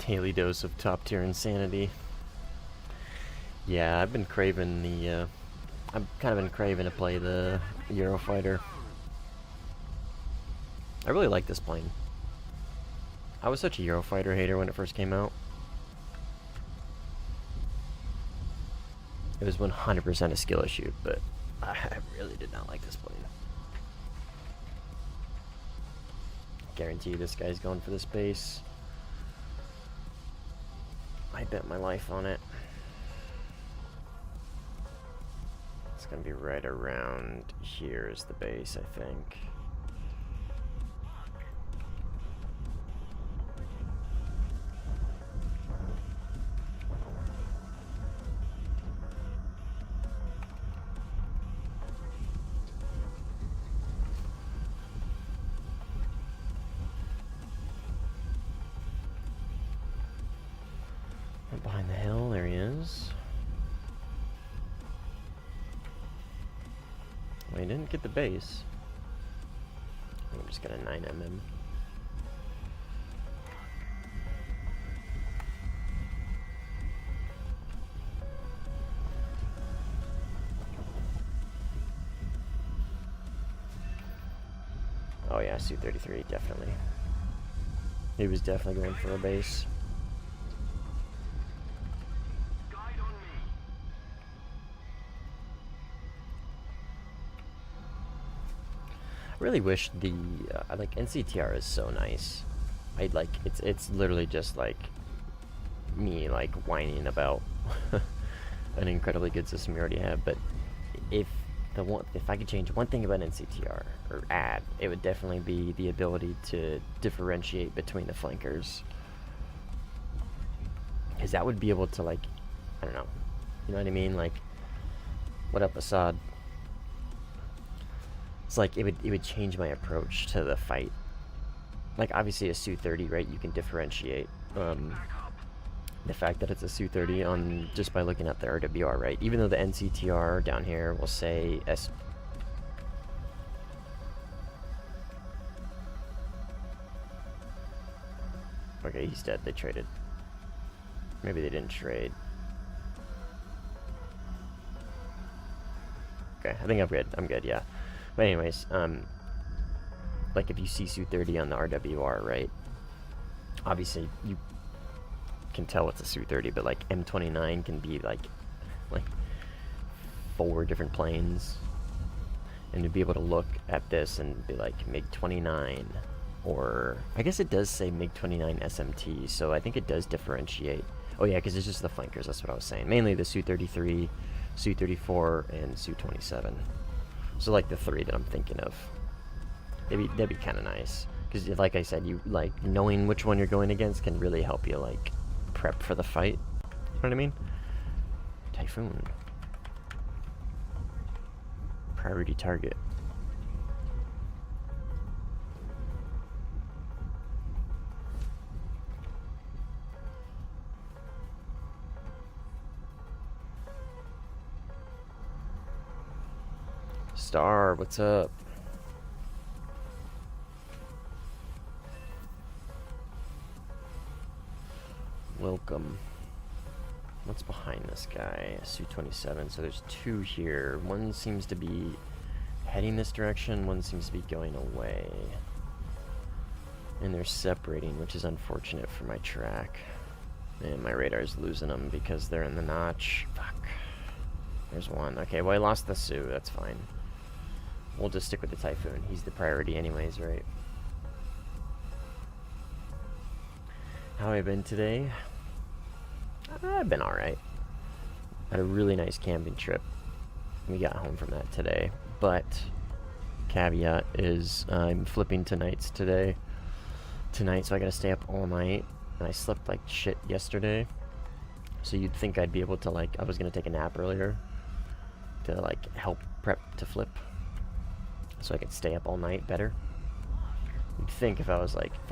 Daily dose of top tier insanity. Yeah, I've been craving I've kind of been craving to play the Eurofighter. I really like this plane. I was such a Eurofighter hater when it first came out. It was 100% a skill issue, but I really did not like this plane. Guarantee this guy's going for this base. I bet my life on it. It's gonna be right around here is the base, I think. Behind the hill, there he is. Well, he didn't get the base. I'm just gonna 9M him. Oh yeah, Su-33, definitely. He was definitely going for a base. I really wish the like NCTR is so nice. I'd like it's literally just like me like whining about an incredibly good system we already have. But if I could change one thing about NCTR or add, it would definitely be the ability to differentiate between the flankers. Because that would be able to, like, I don't know, you know what I mean? Like, what up, Assad? It's like it would change my approach to the fight. Like, obviously a Su-30, right? You can differentiate the fact that it's a Su-30 on just by looking at the RWR, right? Even though the NCTR down here will say S. Okay, he's dead. They traded. Maybe they didn't trade. Okay, I think I'm good. I'm good, yeah. But anyways, like if you see Su-30 on the RWR, right? Obviously, you can tell it's a Su-30, but like M29 can be like 4 different planes. And to be able to look at this and be like MiG-29, or I guess it does say MiG-29 SMT, so I think it does differentiate. Oh yeah, because it's just the flankers, that's what I was saying. Mainly the Su-33, Su-34, and Su-27. So like the 3 that I'm thinking of. That'd be kind of nice. Because like I said, you like knowing which one you're going against can really help you like prep for the fight. You know what I mean? Typhoon. Priority target. Star, what's up? Welcome. What's behind this guy? Su-27. So there's 2 here. One seems to be heading this direction. One seems to be going away. And they're separating, which is unfortunate for my track. And my radar's losing them because they're in the notch. Fuck. There's one. Okay, well I lost the Su. That's fine. We'll just stick with the Typhoon. He's the priority anyways, right? How have I been today? I've been alright. Had a really nice camping trip. We got home from that today. But, caveat is, I'm flipping to nights today. Tonight, so I gotta stay up all night. And I slept like shit yesterday. So you'd think I'd be able to, like, I was gonna take a nap earlier. To, like, help prep to flip. So I could stay up all night better. You'd think if I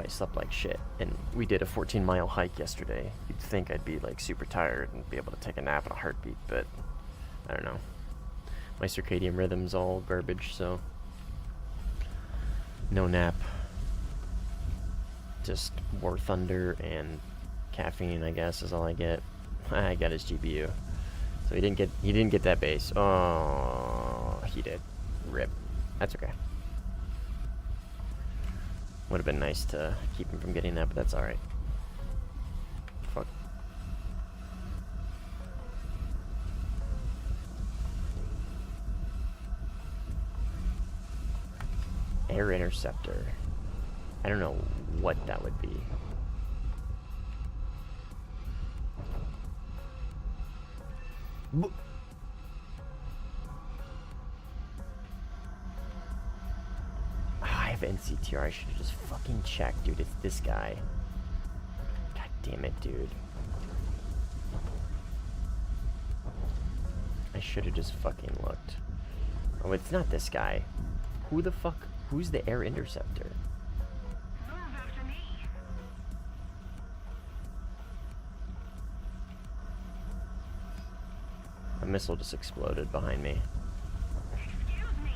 slept like shit, and we did a 14-mile hike yesterday, you'd think I'd be like super tired and be able to take a nap in a heartbeat, but I don't know. My circadian rhythm's all garbage, so no nap. Just Warthunder and caffeine, I guess, is all I get. I got his GPU. So he didn't get that base. Oh, he did. Rip. That's okay. Would have been nice to keep him from getting that, but that's alright. Fuck. Air interceptor. I don't know what that would be. I have NCTR. I should have just fucking checked, dude. It's this guy. God damn it, dude. I should have just fucking looked. Oh, it's not this guy. Who the fuck? Who's the air interceptor? A missile just exploded behind me. Excuse me.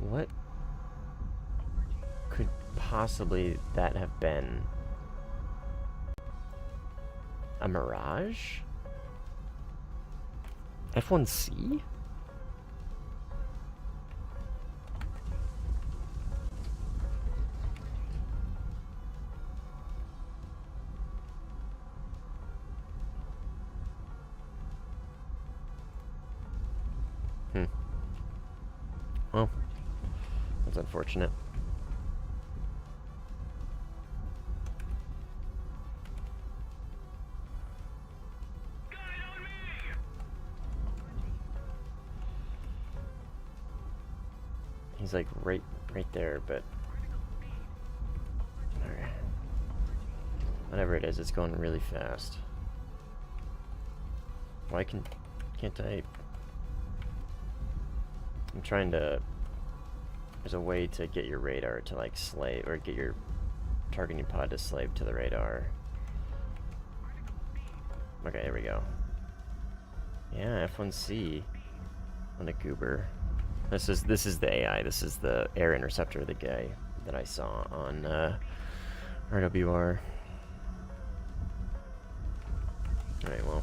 What could possibly that have been? A mirage? F1C? Well, that's unfortunate. He's like right there, but okay. Whatever it is, it's going really fast. Why can't I? I'm trying to. There's a way to get your radar to like slave, or get your targeting pod to slave to the radar. Okay, there we go. Yeah, F1C. What a goober. This is the AI. This is the air interceptor, the guy that I saw on RWR. All right, well.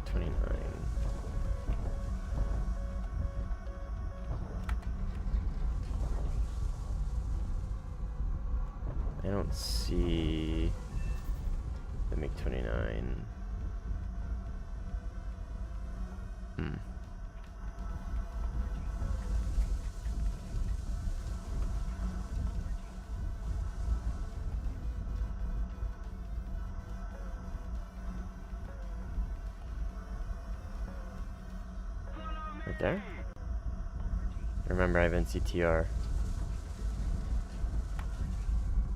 29. I don't see the MiG-29. Right there? Remember, I have NCTR.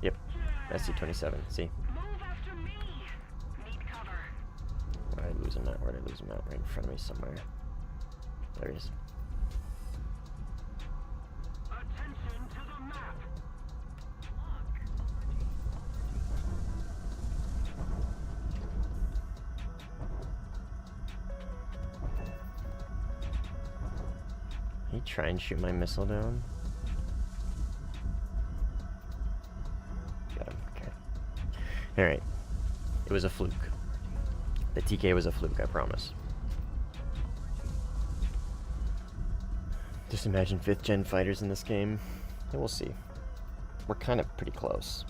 Yep, SC-27. See? Where'd I lose him at? Where'd I lose him at? Right in front of me somewhere. There he is. Attention to the map. Can you try and shoot my missile down? Got him. Okay. Alright. It was a fluke. The TK was a fluke, I promise. Just imagine 5th gen fighters in this game. And we'll see. We're kind of pretty close.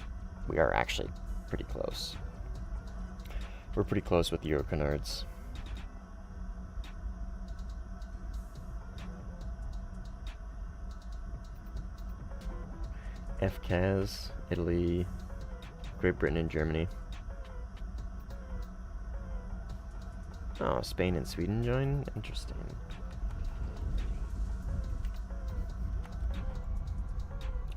We are actually pretty close. We're pretty close with the Eurocanards. FCAS, Italy, Great Britain, and Germany. Oh, Spain and Sweden join? Interesting.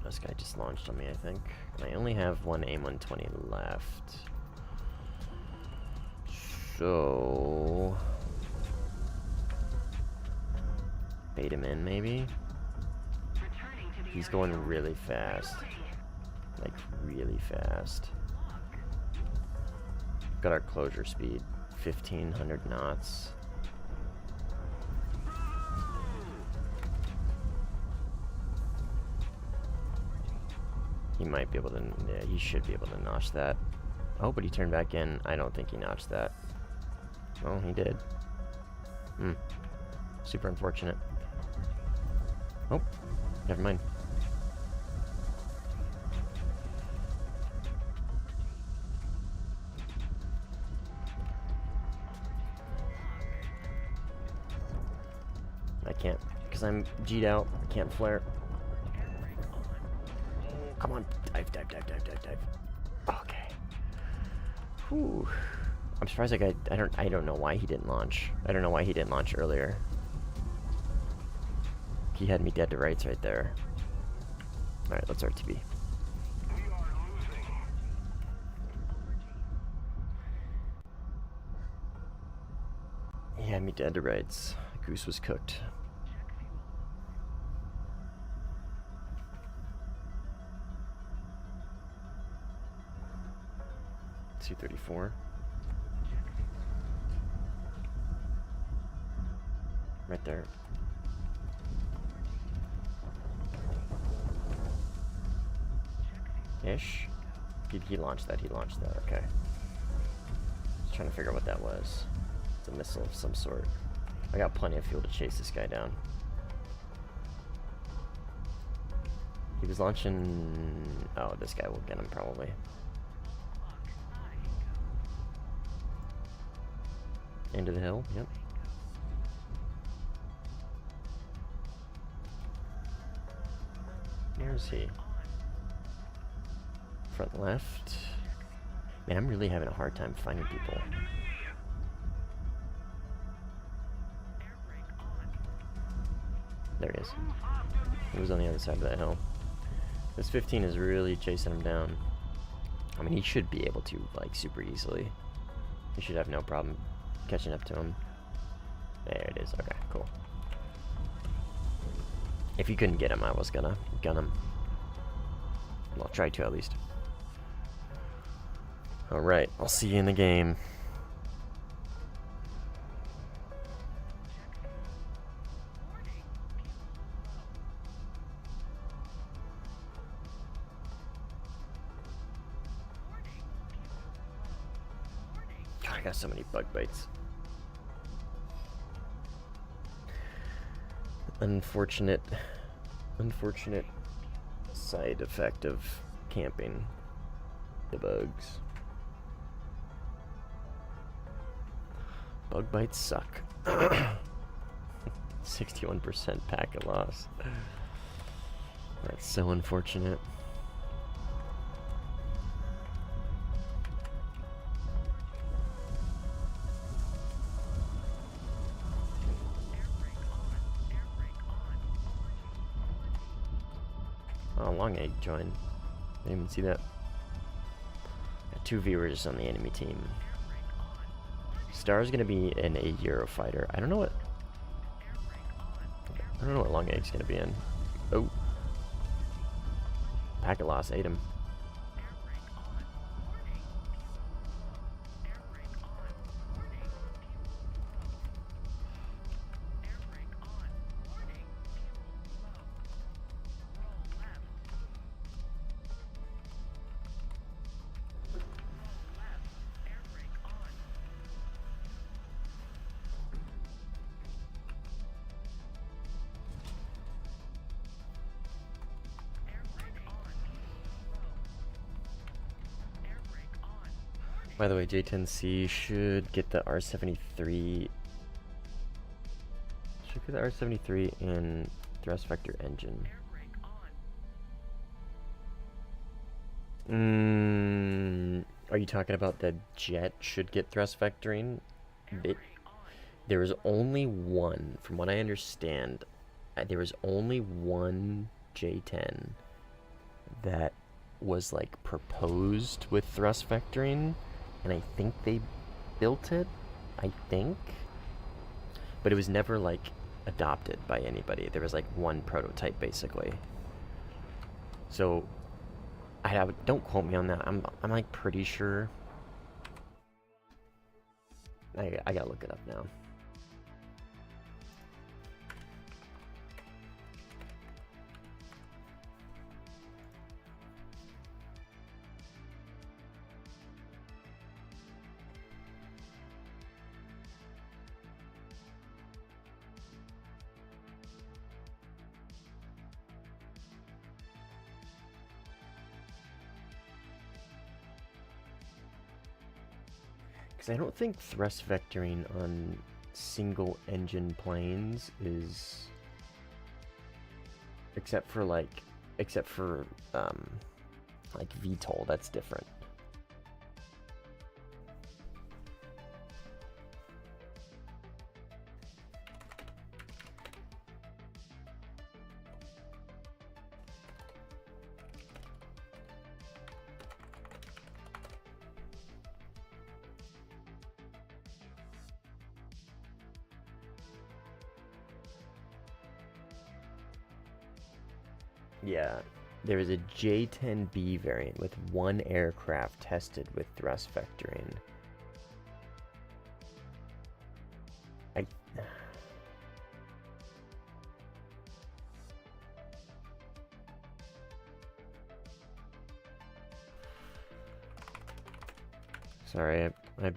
This guy just launched on me, I think. I only have one AIM-120 left. So... bait him in, maybe? He's going really fast. Like, really fast. Got our closure speed. 1500 knots. He might be able to, yeah, he should be able to notch that. Oh, but he turned back in. I don't think he notched that. Oh, he did. Super unfortunate. Oh, never mind. I can't, because I'm G'd out. I can't flare. Come on, dive, dive, dive, dive, dive, dive. Okay. Whew. I'm surprised that guy, I don't know why he didn't launch. I don't know why he didn't launch earlier. He had me dead to rights right there. Alright, let's RTB. He had me dead to rights. Goose was cooked. C-34. Right there. Ish. He launched that, okay. Just trying to figure out what that was. It's a missile of some sort. I got plenty of fuel to chase this guy down. He was launching... Oh, this guy will get him probably. Into the hill, yep. Where is he? Front left. Man, I'm really having a hard time finding people. There he is. He was on the other side of that hill. This 15 is really chasing him down. I mean, he should be able to, like, super easily. He should have no problem catching up to him. There it is. Okay, cool. If you couldn't get him, I was gonna gun him. Well, try to at least. Alright, I'll see you in the game. God, I got so many bug bites. Unfortunate side effect of camping. The bugs. Bug bites suck. 61% packet loss. That's so unfortunate. Oh, Long Egg joined. Didn't even see that. Got 2 viewers on the enemy team. Star's gonna be in a Eurofighter. I don't know what Long Egg's gonna be in. Oh. Packet loss ate him. By the way, J10C should get the R73. Should get the R73 in thrust vector engine. Are you talking about the jet should get thrust vectoring? There is only one, from what I understand, there was only one J10 that was like proposed with thrust vectoring. And I think they built it, I think. But it was never, like, adopted by anybody. There was, like, one prototype, basically. So, don't quote me on that. I'm like, pretty sure. I gotta look it up now. Because I don't think thrust vectoring on single engine planes is, except for like VTOL, that's different. Yeah, there is a J-10B variant with one aircraft tested with thrust vectoring. Sorry, I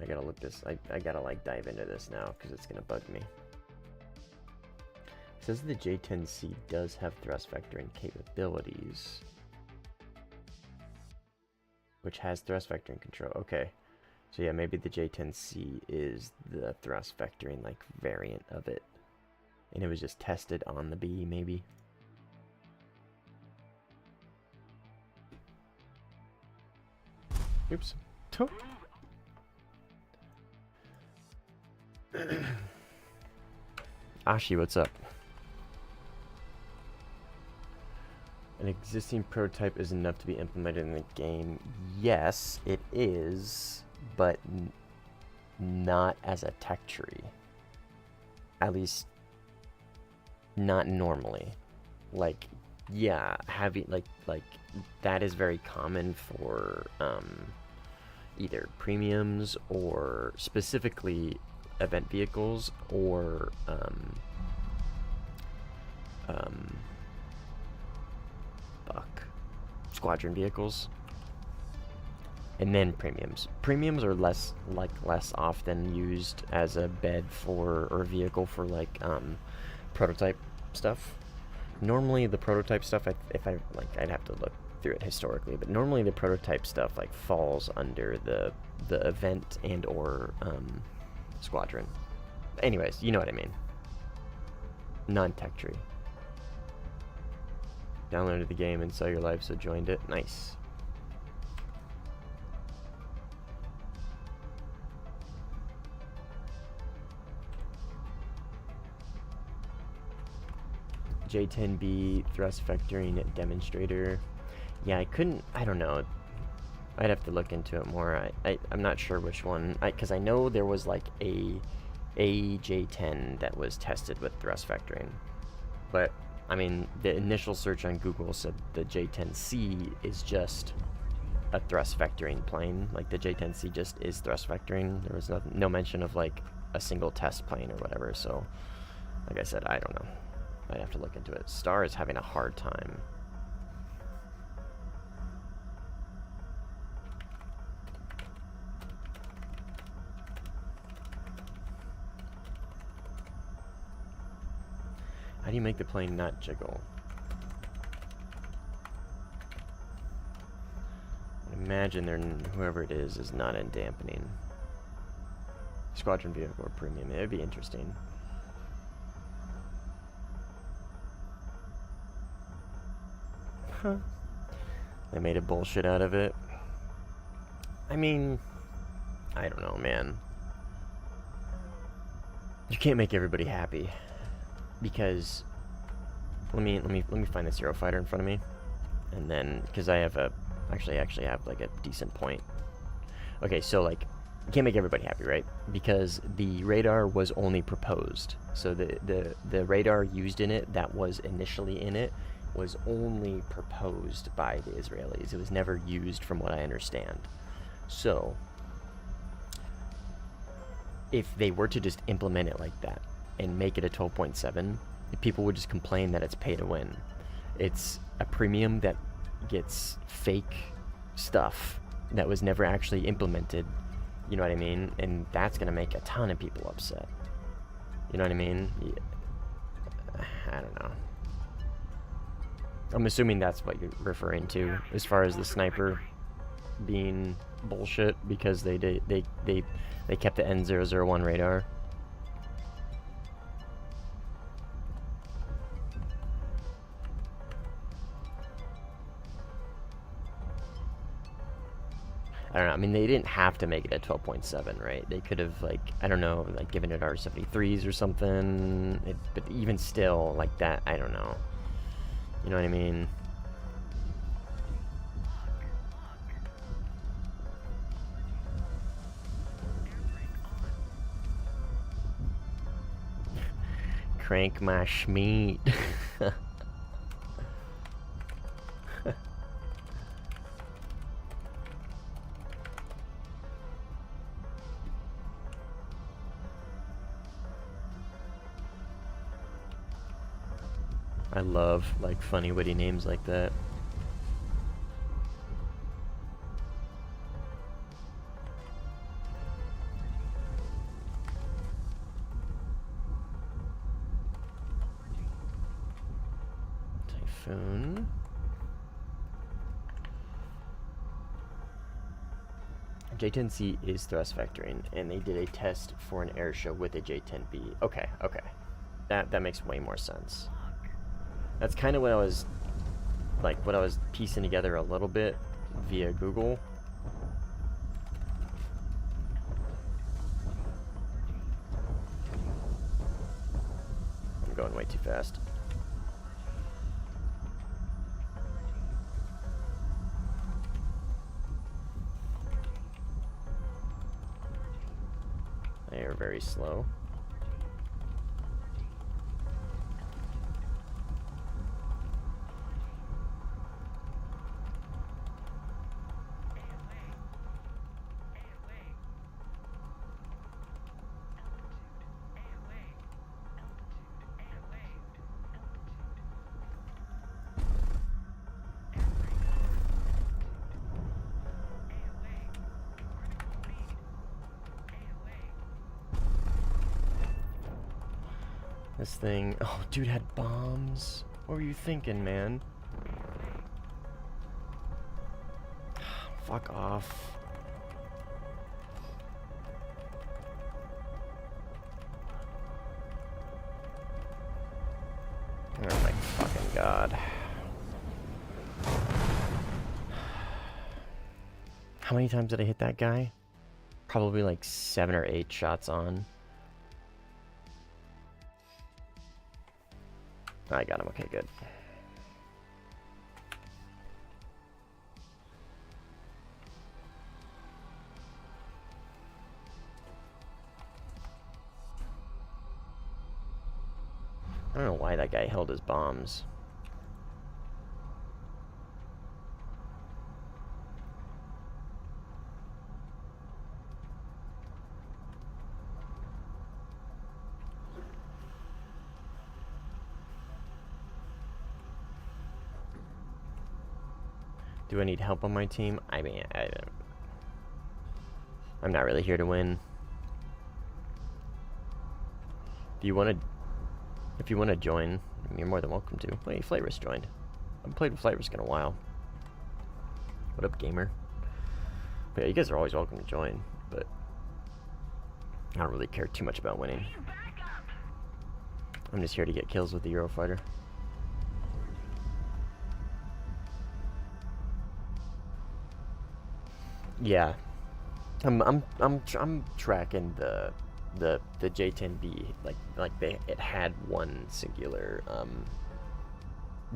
gotta look this. I gotta like dive into this now because it's gonna bug me. It says the J-10C does have thrust vectoring capabilities, which has thrust vectoring control. Okay, so yeah, maybe the J-10C is the thrust vectoring like variant of it, and it was just tested on the B, maybe. Oops. Ashi, what's up? An existing prototype is enough to be implemented in the game. Yes, it is, but not as a tech tree. At least, not normally. Like, yeah, having like that is very common for either premiums or specifically event vehicles or squadron vehicles, and then premiums. Premiums are less often used as a bed for or vehicle for like prototype stuff. Normally the prototype stuff, if I like, I'd have to look through it historically, but normally the prototype stuff like falls under the event and or squadron. Anyways, you know what I mean. Non-tech tree. Downloaded the game and saw your live, so joined it. Nice. J-10B thrust vectoring demonstrator. Yeah, I don't know. I'd have to look into it more. I'm not sure which one, because I know there was like a J-10 that was tested with thrust vectoring, but I mean, the initial search on Google said the J-10C is just a thrust vectoring plane. Like the J-10C just is thrust vectoring. There was no mention of like a single test plane or whatever. So, like I said, I don't know. I'd have to look into it. Star is having a hard time. How do you make the plane not jiggle? I imagine whoever it is not in dampening. Squadron vehicle or premium. It would be interesting. Huh. They made a bullshit out of it. I mean, I don't know, man. You can't make everybody happy. Because let me find this Eurofighter in front of me, and then because I have actually have like a decent point. Okay, so like you can't make everybody happy, right? Because the radar was only proposed. So the radar used in it that was initially in it was only proposed by the Israelis. It was never used, from what I understand. So if they were to just implement it like that and make it a 12.7, people would just complain that it's pay to win. It's a premium that gets fake stuff that was never actually implemented. You know what I mean? And that's gonna make a ton of people upset. You know what I mean? Yeah. I don't know. I'm assuming that's what you're referring to as far as the sniper being bullshit because they kept the N001 radar. I don't know. I mean, they didn't have to make it at 12.7, right? They could have, like, I don't know, like, given it R73s or something. But even still, like that, I don't know. You know what I mean? Crank my schmeat. I love, like, funny, witty names like that. Typhoon. J10C is thrust vectoring, and they did a test for an air show with a J10B. Okay, okay. That makes way more sense. That's kind of what I was, like, what I was piecing together a little bit via Google. I'm going way too fast. They are very slow. This thing, oh, dude had bombs. What were you thinking, man? Fuck off. Oh my fucking god. How many times did I hit that guy? Probably like 7 or 8 shots on. I got him. Okay, good. I don't know why that guy held his bombs. Do I need help on my team? I mean, I'm not really here to win. If you want to join, you're more than welcome to. Hey, Flavor's joined. I haven't played with Flavor's in a while. What up, gamer? But yeah, you guys are always welcome to join, but I don't really care too much about winning. I'm just here to get kills with the Eurofighter. Yeah, I'm tracking the J10B like it had one singular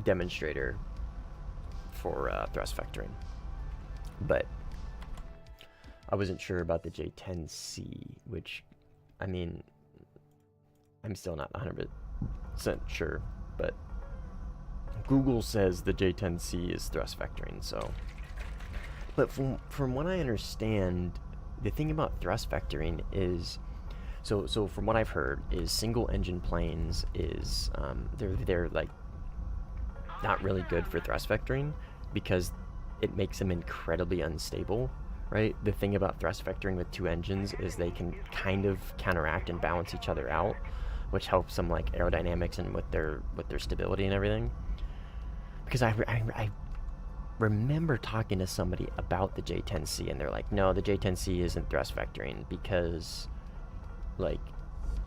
demonstrator for thrust vectoring, but I wasn't sure about the J10C, which, I mean, I'm still not 100% sure, but Google says the J10C is thrust vectoring, so. But from what I understand, the thing about thrust vectoring is So from what I've heard, is single engine planes is they're like not really good for thrust vectoring because it makes them incredibly unstable, right? The thing about thrust vectoring with two engines is they can kind of counteract and balance each other out, which helps them like aerodynamics and with their stability and everything. Because I remember talking to somebody about the J10C and they're like, no, the J10C isn't thrust vectoring because like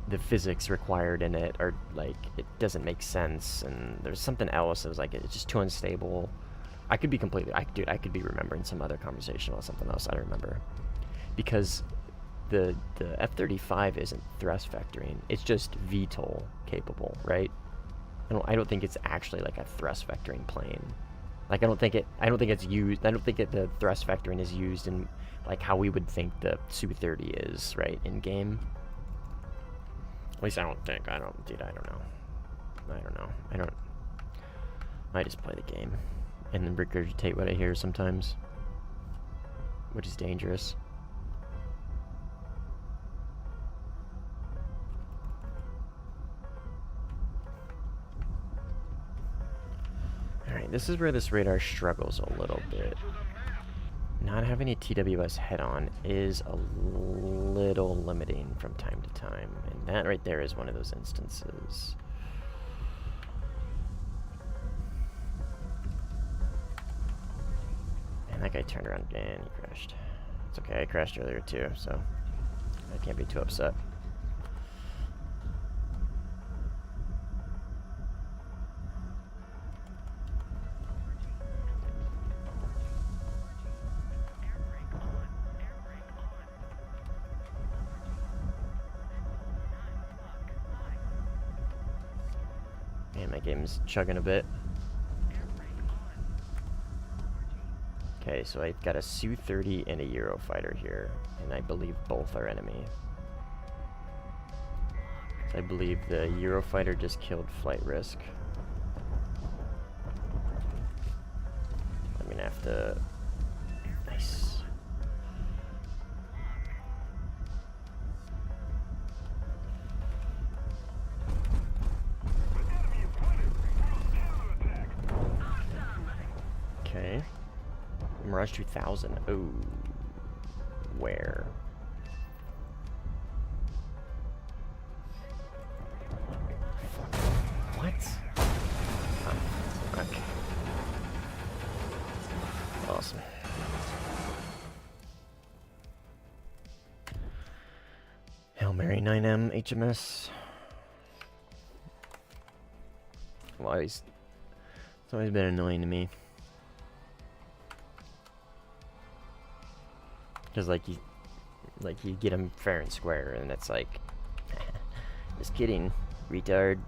the physics required in it are like it doesn't make sense, and there's something else that was like it's just too unstable. I could be completely, I could be remembering some other conversation about something else I don't remember, because the F-35 isn't thrust vectoring, it's just VTOL capable, right? I don't think it's actually like a thrust vectoring plane. Like I don't think it's used. I don't think the thrust vectoring is used in like how we would think the Su-30 is, right, in game. At least I don't think. I don't know. I just play the game and then regurgitate what I hear sometimes, which is dangerous. Alright, this is where this radar struggles a little bit. Not having a TWS head-on is a little limiting from time to time, and that right there is one of those instances. And that guy turned around and he crashed. It's okay, I crashed earlier too, so I can't be too upset. Man, my game's chugging a bit. Okay, so I've got a Su-30 and a Eurofighter here, and I believe both are enemy. I believe the Eurofighter just killed Flight Risk. I'm gonna have to... Nice. Okay. Mirage 2000. Oh. Where? What? Oh, okay. Awesome. Hail Mary 9M HMS. Well, it's always been annoying to me. Because like you get them fair and square, and it's like, just kidding, retard.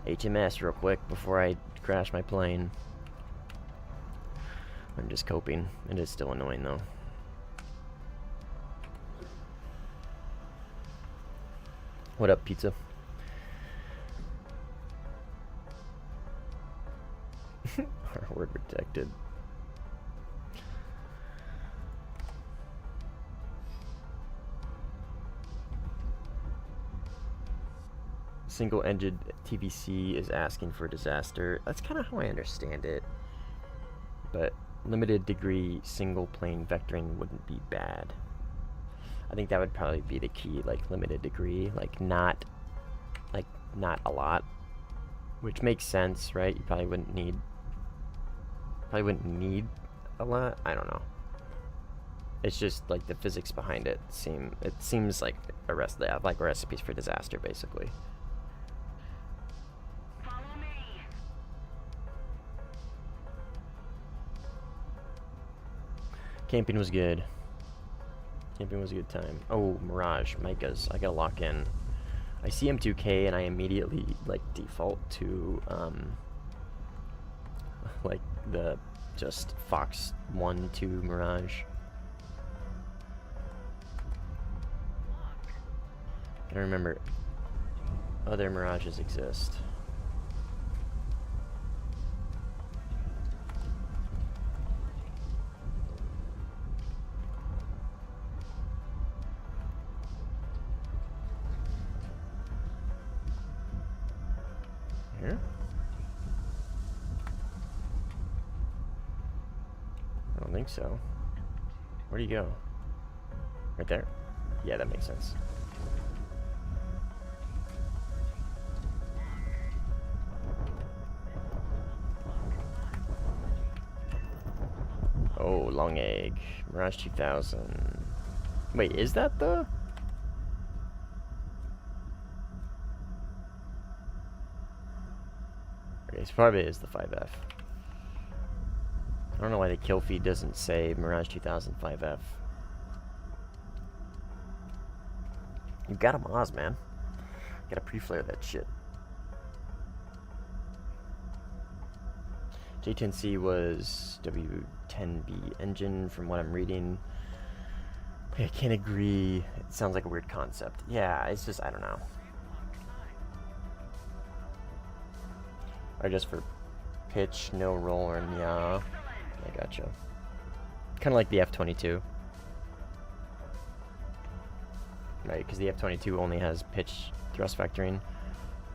HMS real quick before I crash my plane. I'm just coping. It is still annoying though. What up, pizza? Our word protected. Single-engine TVC is asking for disaster. That's kind of how I understand it. But limited degree single plane vectoring wouldn't be bad. I think that would probably be the key, like limited degree, like not a lot, which makes sense, right? You probably wouldn't need a lot. I don't know. It's just like the physics behind it seems like like recipes for disaster, basically. Camping was good. Camping was a good time. Oh, Mirage, Micah's. I gotta lock in. I see M2K and I immediately like default to like the just Fox 1, 2 Mirage. I remember other Mirages exist. Here? I don't think so. Where do you go? Right there? Yeah, that makes sense. Oh, long egg. Mirage 2000. Wait, is that the... Okay, so probably is the 5F. I don't know why the kill feed doesn't say Mirage 2000 5F. You got a Moz, man. Gotta pre-flare that shit. J10C was W10B engine from what I'm reading. I can't agree. It sounds like a weird concept. Yeah, it's just, I don't know. Or just for pitch, no roll, or yeah. I gotcha. Kind of like the F-22. Right, because the F-22 only has pitch thrust vectoring.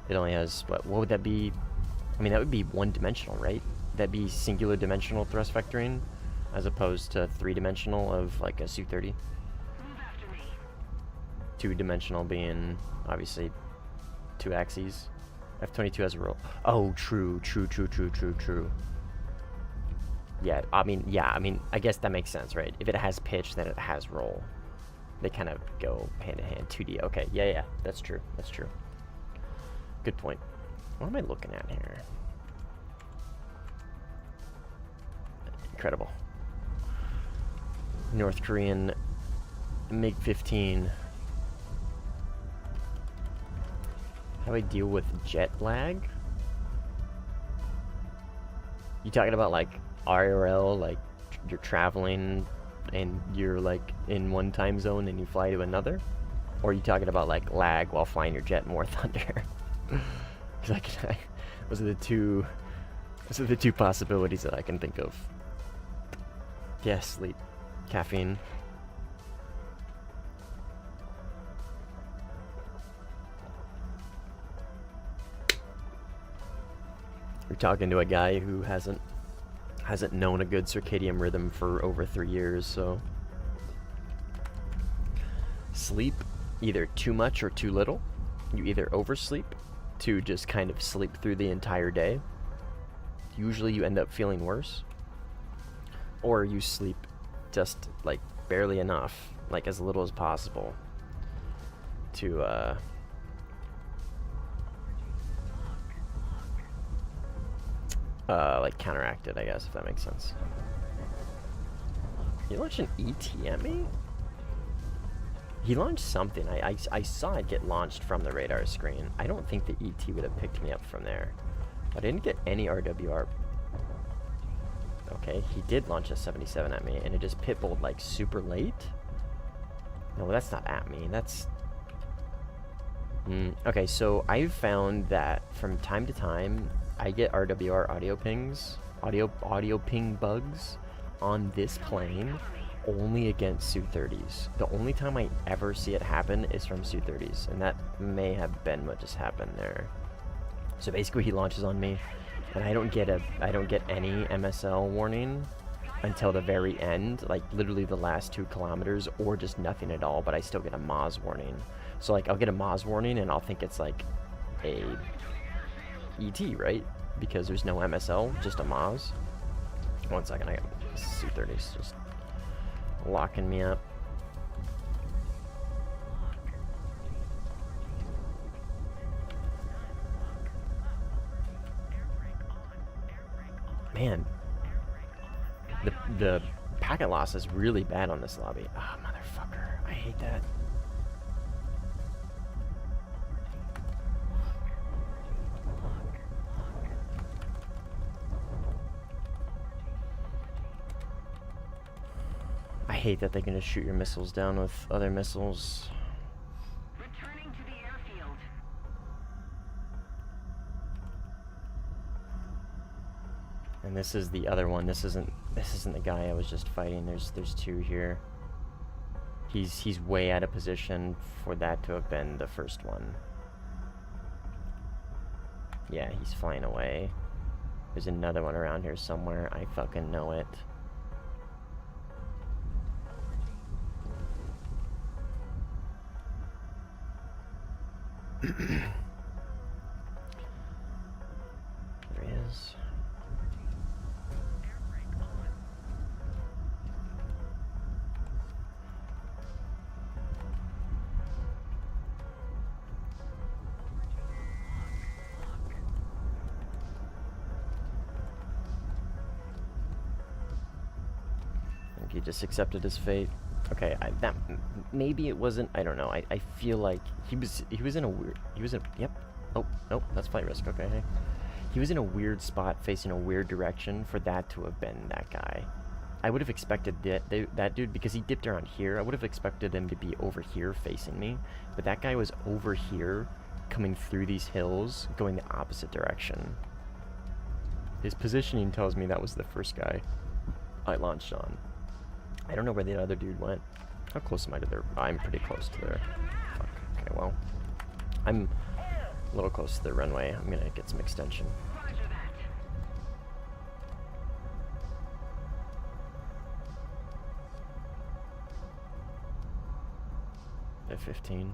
It only has, what would that be? I mean, that would be one-dimensional, right? That'd be singular dimensional thrust vectoring, as opposed to three-dimensional of, like, a Su-30. Two-dimensional being, obviously, two axes. F-22 has a roll. Oh, true. Yeah, I mean, I guess that makes sense, right? If it has pitch, then it has roll. They kind of go hand in hand. 2D. Okay, yeah, that's true. That's true. Good point. What am I looking at here? Incredible. North Korean MiG-15. How do I deal with jet lag? You talking about like IRL, like you're traveling and you're like in one time zone and you fly to another? Or are you talking about like lag while flying your jet in Warthunder? Because those are the two possibilities that I can think of. Yeah, sleep, caffeine. You're talking to a guy who hasn't known a good circadian rhythm for over 3 years, so sleep either too much or too little. You either oversleep to just kind of sleep through the entire day. Usually you end up feeling worse. Or you sleep just like barely enough, like as little as possible to like counteract it, I guess, if that makes sense. He launched an ET at me? He launched something. I saw it get launched from the radar screen. I don't think the ET would have picked me up from there. I didn't get any RWR. Okay, he did launch a 77 at me, and it just pitbulled like super late? No, that's not at me. That's... Okay, so I've found that from time to time, I get RWR audio pings, audio ping bugs on this plane only against Su-30s. The only time I ever see it happen is from Su-30s, and that may have been what just happened there. So basically he launches on me, and I don't get any MSL warning until the very end, like literally the last 2 kilometers, or just nothing at all, but I still get a Moz warning. So like I'll get a Moz warning and I'll think it's like a ET, right? Because there's no MSL, just a Moz. 1 second, I got Su-30s just locking me up. Man, the packet loss is really bad on this lobby. Ah, oh, motherfucker. I hate that. I hate that they can just shoot your missiles down with other missiles. Returning to the airfield. And this is the other one. This isn't the guy I was just fighting. There's 2 here. He's way out of position for that to have been the first one. Yeah, he's flying away. There's another one around here somewhere. I fucking know it. There he is. I think he just accepted his fate. Okay, that maybe it wasn't. I don't know. I feel like he was in a weird. Yep. Oh nope, that's flight risk. Okay, hey. He was in a weird spot, facing a weird direction for that to have been that guy. I would have expected that dude, because he dipped around here. I would have expected him to be over here facing me, but that guy was over here, coming through these hills, going the opposite direction. His positioning tells me that was the first guy I launched on. I don't know where the other dude went. How close am I to there? I'm pretty close to there. Fuck. Okay, well, I'm a little close to the runway. I'm gonna get some extension. Roger that. F-15.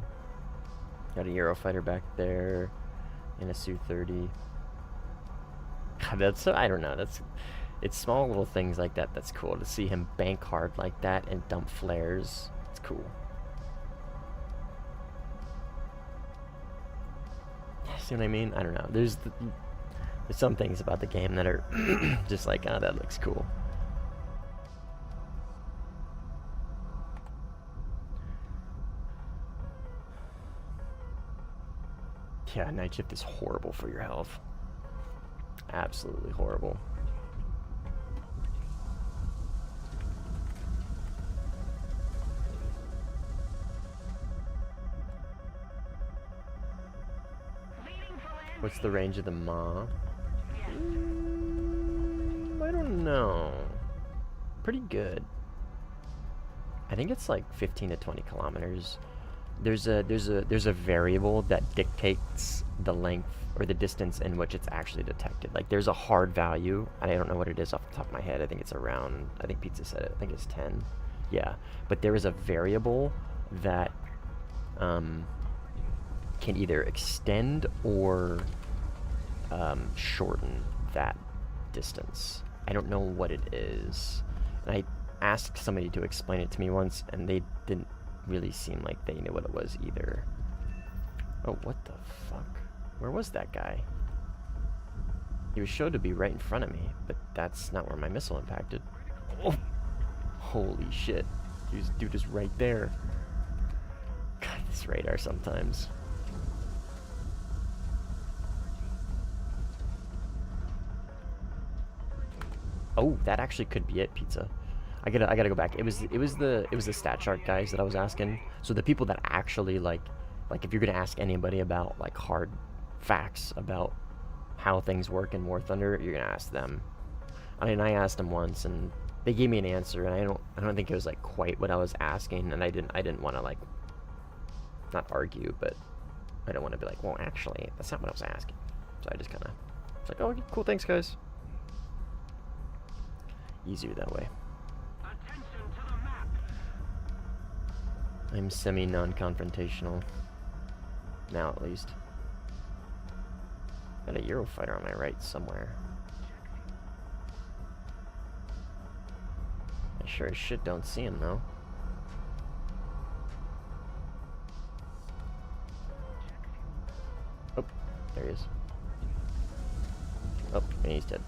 Got a Eurofighter back there, and a Su-30. God, that's I don't know. It's small little things like that that's cool to see him bank hard like that and dump flares. It's cool. See what I mean? I don't know. There's some things about the game that are just like, oh, that looks cool. Yeah, night shift is horrible for your health. Absolutely horrible. What's the range of the Maw? I don't know. Pretty good. I think it's like 15 to 20 kilometers. There's a variable that dictates the length or the distance in which it's actually detected. Like there's a hard value, and I don't know what it is off the top of my head. I think it's around, I think Pizza said it, I think it's 10. Yeah, but there is a variable that can either extend or shorten that distance. I don't know what it is. And I asked somebody to explain it to me once, and they didn't really seem like they knew what it was either. Oh, what the fuck? Where was that guy? He was showed to be right in front of me, but that's not where my missile impacted. Oh, holy shit. Dude is right there. God, this radar sometimes. Oh, that actually could be it, Pizza. I gotta go back. It was the stat chart guys that I was asking. So the people that actually like if you're gonna ask anybody about like hard facts about how things work in Warthunder, you're gonna ask them. I mean, I asked them once and they gave me an answer, and I don't think it was like quite what I was asking, and I didn't want to like not argue, but I don't want to be like, well, actually, that's not what I was asking. So I just kind of was like, oh, cool, thanks, guys. Easier that way. Attention to the map. I'm semi-non-confrontational. Now, at least. Got a Eurofighter on my right somewhere. I sure as shit don't see him, though. Oh, there he is. Oh, and he's dead.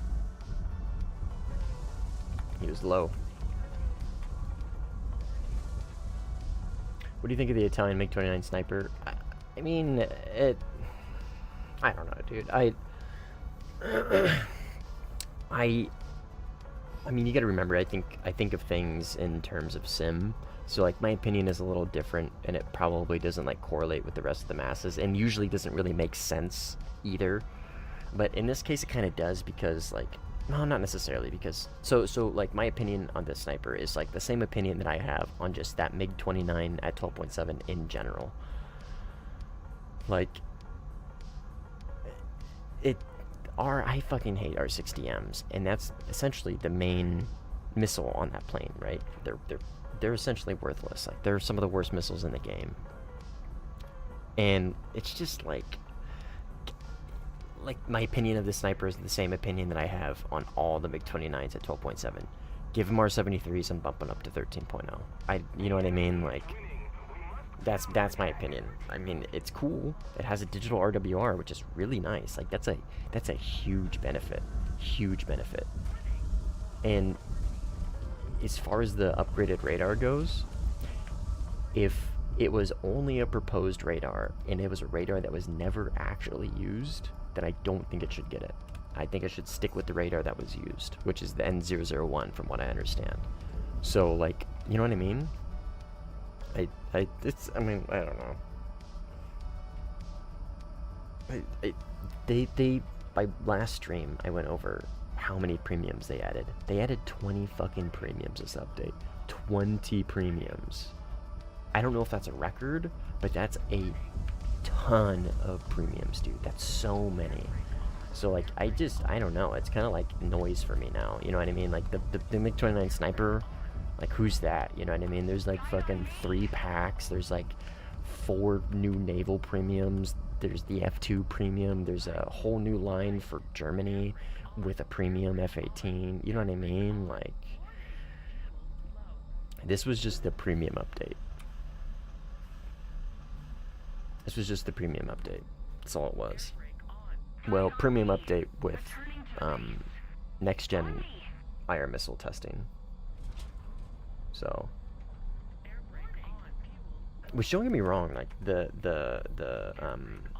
He was low. What do you think of the Italian MiG-29 sniper? I mean, I don't know, dude. I mean, you gotta remember, I think of things in terms of sim. So, like, my opinion is a little different, and it probably doesn't, like, correlate with the rest of the masses, and usually doesn't really make sense either. But in this case, it kind of does, because, like, no, not necessarily, because so like my opinion on this sniper is like the same opinion that I have on just that MiG-29 at 12.7 in general. Like, I fucking hate R60Ms, and that's essentially the main missile on that plane, right? They're essentially worthless. Like, they're some of the worst missiles in the game. And it's just like my opinion of the sniper is the same opinion that I have on all the MiG-29s at 12.7. Give them R73s and bump them up to 13.0. You know what I mean? Like, that's my opinion. I mean, it's cool. It has a digital RWR, which is really nice. Like, that's a huge benefit. Huge benefit. And as far as the upgraded radar goes, if it was only a proposed radar and it was a radar that was never actually used, then I don't think it should get it. I think it should stick with the radar that was used, which is the N001 from what I understand. So, like, you know what I mean? I mean, I don't know. By last stream, I went over how many premiums they added. They added 20 fucking premiums this update. 20 premiums. I don't know if that's a record, but that's a ton of premiums, dude. That's so many. So, like, I don't know. It's kind of like noise for me now. You know what I mean? Like, the MiG-29 Sniper, like, who's that? You know what I mean? There's, like, fucking 3 packs. There's, like, 4 new naval premiums. There's the F2 premium. There's a whole new line for Germany with a premium F-18. You know what I mean? Like, this was just the premium update. This was just the premium update. That's all it was. Well, premium update with next-gen IR missile testing. So, which, don't get me wrong, like the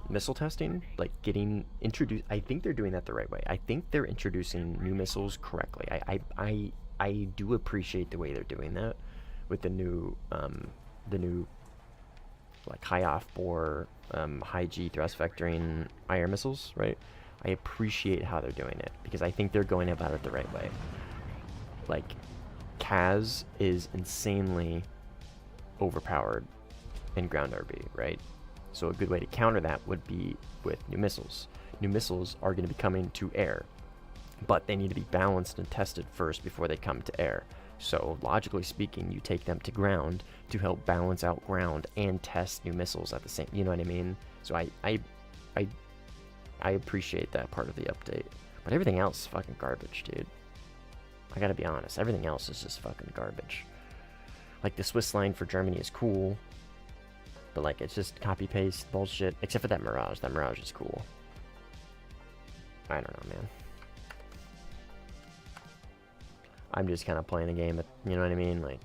missile testing, like getting introduced. I think they're doing that the right way. I think they're introducing new missiles correctly. I do appreciate the way they're doing that with the new like high off-bore, high G thrust vectoring IR missiles, right? I appreciate how they're doing it because I think they're going about it the right way. Like, CAS is insanely overpowered in ground RB, right? So a good way to counter that would be with new missiles. New missiles are going to be coming to air, but they need to be balanced and tested first before they come to air. So logically speaking, you take them to ground to help balance out ground and test new missiles at the same. You know what I mean? So I appreciate that part of the update, but everything else is fucking garbage, dude. I gotta be honest. Everything else is just fucking garbage. Like, the Swiss line for Germany is cool, but like, it's just copy paste bullshit. Except for that Mirage. That Mirage is cool. I don't know, man. I'm just kind of playing a game, you know what I mean? Like,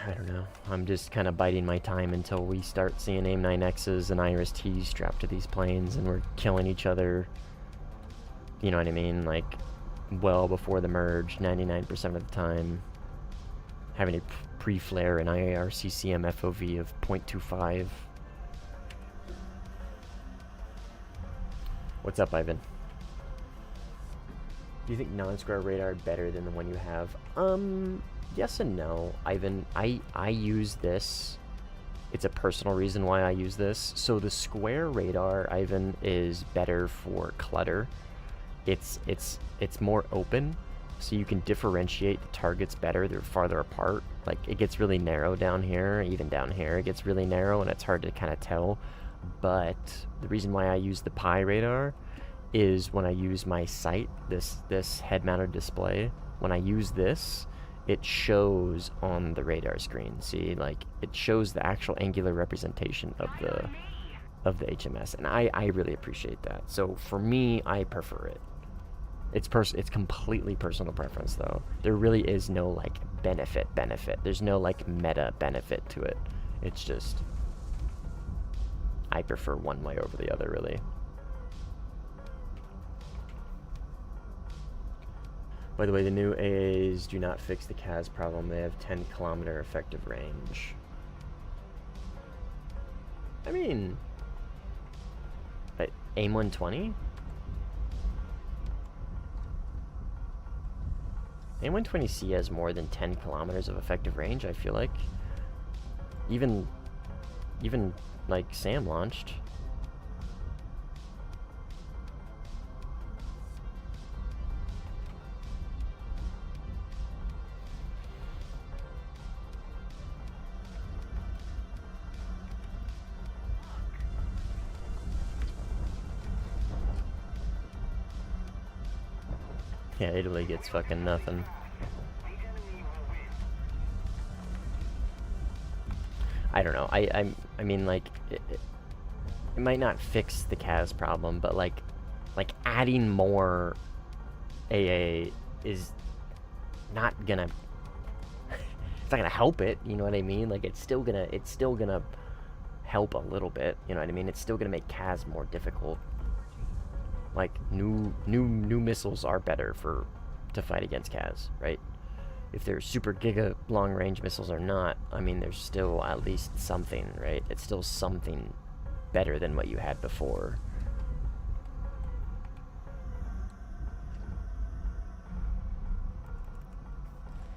I don't know. I'm just kind of biding my time until we start seeing AIM-9Xs and IRIS-Ts strapped to these planes and we're killing each other, you know what I mean? Like, well before the merge, 99% of the time, having a pre-flare and IAR-CCM FOV of 0.25. What's up, Ivan? Do you think non-square radar better than the one you have? Yes and no, Ivan. I use this. It's a personal reason why I use this. So the square radar, Ivan, is better for clutter. It's more open, so you can differentiate the targets better. They're farther apart. Like, it gets really narrow down here, even down here it gets really narrow, and it's hard to kind of tell. But the reason why I use the Pi radar is when I use my sight, this head-mounted display, when I use this, it shows on the radar screen. See, like, it shows the actual angular representation of the HMS, and I really appreciate that. So for me, I prefer it. It's completely personal preference, though. There really is no like benefit. There's no like meta benefit to it. It's just I prefer one way over the other, really. By the way, the new AAs do not fix the CAS problem. They have 10-kilometer effective range. I mean, AIM 120? AIM 120C has more than 10 kilometers of effective range, I feel like. Even like Sam launched. Yeah, Italy gets fucking nothing. I don't know. I mean, like, it might not fix the CAS problem, but like adding more AA is not gonna. It's not gonna help it. You know what I mean? Like, it's still gonna help a little bit. You know what I mean? It's still gonna make CAS more difficult. Like, new missiles are better to fight against CAS, right? If they're super giga long range missiles or not, I mean, there's still at least something, right? It's still something better than what you had before.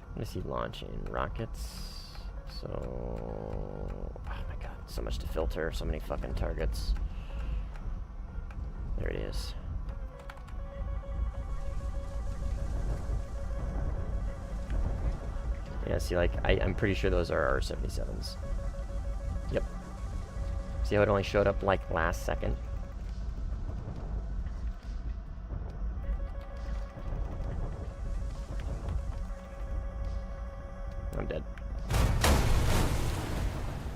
I'm gonna see launching rockets. So, oh my god, so much to filter, so many fucking targets. There it is. Yeah, see, like, I'm pretty sure those are R-77s. Yep. See how it only showed up, like, last second? I'm dead.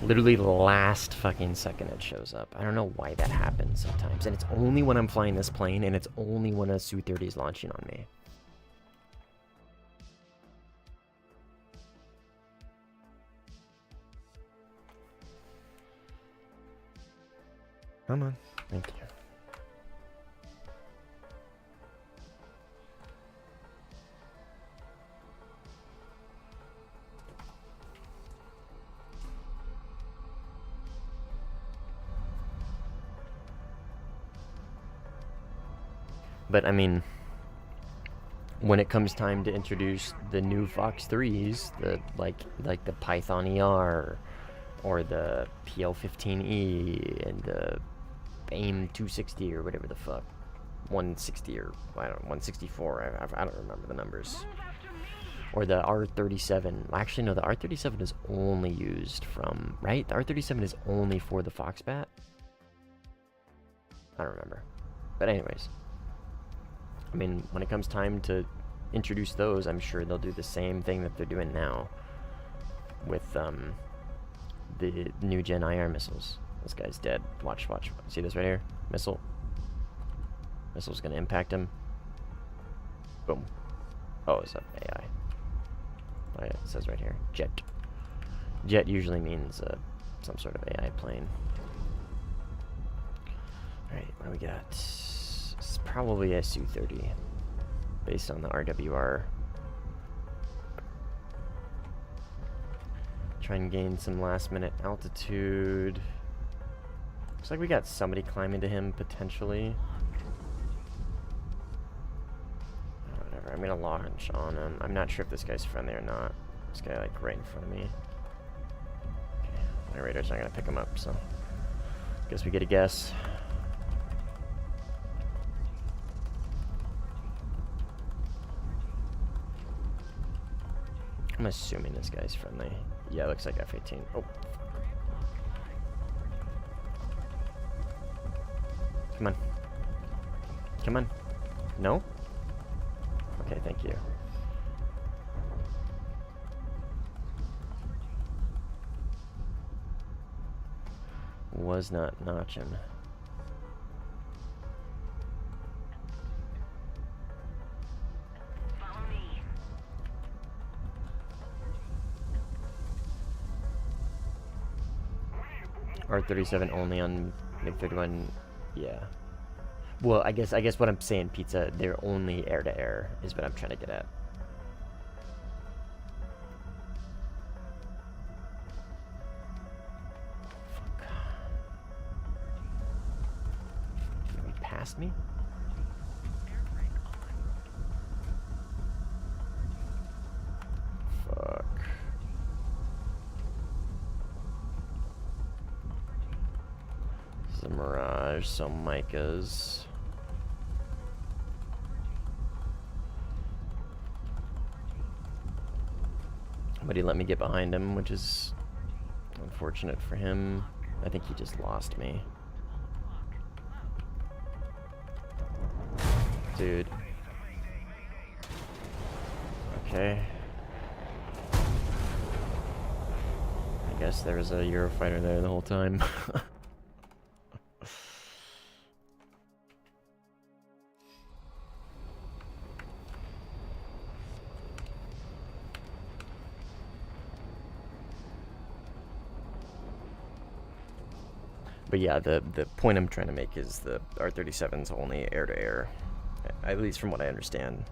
Literally the last fucking second it shows up. I don't know why that happens sometimes. And it's only when I'm flying this plane, and it's only when a Su-30 is launching on me. Come on. Thank you. But I mean, when it comes time to introduce the new Fox 3s, the like the Python ER or the PL-15E and the AIM 260 or whatever the fuck, 160 or I don't know, 164. I don't remember the numbers. Or the R-37. Actually, no, the R-37 is only used from, right? The R-37 is only for the Foxbat. I don't remember. But anyways, I mean, when it comes time to introduce those, I'm sure they'll do the same thing that they're doing now with the new Gen IR missiles. This guy's dead. Watch, watch. See this right here? Missile. Missile's gonna impact him. Boom. Oh, it's an AI. Oh, yeah, it says right here. Jet. Jet usually means some sort of AI plane. Alright, what do we got? It's probably a Su-30 based on the RWR. Try and gain some last minute altitude. Looks like we got somebody climbing to him potentially. Whatever, I'm gonna launch on him. I'm not sure if this guy's friendly or not. This guy like right in front of me. Okay, my radar's not gonna pick him up, so guess we get a guess. I'm assuming this guy's friendly. Yeah, looks like F-18. Oh. Come on. Come on. No? Okay, thank you. Was not notching. R-37 only on MiG-31, yeah. Well, I guess what I'm saying, Pizza, they're only air-to-air, is what I'm trying to get at. Fuck. He passed me? Fuck. This is a Mirage, so Micah's. But he let me get behind him, which is unfortunate for him. I think he just lost me. Dude. Okay. I guess there was a Eurofighter there the whole time. But yeah, the point I'm trying to make is the R-37's only air-to-air, at least from what I understand.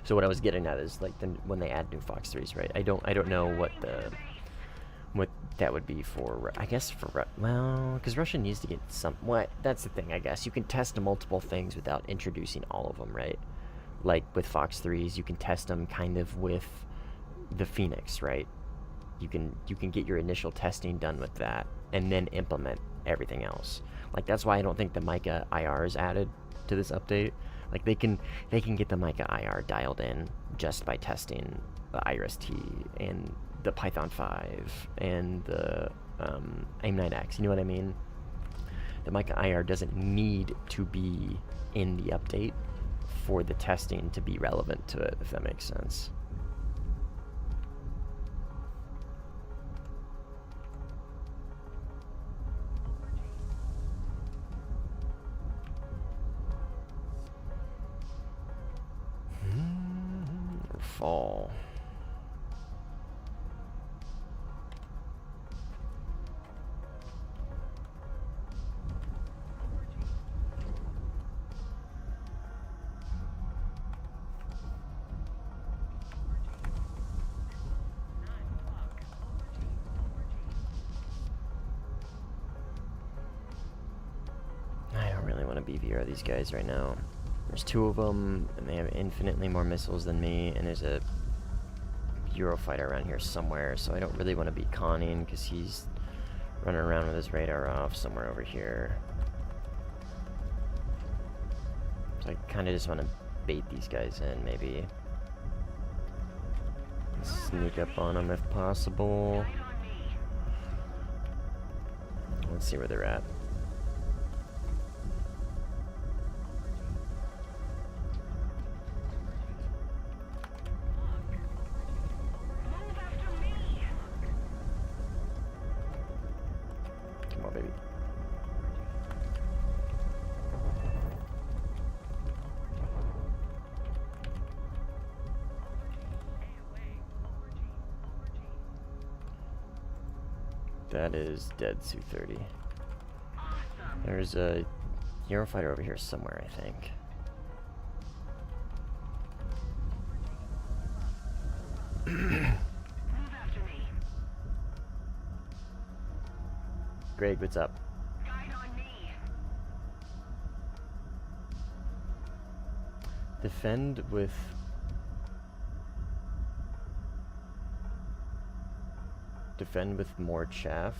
So what I was getting at is like when they add new Fox 3s, right? I don't know what that would be for. I guess for well, because Russia needs to get some. What that's the thing. I guess you can test multiple things without introducing all of them, right? Like with Fox 3s, you can test them kind of with the Phoenix, right? You can get your initial testing done with that, and then implement everything else. Like that's why I don't think the Mica IR is added to this update. Like they can get the Mica IR dialed in just by testing the IRIS-T and the Python 5 and the AIM-9X. You know what I mean? The Mica IR doesn't need to be in the update for the testing to be relevant to it, if that makes sense. Fall. I don't really want to BVR these guys right now. There's two of them, and they have infinitely more missiles than me, and there's a Eurofighter around here somewhere, so I don't really want to be conning, because he's running around with his radar off somewhere over here. So I kind of just want to bait these guys in, maybe. Sneak up on them if possible. Let's see where they're at. Come on, baby. That is dead Su-30. There's a Eurofighter over here somewhere, I think. Greg, what's up? Defend with... Defend with more chaff?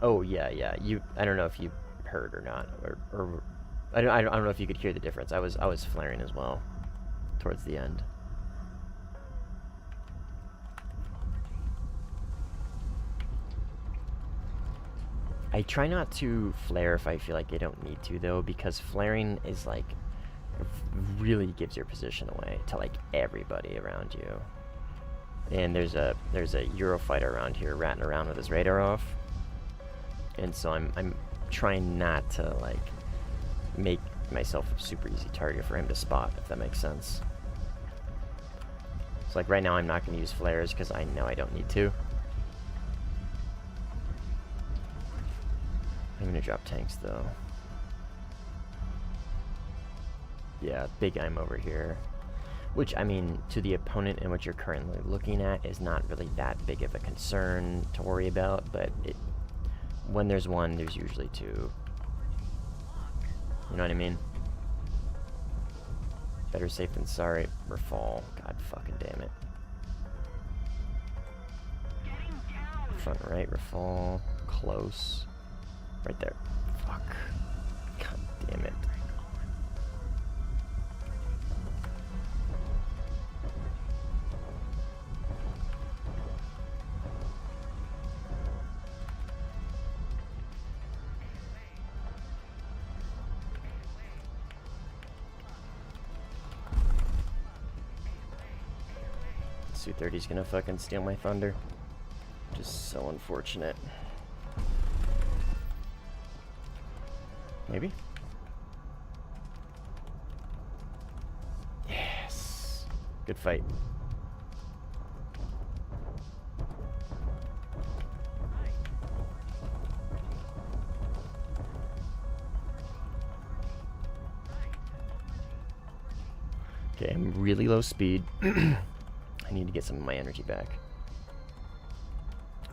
Oh, yeah. I don't know if you heard or not, or I don't know if you could hear the difference. I was flaring as well, towards the end. I try not to flare if I feel like I don't need to, though, because flaring is like really gives your position away to like everybody around you. And there's a Eurofighter around here ratting around with his radar off, and so I'm trying not to like make myself a super easy target for him to spot, if that makes sense. So like right now I'm not going to use flares because I know I don't need to. I'm going to drop tanks though. Yeah, big I'm over here. Which, I mean, to the opponent and what you're currently looking at is not really that big of a concern to worry about, but when there's one, there's usually two. You know what I mean? Better safe than sorry. Rafal. God fucking damn it. Front right, Rafal. Close. Right there. Fuck. God damn it. Su-30's gonna fucking steal my thunder. Just so unfortunate. Maybe? Yes! Good fight. Okay, I'm really low speed. I need to get some of my energy back.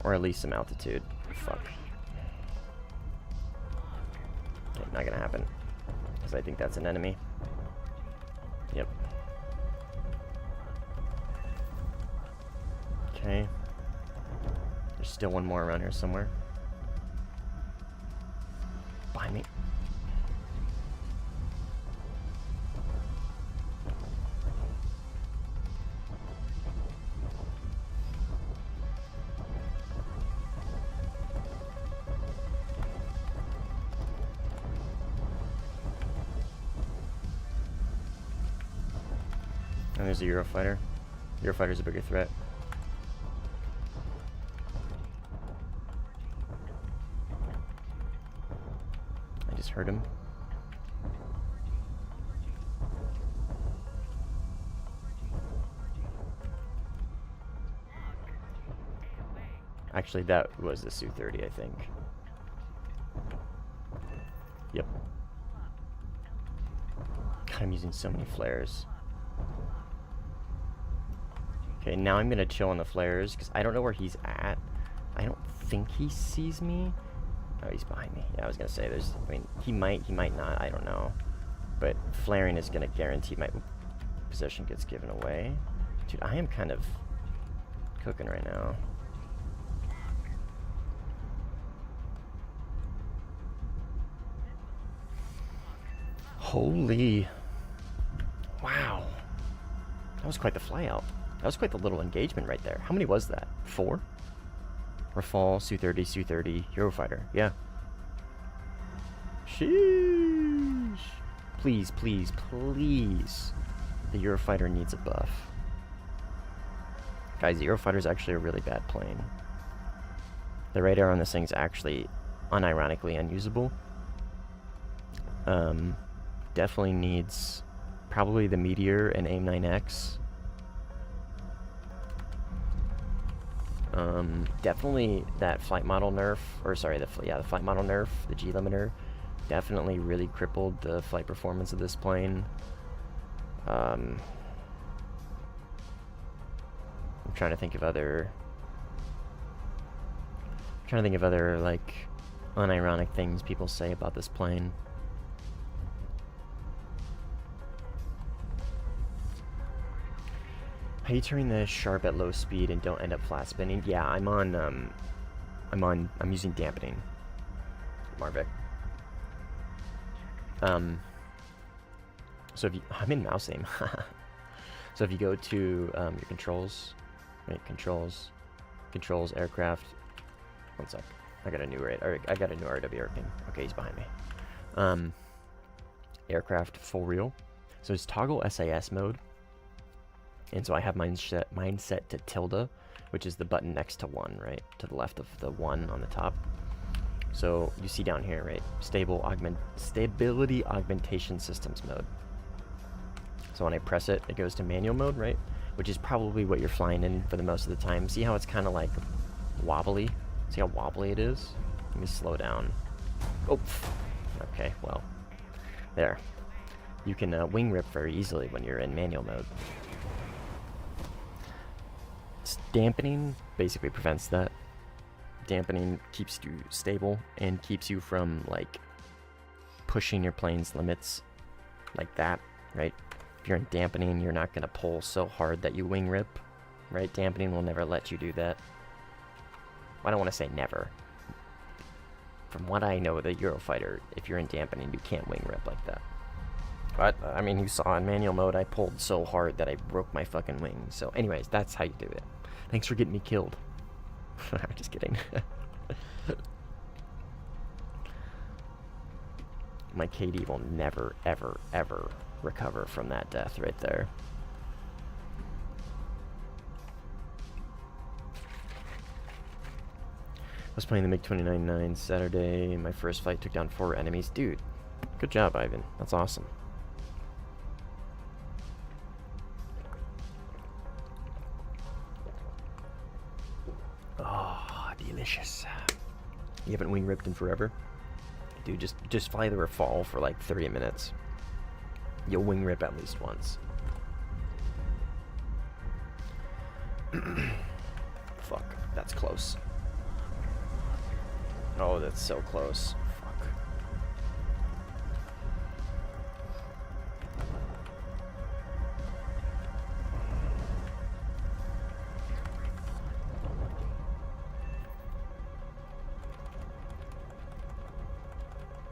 Or at least some altitude. Fuck. Okay, not gonna happen. Because I think that's an enemy. Yep. Okay. There's still one more around here somewhere. Behind me. And there's a Eurofighter. Eurofighter's a bigger threat. I just heard him. Actually, that was the Su-30, I think. Yep. God, I'm using so many flares. Okay, now I'm gonna chill on the flares, because I don't know where he's at. I don't think he sees me. Oh, he's behind me. Yeah, I was gonna say, there's, I mean, he might not, I don't know. But flaring is gonna guarantee my position gets given away. Dude, I am kind of cooking right now. Holy. Wow. That was quite the flyout. That was quite the little engagement right there. How many was that? 4? Rafale, Su-30, Su-30, Eurofighter. Yeah. Sheesh. Please, please, please. The Eurofighter needs a buff. Guys, the Eurofighter is actually a really bad plane. The radar on this thing is actually unironically unusable. Definitely needs probably the Meteor and AIM-9X. Definitely that flight model nerf, or sorry, the flight model nerf, the G limiter, definitely really crippled the flight performance of this plane. I'm trying to think of other like unironic things people say about this plane. How you turn the sharp at low speed and don't end up flat spinning? Yeah, I'm using dampening. Marvic. So if you, I'm in mouse aim. So if you go to your controls, right, controls, aircraft. One sec. I got a new RW working. Okay, he's behind me. Aircraft full reel. So it's toggle SAS mode. And so I have mine set to tilde, which is the button next to 1, right? To the left of the 1 on the top. So you see down here, right? Stability augmentation systems mode. So when I press it, it goes to manual mode, right? Which is probably what you're flying in for the most of the time. See how it's kind of like wobbly? See how wobbly it is? Let me slow down. Oh, okay, well, there. You can wing rip very easily when you're in manual mode. Dampening basically prevents that. Dampening keeps you stable and keeps you from like pushing your plane's limits like that, right? If you're in dampening, you're not going to pull so hard that you wing rip, right? Dampening will never let you do that. I don't want to say never. From what I know, the Eurofighter, if you're in dampening, you can't wing rip like that. But, I mean, you saw in manual mode, I pulled so hard that I broke my fucking wing. So, anyways, that's how you do it. Thanks for getting me killed. I'm just kidding. My KD will never, ever, ever recover from that death right there. was playing the MiG-29-9 Saturday. My first fight took down 4 enemies. Dude, good job, Ivan. That's awesome. Oh, delicious. You haven't wing ripped in forever? Dude, just fly the Rafale for like 30 minutes. You'll wing rip at least once. Fuck, that's close. Oh, that's so close. Fuck.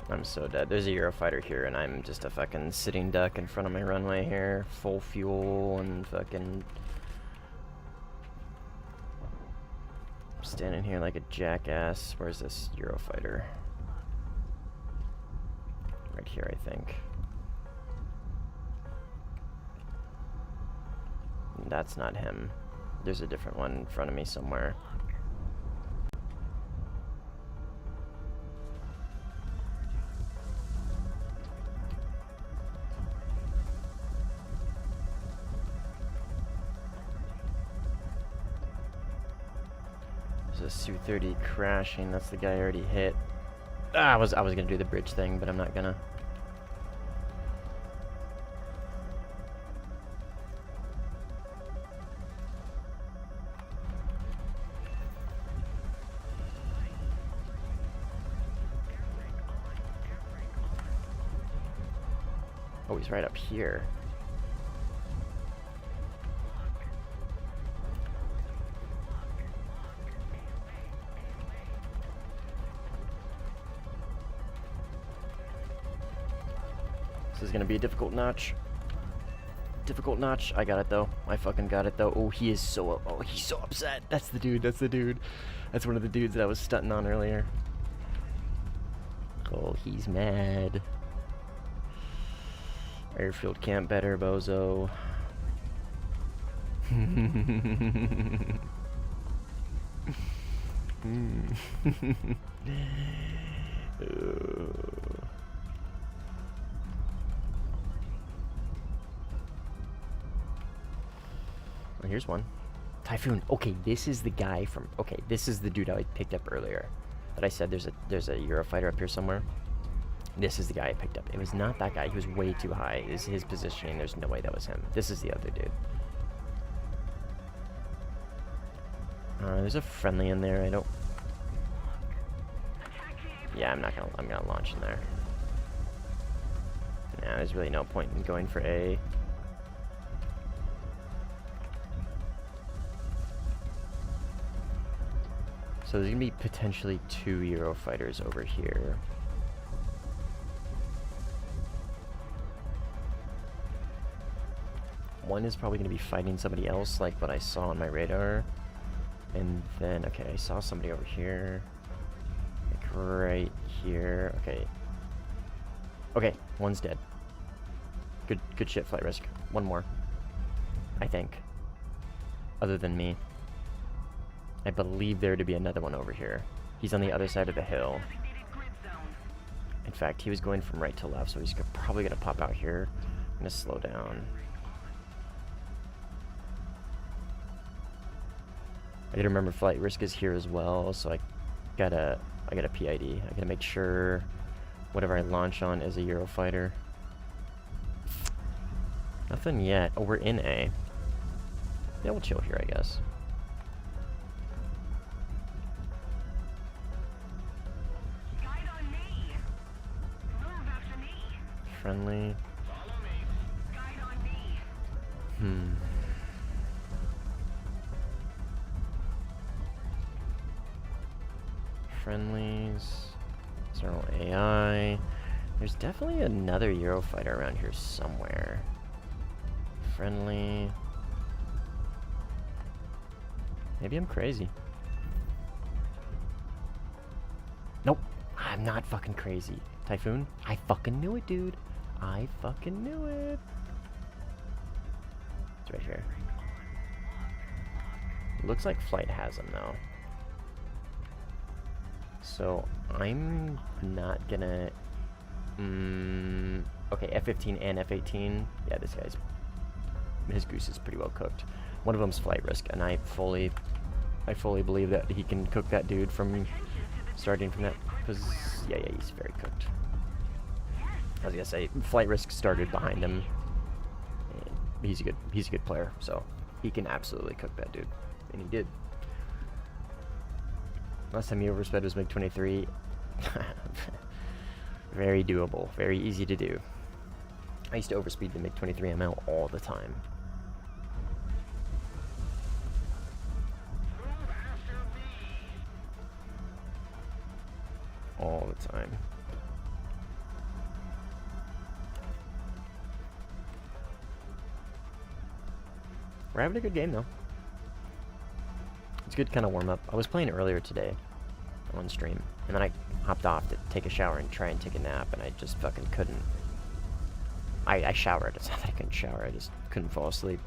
I'm so dead. There's a Eurofighter here, and I'm just a fucking sitting duck in front of my runway here. Full fuel and fucking... standing here like a jackass. Where's this Eurofighter? Right here, I think. That's not him. There's a different one in front of me somewhere. There's a Su-30 crashing. That's the guy I already hit. Ah, I was gonna do the bridge thing, but I'm not gonna. Oh, he's right up here. This is gonna be a difficult notch. Difficult notch. I got it though. I fucking got it though. Oh, he is so... oh, he's so upset. That's the dude. That's the dude. That's one of the dudes that I was stunting on earlier. Oh, he's mad. Airfield camp better, bozo. Oh, here's one. Typhoon. Okay, this is the guy from... okay, this is the dude I picked up earlier. That I said there's a Eurofighter up here somewhere. This is the guy I picked up. It was not that guy. He was way too high. Is his positioning. There's no way that was him. This is the other dude. There's a friendly in there. I don't... yeah, I'm gonna launch in there. Nah, there's really no point in going for A. So there's gonna be potentially 2 Eurofighters over here. One is probably gonna be fighting somebody else, like what I saw on my radar. And then, okay, I saw somebody over here. Like right here. Okay. Okay, one's dead. Good shit, flight risk. One more. I think. Other than me. I believe there to be another one over here. He's on the other side of the hill. In fact, he was going from right to left, so he's probably gonna pop out here. I'm gonna slow down. I gotta remember flight risk is here as well, so I gotta PID. I gotta make sure whatever I launch on is a Eurofighter. Nothing yet. Oh, we're in A. Yeah, we'll chill here, I guess. Friendly. Friendlies. External AI. There's definitely another Eurofighter around here somewhere. Friendly. Maybe I'm crazy. Nope. I'm not fucking crazy. Typhoon? I fucking knew it, dude. I fucking knew it. It's right here. Looks like flight has him, though. So I'm not gonna. Okay, F-15 and F-18. Yeah, this guy's. His goose is pretty well cooked. One of them's flight risk, and I fully believe that he can cook that dude from starting from that. Yeah, he's very cooked. I was gonna say flight risk started behind him. And he's a good player, so he can absolutely cook that dude, and he did. Last time he oversped was MiG-23. Very doable, very easy to do. I used to overspeed the MiG-23 ML all the time. All the time. We're having a good game though. It's good kind of warm up. I was playing it earlier today on stream, and then I hopped off to take a shower and try and take a nap, and I just fucking couldn't. I showered. It's not that I couldn't shower, I just couldn't fall asleep.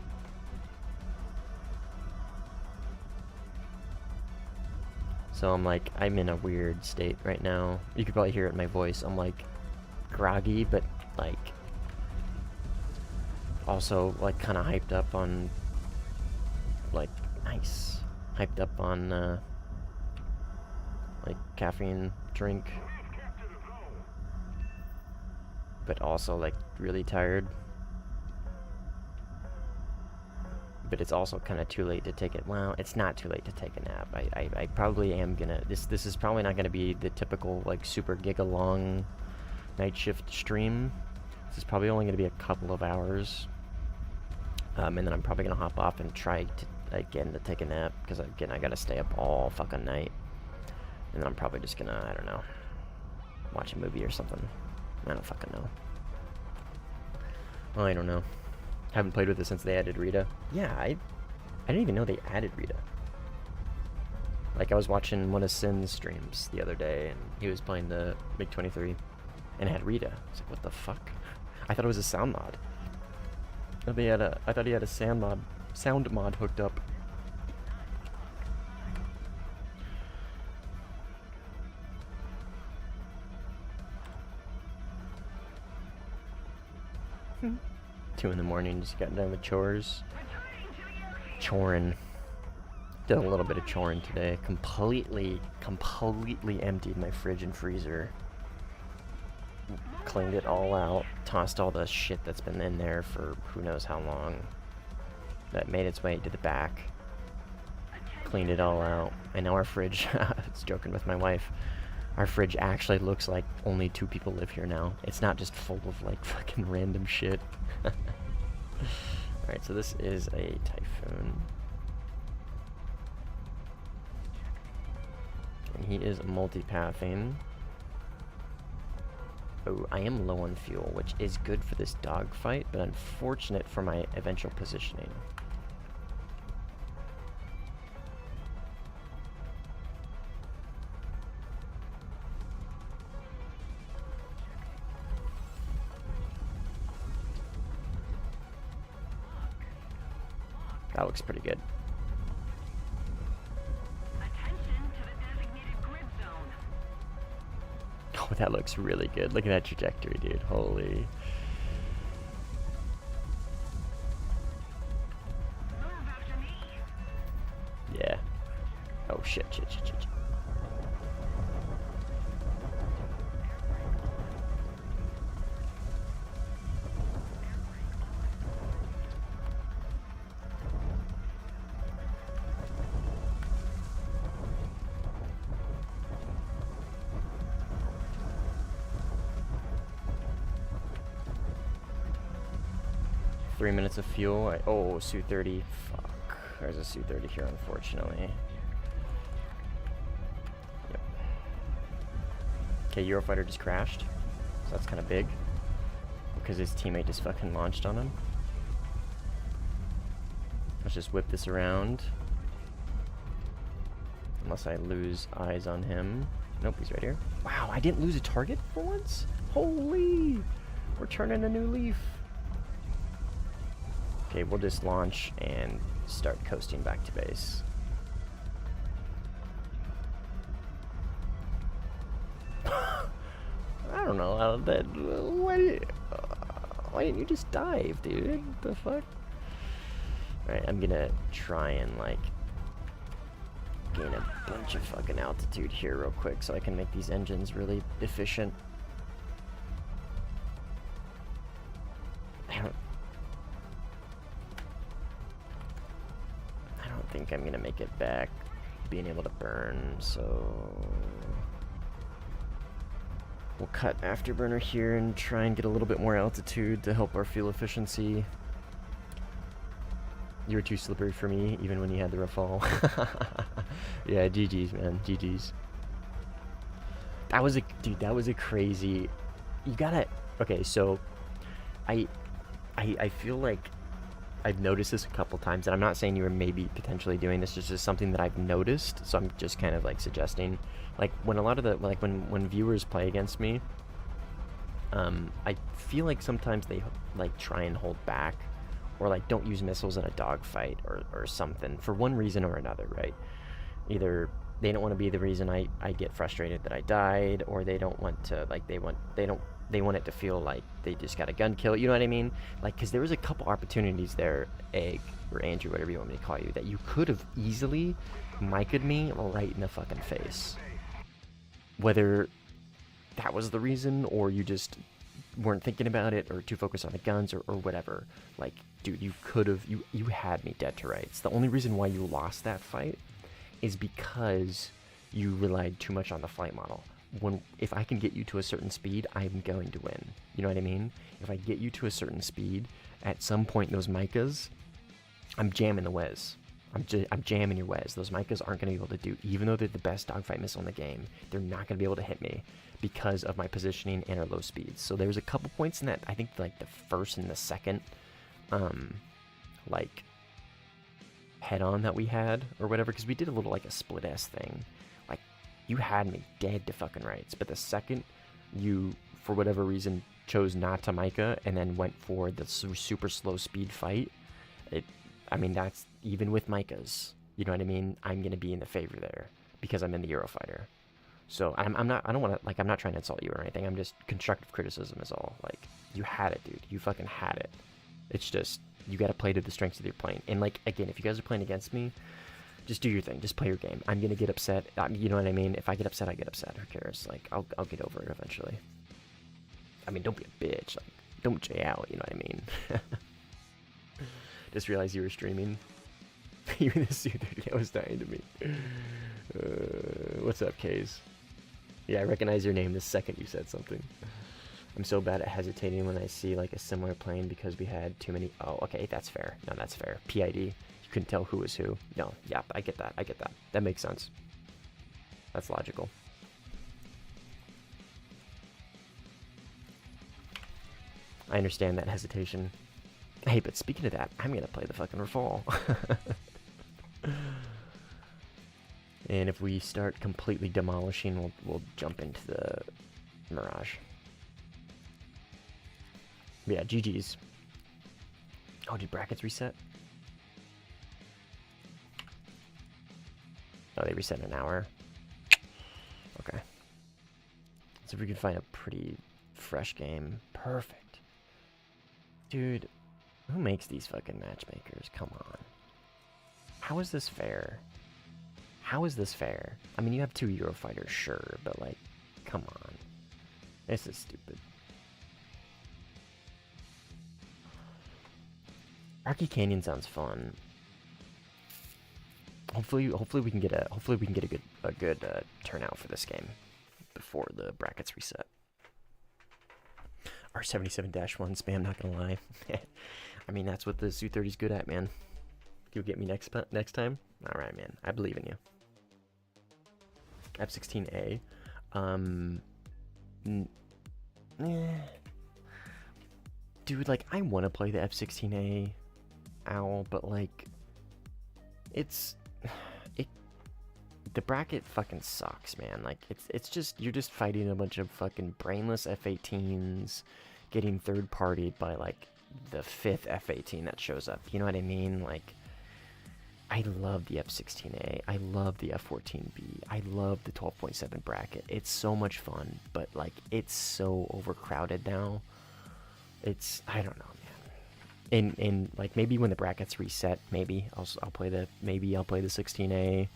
So I'm in a weird state right now. You could probably hear it in my voice. I'm like groggy, but like also like kind of hyped up on like nice. Hyped up on like caffeine drink, but also like really tired. But it's also kind of too late to take it. Well, it's not too late to take a nap. I probably am gonna. This is probably not gonna be the typical like super giga long night shift stream. This is probably only gonna be a couple of hours, and then I'm probably gonna hop off and try to again to take a nap, because again I gotta stay up all fucking night, and then I'm probably just gonna, I don't know, watch a movie or something. I don't fucking know. I don't know. Haven't played with it since they added Rita. Yeah, I didn't even know they added Rita. Like I was watching one of Sin's streams the other day, and he was playing the MiG-23 and it had Rita. I was like, what the fuck? I thought it was a sound mod. I thought he had a sound mod hooked up. Hmm. 2 in the morning, just got done with chores. Chorin. Did a little bit of chorin today. Completely emptied my fridge and freezer. Cleaned it all out. Tossed all the shit that's been in there for who knows how long. That made its way to the back. Cleaned it all out. I know our fridge, I was joking with my wife, our fridge actually looks like only 2 people live here now. It's not just full of like fucking random shit. Alright, so this is a Typhoon. And he is multipathing. Oh, I am low on fuel, which is good for this dogfight, but unfortunate for my eventual positioning. That looks pretty good. Oh, that looks really good. Look at that trajectory, dude. Holy. Yeah. Oh, shit. 3 minutes of fuel. Oh, Su-30. Fuck. There's a Su-30 here, unfortunately. Yep. Okay, Eurofighter just crashed. So that's kind of big. Because his teammate just fucking launched on him. Let's just whip this around. Unless I lose eyes on him. Nope, he's right here. Wow, I didn't lose a target for once? Holy! We're turning a new leaf. Okay, we'll just launch and start coasting back to base. don't know. Why didn't you just dive, dude? What the fuck? Alright, I'm gonna try and, like, gain a bunch of fucking altitude here real quick so I can make these engines really efficient. I don't think I'm gonna make it back being able to burn, so we'll cut afterburner here and try and get a little bit more altitude to help our fuel efficiency. You were too slippery for me, even when you had the Rafale. Yeah, GG's, man. GG's. That was a crazy... You gotta... Okay, so... I feel like I've noticed this a couple times, and I'm not saying you were maybe potentially doing this, it's just something that I've noticed, so I'm just kind of, like, suggesting. Like, when a lot of the... Like, when viewers play against me, I feel like sometimes they, like, try and hold back, or like don't use missiles in a dogfight or something for one reason or another, right? Either they don't want to be the reason I get frustrated that I died, or they don't want to, like, they want it to feel like they just got a gun kill, you know what I mean? Like, because there was a couple opportunities there, Egg, or Andrew, whatever you want me to call you, that you could have easily mic'd me right in the fucking face. Whether that was the reason, or you just weren't thinking about it, or too focused on the guns, or whatever. Like, dude, you could have, you had me dead to rights. The only reason why you lost that fight is because you relied too much on the flight model. If I can get you to a certain speed, I'm going to win. You know what I mean? If I get you to a certain speed, at some point in those micas, I'm jamming the Wez. I'm jamming your Wez. Those micas aren't going to be able to do, even though they're the best dogfight missile in the game, they're not going to be able to hit me because of my positioning and our low speeds. So there's a couple points in that, I think, like the first and the second, like, head-on that we had, or whatever, because we did a little, like, a split-S thing. Like, you had me dead to fucking rights, but the second you, for whatever reason, chose not to Micah and then went for the super slow speed fight, I mean, that's, even with Micahs, you know what I mean? I'm going to be in the favor there, because I'm in the Eurofighter. So, I'm not trying to insult you or anything, I'm just, constructive criticism is all. Like, you had it, dude. You fucking had it. It's just, you gotta play to the strengths of your plane. And, like, again, if you guys are playing against me, just do your thing. Just play your game. I'm gonna get upset. You know what I mean? If I get upset, I get upset. Who cares? Like, I'll get over it eventually. I mean, don't be a bitch. Like, don't jay out, you know what I mean? Just realized you were streaming. Even the Warthunder was dying to me. What's up, Kays? Yeah, I recognize your name the second you said something. I'm so bad at hesitating when I see, like, a similar plane because we had too many... Oh, okay, that's fair. No, that's fair. PID. You couldn't tell who was who. No, yeah, I get that. I get that. That makes sense. That's logical. I understand that hesitation. Hey, but speaking of that, I'm gonna play the fucking Rafale. And if we start completely demolishing, we'll jump into the Mirage. But yeah, GG's. Oh, did brackets reset? Oh, they reset in an hour. Okay. So if we can find a pretty fresh game. Perfect. Dude, who makes these fucking matchmakers? Come on. How is this fair? How is this fair? I mean, you have 2 Eurofighters, sure, but, like, come on. This is stupid. Rocky Canyon sounds fun. Hopefully we can get a good turnout for this game before the brackets reset. R77-1 spam, not gonna lie. I mean, that's what the Su-30's good at, man. You'll get me next time? Alright, man. I believe in you. F-16A. Dude, like, I want to play the F-16A OWL, but, like, the bracket fucking sucks, man. Like, it's just, you're just fighting a bunch of fucking brainless F-18s getting third-partied by, like, the 5th F-18 that shows up. You know what I mean? Like, I love the F16A. I love the F14B. I love the 12.7 bracket. It's so much fun, but like it's so overcrowded now. I don't know, man. And like maybe when the brackets reset, maybe I'll play the 16A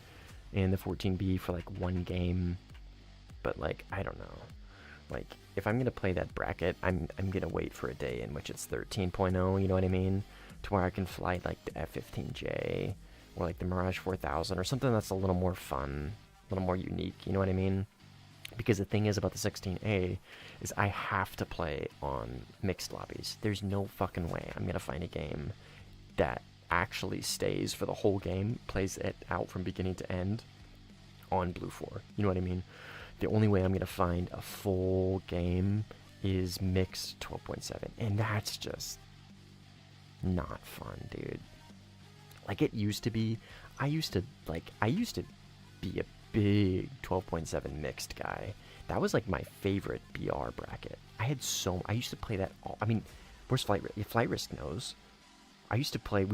and the 14B for like one game. But like I don't know. Like if I'm gonna play that bracket, I'm gonna wait for a day in which it's 13.0. You know what I mean? To where I can fly like the F15J or like the Mirage 4000 or something that's a little more fun, a little more unique. You know what I mean? Because the thing is about the 16A is I have to play on mixed lobbies. There's no fucking way I'm gonna find a game that actually stays for the whole game, plays it out from beginning to end on Blue 4. You know what I mean? The only way I'm gonna find a full game is mixed 12.7, and that's just not fun, dude. Like it used to be. I used to be a big 12.7 mixed guy. That was like my favorite BR bracket. I used to play that all. I mean, where's Flight Risk? Flight Risk knows. We used to play,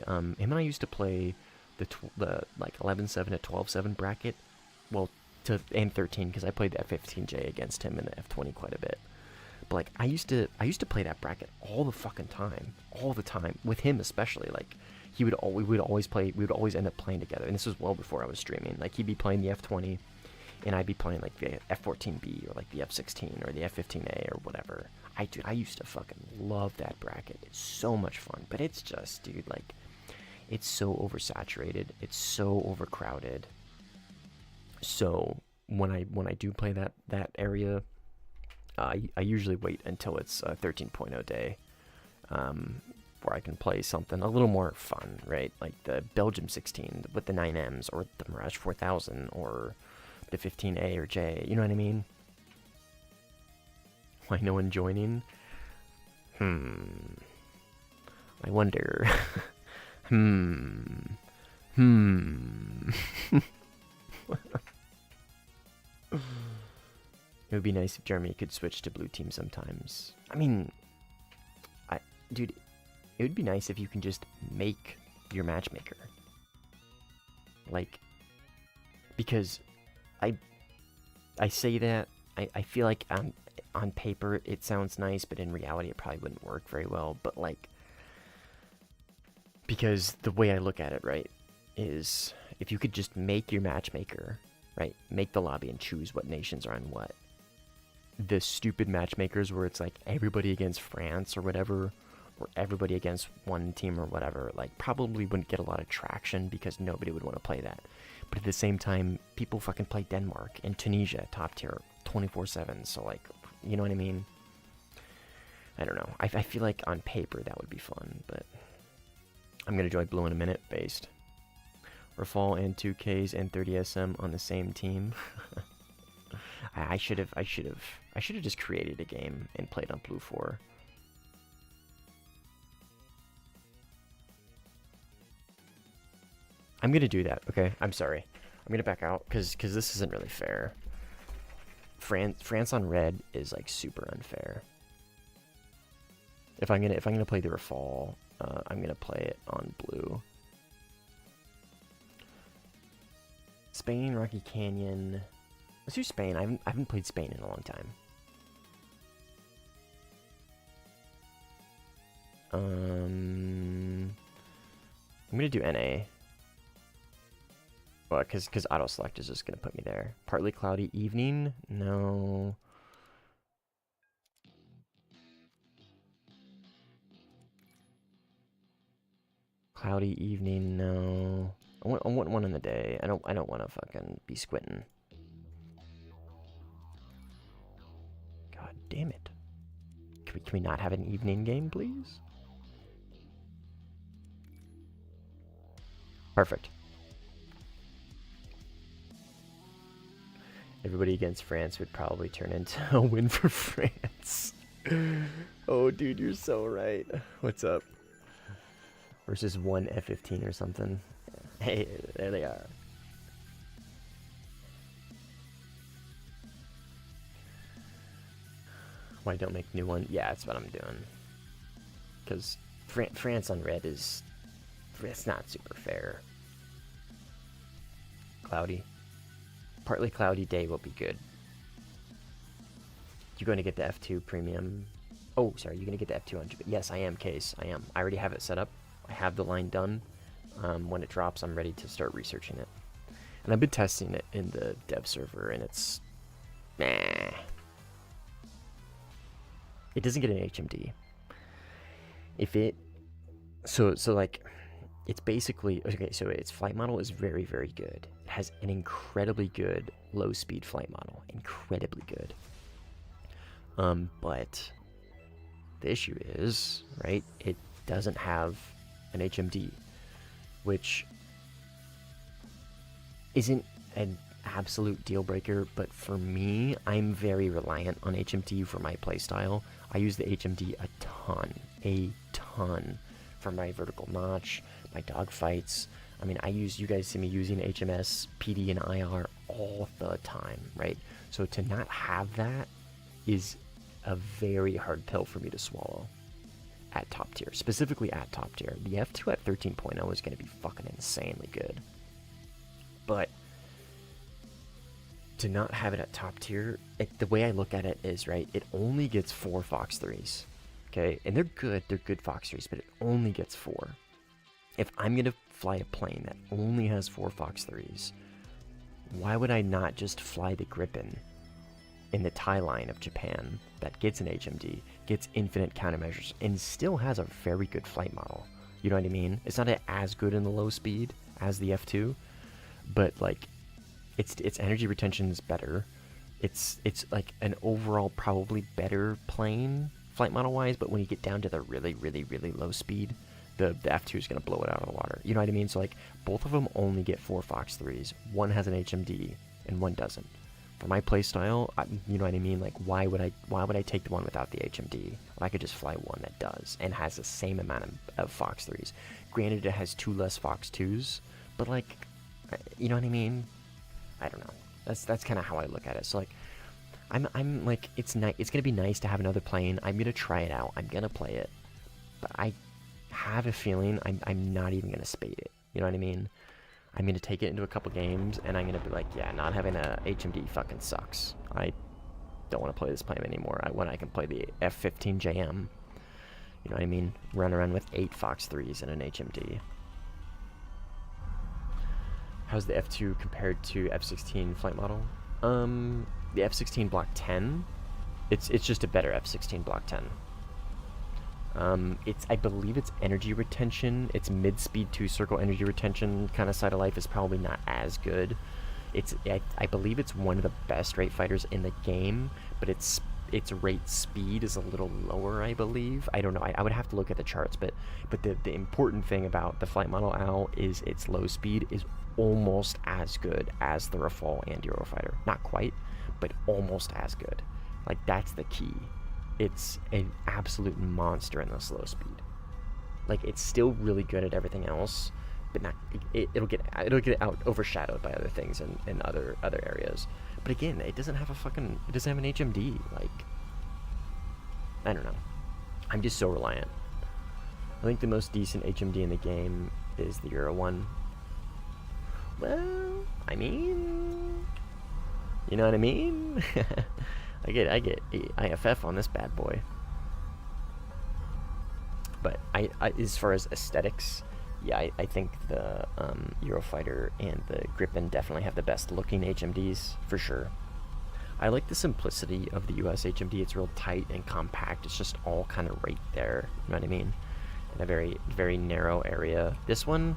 him and I used to play the like 11.7 to 12.7 bracket. Well, and 13, because I played the F15J against him in the F20 quite a bit. But like I used to play that bracket all the fucking time, with him especially. Like we would always end up playing together, and this was well before I was streaming. Like he'd be playing the F20, and I'd be playing like the F14B or like the F16 or the F15A or whatever. I used to fucking love that bracket. It's so much fun, but it's just, dude, like it's so oversaturated, it's so overcrowded. So when I do play that area, I usually wait until it's a 13.0 day, where I can play something a little more fun, right? Like the Belgium 16 with the 9Ms, or the Mirage 4000, or the 15A or J. You know what I mean? Why no one joining? I wonder. It would be nice if Germany could switch to blue team sometimes. I mean, dude, it would be nice if you can just make your matchmaker. Like, because I say that, I feel like on paper it sounds nice, but in reality it probably wouldn't work very well. But like, because the way I look at it, right, is if you could just make your matchmaker, right, make the lobby and choose what nations are on what. The stupid matchmakers where it's like everybody against France or whatever, or everybody against one team or whatever, like probably wouldn't get a lot of traction because nobody would want to play that. But at the same time, people fucking play Denmark and Tunisia top tier 24/7. So like, you know what I mean? I don't know. I feel like on paper that would be fun, but I'm gonna join blue in a minute. Based. Rafal and 2Ks and 30SM on the same team. I should have just created a game and played on Blue 4. I'm gonna do that. Okay, I'm sorry. I'm gonna back out because this isn't really fair. France on red is like super unfair. If I'm gonna play the Rafal, I'm gonna play it on blue. Spain, Rocky Canyon. Let's do Spain. I haven't played Spain in a long time. I'm gonna do NA. Well, because auto select is just gonna put me there. Partly cloudy evening? No. Cloudy evening? No. I want one in the day. I don't want to fucking be squinting. God damn it. Can we not have an evening game, please? Perfect. Everybody against France would probably turn into a win for France. Oh, dude, you're so right. What's up? Versus one F-15 or something. Hey, there they are. Why don't make new one? Yeah, that's what I'm doing. Because France on red is it's not super fair. Cloudy. Partly cloudy day will be good. You're going to get the F2 premium. Oh, sorry, you're going to get the F2 on Japan. Yes, I am, Case. I am. I already have it set up. I have the line done. When it drops, I'm ready to start researching it. And I've been testing it in the dev server, and it's... meh. It doesn't get an HMD. If it... So like... It's basically... Okay, so its flight model is very, very good. It has an incredibly good low-speed flight model. Incredibly good. But... the issue is, right, it doesn't have an HMD, which isn't an absolute deal breaker, but for me, I'm very reliant on HMD for my playstyle. I use the HMD a ton for my vertical notch, my dogfights. I mean, you guys see me using HMS, PD, and IR all the time, right? So to not have that is a very hard pill for me to swallow at top tier, specifically at top tier. The F2 at 13.0 is going to be fucking insanely good, but to not have it at top tier, the way I look at it is, right, it only gets 4 Fox 3s, okay, and they're good Fox 3s, but it only gets 4. If I'm going to fly a plane that only has 4 Fox 3s, why would I not just fly the Gripen in the Thai line of Japan that gets an HMD, gets infinite countermeasures, and still has a very good flight model? You know what I mean? It's not as good in the low speed as the F2, but like its energy retention is better. It's like an overall probably better plane flight model wise, but when you get down to the really low speed, the F2 is going to blow it out of the water. You know what I mean? So like both of them only get 4 Fox 3s. One has an HMD and one doesn't. For my playstyle, you know what I mean? Like, why would I take the one without the HMD when I could just fly one that does and has the same amount of Fox 3s? Granted, it has 2 less Fox 2s, but like, you know what I mean? I don't know. That's kind of how I look at it. So like, I'm like, it's gonna be nice to have another plane. I'm gonna try it out. I'm gonna play it, but I have a feeling I'm not even gonna spade it. You know what I mean? I'm going to take it into a couple games, and I'm going to be like, yeah, not having a HMD fucking sucks. I don't want to play this plane anymore. When I can play the F-15JM. You know what I mean? Run around with 8 Fox 3s and an HMD. How's the F2 compared to F-16 flight model? The F-16 Block 10, it's just a better F-16 Block 10. I believe it's energy retention. Its mid-speed 2-circle energy retention kind of side of life is probably not as good. I believe it's one of the best rate fighters in the game, but its rate speed is a little lower, I believe. I don't know. I would have to look at the charts, but the important thing about the flight model OWL is its low speed is almost as good as the Rafale and Eurofighter. Not quite, but almost as good. Like, that's the key. It's an absolute monster in the slow speed. Like, it's still really good at everything else, but not it'll get out overshadowed by other things in other areas. But again, it doesn't have an HMD. Like, I don't know. I'm just so reliant. I think the most decent HMD in the game is the Euro one. Well, I mean, you know what I mean? I get IFF on this bad boy. But I as far as aesthetics, yeah, I think the Eurofighter and the Gripen definitely have the best looking HMDs, for sure. I like the simplicity of the US HMD. It's real tight and compact. It's just all kind of right there, you know what I mean? In a very, very narrow area. This one,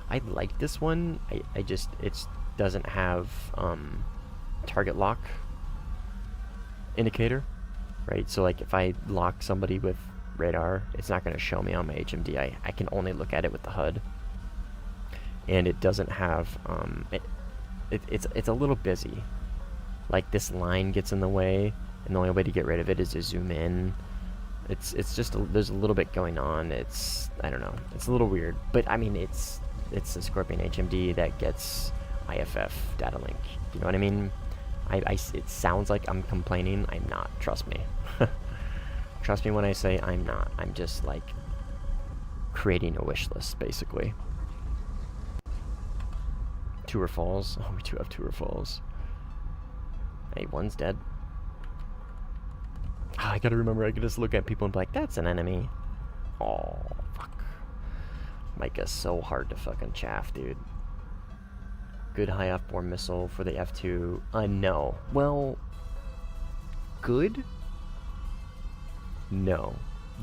I like this one. It doesn't have target lock indicator, right? So like if I lock somebody with radar, it's not going to show me on my HMD. I can only look at it with the HUD, and it doesn't have it's a little busy. Like, this line gets in the way, and the only way to get rid of it is to zoom in. It's just there's a little bit going on. I don't know, it's a little weird, but I mean, it's a Scorpion HMD that gets IFF data link. You know what I mean? It sounds like I'm complaining. I'm not. Trust me. Trust me when I say I'm not. I'm just like creating a wish list, basically. Tour Falls. Oh, we do have Tour Falls. Hey, one's dead. Ah, I gotta remember, I can just look at people and be like, that's an enemy. Oh, fuck. Micah's so hard to fucking chaff, dude. Good high F4 missile for the F2. No. Well, good? No.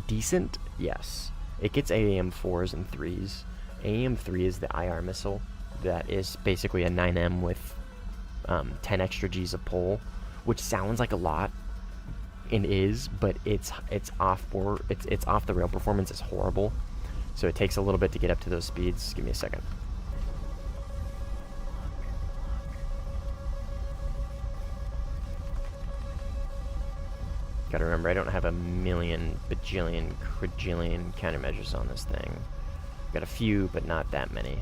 Decent? Yes. It gets AAM 4s and 3s. AAM 3 is the IR missile that is basically a 9M with 10 extra Gs of pull, which sounds like a lot, and is, but it's off the rail performance is horrible. So it takes a little bit to get up to those speeds. Give me a second. Gotta remember, I don't have a million, bajillion, quadrillion countermeasures on this thing. Got a few, but not that many.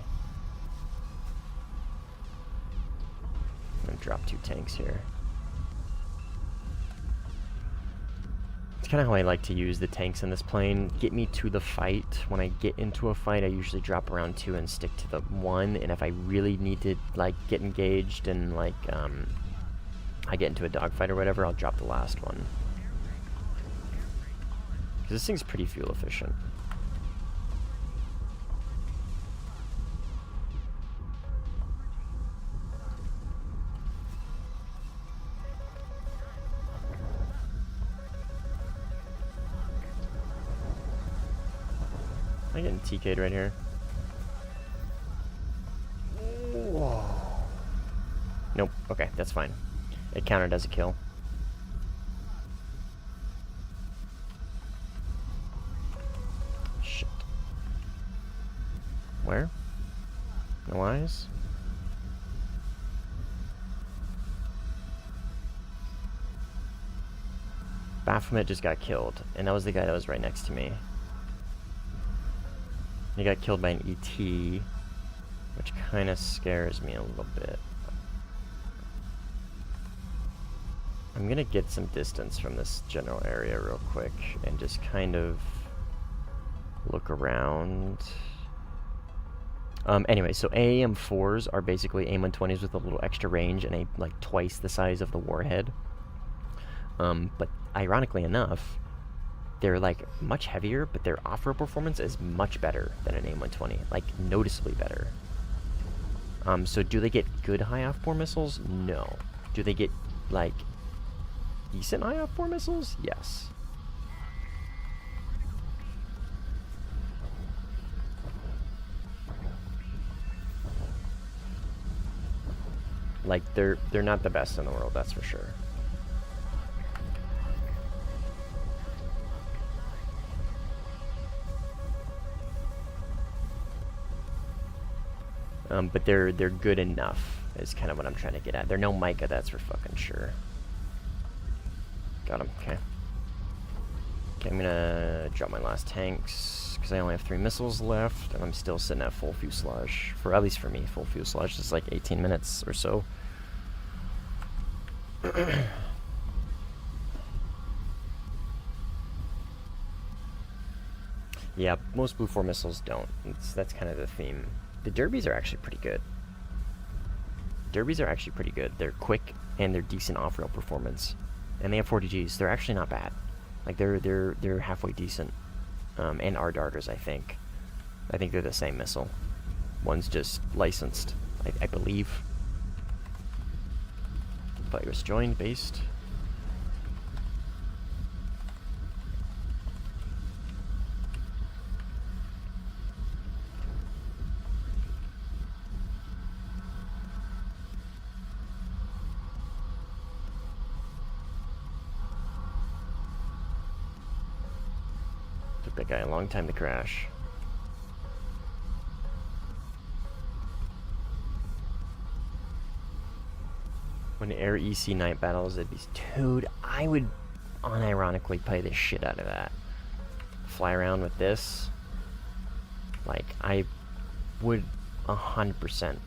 I'm gonna drop 2 tanks here. It's kind of how I like to use the tanks in this plane. Get me to the fight. When I get into a fight, I usually drop around 2 and stick to the 1. And if I really need to like get engaged and like I get into a dogfight or whatever, I'll drop the last one. Because this thing's pretty fuel efficient. I'm getting TK'd right here. Whoa. Nope. Okay, that's fine. It counted as a kill. Shit. Where? No eyes? Baphomet just got killed, and that was the guy that was right next to me. He got killed by an ET, which kind of scares me a little bit. I'm gonna get some distance from this general area real quick and just kind of look around. Anyway, so AAM 4s are basically AIM-120s with a little extra range and like twice the size of the warhead. But ironically enough, they're like much heavier, but their off-road performance is much better than an AIM-120, like noticeably better. So do they get good high F4 missiles? No. Do they get like decent high F4 missiles? Yes. Like they're not the best in the world, that's for sure. But they're good enough is kind of what I'm trying to get at. They're no Micah, that's for fucking sure. Got him. Okay. Okay, I'm gonna drop my last tanks because I only have 3 missiles left, and I'm still sitting at full fuselage. For at least for me, full fuselage is like 18 minutes or so. Yeah, most Blue 4 missiles don't. That's kind of the theme. The Derbies are actually pretty good. Derbies are actually pretty good. They're quick and they're decent off-rail performance, and they have 40 Gs. They're actually not bad. Like they're halfway decent. And our darters, I think they're the same missile. One's just licensed, I believe. Virus joined, based. Took that guy a long time to crash. When air EC night battles, it'd be... Dude, I would unironically play the shit out of that. Fly around with this. Like, I would 100%.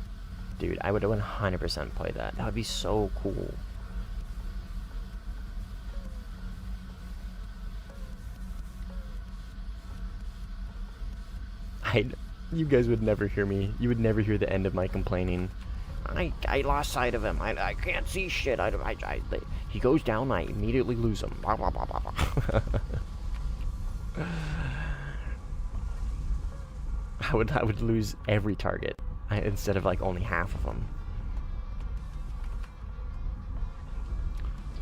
Dude, I would 100% play that. That would be so cool. You guys would never hear me. You would never hear the end of my complaining I lost sight of him. I can't see shit. He goes down, I immediately lose him. Blah, blah, blah, blah, blah. I would lose every target instead of like only half of them.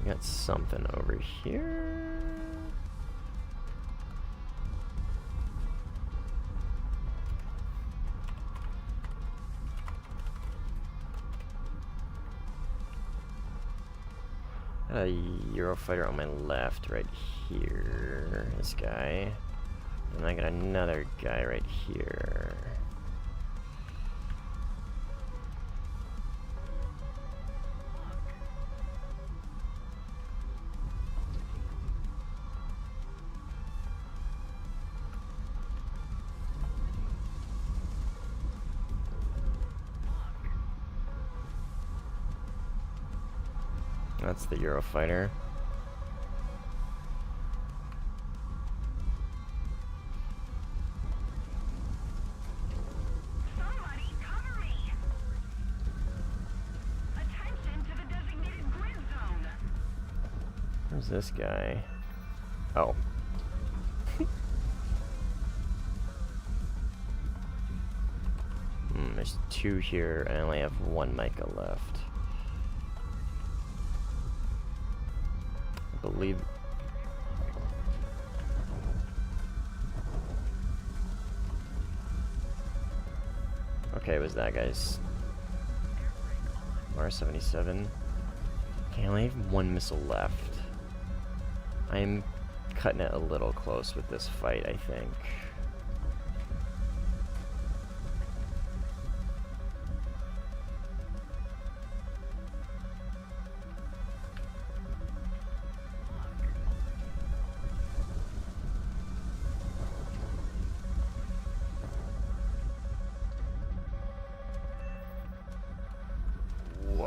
We got something over here. A Eurofighter on my left, right here. This guy. And I got another guy right here. That's the Eurofighter. Somebody cover me! Attention to the designated grid zone! Where's this guy? Oh. There's two here, and I only have one Micah left. I believe... Okay, it was that guy's R-77. Okay, I only have one missile left. I'm cutting it a little close with this fight, I think.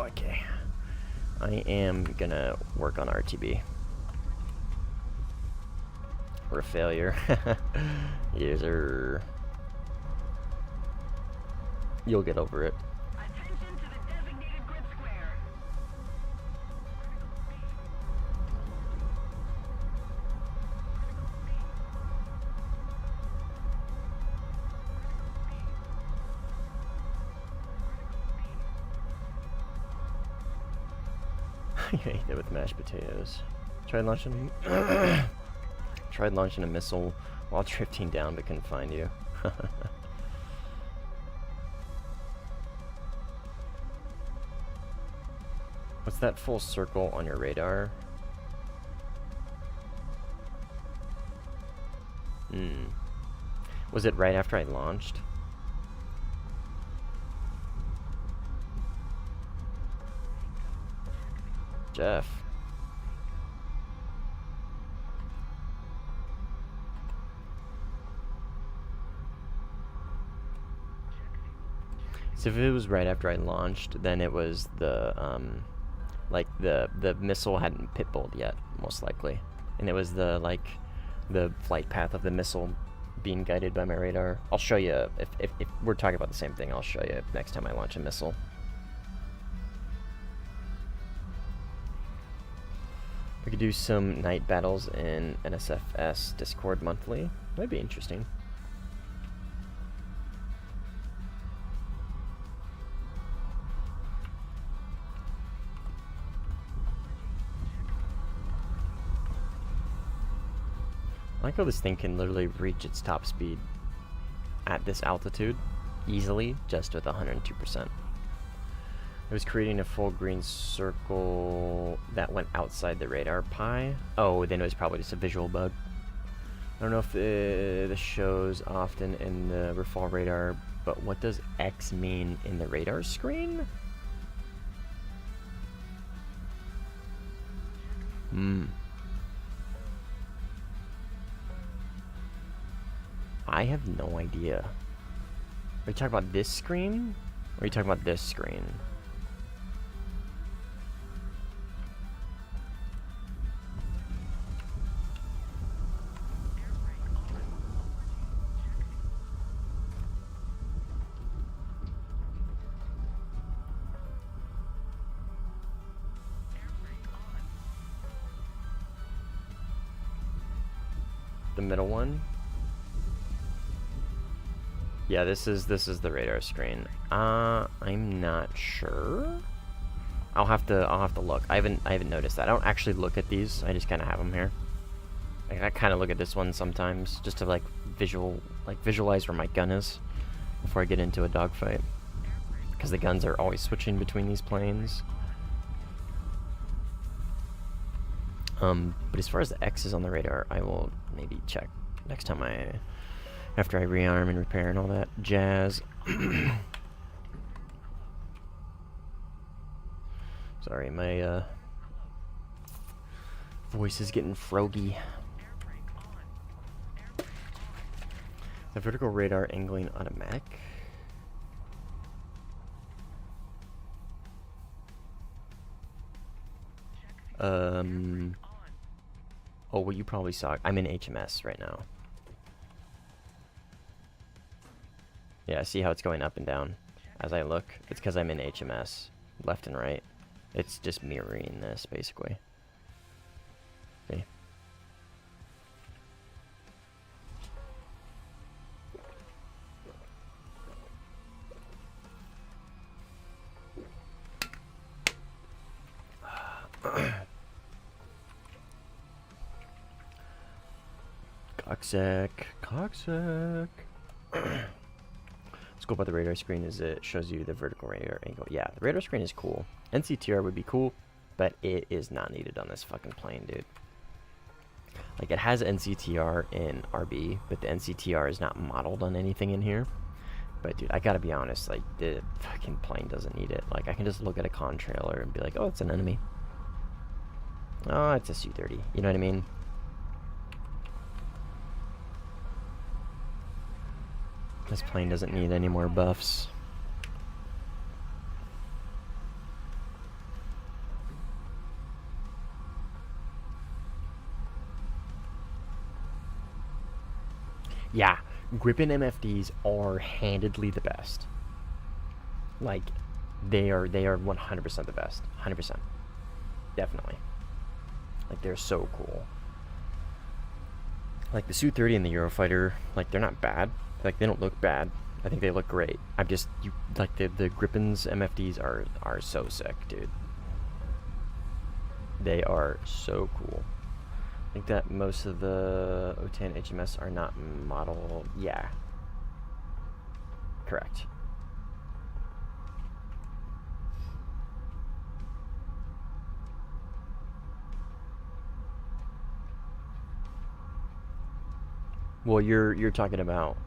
Okay. I am gonna work on RTB. We're a failure. Yes, sir. You'll get over it. Attention to the designated grid square! You ate it with mashed potatoes. Tried launching tried launching a missile while drifting down but couldn't find you. What's that full circle on your radar? Was it right after I launched? Jeff. So if it was right after I launched, then it was the like the missile hadn't pitbulled yet, most likely, and it was the the flight path of the missile being guided by my radar. I'll show you if we're talking about the same thing. I'll show you next time I launch a missile. We could do some night battles in NSFS Discord monthly. That'd be interesting. I like how this thing can literally reach its top speed at this altitude easily, just with 102%. It was creating a full green circle that went outside the radar pie. Oh, then it was probably just a visual bug. I don't know if this shows often in the Rafale radar, but what does X mean in the radar screen? I have no idea. Are you talking about this screen? Or are you talking about this screen? The middle one. Yeah, this is the radar screen. I'm not sure. I'll have to look. I haven't noticed that. I don't actually look at these. I just kind of have them here. I kind of look at this one sometimes just to like visualize where my gun is before I get into a dogfight, because the guns are always switching between these planes. But as far as the X's on the radar, I will maybe check next time after I rearm and repair and all that jazz. Sorry, my voice is getting froggy. The vertical radar angling automatic. Oh, well, you probably saw it. I'm in HMS right now. Yeah, see how it's going up and down as I look? It's because I'm in HMS, left and right. It's just mirroring this, basically. See? Cocksack. What's cool about the radar screen is it shows you the vertical radar angle. Yeah, the radar screen is cool. NCTR would be cool, but it is not needed on this fucking plane, dude. Like, it has NCTR in RB, but the NCTR is not modeled on anything in here. But, dude, I gotta be honest, like, the fucking plane doesn't need it. Like, I can just look at a con trailer and be like, oh, it's an enemy. Oh, it's a Su-30. You know what I mean? This plane doesn't need any more buffs. Yeah, Gripen MFDs are handedly the best. Like, they are 100% the best. 100%. Definitely. Like, they're so cool. Like, the Su-30 and the Eurofighter, like, they're not bad. Like, they don't look bad. I think they look great. I'm just, like, the Gripen's MFDs are so sick, dude. They are so cool. I think that most of the OTAN HMS are not modeled. Yeah. Correct. Well, you're talking about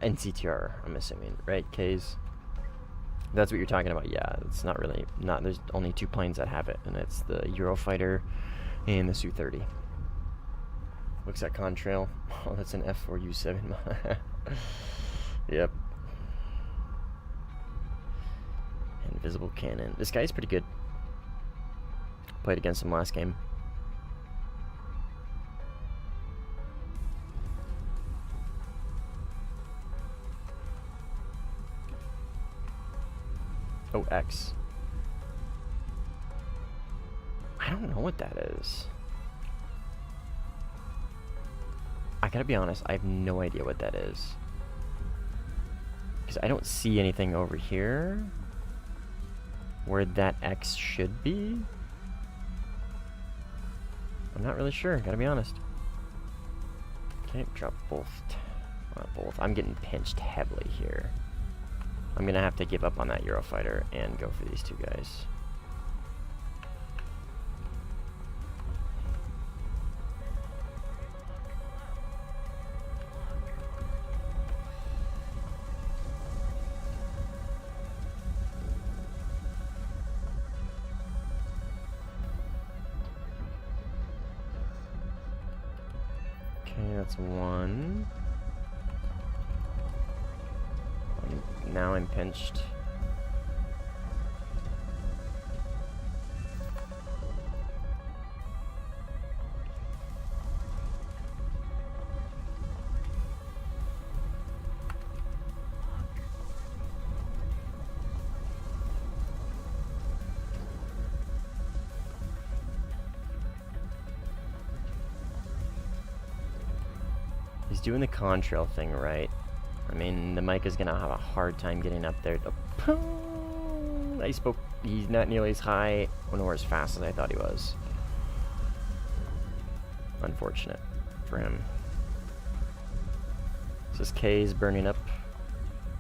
NCTR, I'm assuming, right, K's? That's what you're talking about. Yeah, it's not really there's only two planes that have it, and it's the Eurofighter and the Su-30. Looks at contrail. Oh, that's an F4U7. Yep. Invisible cannon. This guy's pretty good. Played against him last game. Oh, X. I don't know what that is. I gotta be honest, I have no idea what that is. Because I don't see anything over here where that X should be. I'm not really sure, gotta be honest. Okay, drop both. Not both. I'm getting pinched heavily here. I'm gonna have to give up on that Eurofighter and go for these two guys. Okay, that's one. Now I'm pinched. doing the contrail thing right, I mean, the mic is gonna have a hard time getting up there. He's not nearly as high nor as fast as I thought he was. Unfortunate for him. Is this K's burning up?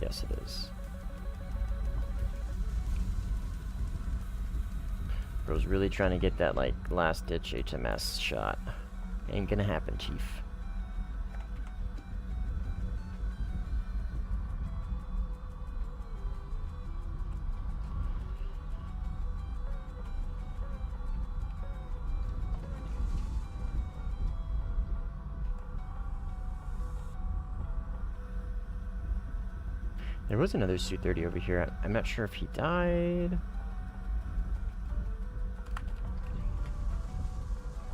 Yes, it is. Bro's really trying to get that, like, last-ditch HMS shot. Ain't gonna happen, Chief. There was another Su-30 over here. I'm not sure if he died.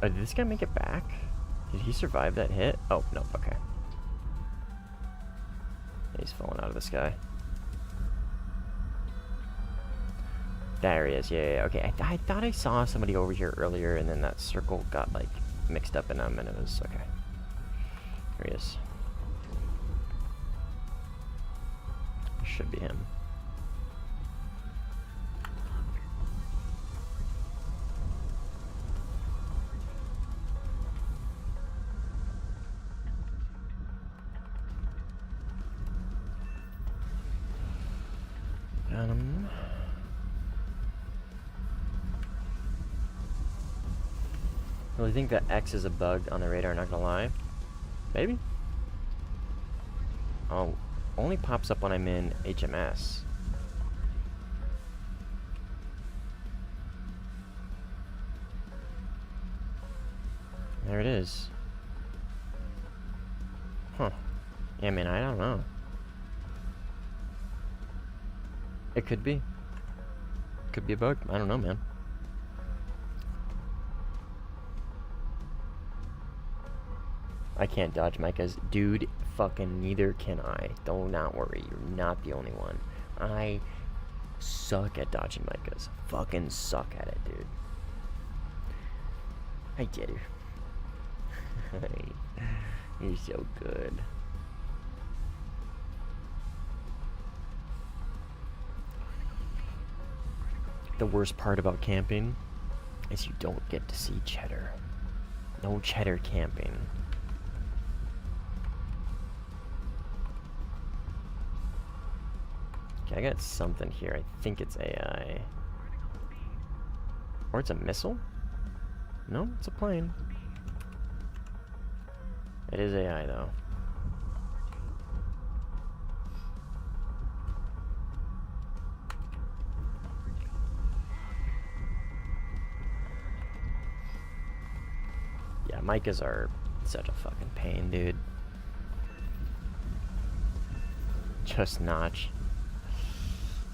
Oh, did this guy make it back? Did he survive that hit? Oh, no, okay. He's falling out of the sky. There he is, yeah, okay. I thought I saw somebody over here earlier, and then that circle got, like, mixed up in him, and it was, okay. Here he is. Should be him. Got him. Really think that X is a bug on the radar, not gonna lie. Maybe? Oh, only pops up when I'm in HMS. There it is. Huh. Yeah, man, I don't know. It could be. Could be a bug. I don't know, man. I can't dodge Micah's. Dude, fucking neither can I. Don't not worry. You're not the only one. I suck at dodging Micah's. Fucking suck at it, dude. I get it. You're so good. The worst part about camping is you don't get to see cheddar. No cheddar camping. Okay, I got something here. I think it's AI. Or it's a missile? No, it's a plane. It is AI though. Yeah, Micahs are such a fucking pain, dude. Just notch.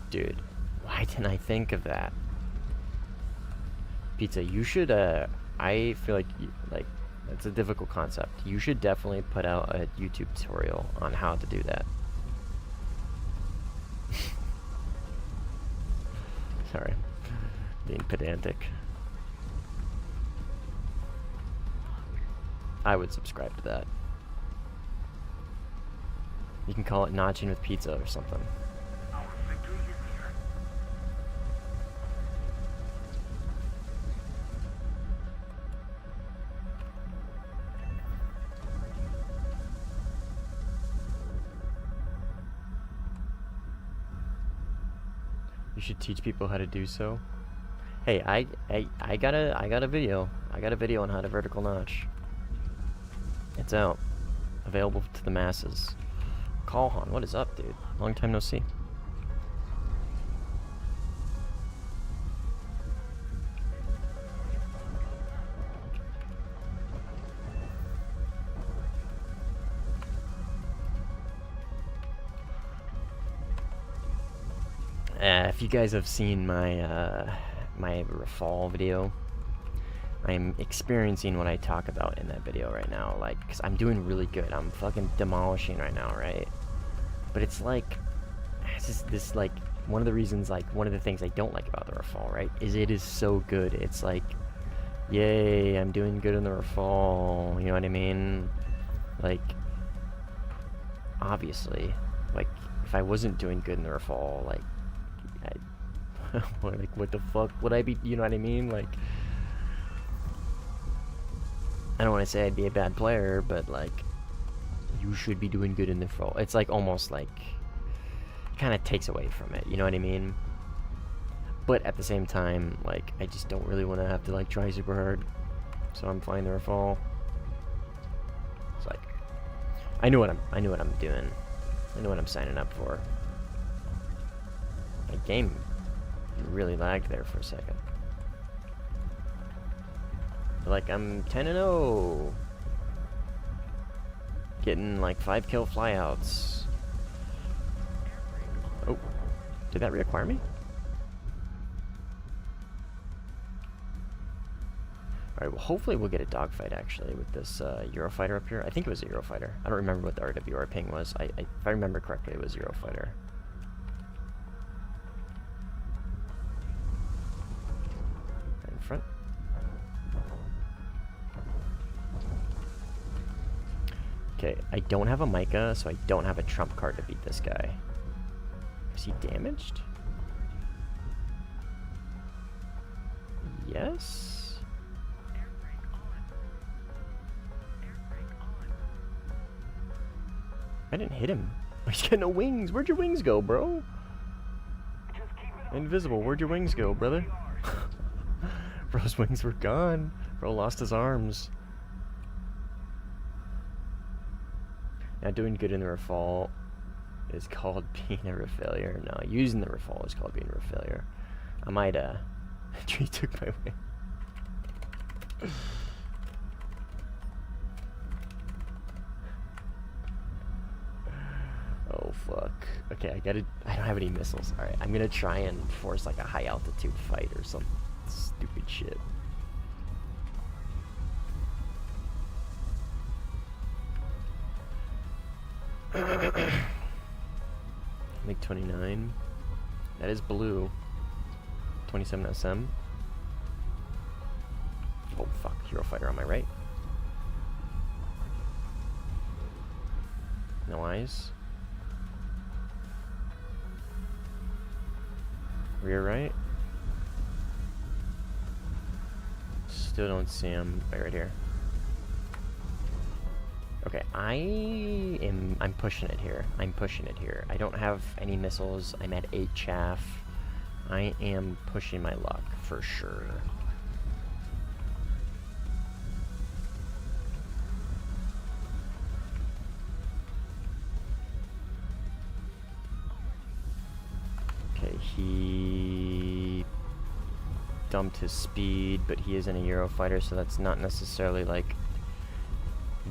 Dude, why didn't I think of that? Pizza, you should, I feel like, it's a difficult concept. You should definitely put out a YouTube tutorial on how to do that. Sorry, being pedantic. I would subscribe to that. You can call it notching with pizza or something. You should teach people how to do so. Hey, I got a video. I got a video on how to vertical notch. It's out. Available to the masses. Callhan, what is up, dude? Long time no see. If you guys have seen my my fall video, I'm experiencing what I talk about in that video right now, like, because I'm doing really good. I'm fucking demolishing right now, right? But it's like, it's just this, like, one of the reasons, like, one of the things I don't like about the Rafale, right, is it is so good. It's like, yay, I'm doing good in the Rafale, you know what I mean? Like, obviously, like, if I wasn't doing good in the Rafal, like, like, what the fuck would I be, you know what I mean? Like, I don't want to say I'd be a bad player, but, like, you should be doing good in the Rafal. It's, like, almost, like, kind of takes away from it, you know what I mean? But at the same time, like, I just don't really want to have to, like, try super hard. So I'm flying the Rafal. It's like, I knew what I'm doing. I know what I'm signing up for. My game really lagged there for a second. Like, I'm 10-0. Getting like 5 kill flyouts. Oh, did that reacquire me? Alright, well, hopefully we'll get a dogfight, actually, with this Eurofighter up here. I think it was a Eurofighter. I don't remember what the RWR ping was. If I remember correctly, it was Eurofighter. Right in front. Okay, I don't have a Micah, so I don't have a trump card to beat this guy. Is he damaged? Yes? I didn't hit him. He's got no wings. Where'd your wings go, bro? Invisible. Where'd your wings go, brother? Bro's wings were gone. Bro lost his arms. Now, doing good in the Rafal is called being a failure. No, using the Rafal is called being a failure. I might, Tree took my wing. Oh, fuck. Okay, I don't have any missiles. Alright, I'm gonna try and force, like, a high-altitude fight or some stupid shit. MiG-29. That is blue. 27 SM. Oh, fuck. Eurofighter on my right. No eyes. Rear right. Still don't see him. Right here. Okay, I'm pushing it here. I'm pushing it here. I don't have any missiles. I'm at 8 chaff. I am pushing my luck for sure. Okay, he dumped his speed, but he isn't a Eurofighter, so that's not necessarily like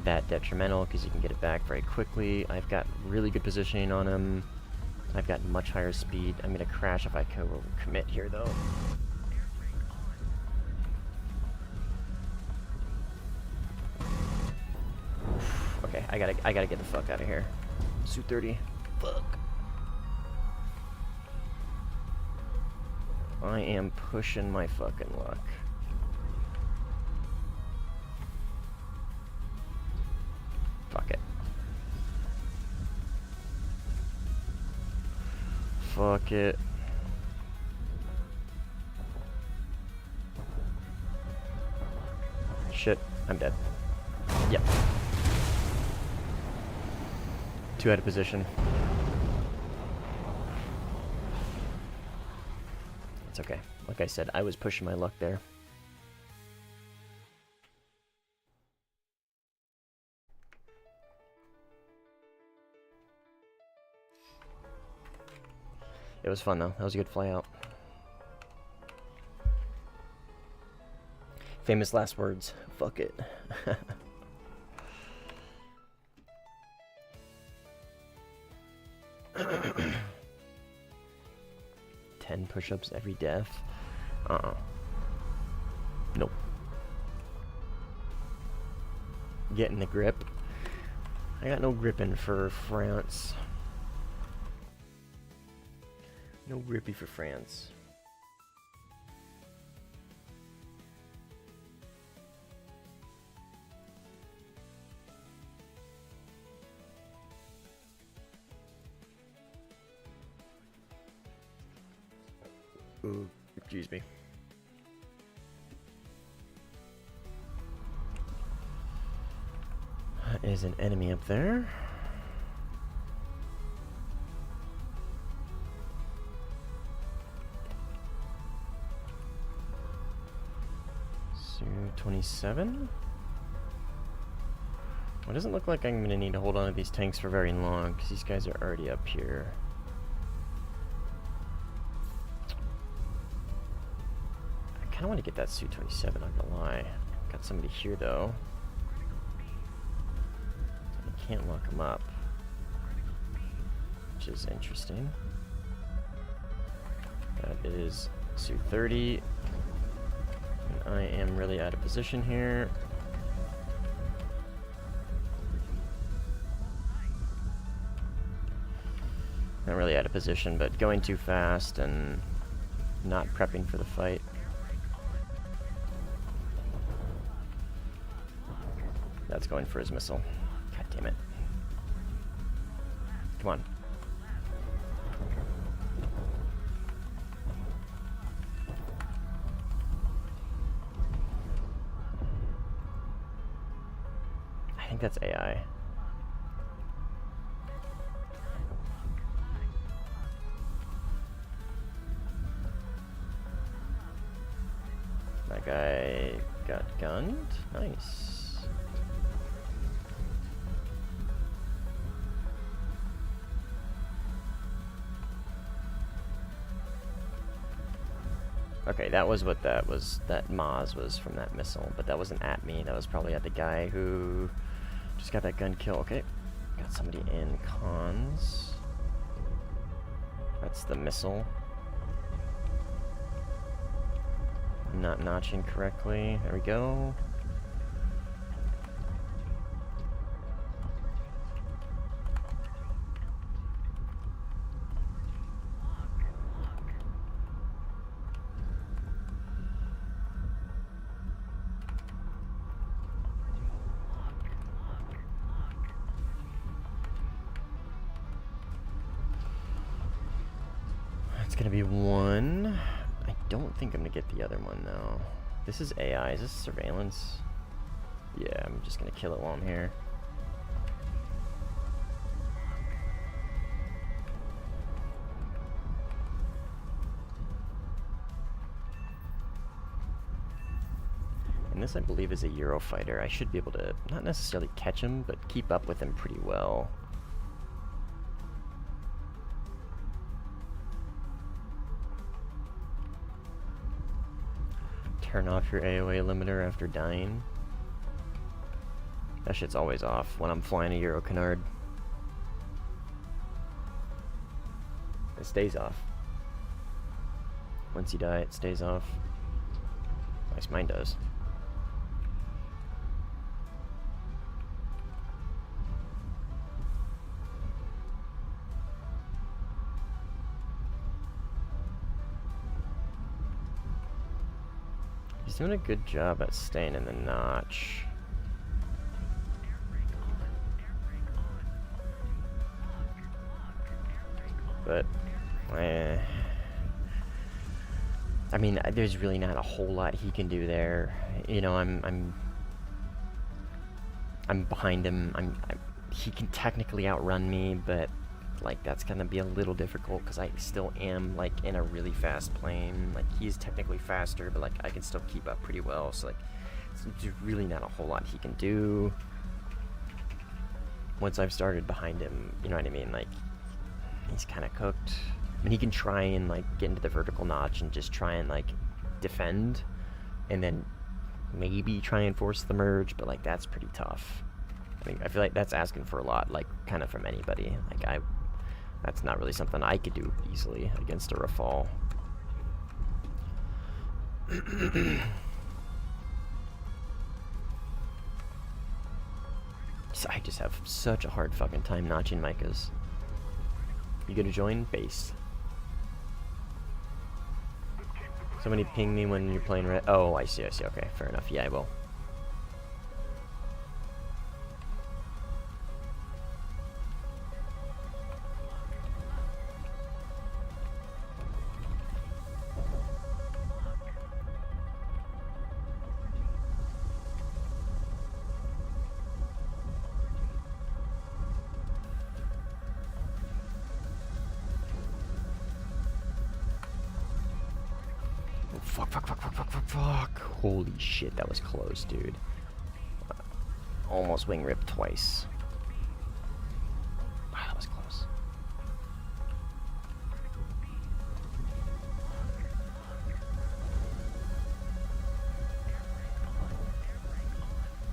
that detrimental because you can get it back very quickly. I've got really good positioning on him. I've got much higher speed. I'm gonna crash if I commit here, though. Okay, I gotta get the fuck out of here. Su-30. Fuck. I am pushing my fucking luck. Fuck it. Fuck it. Shit, I'm dead. Yep. 2 out of position. It's okay. Like I said, I was pushing my luck there. It was fun, though. That was a good fly out. Famous last words. Fuck it. 10 push-ups every death. Nope. Getting the grip. I got no gripping for France. No grippy for France. Ooh, excuse me. That is an enemy up there. Su-27. Well, it doesn't look like I'm going to need to hold on to these tanks for very long, because these guys are already up here. I kind of want to get that Su-27, not going to lie. Got somebody here, though. I can't lock him up, which is interesting. That is Su-30. And I am really out of position here. Not really out of position, but going too fast and not prepping for the fight. That's going for his missile. God damn it. Come on. I think that's AI. That guy got gunned. Nice. Okay, that was what that was. That Maz was from that missile, but that wasn't at me. That was probably at the guy who just got that gun kill. Okay, got somebody in cons. That's the missile. Not notching correctly. There we go. It's gonna be one. I don't think I'm gonna get the other one though. This is AI. Is this surveillance? Yeah, I'm just gonna kill it while I'm here. And this, I believe, is a Eurofighter. I should be able to not necessarily catch him, but keep up with him pretty well. Turn off your AOA limiter after dying. That shit's always off when I'm flying a Euro Canard. It stays off. Once you die, it stays off. At least mine does. He's doing a good job at staying in the notch. But, I mean, there's really not a whole lot he can do there. You know, I'm behind him. He can technically outrun me, but like that's gonna be a little difficult because I still am like in a really fast plane. Like he's technically faster, but like I can still keep up pretty well. So like, there's really not a whole lot he can do. Once I've started behind him, you know what I mean? Like, he's kind of cooked. I mean, he can try and like get into the vertical notch and just try and like defend, and then maybe try and force the merge, but like that's pretty tough. I mean, I feel like that's asking for a lot, like kind of from anybody. Like that's not really something I could do easily against a Rafale. So I just have such a hard fucking time notching Micahs. You gonna join? Base. Somebody ping me when you're playing red. Oh, I see, okay, fair enough. Yeah, I will. fuck, fuck, fuck, fuck, fuck, fuck, fuck. Holy shit, that was close, dude. Almost wing ripped twice. Wow, that was close.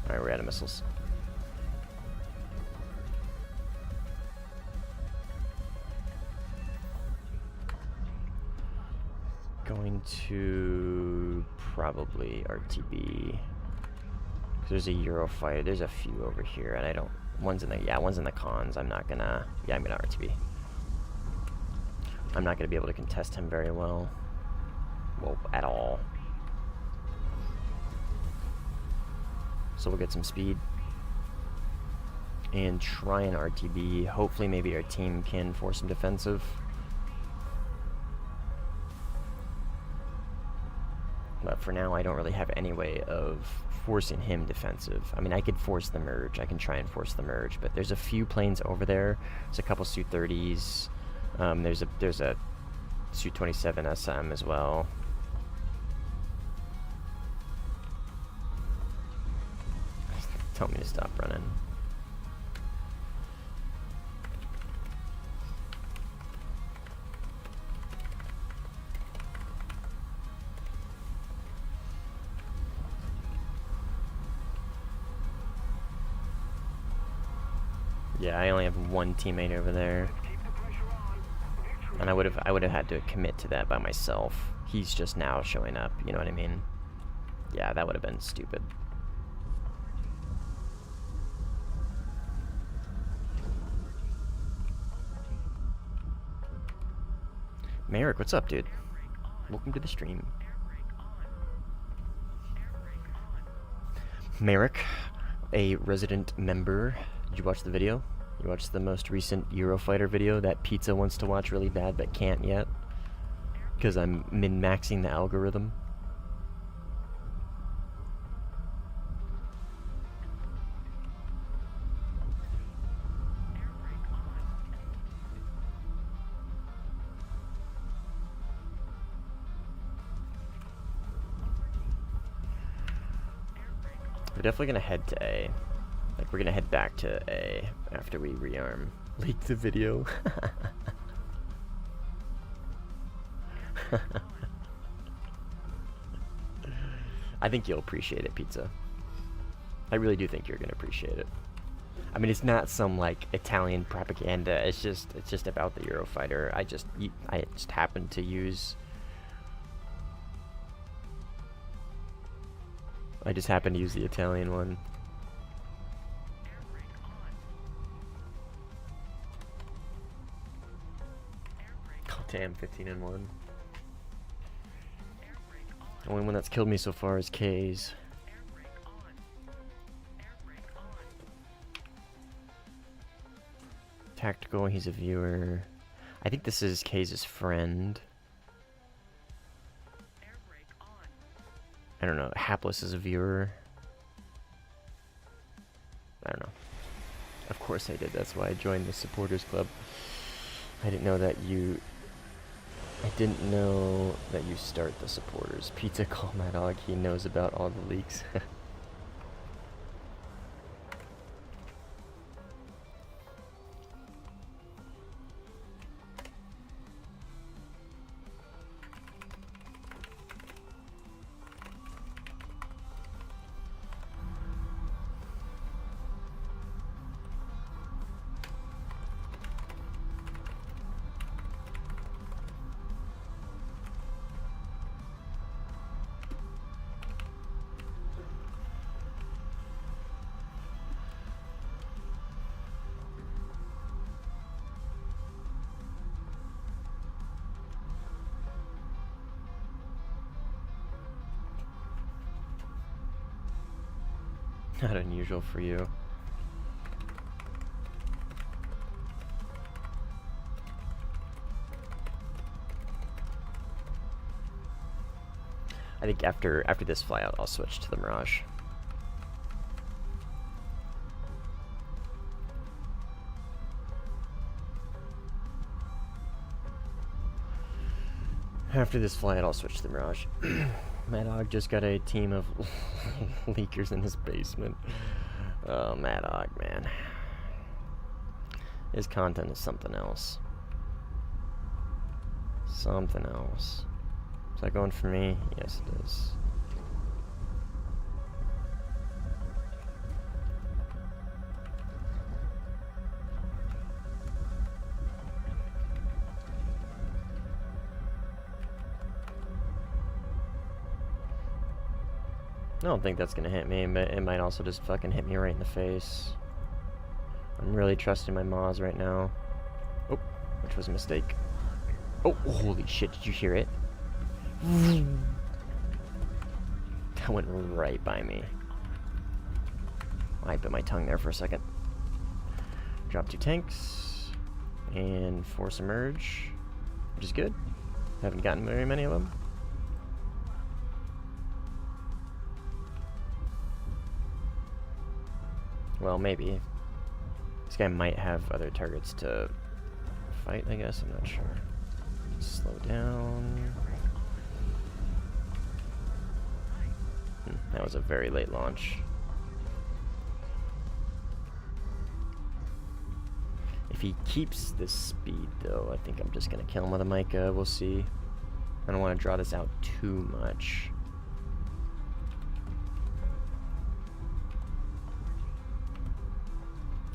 Alright, we're out of missiles. Going to probably RTB. There's a Eurofighter. There's a few over here, and I don't. One's in the cons. I'm not gonna. Yeah, I'm gonna RTB. I'm not gonna be able to contest him very well. Well, at all. So we'll get some speed and try an RTB. Hopefully, maybe our team can force some defensive. But for now, I don't really have any way of forcing him defensive. I mean, I could force the merge. I can try and force the merge, but there's a few planes over there. There's a couple Su-30s. There's a Su-27 SM as well. Tell me to stop running. Yeah, I only have one teammate over there, and I would have had to commit to that by myself. He's just now showing up. You know what I mean? Yeah, that would have been stupid. Merrick, what's up, dude? Welcome to the stream. Merrick, a resident member. Did you watch the video? You watched the most recent Eurofighter video that Pizza wants to watch really bad but can't yet? Because I'm min-maxing the algorithm. We're definitely going to head to A. Like, we're gonna head back to A after we rearm. Leak the video. I think you'll appreciate it, Pizza. I really do think you're gonna appreciate it. I mean, it's not some like Italian propaganda. It's just about the Eurofighter. I just happened to use. I just happened to use the Italian one. Damn, 15-1. The only one that's killed me so far is K's. Tactical, he's a viewer. I think this is K's friend. I don't know. Hapless is a viewer. I don't know. Of course I did. That's why I joined the supporters club. I didn't know that you start the supporters. Pizza, call my dog. He knows about all the leaks. Not unusual for you. I think after this flyout, I'll switch to the Mirage. After this flight, I'll switch to the Mirage. Mad Dog just got a team of leakers in his basement. Oh, Mad Dog, man. His content is something else. Something else. Is that going for me? Yes, it is. I don't think that's gonna hit me, but it might also just fucking hit me right in the face. I'm really trusting my Maws right now. Oh, which was a mistake. Oh, holy shit, did you hear it? That went right by me. I bit my tongue there for a second. Drop 2 tanks. And force emerge, which is good. Haven't gotten very many of them. Well, maybe. This guy might have other targets to fight, I guess. I'm not sure. Slow down. That was a very late launch. If he keeps this speed, though, I think I'm just going to kill him with a Micah. We'll see. I don't want to draw this out too much.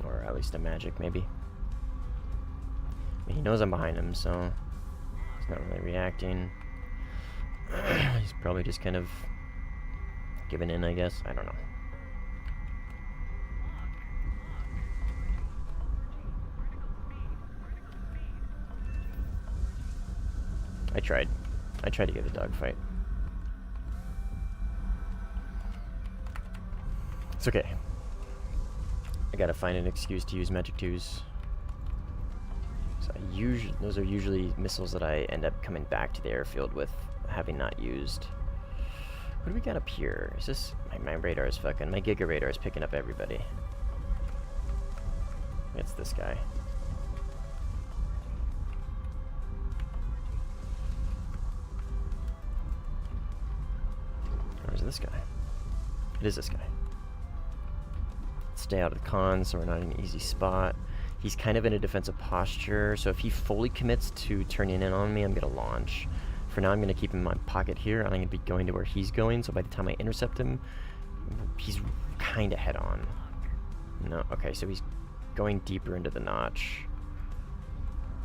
Or at least a magic, maybe. I mean, he knows I'm behind him, so he's not really reacting. He's probably just kind of giving in, I guess. I don't know. I tried. I tried to get a dogfight. It's okay. I gotta find an excuse to use Magic 2s. So those are usually missiles that I end up coming back to the airfield with, having not used. What do we got up here? Is this... My radar is fucking... My Giga radar is picking up everybody. It's this guy. Or is it this guy? It is this guy. Stay out of the con, so we're not in an easy spot. He's kind of in a defensive posture, so if he fully commits to turning in on me, I'm going to launch. For now, I'm going to keep him in my pocket here, and I'm going to be going to where he's going, so by the time I intercept him, he's kind of head-on. No, okay, so he's going deeper into the notch.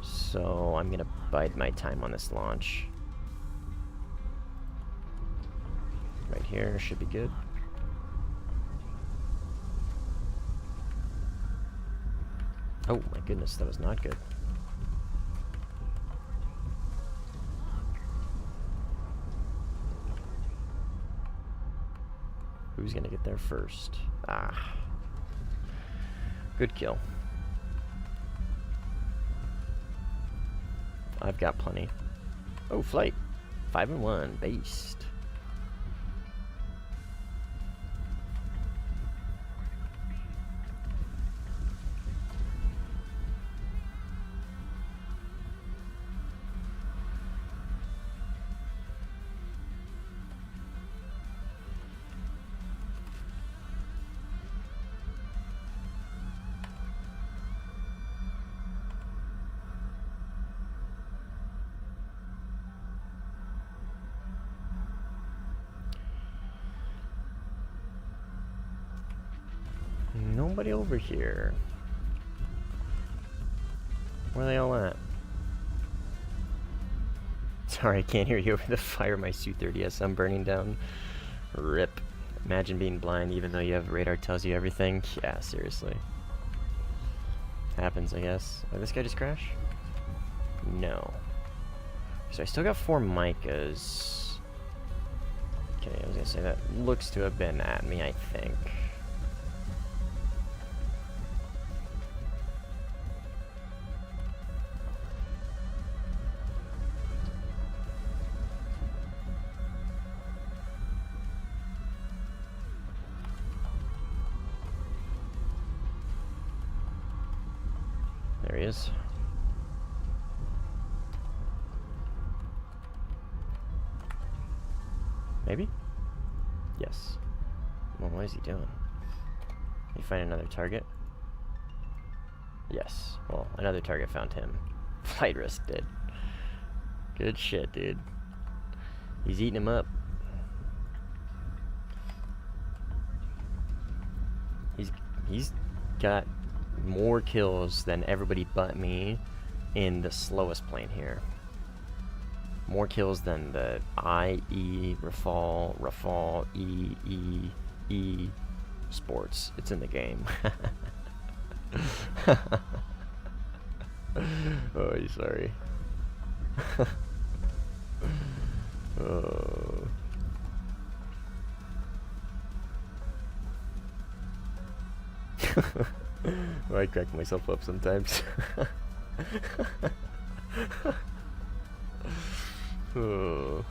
So I'm going to bide my time on this launch. Right here should be good. Oh my goodness, that was not good. Who's gonna get there first? Ah. Good kill. I've got plenty. Oh, flight. 5 and 1, based. Nobody over here. Where are they all at? Sorry, I can't hear you over the fire. My Su-30S I'm burning down. RIP. Imagine being blind even though you have radar tells you everything. Yeah, seriously. Happens, I guess. Oh, this guy just crashed? No. So I still got 4 Micahs. Okay, I was gonna say that looks to have been at me, I think. There he is. Maybe? Yes. Well, what is he doing? Did he find another target? Yes. Well, another target found him. Flight risk did. Good shit, dude. He's eating him up. He's got more kills than everybody but me in the slowest plane here. More kills than the I, E, Rafal, E, sports. It's in the game. Oh, he's sorry. Oh. Well, I crack myself up sometimes. Oh.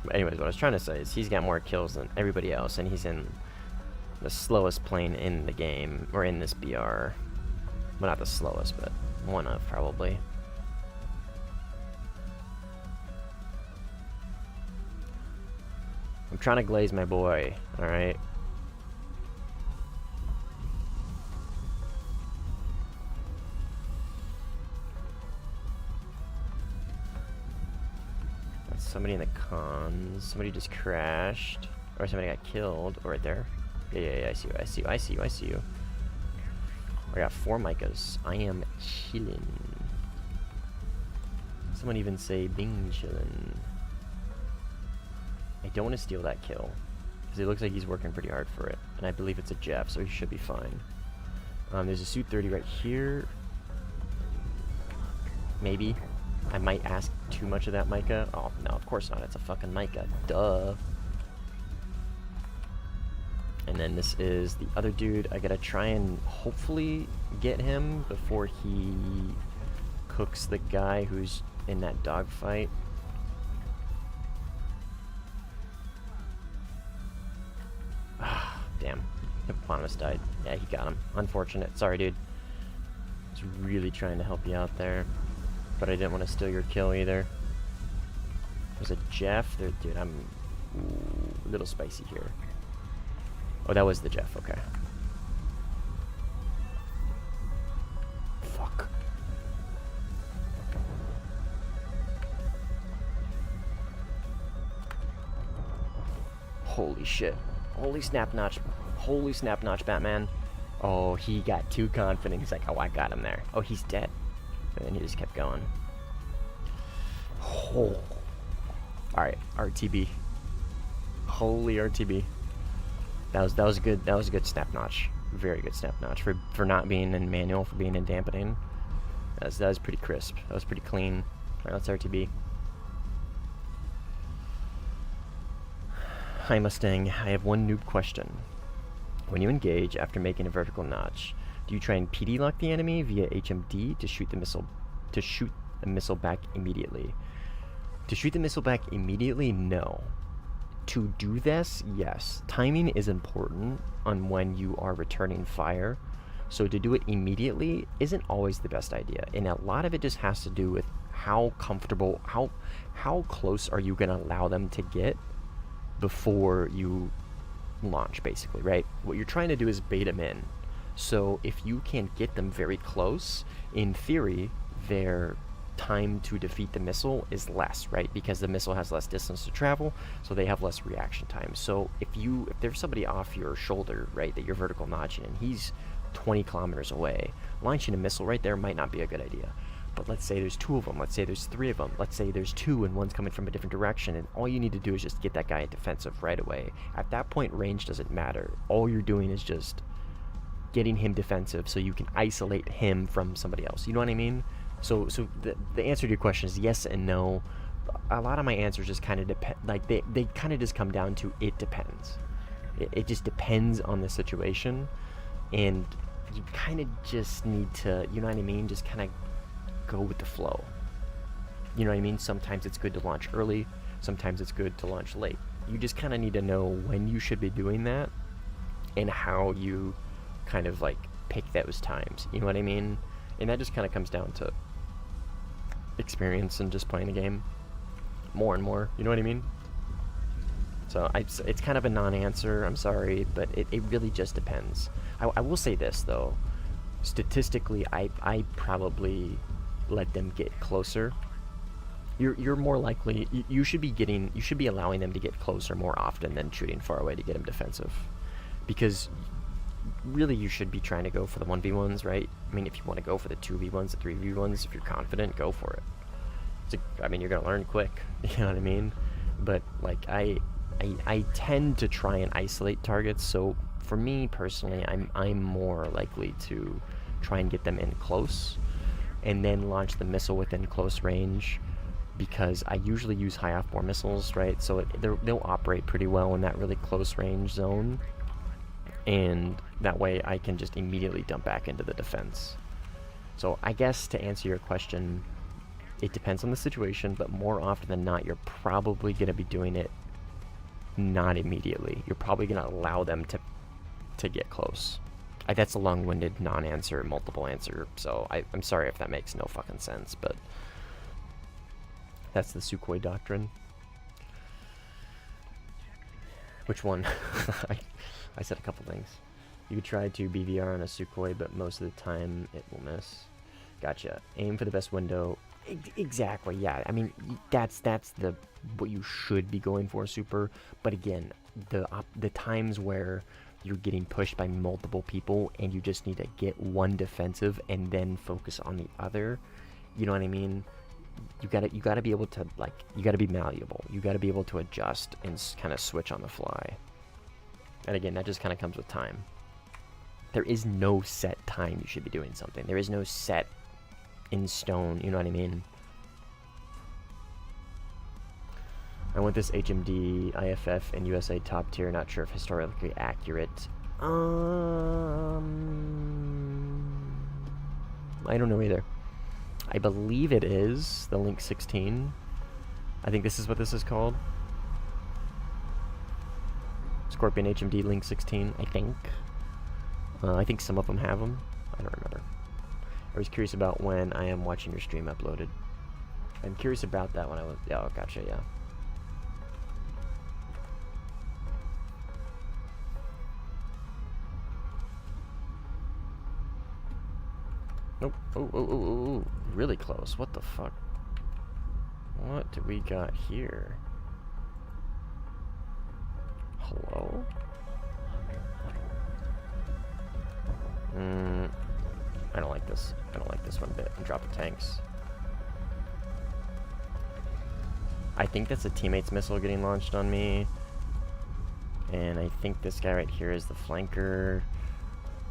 But anyways, what I was trying to say is he's got more kills than everybody else, and he's in the slowest plane in the game, or in this BR. Well, not the slowest, but one of, probably. I'm trying to glaze my boy, alright? That's somebody in the cons. Somebody just crashed. Or somebody got killed. Oh, right there. Yeah, I see you, I see you. I got 4 micas. I am chillin'. Someone even say bing chillin'. I don't want to steal that kill, because it looks like he's working pretty hard for it. And I believe it's a Jeff, so he should be fine. There's a suit 30 right here. Maybe. I might ask too much of that Micah. Oh, no, of course not. It's a fucking Micah. Duh. And then this is the other dude. I gotta try and hopefully get him before he cooks the guy who's in that dogfight. Ah, damn. Hippopotamus died. Yeah, he got him. Unfortunate. Sorry, dude. I was really trying to help you out there, but I didn't want to steal your kill either. There's a Jeff. There, dude, I'm a little spicy here. Oh, that was the Jeff. Okay. Fuck. Holy shit. Holy snap notch. Holy snap notch, Batman. Oh, he got too confident. He's like, oh, I got him there. Oh, he's dead. And then he just kept going. Oh. Alright, RTB. Holy RTB. That was good. That was a good snap notch. Very good snap notch for not being in manual, for being in dampening. That was pretty crisp. That was pretty clean. Alright, let's RTB. Hi Mustang, I have one noob question. When you engage after making a vertical notch, do you try and PD lock the enemy via HMD to shoot the missile back immediately? To shoot the missile back immediately, no. To do this, yes. Timing is important on when you are returning fire. So to do it immediately isn't always the best idea. And a lot of it just has to do with how comfortable, how close are you going to allow them to get before you launch, basically, right? What you're trying to do is bait them in. So if you can get them very close, in theory, their time to defeat the missile is less, right? Because the missile has less distance to travel, so they have less reaction time. So if there's somebody off your shoulder, right, that you're vertical notching and he's 20 kilometers away, launching a missile right there might not be a good idea. But let's say there's 2 of them, let's say there's 3 of them, let's say there's 2 and one's coming from a different direction, and all you need to do is just get that guy defensive right away. At that point, range doesn't matter. All you're doing is just getting him defensive so you can isolate him from somebody else. You know what I mean? So the answer to your question is yes and no. A lot of my answers just kind of depend, like they kind of just come down to it depends. It just depends on the situation, and you kind of just need to, you know what I mean, just kind of go with the flow. You know what I mean? Sometimes it's good to launch early, sometimes it's good to launch late. You just kind of need to know when you should be doing that and how you kind of like pick those times. You know what I mean? And that just kind of comes down to experience and just playing the game. more and more. You know what I mean? So it's kind of a non-answer. I'm sorry, but it really just depends. I will say this though. Statistically, I probably let them get closer. You're more likely, you should be allowing them to get closer more often than shooting far away to get them defensive, because really you should be trying to go for the 1v1s, right? I mean, if you want to go for the 2v1s, the 3v1s, if you're confident, go for it. I mean, you're gonna learn quick. You know what I mean? But like I tend to try and isolate targets. So for me personally, I'm more likely to try and get them in close, and then launch the missile within close range, because I usually use high off-bore missiles, right? So they'll operate pretty well in that really close range zone, and that way I can just immediately dump back into the defense. So I guess to answer your question, it depends on the situation, but more often than not, you're probably going to be doing it not immediately. You're probably going to allow them to get close. That's a long-winded non-answer, multiple answer, so I'm sorry if that makes no fucking sense, but that's the Sukhoi doctrine. Which one? I said a couple things. You could try to BVR on a Sukhoi, but most of the time it will miss. Gotcha. Aim for the best window. Exactly, yeah. I mean, that's the what you should be going for, super. But again, the times where you're getting pushed by multiple people and you just need to get one defensive and then focus on the other, you know what I mean? You gotta be able to, like, you gotta be malleable. You gotta be able to adjust and kind of switch on the fly. And again, that just kind of comes with time. There is no set time you should be doing something. There is no set in stone, you know what I mean? I want this HMD, IFF, and USA top tier. Not sure if historically accurate. I don't know either. I believe it is the Link 16. I think this is what this is called. Scorpion HMD Link 16, I think. I think some of them have them. I don't remember. I was curious about when I am watching your stream uploaded. I'm curious about that when I was... Oh, gotcha, yeah. Nope. Oh, really close. What the fuck? What do we got here? Hello? I don't like this. I don't like this one bit. I'm dropping tanks. I think that's a teammate's missile getting launched on me. And I think this guy right here is the flanker.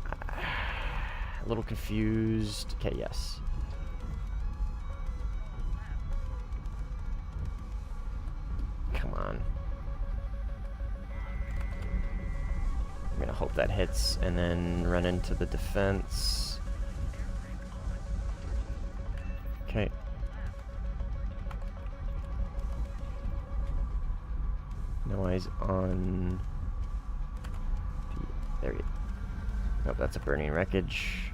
A little confused. Okay, yes. Come on. I'm gonna hope that hits and then run into the defense. Okay. No eyes on there you go. Nope, that's a burning wreckage.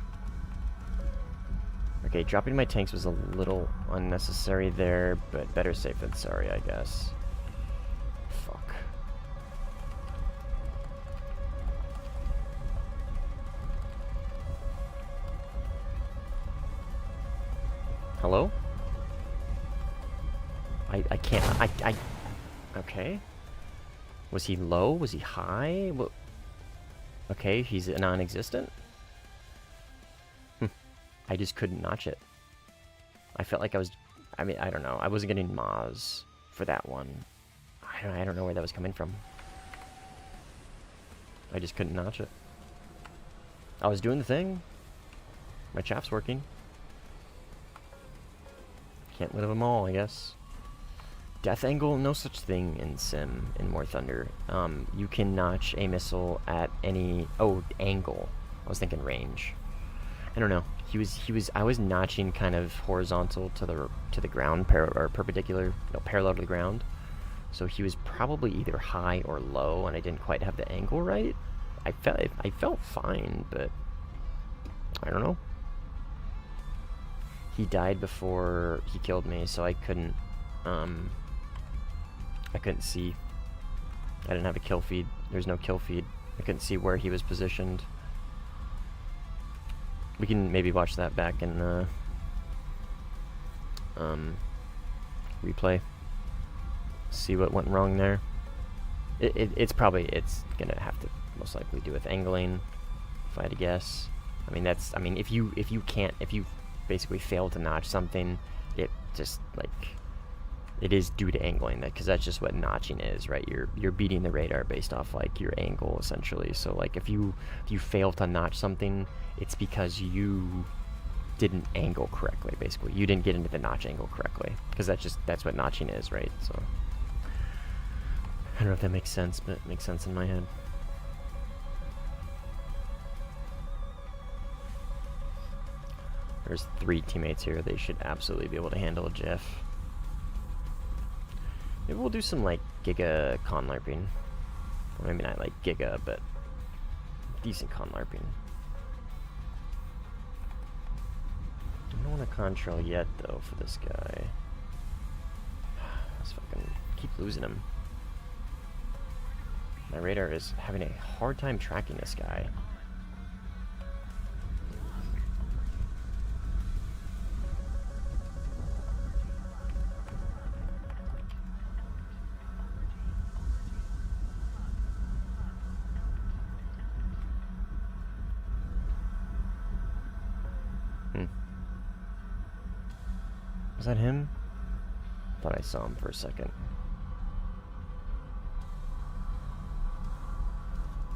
Okay, dropping my tanks was a little unnecessary there, but better safe than sorry, I guess. Fuck. Hello? I can't, okay. Was he low? Was he high? What? Okay, he's non-existent? I just couldn't notch it. I felt like I was... I mean, I don't know. I wasn't getting Maz for that one. I don't know where that was coming from. I just couldn't notch it. I was doing the thing. My chaff's working. Can't live them all, I guess. Death angle? No such thing in Sim, in Warthunder. You can notch a missile at any... Oh, angle. I was thinking range. I don't know. I was notching kind of horizontal to the ground, or perpendicular, no, parallel to the ground. So he was probably either high or low, and I didn't quite have the angle right. I felt fine, but I don't know. He died before he killed me, so I couldn't I couldn't see. I didn't have a kill feed. There's no kill feed. I couldn't see where he was positioned. We can maybe watch that back in the replay. See what went wrong there. It's gonna have to most likely do with angling, if I had to guess. I mean if you basically fail to notch something, it just it is due to angling, because that's just what notching is, right? You're beating the radar based off your angle essentially. So if you fail to notch something, it's because you didn't angle correctly. Basically, you didn't get into the notch angle correctly, because that's what notching is, right? So I don't know if that makes sense, but it makes sense in my head. There's 3 teammates here. They should absolutely be able to handle a Jeff. Maybe we'll do some Giga con larping. Or maybe not Giga, but decent con larping. I don't want to control yet though for this guy. Let's fucking keep losing him. My radar is having a hard time tracking this guy. Was that him? Thought I saw him for a second.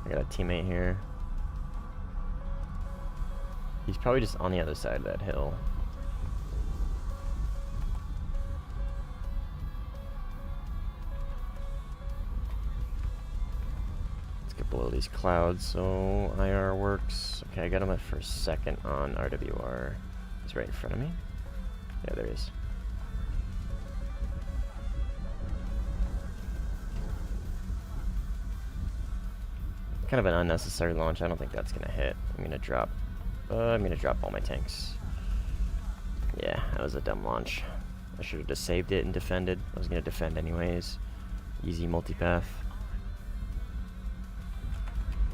I got a teammate here. He's probably just on the other side of that hill. Let's get below these clouds so IR works. Okay, I got him at for a second on RWR. He's right in front of me. Yeah, there he is. Kind of an unnecessary launch. I don't think that's gonna hit. I'm gonna drop all my tanks. Yeah, that was a dumb launch. I should have just saved it and defended. I was gonna defend anyways. Easy multipath.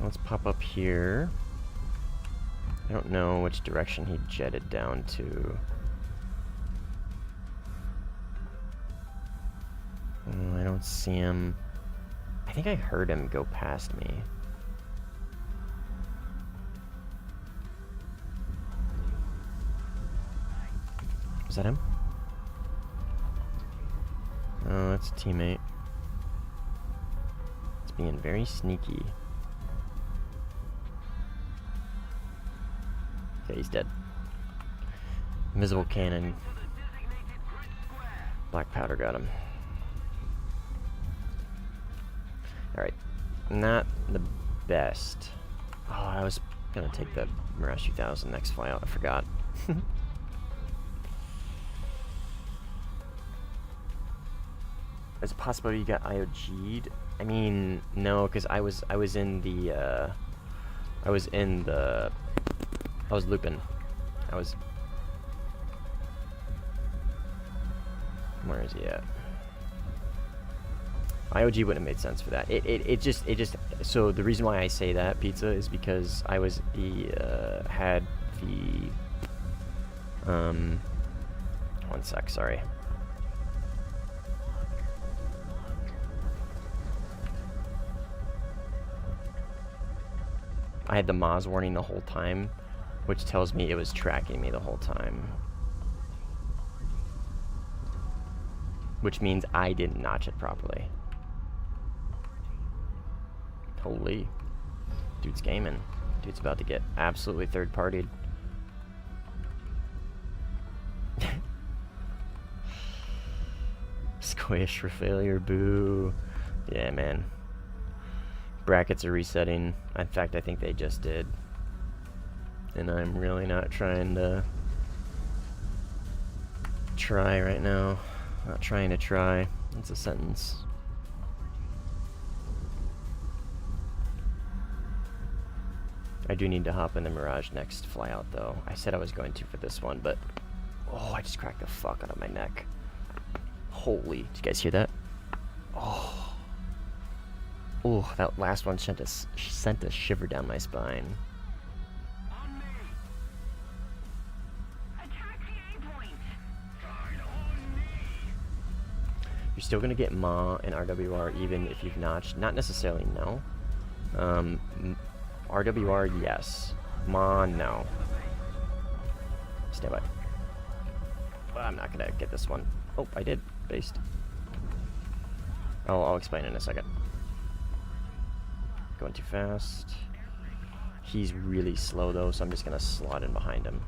Let's pop up here. I don't know which direction he jetted down to. I don't see him. I think I heard him go past me. Was that him? Oh, that's a teammate. It's being very sneaky. Okay, he's dead. Invisible cannon. Black powder got him. Alright, not the best. Oh, I was gonna take the Mirage 2000 next flyout, I forgot. There's a possibility you got IOG'd. I mean, no, because I was looping. Where is he at? IOG wouldn't have made sense for that. It just so the reason why I say that, Pizza, is because I was had the one sec, sorry. I had the Moz warning the whole time, which tells me it was tracking me the whole time. Which means I didn't notch it properly. Holy. Dude's gaming. Dude's about to get absolutely third-partied. Squish for failure, boo. Yeah, man. Brackets are resetting. In fact, I think they just did. And I'm really not trying to try right now. Not trying to try. That's a sentence. I do need to hop in the Mirage next flyout, though. I said I was going to for this one, but... Oh, I just cracked the fuck out of my neck. Holy... Did you guys hear that? Oh. Oh, that last one sent a shiver down my spine. On me. Attack the A point. Guard on me. You're still gonna get Ma and RWR even if you've notched. Not necessarily, no. RWR, yes. Ma, no. Stand by. Well, I'm not gonna get this one. Oh, I did. Based. I'll explain in a second. Going too fast. He's really slow though, so I'm just gonna slot in behind him.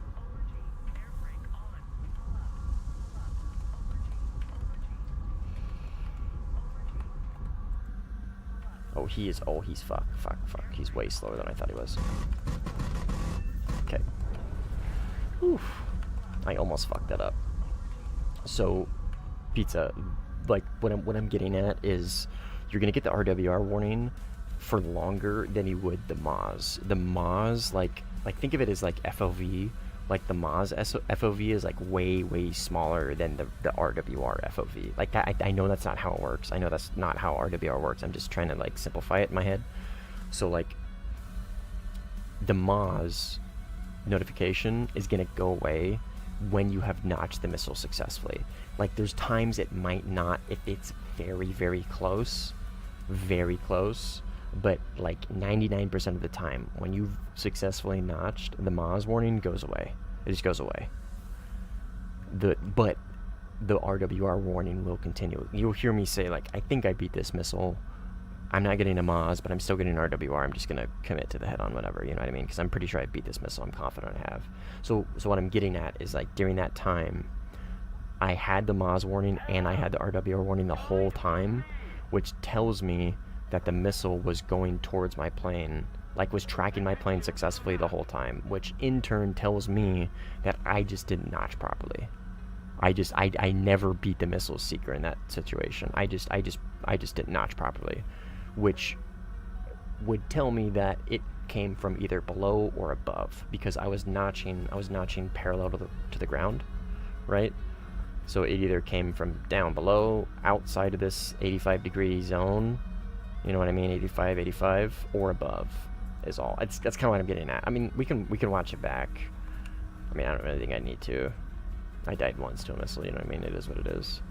Oh, he's fuck. He's way slower than I thought he was. Okay. Oof. I almost fucked that up. So, Pizza, like, what I'm getting at is you're gonna get the RWR warning for longer than you would the Moz. The Moz, like think of it as like FOV. Like the Moz FOV is like way smaller than the RWR FOV. Like I know that's not how it works. I know that's not how RWR works. I'm just trying to like simplify it in my head. So like the Moz notification is gonna go away when you have notched the missile successfully. Like there's times it might not if it's very close, but like 99% of the time when you've successfully notched, the Moz warning goes away. It just goes away. But the RWR warning will continue. You'll hear me say like, I think I beat this missile. I'm not getting a Moz, but I'm still getting RWR. I'm just gonna commit to the head-on whatever, you know what I mean? Because I'm pretty sure I beat this missile. I'm confident I have. So what I'm getting at is like during that time, I had the Moz warning and I had the RWR warning the whole time, which tells me that the missile was going towards my plane, like was tracking my plane successfully the whole time, which in turn tells me that I just didn't notch properly. I never beat the missile seeker in that situation. I just didn't notch properly, which would tell me that it came from either below or above because I was notching parallel to the ground, right? So it either came from down below, outside of this 85-degree zone, you know what I mean, 85, or above is all. That's kind of what I'm getting at. I mean, we can watch it back. I mean, I don't really think I need to. I died once to a missile, you know what I mean? It is what it is.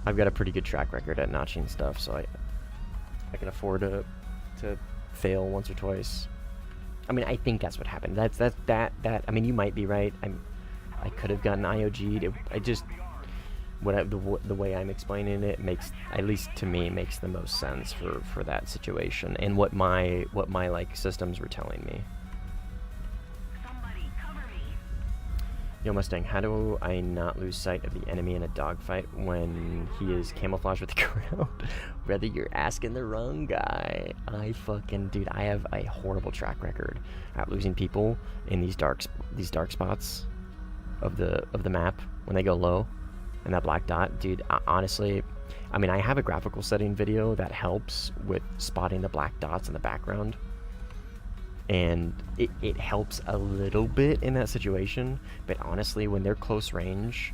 I've got a pretty good track record at notching stuff, so I can afford to fail once or twice. I mean, I think that's what happened. That. I mean, you might be right. I could have gotten IOG'd. I just the way I'm explaining it makes, at least to me, makes the most sense for that situation and what my like systems were telling me. Somebody cover me. Yo, Mustang, how do I not lose sight of the enemy in a dogfight when he is camouflaged with the ground? Whether you're asking the wrong guy. Dude, I have a horrible track record at losing people in these dark spots of the map when they go low and that black dot. Dude, honestly, I mean, I have a graphical setting video that helps with spotting the black dots in the background, and it helps a little bit in that situation, but honestly, when they're close range,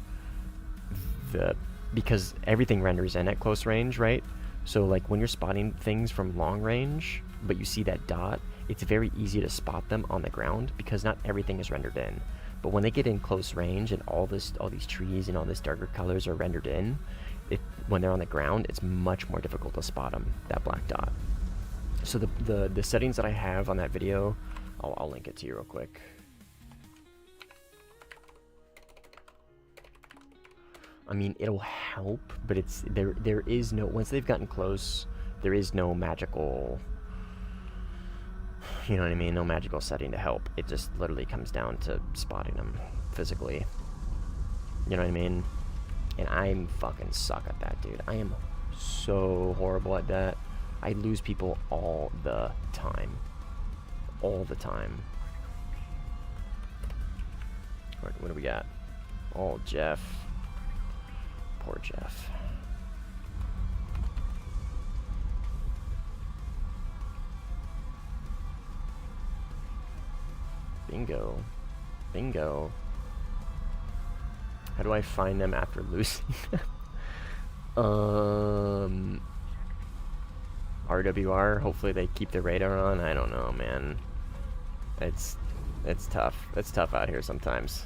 because everything renders in at close range, right? So like when you're spotting things from long range, but you see that dot, it's very easy to spot them on the ground because not everything is rendered in. But when they get in close range and all these trees and all these darker colors are rendered in, when they're on the ground, it's much more difficult to spot them, that black dot. So the settings that I have on that video, I'll link it to you real quick. I mean, it'll help, but there is no, once they've gotten close, there is no magical, you know what I mean, no magical setting to help. It just literally comes down to spotting them physically. You know what I mean? And I'm fucking suck at that, dude. I am so horrible at that. I lose people all the time. All the time. What do we got? Oh, Jeff. Poor Jeff. Bingo. Bingo. How do I find them after losing? RWR. Hopefully they keep the radar on. I don't know, man. It's tough. It's tough out here sometimes.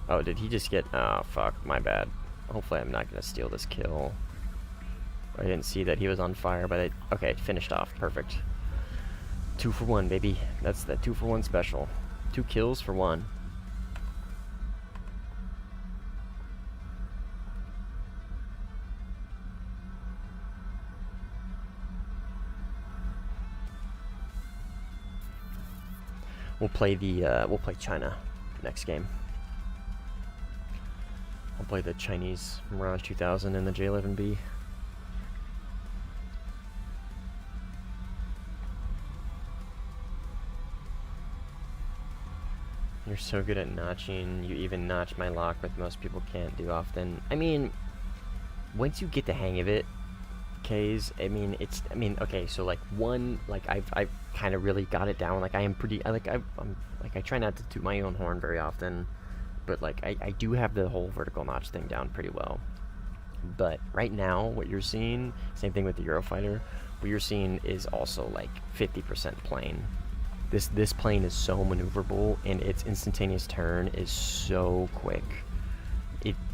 Oh, did he just get... Oh, fuck. My bad. Hopefully I'm not going to steal this kill. I didn't see that he was on fire, but I... Okay, finished off. Perfect. 2 for 1, baby. That's the 2 for 1 special. 2 kills for 1. We'll play China next game. I'll play the Chinese Mirage 2000 and the J11B. You're so good at notching. You even notch my lock, but most people can't do often. I mean, once you get the hang of it, K's, okay, so like I've kind of really got it down. Like I try not to toot my own horn very often, but like I do have the whole vertical notch thing down pretty well. But right now, what you're seeing, same thing with the Eurofighter, what you're seeing is also like 50% plane. This plane is so maneuverable, and its instantaneous turn is so quick.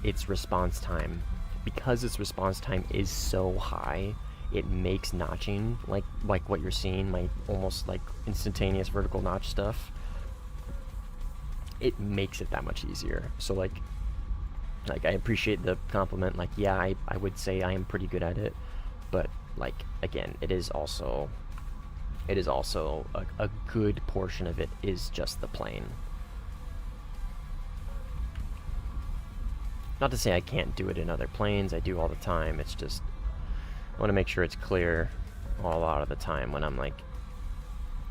Its response time, because its response time is so high, it makes notching like what you're seeing, like almost like instantaneous vertical notch stuff. It makes it that much easier. So like I appreciate the compliment. Like, yeah, I would say I am pretty good at it, but like again, it is also a good portion of it is just the plane. Not to say I can't do it in other planes, I do all the time. It's just, I want to make sure it's clear a lot of the time when I'm like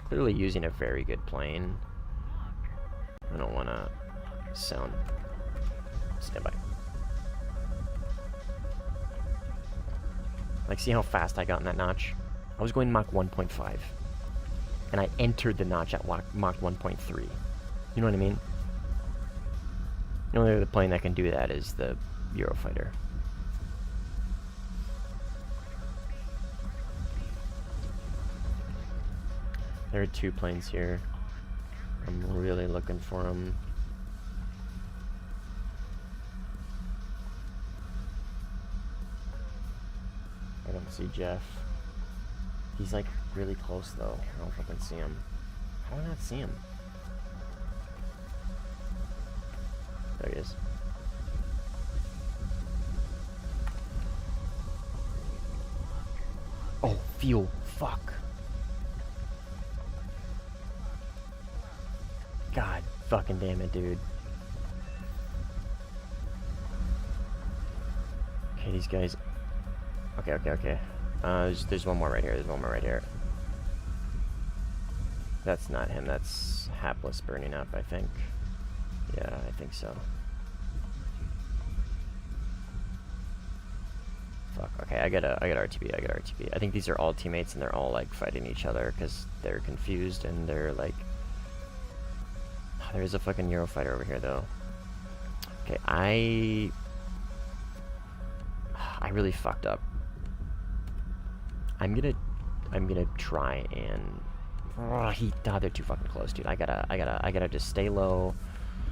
clearly using a very good plane. I don't want to sound... Stand by. Like, see how fast I got in that notch? I was going Mach 1.5. And I entered the notch at Mach 1.3. You know what I mean? The only other plane that can do that is the Eurofighter. There are 2 planes here. I'm really looking for them. I don't see Jeff. He's like really close though. I don't know if I can see him. How do I not see him? There he is. Oh, fuel. Fuck. God fucking damn it, dude. Okay, these guys... Okay. There's one more right here. There's one more right here. That's not him. That's Hapless burning up, I think. Yeah, I think so. Fuck. Okay, I got RTB. I got RTB. I think these are all teammates, and they're all like fighting each other because they're confused and they're like... There is a fucking Eurofighter over here, though. Okay, I really fucked up. I'm gonna try and... they're too fucking close, dude. I gotta just stay low.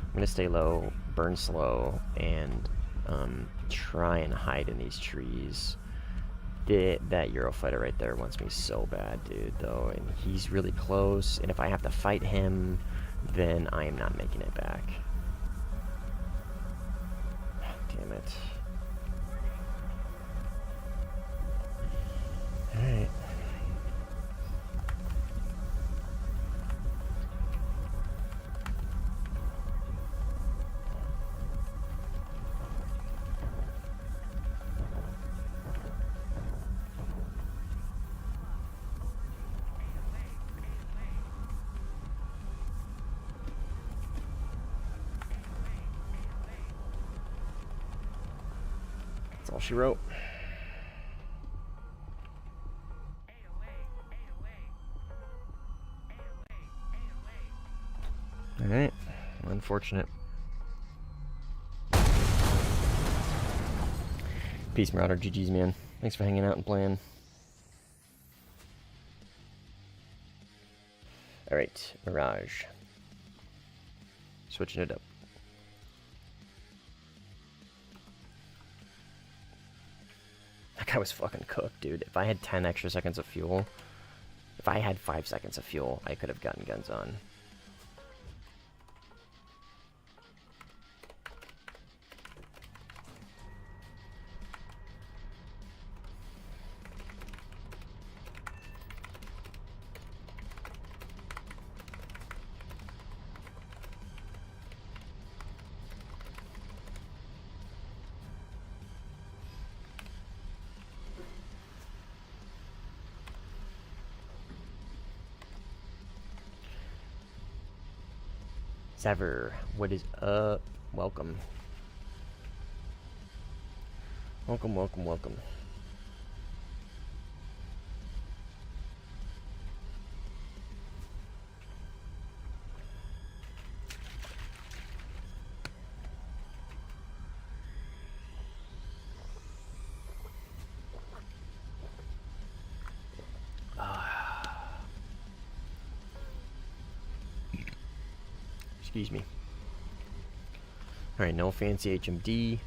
I'm gonna stay low, burn slow, and try and hide in these trees. That Eurofighter right there wants me so bad, dude, though, and he's really close, and if I have to fight him, then I am not making it back. Damn it. Alright. That's all she wrote. unfortunate. Peace, Marauder. GG's, man. Thanks for hanging out and playing. Alright, Mirage. Switching it up. That guy was fucking cooked, dude. If I had 10 extra seconds of fuel, if I had 5 seconds of fuel, I could have gotten guns on. Sever, what is up? Welcome. Welcome, welcome, welcome. Excuse me. Alright, no fancy HMD.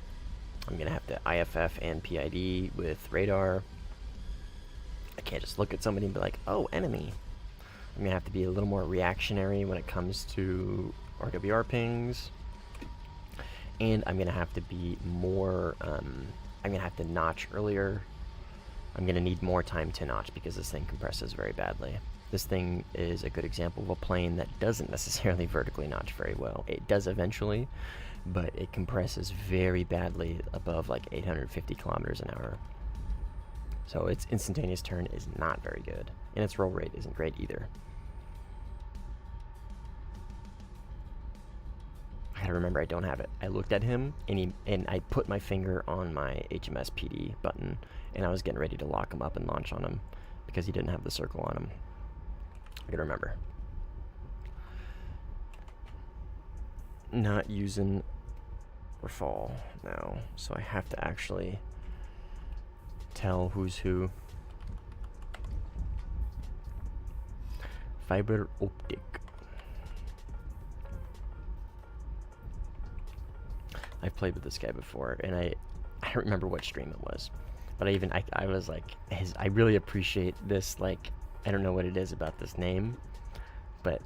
I'm gonna have to IFF and PID with radar. I can't just look at somebody and be like, oh, enemy. I'm gonna have to be a little more reactionary when it comes to RWR pings. And I'm gonna have to be more, I'm gonna have to notch earlier. I'm gonna need more time to notch because this thing compresses very badly. This thing is a good example of a plane that doesn't necessarily vertically notch very well. It does eventually, but it compresses very badly above like 850 kilometers an hour. So its instantaneous turn is not very good, and its roll rate isn't great either. I gotta remember I don't have it. I looked at him, and I put my finger on my HMS PD button, and I was getting ready to lock him up and launch on him because he didn't have the circle on him. I gotta remember. Not using Rafale now, so I have to actually tell who's who. Fiber optic. I've played with this guy before, and I don't remember what stream it was, but I was like, I really appreciate this, like, I don't know what it is about this name, but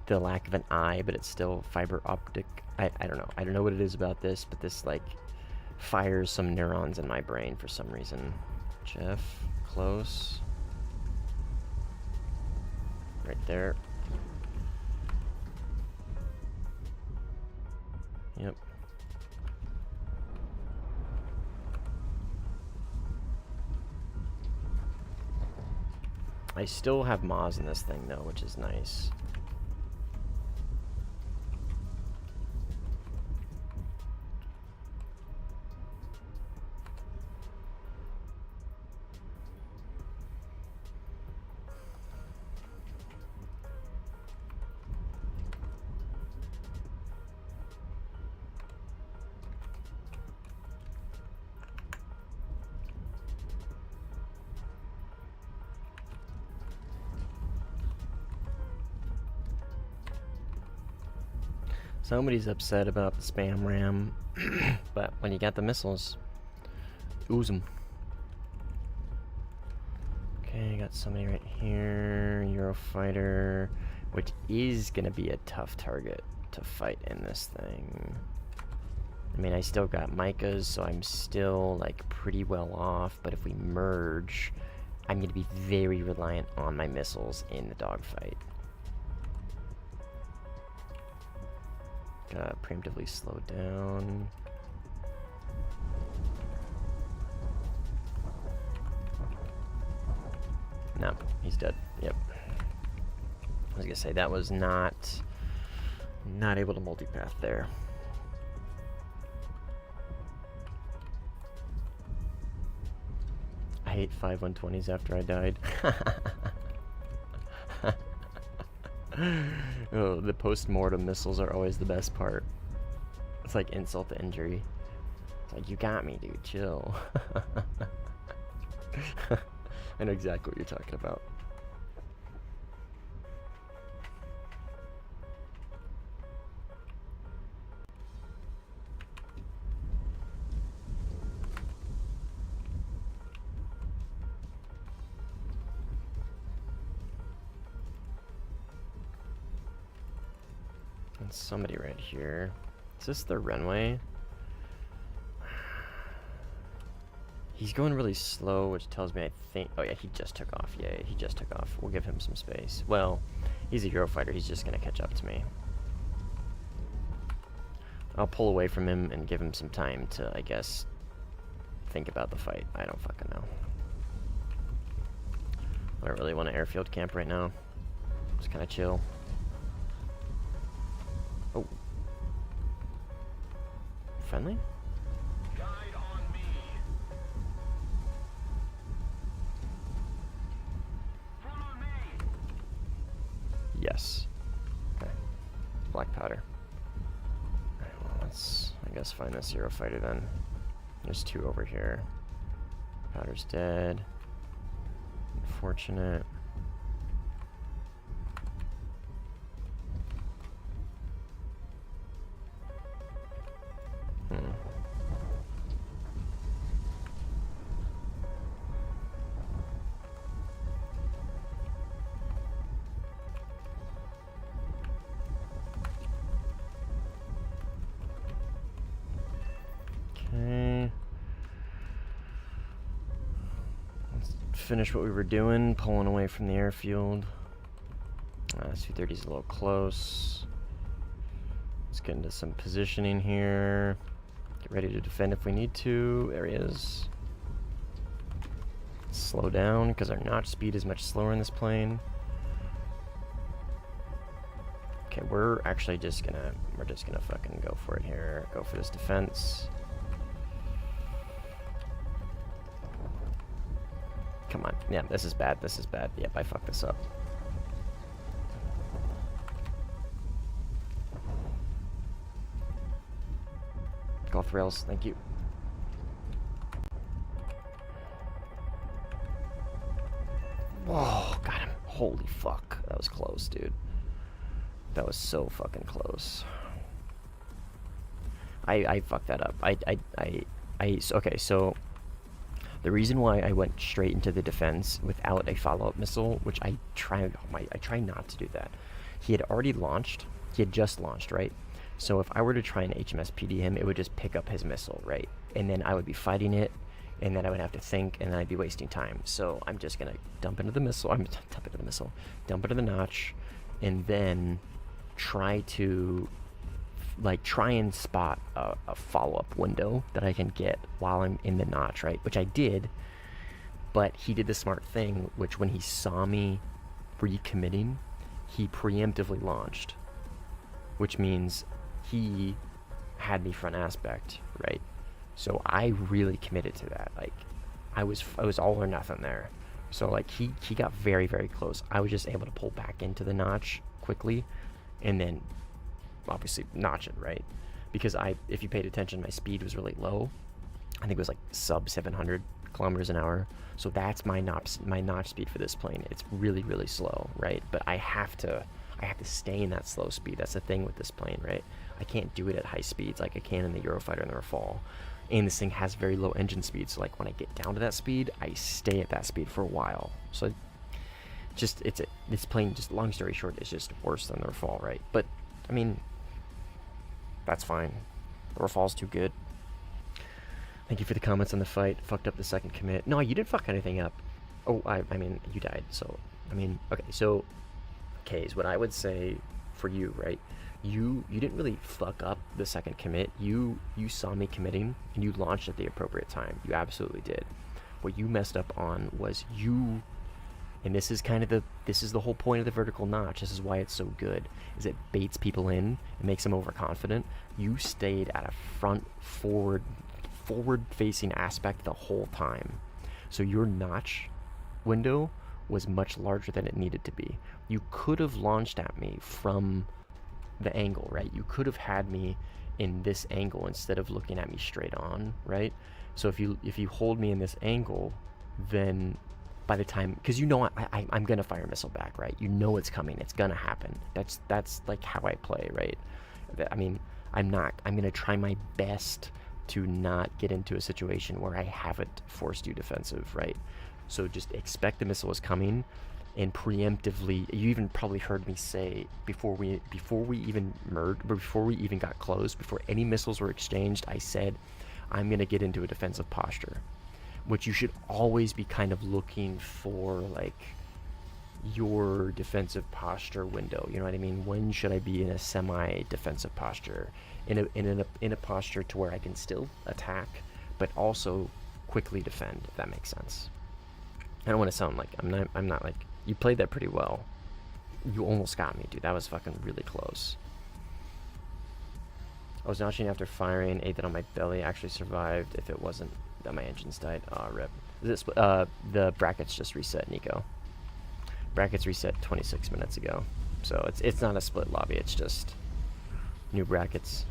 the lack of an I, but it's still fiber optic. I don't know. I don't know what it is about this, but this, like, fires some neurons in my brain for some reason. Jeff, close. Right there. Yep. I still have Moz in this thing, though, which is nice. Somebody's upset about the spam RAM, but when you got the missiles, ooze them. Okay, I got somebody right here, Eurofighter, which is gonna be a tough target to fight in this thing. I mean, I still got Micahs, so I'm still, like, pretty well off, but if we merge, I'm gonna be very reliant on my missiles in the dogfight. Gotta preemptively slow down. No, he's dead. Yep. I was gonna say that was not able to multipath there. I hate 5 120s after I died. Oh, the post-mortem missiles are always the best part. It's like insult to injury. It's like, you got me, dude. Chill. I know exactly what you're talking about. And somebody right here. Is this the runway? He's going really slow, which tells me I think... Oh yeah, he just took off. Yeah, he just took off. We'll give him some space. Well, he's a Eurofighter. He's just going to catch up to me. I'll pull away from him and give him some time to, I guess, think about the fight. I don't fucking know. I don't really want to airfield camp right now. Just kind of chill. Oh. Friendly? Guide on me. Follow me. Yes. Okay. Black powder. Alright, well, let's, I guess, find this Eurofighter then. There's two over here. Powder's dead. Unfortunate. Okay. Let's finish what we were doing, pulling away from the airfield. Su-30's a little close. Let's get into some positioning here. Get ready to defend if we need to. There he is. Slow down, because our notch speed is much slower in this plane. Okay, we're actually just gonna fucking go for it here. Go for this defense. Come on. Yeah, this is bad. This is bad. Yep, I fucked this up. Golf rails, thank you. Whoa, got him. Holy fuck. That was close, dude. That was so fucking close. I fucked that up. Okay, so the reason why I went straight into the defense without a follow-up missile, which I try not to do that. He had already launched. He had just launched, right? So if I were to try and HMS PD him, it would just pick up his missile, right? And then I would be fighting it, and then I would have to think, and then I'd be wasting time. So I'm just gonna dump into the missile. Dump into the notch, and then try and spot a follow-up window that I can get while I'm in the notch, right? Which I did, but he did the smart thing, which when he saw me recommitting, he preemptively launched, which means he had me front aspect, right? So I really committed to that. Like, I was all or nothing there. So like he got very, very close. I was just able to pull back into the notch quickly, and then obviously notch it, right? Because if you paid attention, my speed was really low. I think it was like sub 700 kilometers an hour. So that's my notch speed for this plane. It's really, really slow, right? But I have to stay in that slow speed. That's the thing with this plane, right? I can't do it at high speeds like I can in the Eurofighter and the Rafale. And this thing has very low engine speed, so like when I get down to that speed, I stay at that speed for a while. So this plane, just long story short, is just worse than the Rafale, right? But I mean, that's fine. The Rafale's too good. Thank you for the comments on the fight. Fucked up the second commit. No, you didn't fuck anything up. Oh, I mean, you died. So I mean, okay. So, K's, what I would say for you, right? You didn't really fuck up the second commit. You saw me committing and you launched at the appropriate time. You absolutely did. What you messed up on was and this is the whole point of the vertical notch. This is why it's so good. Is it baits people in and makes them overconfident. You stayed at a forward facing aspect the whole time. So your notch window was much larger than it needed to be. You could have launched at me from the angle, right? You could have had me in this angle instead of looking at me straight on, right? So if you hold me in this angle, then by the time, because you know I'm gonna fire a missile back, right? You know it's coming, it's gonna happen. That's like how I play, right? I mean, I'm gonna try my best to not get into a situation where I haven't forced you defensive, right? So just expect the missile is coming, and preemptively, you even probably heard me say before we even merged, before we even got close, before any missiles were exchanged, I said, I'm gonna get into a defensive posture, which you should always be kind of looking for, like, your defensive posture window. You know what I mean? When should I be in a semi-defensive posture? In a posture to where I can still attack, but also quickly defend, if that makes sense. I don't want to sound like I'm not like, you played that pretty well. You almost got me, dude. That was fucking really close. I was notching after firing, ate that on my belly, actually survived if it wasn't that my engines died. Aw, rip. The brackets just reset, Nico. Brackets reset 26 minutes ago. So it's not a split lobby, it's just new brackets.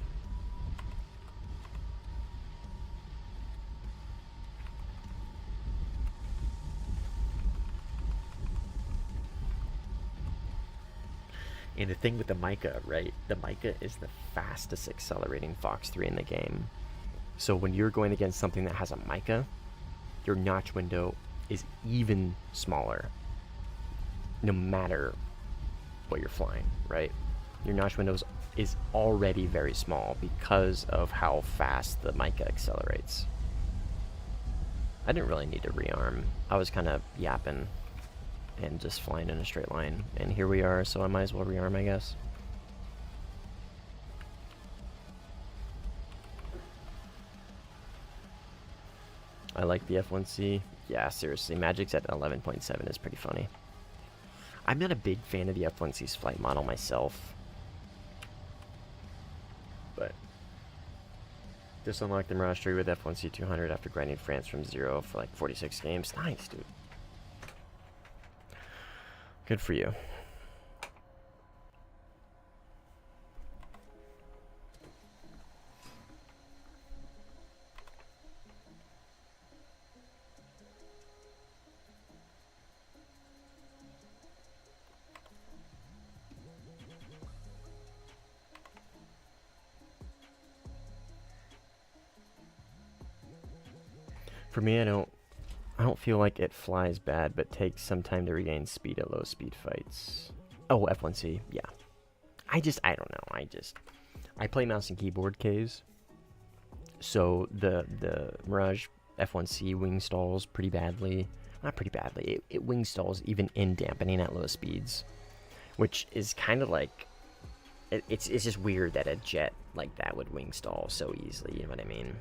And the thing with the Mica, right? The Mica is the fastest accelerating Fox 3 in the game. So when you're going against something that has a Mica, your notch window is even smaller, no matter what you're flying, right? Your notch window is already very small because of how fast the Mica accelerates. I didn't really need to rearm. I was kind of yapping and just flying in a straight line, and here we are, so I might as well rearm, I guess. I like the F1C. Yeah, seriously, Magic's at 11.7 is pretty funny. I'm not a big fan of the F1C's flight model myself, but just unlocked the Mirage 3 with F1C 200 after grinding France from 0 for like 46 games. Nice, dude. Good for you. For me, I don't feel like it flies bad, but takes some time to regain speed at low speed fights. Oh, F1C, yeah. I don't know. I play mouse and keyboard Ks. So the Mirage F1C wing stalls pretty badly. Not pretty badly. It wing stalls even in dampening at low speeds, which is kind of like, it's just weird that a jet like that would wing stall so easily. You know what I mean?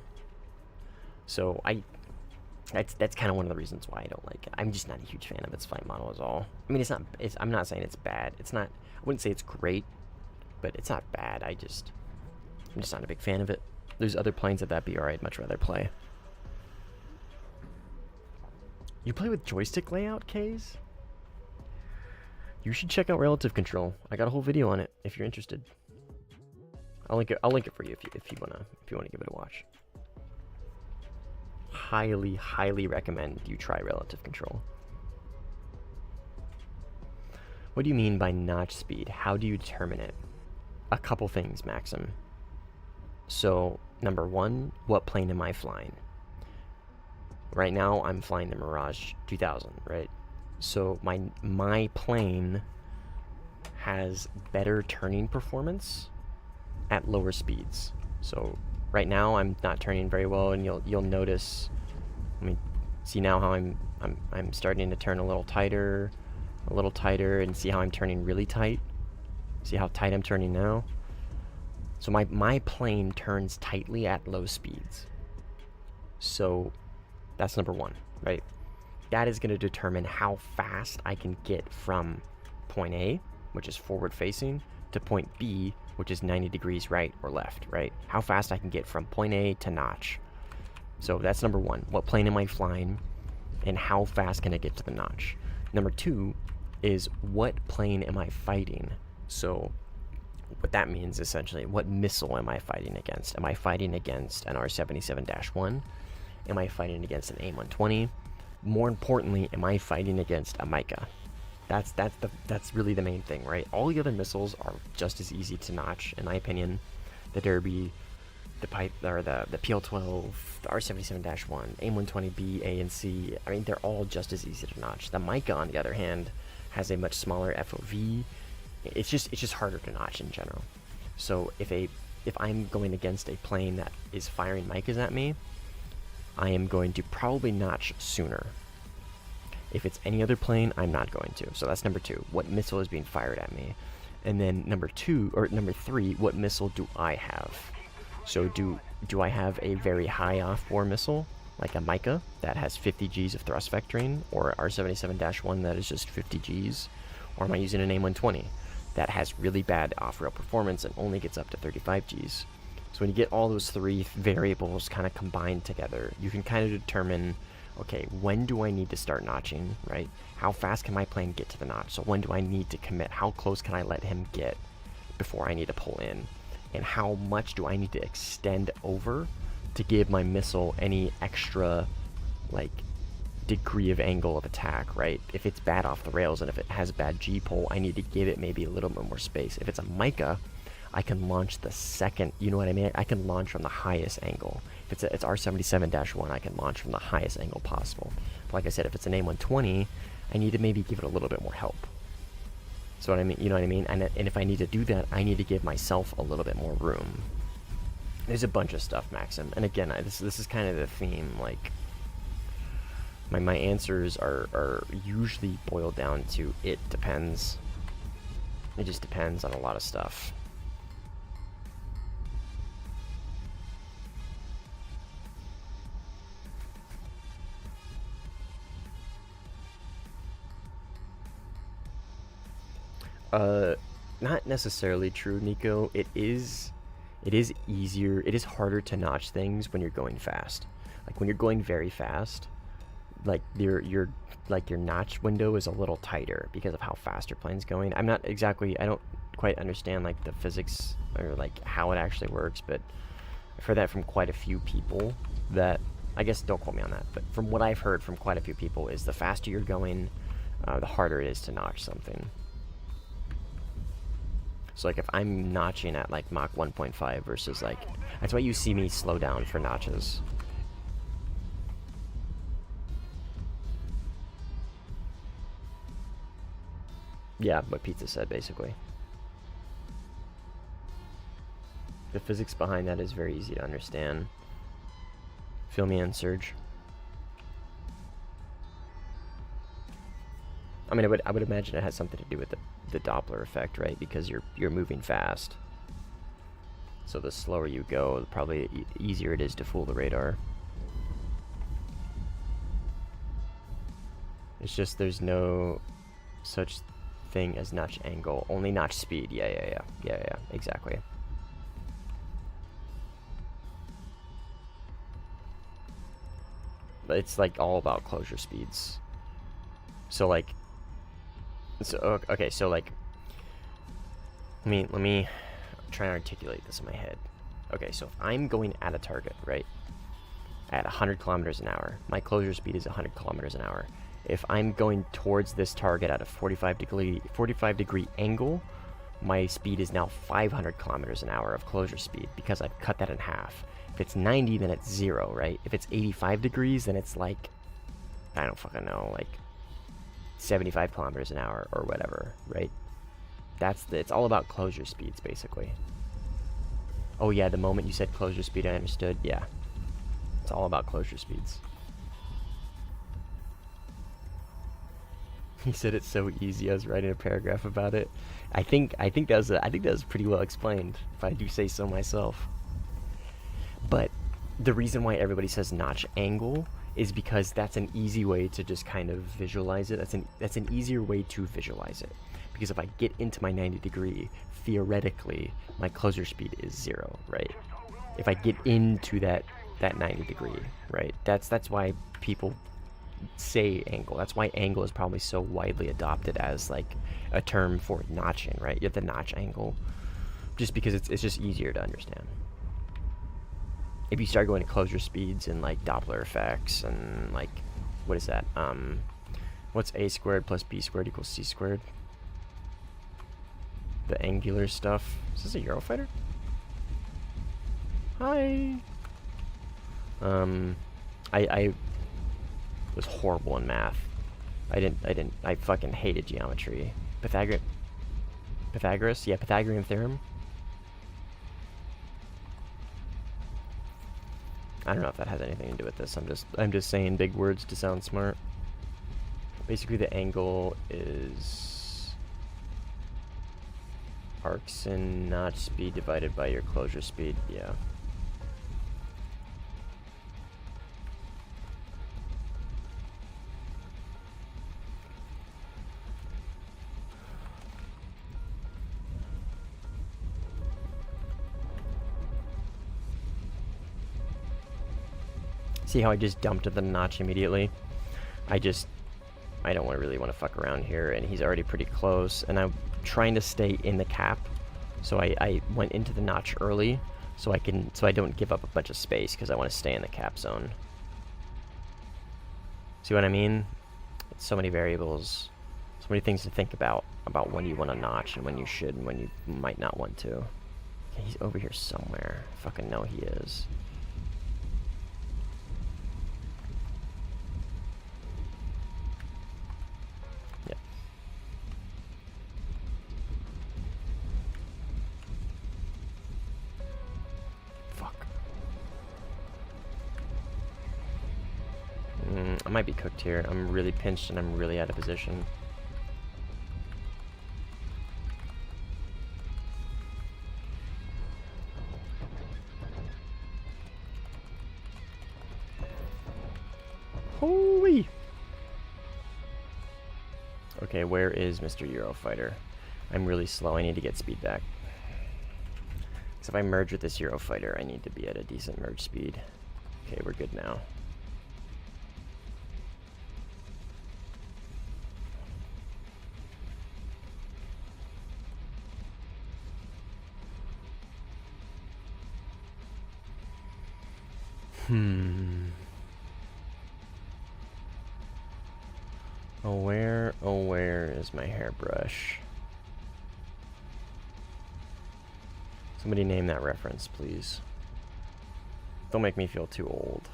So that's kind of one of the reasons why I don't like it. I'm just not a huge fan of its flight model at all. I mean, I'm not saying it's bad. It's not, I wouldn't say it's great, but it's not bad. I'm just not a big fan of it. There's other planes at that BR I'd much rather play. You play with joystick layout, K's? You should check out Relative Control. I got a whole video on it if you're interested. I'll link it for you if you wanna give it a watch. Highly recommend you try Relative Control. What do you mean by notch speed? How do you determine it? A couple things, Maxim. So, number one, what plane am I flying? Right now, I'm flying the Mirage 2000, right? So, my plane has better turning performance at lower speeds. So, right now, I'm not turning very well, and you'll notice. I mean, see now how I'm starting to turn a little tighter, and see how I'm turning really tight. See how tight I'm turning now. So my plane turns tightly at low speeds. So that's number one, right? That is going to determine how fast I can get from point A, which is forward facing, to point B, which is 90 degrees right or left, right? How fast I can get from point A to notch. So that's number one. What plane am I flying, and how fast can I get to the notch? Number 2 is what plane am I fighting? So what that means essentially, what missile am I fighting against? Am I fighting against an R77-1? Am I fighting against an A120? More importantly, am I fighting against a Micah? That's really the main thing, right? All the other missiles are just as easy to notch, in my opinion. The Derby, the PL-12, the R77-1, A120B, A, and C. I mean, they're all just as easy to notch. The Micah, on the other hand, has a much smaller FOV. It's just harder to notch in general. So if I'm going against a plane that is firing Micahs at me, I am going to probably notch sooner. If it's any other plane, I'm not going to. So that's number 2. What missile is being fired at me? And then number 3, what missile do I have? So do I have a very high off-bore missile, like a Micah, that has 50 Gs of thrust vectoring, or R77-1 that is just 50 Gs? Or am I using an A120 that has really bad off-rail performance and only gets up to 35 Gs? So when you get all those 3 variables kind of combined together, you can kind of determine, okay, when do I need to start notching, right? How fast can my plane get to the notch? So when do I need to commit? How close can I let him get before I need to pull in? And how much do I need to extend over to give my missile any extra, like, degree of angle of attack, right? If it's bad off the rails and if it has bad G-pole, I need to give it maybe a little bit more space. If it's a Micah, I can launch the second, you know what I mean? I can launch from the highest angle. If it's R77-1, I can launch from the highest angle possible. But like I said, if it's an A120, I need to maybe give it a little bit more help. So what I mean, you know what I mean? And if I need to do that, I need to give myself a little bit more room. There's a bunch of stuff, Maxim. And again, this is kind of the theme. Like, my answers are usually boiled down to it depends. It just depends on a lot of stuff. Not necessarily true, Nico. It is easier. It is harder to notch things when you're going fast. Like when you're going very fast, like your notch window is a little tighter because of how fast your plane's going. I don't quite understand like the physics or like how it actually works, but I've heard that from quite a few people. That, I guess, don't quote me on that, but from what I've heard from quite a few people is the faster you're going, the harder it is to notch something. So like if I'm notching at like Mach 1.5 versus like, that's why you see me slow down for notches. Yeah, what Pizza said basically. The physics behind that is very easy to understand. Fill me in, Serge. I mean, I would imagine it has something to do with the Doppler effect, right? Because you're moving fast. So the slower you go, probably easier it is to fool the radar. It's just there's no such thing as notch angle, only notch speed. Yeah, exactly. But it's like all about closure speeds. So like, okay, so like, let me try and articulate this in my head. Okay, so if I'm going at a target, right, at 100 kilometers an hour, my closure speed is 100 kilometers an hour. If I'm going towards this target at a 45 degree angle, my speed is now 500 kilometers an hour of closure speed because I've cut that in half. If it's 90, then it's 0, right? If it's 85 degrees, then it's like, I don't fucking know, like 75 kilometers an hour or whatever, right? It's all about closure speeds, basically. Oh yeah, the moment you said closure speed, I understood. Yeah, it's all about closure speeds. He said it's so easy. I was writing a paragraph about it. I think that was pretty well explained, if I do say so myself. But the reason why everybody says notch angle is because that's an easy way to just kind of visualize it. That's an easier way to visualize it. Because if I get into my 90 degree, theoretically, my closure speed is 0, right? If I get into that 90 degree, right? That's why people say angle. That's why angle is probably so widely adopted as like a term for notching, right? You have the notch angle, just because it's just easier to understand. If you start going to closure speeds and like Doppler effects and like, what is that? What's a squared plus b squared equals c squared? The angular stuff. Is this a Eurofighter? Hi. I was horrible in math. I fucking hated geometry. Pythagoras? Yeah, Pythagorean theorem. I don't know if that has anything to do with this. I'm just saying big words to sound smart. Basically, the angle is arcs and notch speed divided by your closure speed. Yeah. See how I just dumped the notch immediately? I don't really want to fuck around here, and he's already pretty close, and I'm trying to stay in the cap, so I went into the notch early, so I don't give up a bunch of space, because I want to stay in the cap zone. See what I mean? It's so many variables, so many things to think about when you want to notch, and when you should, and when you might not want to. Okay, he's over here somewhere. I fucking know he is. I might be cooked here. I'm really pinched and I'm really out of position. Holy! Okay, where is Mr. Eurofighter? I'm really slow. I need to get speed back. Because if I merge with this Eurofighter, I need to be at a decent merge speed. Okay, we're good now. Oh, where is my hairbrush? Somebody name that reference, please. Don't make me feel too old.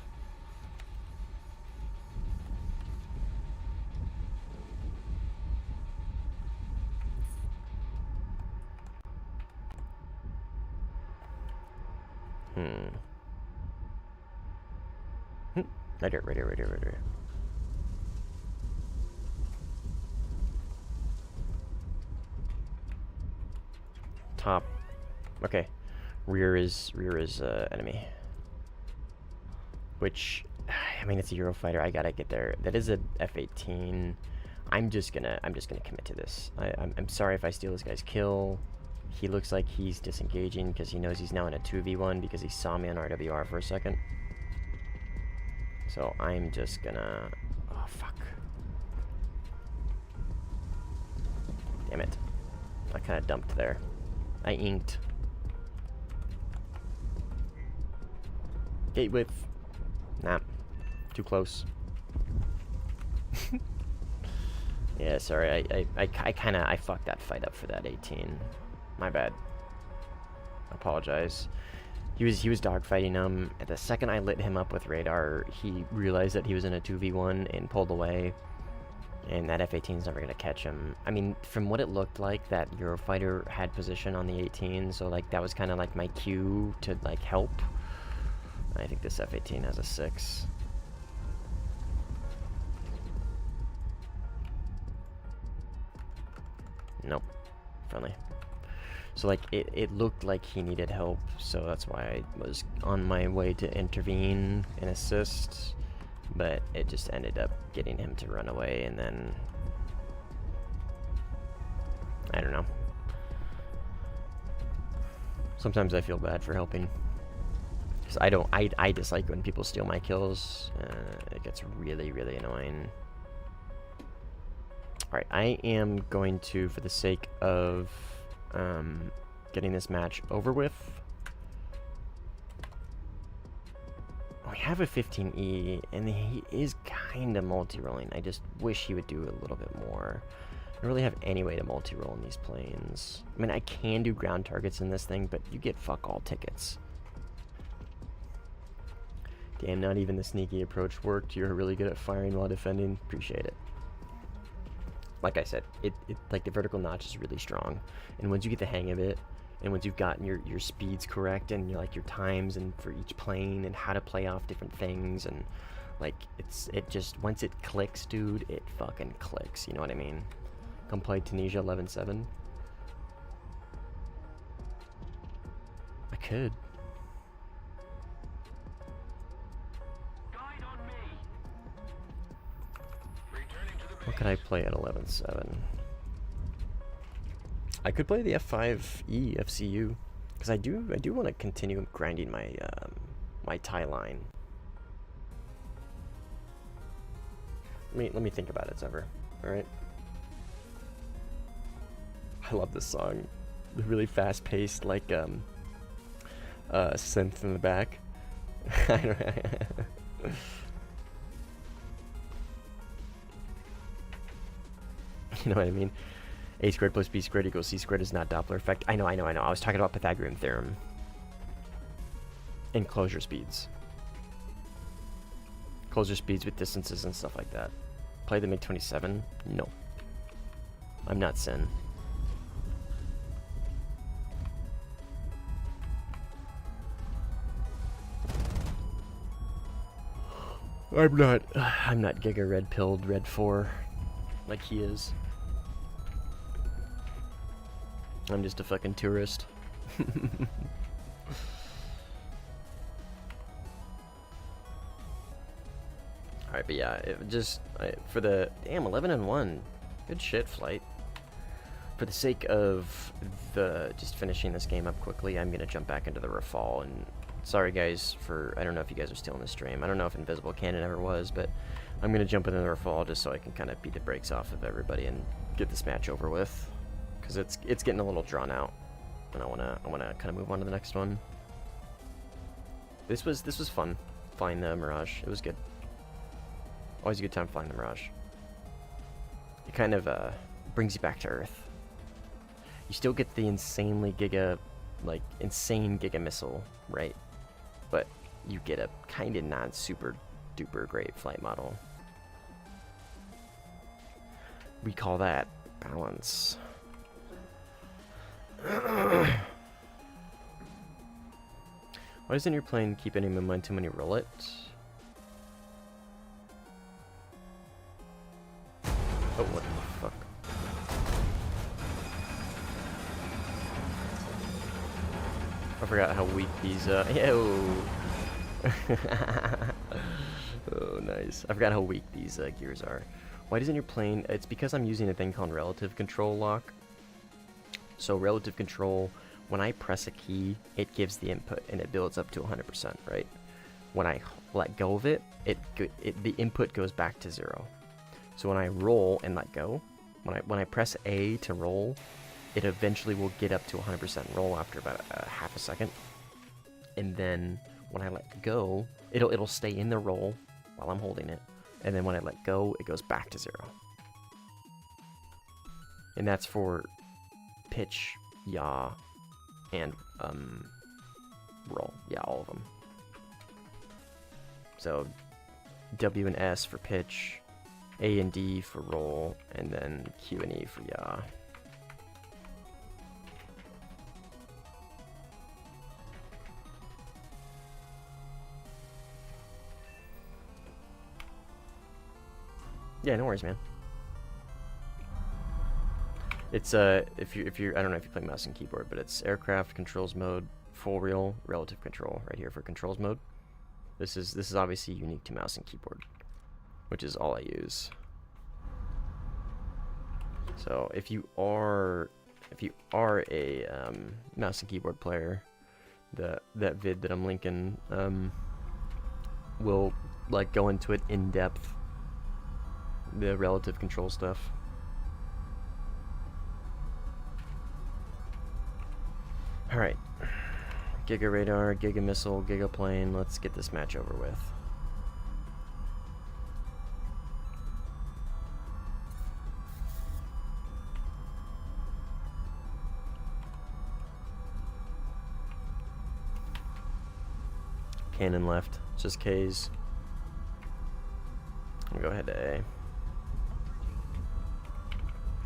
Right here. Top. Okay. Rear is enemy. Which, I mean, it's a Eurofighter. I gotta get there. That is a F-18. I'm just gonna commit to this. I'm sorry if I steal this guy's kill. He looks like he's disengaging because he knows he's now in a 2v1 because he saw me on RWR for a second. So I'm just gonna... Oh, fuck. Damn it. I kind of dumped there. I inked. Gate width. Nah. Too close. Yeah, sorry. I fucked that fight up for that 18. My bad. Apologize. He was dogfighting him. At the second I lit him up with radar, he realized that he was in a 2v1 and pulled away. And that F-18's never gonna catch him. I mean, from what it looked like, that Eurofighter had position on the 18, so like that was kind of like my cue to like help. I think this F-18 has a 6. Nope. Friendly. So like it looked like he needed help, so that's why I was on my way to intervene and assist, but it just ended up getting him to run away, and then I don't know. Sometimes I feel bad for helping. Because I dislike when people steal my kills. It gets really, really annoying. Alright, I am going to, for the sake of getting this match over with. We have a 15E, and he is kind of multi-rolling. I just wish he would do a little bit more. I don't really have any way to multi-roll in these planes. I mean, I can do ground targets in this thing, but you get fuck all tickets. Damn, not even the sneaky approach worked. You're really good at firing while defending. Appreciate it. Like I said, like the vertical notch is really strong, and once you get the hang of it, and once you've gotten your speeds correct and like your times and for each plane and how to play off different things, and like it just once it clicks, dude, it fucking clicks. You know what I mean? Come play Tunisia 11-7. I could. Guide on me. Returning to the What could I play at 11-7? I could play the F5E FCU because I do want to continue grinding my my tie line. Let me think about it, Sever. All right. I love this song. The really fast-paced, like synth in the back. I don't You know what I mean? A squared plus B squared equals C squared is not Doppler effect. I know. I was talking about Pythagorean theorem. And closure speeds. Closure speeds with distances and stuff like that. Play the MiG-27? No. I'm not Sin. I'm not Giga Red Pilled Red 4 like he is. I'm just a fucking tourist. Alright, but yeah, for the damn 11-1, good shit, Flight. For the sake of just finishing this game up quickly, I'm gonna jump back into the Rafale. And sorry guys for, I don't know if you guys are still in the stream. I don't know if Invisible Cannon ever was, but I'm gonna jump into the Rafale just so I can kind of beat the brakes off of everybody and get this match over with. Because it's getting a little drawn out, and I wanna kind of move on to the next one. This was fun, flying the Mirage. It was good. Always a good time flying the Mirage. It kind of brings you back to Earth. You still get the insane giga missile, right? But you get a kind of not super duper great flight model. We call that balance. Why doesn't your plane keep any momentum when you roll it? Oh, what the fuck? I forgot how weak these, oh, nice. I forgot how weak these gears are. Why doesn't your plane, it's because I'm using a thing called relative control lock. So relative control, when I press a key, it gives the input and it builds up to 100%, right? When I let go of it, the input goes back to 0. So when I roll and let go, when I press A to roll, it eventually will get up to 100% roll after about half a second. And then when I let go, it'll stay in the roll while I'm holding it. And then when I let go, it goes back to 0. And that's for pitch, yaw, and roll. Yeah, all of them. So W and S for pitch, A and D for roll, and then Q and E for yaw. Yeah, no worries, man. It's if you're I don't know if you play mouse and keyboard, but it's aircraft controls mode, full real, relative control right here for controls mode. This is obviously unique to mouse and keyboard, which is all I use. So if you are a mouse and keyboard player, that vid that I'm linking will like go into it in depth, the relative control stuff. All right, Giga Radar, Giga Missile, Giga Plane. Let's get this match over with. Cannon left, just K's. I'll go ahead to A.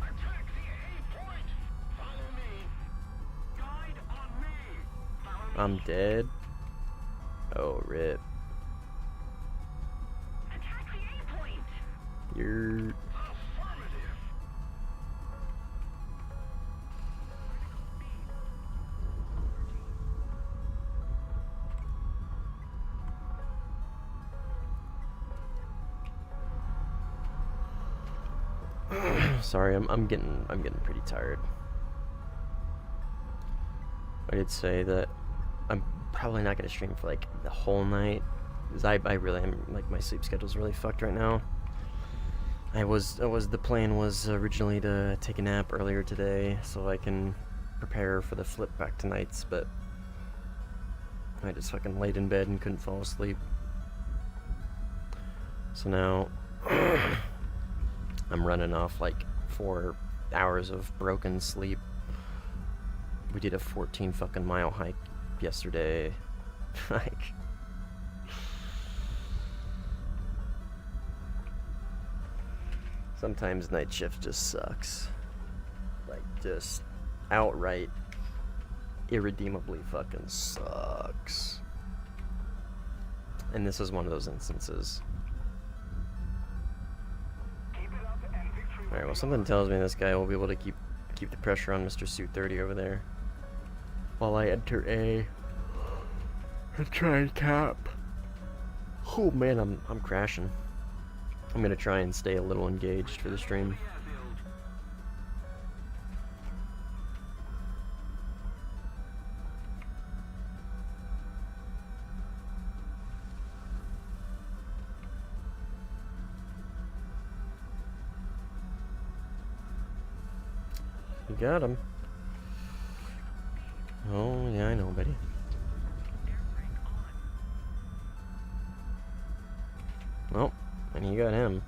Attack the A point! Follow me! Guide on me! Follow me! I'm dead. Oh, rip. Attack the A point! You're... Affirmative! Sorry, I'm getting pretty tired. I did say that I'm probably not gonna stream for like the whole night, because I really am, like, my sleep schedule's really fucked right now. The plan was originally to take a nap earlier today so I can prepare for the flip back to nights, but I just fucking laid in bed and couldn't fall asleep. So now I'm running off like 4 hours of broken sleep. We did a 14 fucking mile hike yesterday. Like, sometimes night shift just sucks. Like, just outright irredeemably fucking sucks. And this is one of those instances. Alright, well, something tells me this guy will be able to keep the pressure on Mr. Suit 30 over there while I enter A and try and cap. Oh man, I'm crashing. I'm gonna try and stay a little engaged for the stream. You got him. Oh, yeah, I know, buddy. Well, and you got him.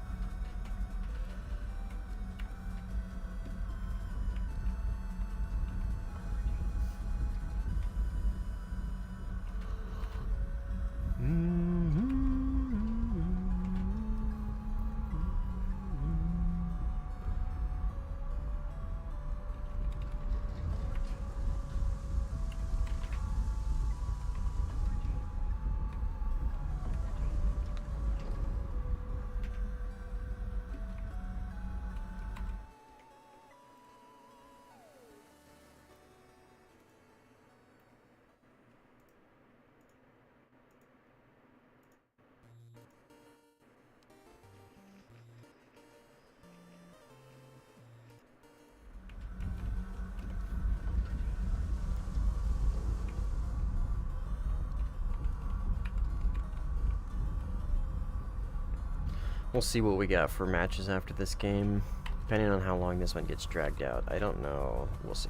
We'll see what we got for matches after this game, depending on how long this one gets dragged out. I don't know. We'll see.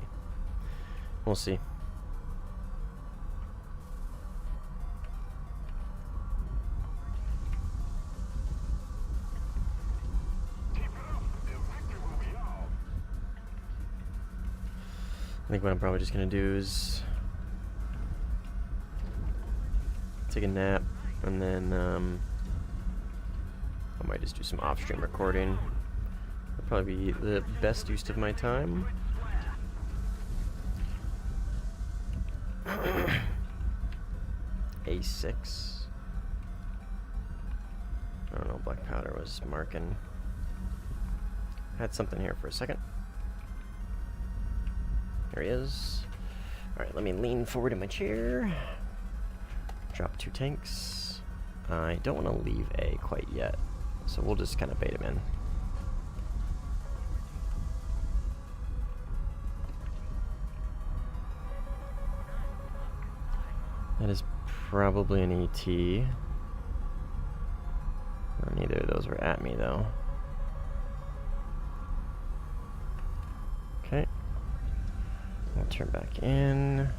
We'll see. I think what I'm probably just gonna do is take a nap, and then I might just do some off-stream recording. That'll probably be the best use of my time. A6. I don't know, Black Powder was marking. Had something here for a second. There he is. Alright, let me lean forward in my chair. Drop 2 tanks. I don't want to leave A quite yet, so we'll just kind of bait him in. That is probably an ET. Neither of those were at me, though. Okay. I'll turn back in.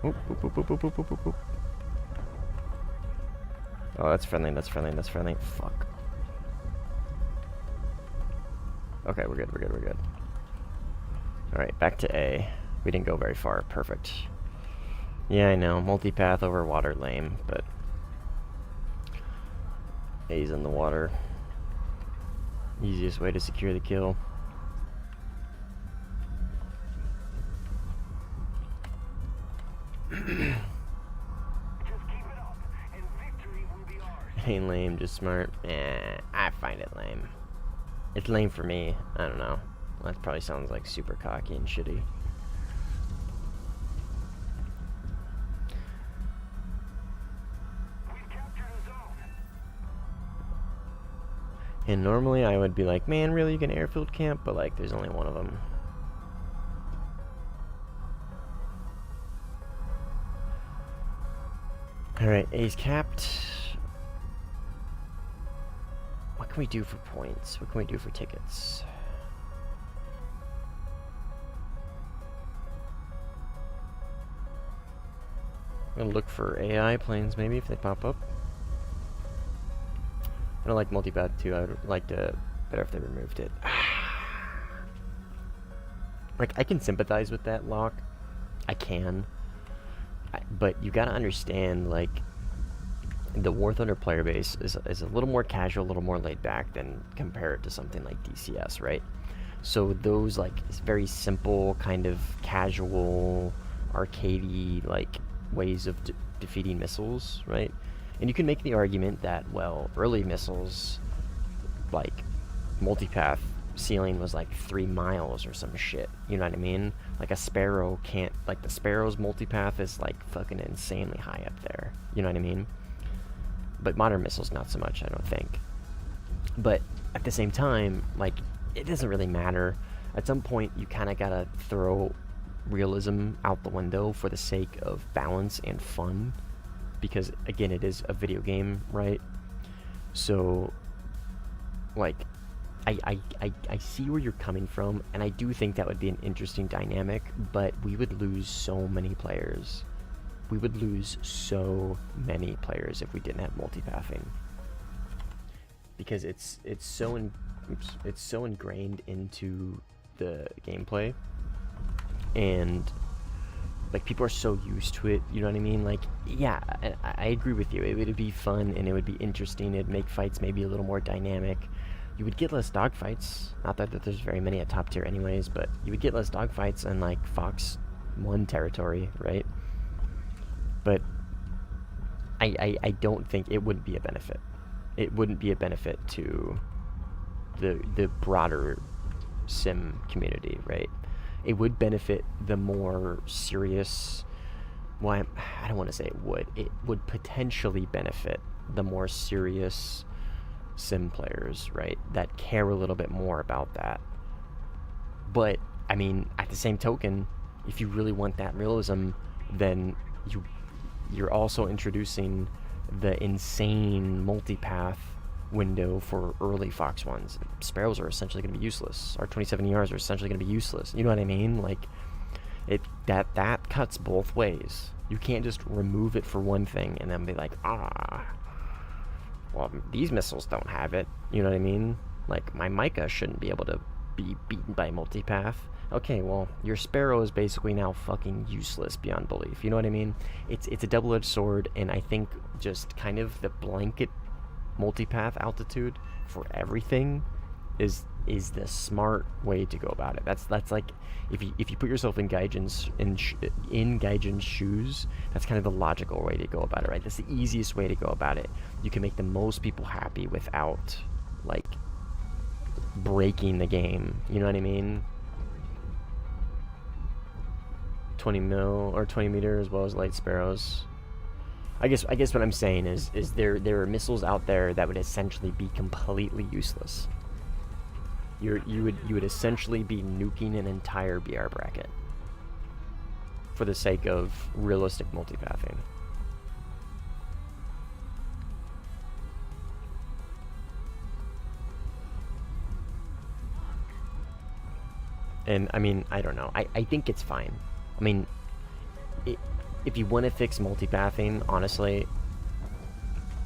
Oop, oop, oop, oop, oop, oop, oop, oop. Oh, that's friendly, that's friendly, that's friendly. Fuck. Okay, we're good, we're good, we're good. Alright, back to A. We didn't go very far. Perfect. Yeah, I know. Multipath over water, lame, but A's in the water. Easiest way to secure the kill. Ain't lame, just smart. I find it lame. It's lame for me. I don't know. That probably sounds like super cocky and shitty. And normally I would be like, man, really, you can airfield camp? But like, there's only one of them. Alright, A's capped. What can we do for points? What can we do for tickets? I'm gonna look for AI planes maybe if they pop up. I don't like multipath too. I would like to better if they removed it. Like, I can sympathize with that lock. I can. But you gotta understand, like, the Warthunder player base is a little more casual, a little more laid back than compare it to something like DCS, right? So those, like, very simple, kind of casual, arcadey, like, ways of defeating missiles, right? And you can make the argument that, well, early missiles, like, multipath ceiling was like 3 miles or some shit, you know what I mean? Like, a Sparrow can't, like, the Sparrow's multipath is like fucking insanely high up there, you know what I mean? But modern missiles, not so much, I don't think. But at the same time, like, it doesn't really matter. At some point, you kind of gotta throw realism out the window for the sake of balance and fun. Because, again, it is a video game, right? So, like, I see where you're coming from, and I do think that would be an interesting dynamic, but we would lose so many players. We would lose so many players if we didn't have multipathing. Because it's so ingrained into the gameplay, and like, people are so used to it, you know what I mean? Like, yeah, I agree with you. It would be fun and it would be interesting. It'd make fights maybe a little more dynamic. You would get less dogfights. Not that there's very many at top tier anyways, but you would get less dogfights in, like, Fox 1 territory, right? But I don't think it wouldn't be a benefit. It wouldn't be a benefit to the broader sim community, right? It would benefit the more serious, well, I don't want to say it would potentially benefit the more serious sim players, right, that care a little bit more about that. But I mean, at the same token, if you really want that realism, then you're also introducing the insane multipath window for early Fox 1s. Sparrows are essentially going to be useless. Our 27ERs are essentially going to be useless. You know what I mean? Like, that cuts both ways. You can't just remove it for one thing and then be like, well, these missiles don't have it. You know what I mean? Like, my Micah shouldn't be able to be beaten by multipath. Okay, well, your Sparrow is basically now fucking useless beyond belief. You know what I mean? It's a double-edged sword, and I think just kind of the blanket multipath altitude for everything is the smart way to go about it. That's like, if you put yourself in Gaijin's shoes, that's kind of the logical way to go about it, right? That's the easiest way to go about it. You can make the most people happy without, like, breaking the game. You know what I mean? 20 mil or 20 meter as well as light sparrows. I guess what I'm saying is there are missiles out there that would essentially be completely useless. You would essentially be nuking an entire BR bracket for the sake of realistic multipathing. And I mean, I don't know. I think it's fine. I mean, if you want to fix multipathing, honestly,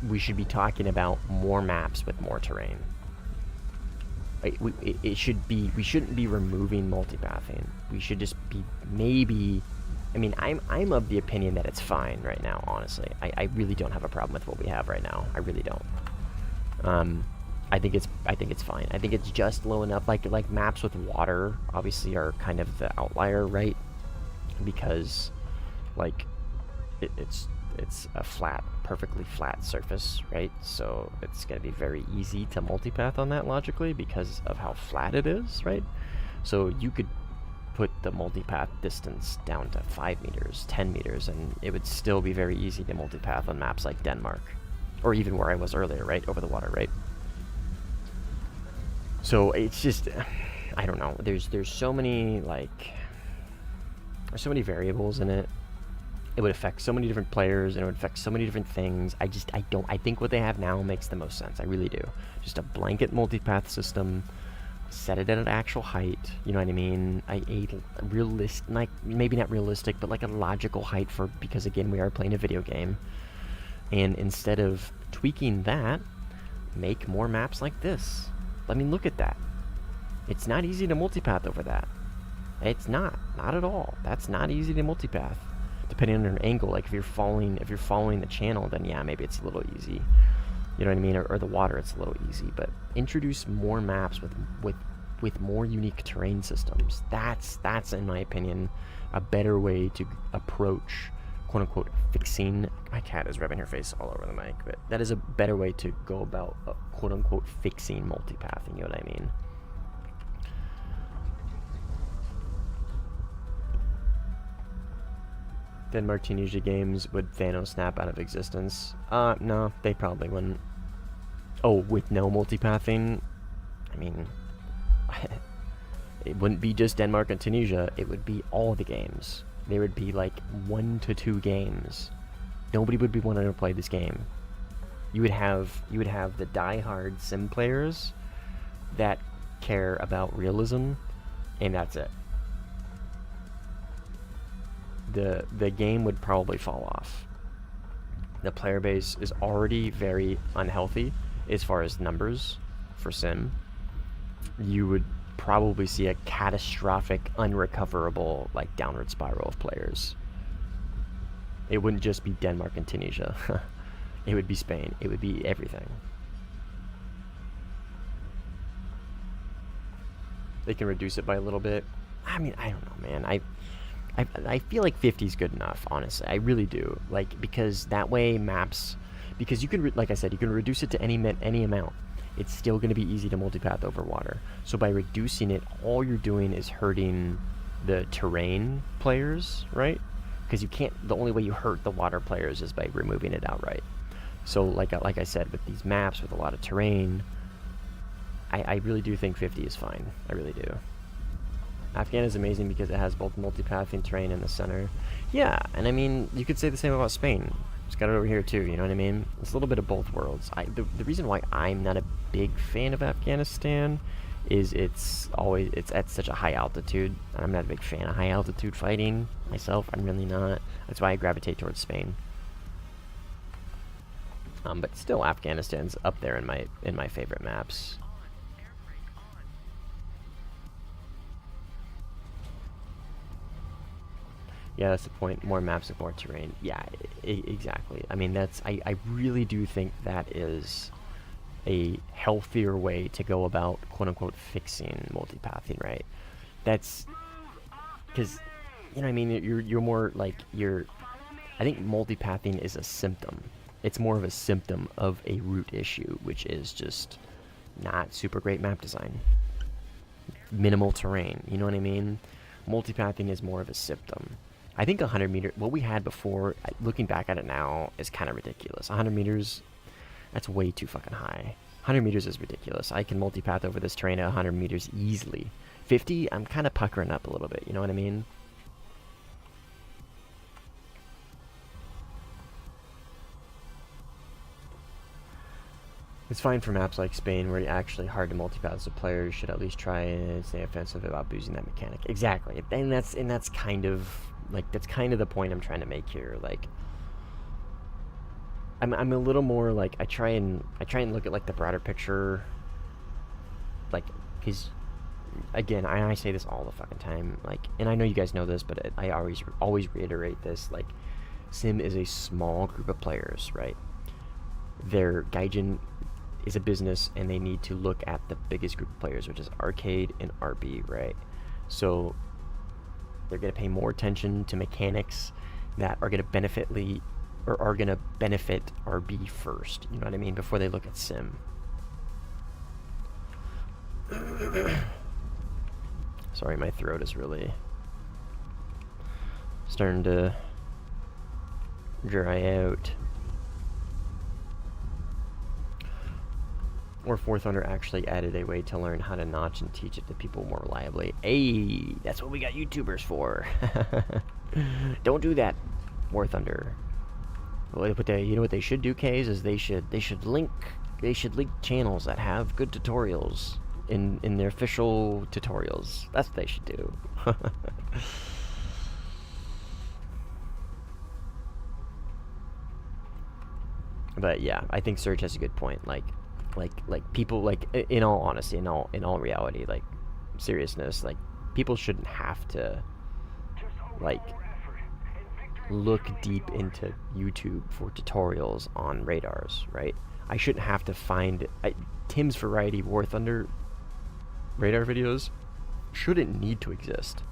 we should be talking about more maps with more terrain. We shouldn't be removing multipathing. We should just be maybe. I mean, I'm of the opinion that it's fine right now. Honestly, I really don't have a problem with what we have right now. I really don't. I think it's fine. I think it's just low enough. Like maps with water obviously are kind of the outlier, right? Because like it's a flat, perfectly flat surface, right? So it's gonna be very easy to multipath on that logically because of how flat it is, right? So you could put the multipath distance down to 5 meters, 10 meters, and it would still be very easy to multipath on maps like Denmark, or even where I was earlier, right? Over the water, right? So it's just, I don't know. There's so many there's so many variables in it. It would affect so many different players, and it would affect so many different things. I think what they have now makes the most sense. I really do. Just a blanket multipath system, set it at an actual height. You know what I mean? A realistic, like maybe not realistic, but like a logical height because again, we are playing a video game. And instead of tweaking that, make more maps like this. I mean, look at that. It's not easy to multipath over that. It's not at all. That's not easy to multipath. Depending on your angle, like if you're following the channel, then yeah, maybe it's a little easy. You know what I mean? Or the water, it's a little easy. But introduce more maps with more unique terrain systems. That's in my opinion a better way to approach quote unquote fixing. My cat is rubbing her face all over the mic, but that is a better way to go about quote unquote fixing multipathing. You know what I mean? Denmark Tunisia games would Thanos snap out of existence? No, they probably wouldn't. Oh, with no multipathing? I mean, it wouldn't be just Denmark and Tunisia. It would be all the games. There would be like 1 to 2 games. Nobody would be wanting to play this game. You would have the die-hard sim players that care about realism, and that's it. The game would probably fall off. The player base is already very unhealthy as far as numbers for sim. You would probably see a catastrophic, unrecoverable, like downward spiral of players. It wouldn't just be Denmark and Tunisia. It would be Spain. It would be everything. They can reduce it by a little bit. I mean, I don't know, man. I feel like 50 is good enough, honestly. I really do. Like, because that way maps, because you can, like I said, you can reduce it to any amount. It's still going to be easy to multipath over water. So by reducing it, all you're doing is hurting the terrain players, right? Because you can't, the only way you hurt the water players is by removing it outright. So like I said, with these maps with a lot of terrain, I really do think 50 is fine. I really do. Afghan is amazing because it has both multipathing terrain in the center. Yeah, and I mean, you could say the same about Spain. It's got it over here too, you know what I mean? It's a little bit of both worlds. The reason why I'm not a big fan of Afghanistan is it's at such a high altitude, and I'm not a big fan of high altitude fighting myself. I'm really not. That's why I gravitate towards Spain. But still, Afghanistan's up there in my favorite maps. Yeah, that's the point. More maps with more terrain. Yeah, exactly. I mean, I really do think that is a healthier way to go about quote-unquote fixing multipathing, right? That's because, you know what I mean, you're more like I think multipathing is a symptom. It's more of a symptom of a root issue, which is just not super great map design. minimal terrain. You know what I mean? Multipathing is more of a symptom. I think 100 meter, what we had before, looking back at it now, is kind of ridiculous. 100 meters, that's way too fucking high. 100 meters is ridiculous. I can multipath over this terrain at 100 meters easily. 50, I'm kind of puckering up a little bit, you know what I mean? It's fine for maps like Spain where it's actually hard to multipath, so players should at least try and stay offensive about boozing that mechanic. Exactly. And that's kind of the point I'm trying to make here. Like I'm a little more like I try and look at like the broader picture, like, because again, I say this all the fucking time, like, and I know you guys know this, but I always reiterate this, like, Sim is a small group of players, right? Their Gaijin is a business, and they need to look at the biggest group of players, which is arcade and RB, right? So they're going to pay more attention to mechanics that are going to benefit RB first, you know what I mean, before they look at Sim. Sorry, my throat is really starting to dry out. Or Warthunder actually added a way to learn how to notch and teach it to people more reliably. Hey, that's what we got YouTubers for. Don't do that, Warthunder. You know what they should do, Kays, is they should link channels that have good tutorials in their official tutorials. That's what they should do. But yeah, I think Serge has a good point. Like people, like, in all honesty, in all reality, like, seriousness, like, people shouldn't have to, like, look deep into YouTube for tutorials on radars, right? I shouldn't have to find Tim's Variety Warthunder radar videos shouldn't need to exist.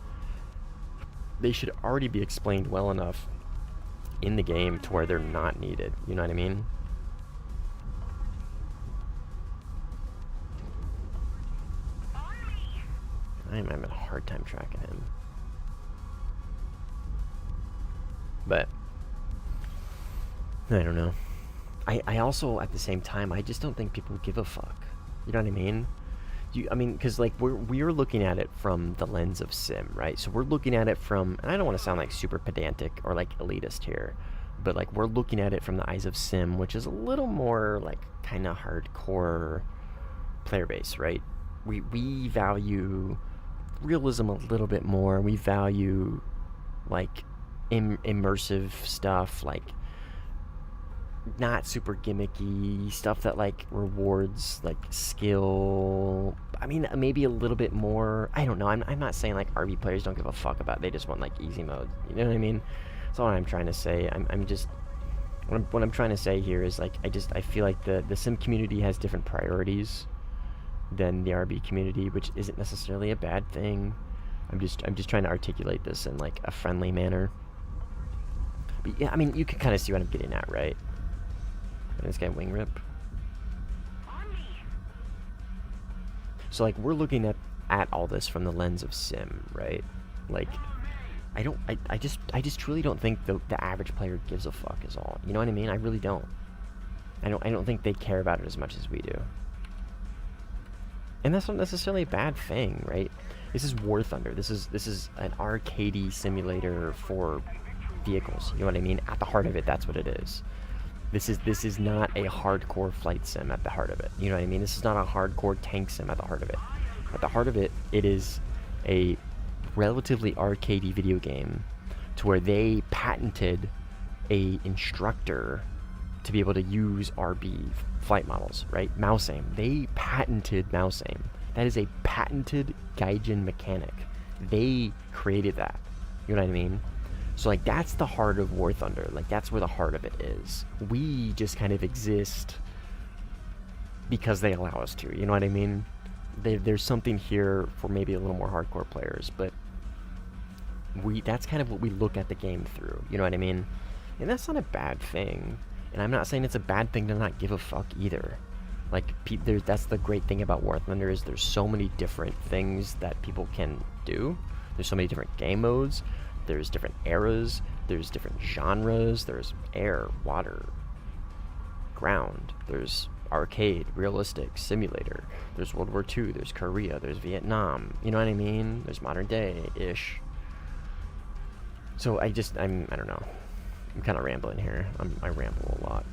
They should already be explained well enough in the game to where they're not needed. You know what I mean? I'm having a hard time tracking him. But I don't know. I also, at the same time, I just don't think people give a fuck. You know what I mean? I mean, because, like, we're looking at it from the lens of Sim, right? So we're looking at it from, and I don't want to sound like super pedantic or like elitist here, but like we're looking at it from the eyes of Sim, which is a little more like kind of hardcore player base, right? We value realism a little bit more. We value like immersive stuff, like not super gimmicky stuff that like rewards like skill. I mean, maybe a little bit more. I don't know. I'm not saying like RB players don't give a fuck about it. They just want like easy mode. You know what I mean? That's all I'm trying to say. I'm just what I'm trying to say here is like I feel like the Sim community has different priorities than the RB community, which isn't necessarily a bad thing. I'm just trying to articulate this in like a friendly manner. But yeah, I mean, you can kind of see what I'm getting at, right? And this guy wing rip. So like we're looking at all this from the lens of Sim, right? Like I just truly don't think the average player gives a fuck is all. You know what I mean? I really don't. I don't think they care about it as much as we do. And that's not necessarily a bad thing, right? This is Warthunder. This is an arcadey simulator for vehicles. You know what I mean? At the heart of it, that's what it is. This is not a hardcore flight sim at the heart of it. You know what I mean? This is not a hardcore tank sim at the heart of it. At the heart of it, it is a relatively arcadey video game to where they patented a instructor to be able to use RB flight models, right? Mouse aim. They patented mouse aim. That is a patented Gaijin mechanic. They created that. You know what I mean? So like that's the heart of Warthunder. Like that's where the heart of it is. We just kind of exist because they allow us to. You know what I mean? There's something here for maybe a little more hardcore players, but that's kind of what we look at the game through. You know what I mean? And that's not a bad thing. And I'm not saying it's a bad thing to not give a fuck either. Like, that's the great thing about Warthunder is there's so many different things that people can do. There's so many different game modes. There's different eras. There's different genres. There's air, water, ground. There's arcade, realistic, simulator. There's World War II. There's Korea. There's Vietnam. You know what I mean? There's modern day-ish. So I don't know. I'm kind of rambling here. I ramble a lot.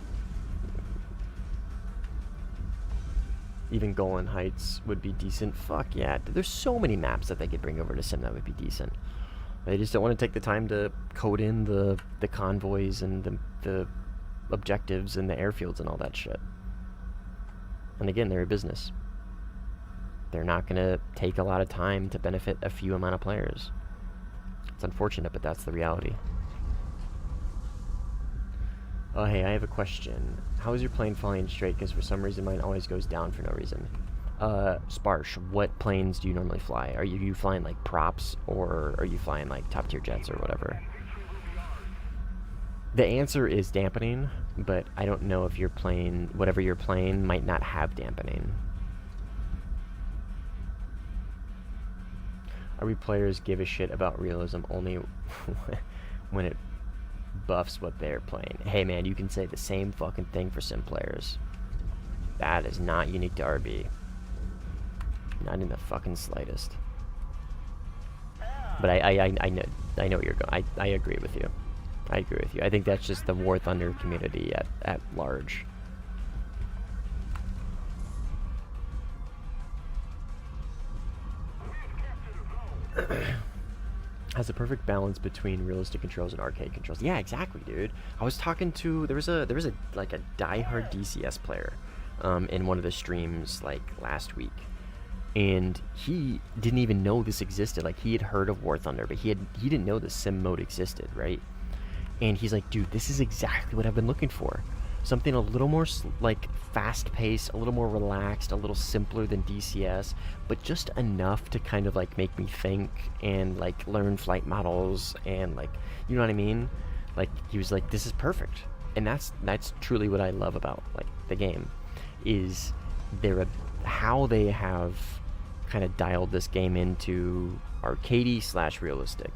Even Golan Heights would be decent. Fuck yeah. There's so many maps that they could bring over to Sim that would be decent. They just don't want to take the time to code in the convoys and the objectives and the airfields and all that shit. And again, they're a business. They're not going to take a lot of time to benefit a few amount of players. It's unfortunate, but that's the reality. Oh, hey, I have a question. How is your plane flying straight? Because for some reason mine always goes down for no reason. Sparsh, what planes do you normally fly? Are you flying like props, or are you flying like top tier jets or whatever? The answer is dampening, but I don't know if your plane, whatever you're playing, might not have dampening. Are we players give a shit about realism only when it buffs what they're playing? Hey man, you can say the same fucking thing for sim players. That is not unique to RB. Not in the fucking slightest. But I know where you're going. I agree with you. I agree with you. I think that's just the Warthunder community at large. Has a perfect balance between realistic controls and arcade controls. Yeah, exactly, dude. I was talking to there was a like a diehard DCS player in one of the streams like last week, and he didn't even know this existed. Like, he had heard of Warthunder, but he didn't know the sim mode existed, right? And he's like, dude, this is exactly what I've been looking for. Something a little more like fast-paced, a little more relaxed, a little simpler than DCS, but just enough to kind of like make me think and like learn flight models and like, you know what I mean? Like, he was like, this is perfect. And that's truly what I love about like the game, is how they have kind of dialed this game into arcadey / realistic,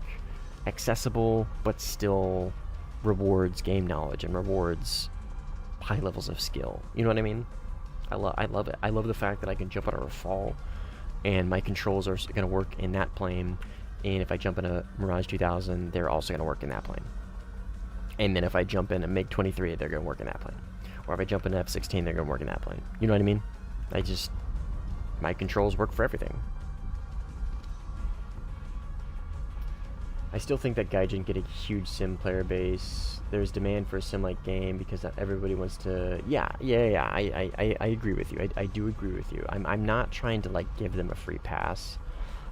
accessible but still rewards game knowledge and rewards high levels of skill. You know what I mean? I love it. I love the fact that I can jump out of a fall and my controls are going to work in that plane, and if I jump in a Mirage 2000, they're also going to work in that plane. And then if I jump in a MiG-23, they're going to work in that plane. Or if I jump in an F-16, they're going to work in that plane. You know what I mean? My controls work for everything. I still think that Gaijin get a huge sim player base. There's demand for a sim-like game because not everybody wants to... Yeah, I agree with you. I do agree with you. I'm not trying to, like, give them a free pass.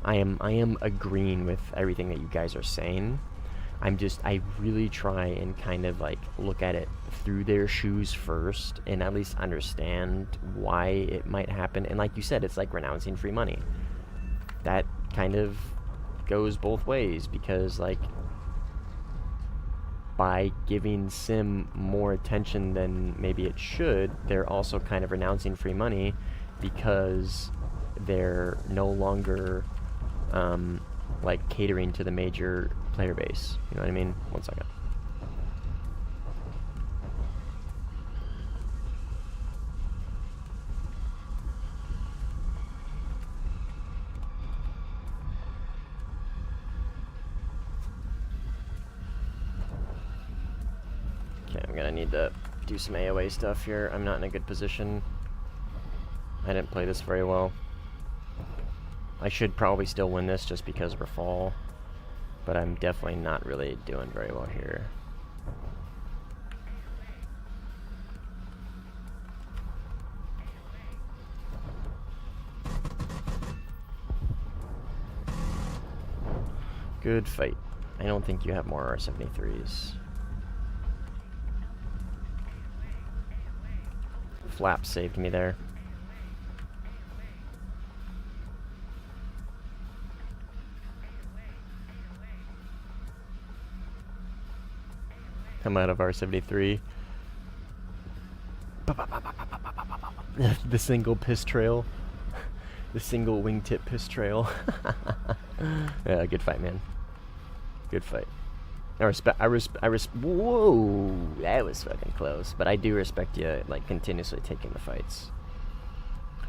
I am agreeing with everything that you guys are saying. I really try and kind of, like, look at it through their shoes first and at least understand why it might happen. And like you said, it's like renouncing free money. That kind of goes both ways, because like by giving sim more attention than maybe it should, they're also kind of renouncing free money because they're no longer like catering to the major player base. You know what I mean? One second. Okay, I'm gonna need to do some AOA stuff here. I'm not in a good position. I didn't play this very well. I should probably still win this just because we're fall, but I'm definitely not really doing very well here. Good fight. I don't think you have more R-73s. Flap saved me there. I'm out of R-73. The single piss trail. The single wingtip piss trail. Yeah, good fight, man. Good fight. Whoa, that was fucking close. But I do respect you, like, continuously taking the fights.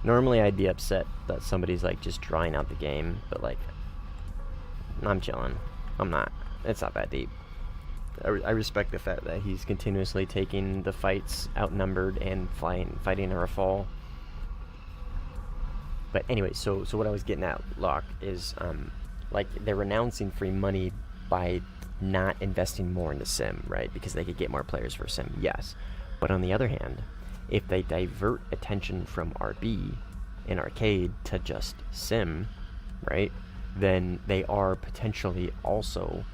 Normally, I'd be upset that somebody's, like, just drawing out the game. But, like, I'm chilling. I'm not. It's not that deep. I respect the fact that he's continuously taking the fights outnumbered and fighting or a fall. But anyway, so what I was getting at, Locke, is like they're renouncing free money by not investing more into Sim, right? Because they could get more players for Sim, yes. But on the other hand, if they divert attention from RB and arcade to just Sim, right? Then they are potentially also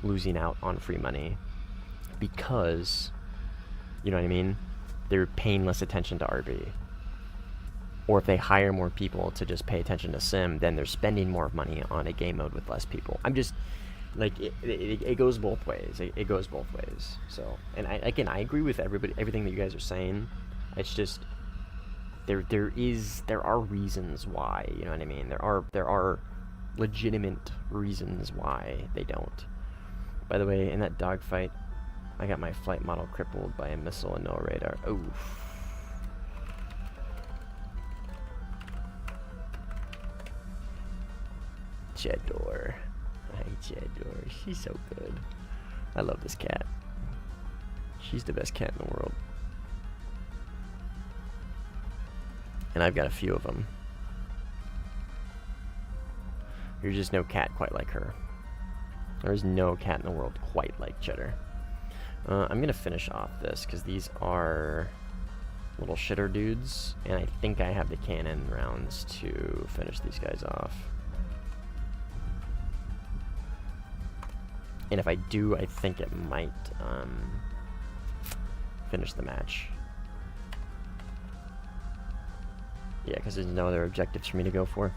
losing out on free money because, you know what I mean? They're paying less attention to RB. Or if they hire more people to just pay attention to Sim, then they're spending more money on a game mode with less people. I'm just, like, it goes both ways. It goes both ways. So, and I agree with everything that you guys are saying. It's just, there are reasons why, you know what I mean? There are legitimate reasons why they don't. By the way, in that dogfight, I got my flight model crippled by a missile and no radar. Oof. Jedor. Hi, Jedor. She's so good. I love this cat. She's the best cat in the world. And I've got a few of them. There's just no cat quite like her. There's no cat in the world quite like Cheddar. I'm gonna finish off this because these are little shitter dudes, and I think I have the cannon rounds to finish these guys off. And if I do, I think it might finish the match. Yeah, because there's no other objectives for me to go for.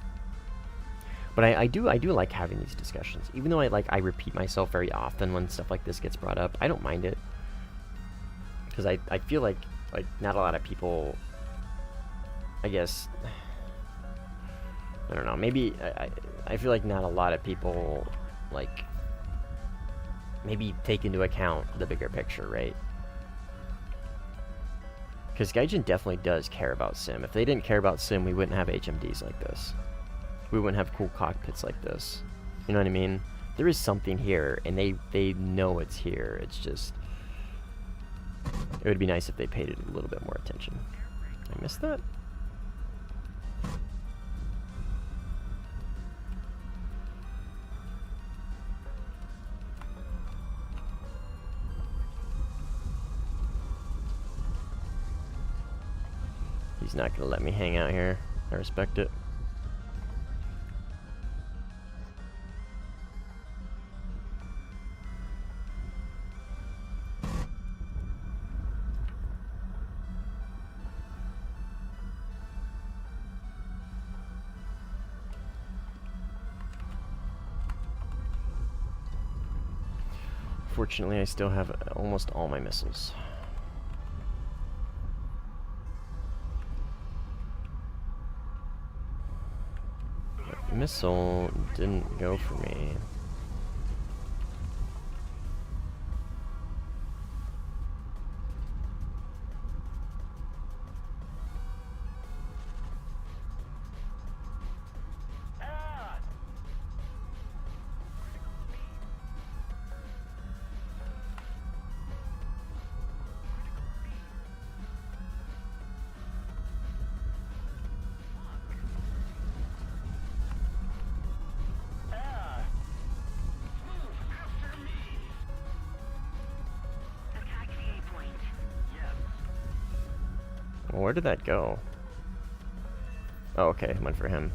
But I do like having these discussions, even though I repeat myself very often when stuff like this gets brought up. I don't mind it because I feel like not a lot of people. I guess I don't know. Maybe I feel like not a lot of people like maybe take into account the bigger picture, right? Because Gaijin definitely does care about Sim. If they didn't care about Sim, we wouldn't have HMDs like this. We wouldn't have cool cockpits like this. You know what I mean? There is something here, and they know it's here. It's just, it would be nice if they paid it a little bit more attention. I missed that? He's not gonna let me hang out here. I respect it. Fortunately, I still have almost all my missiles. But missile didn't go for me. Well, where did that go? Oh, okay, went for him.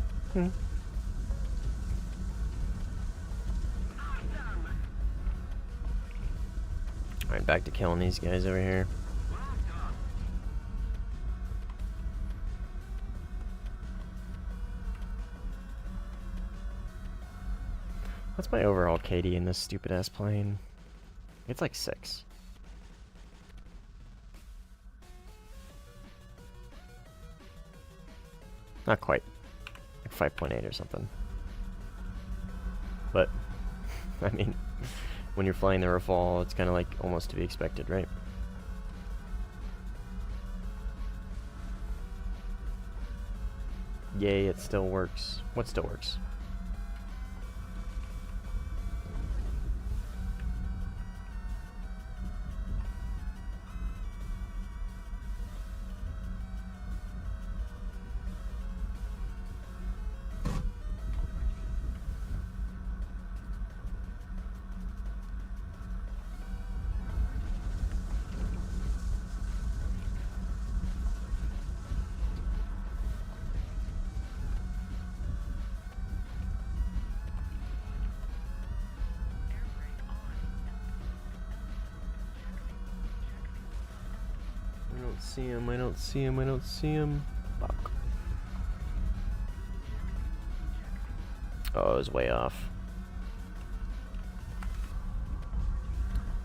Alright, back to killing these guys over here. What's my overall KD in this stupid ass plane? It's like 6. Not quite. Like 5.8 or something. But, I mean, when you're flying the Rafale, it's kind of like almost to be expected, right? Yay, it still works. What still works? I don't see him, I don't see him, I don't see him. Fuck. Oh, it was way off.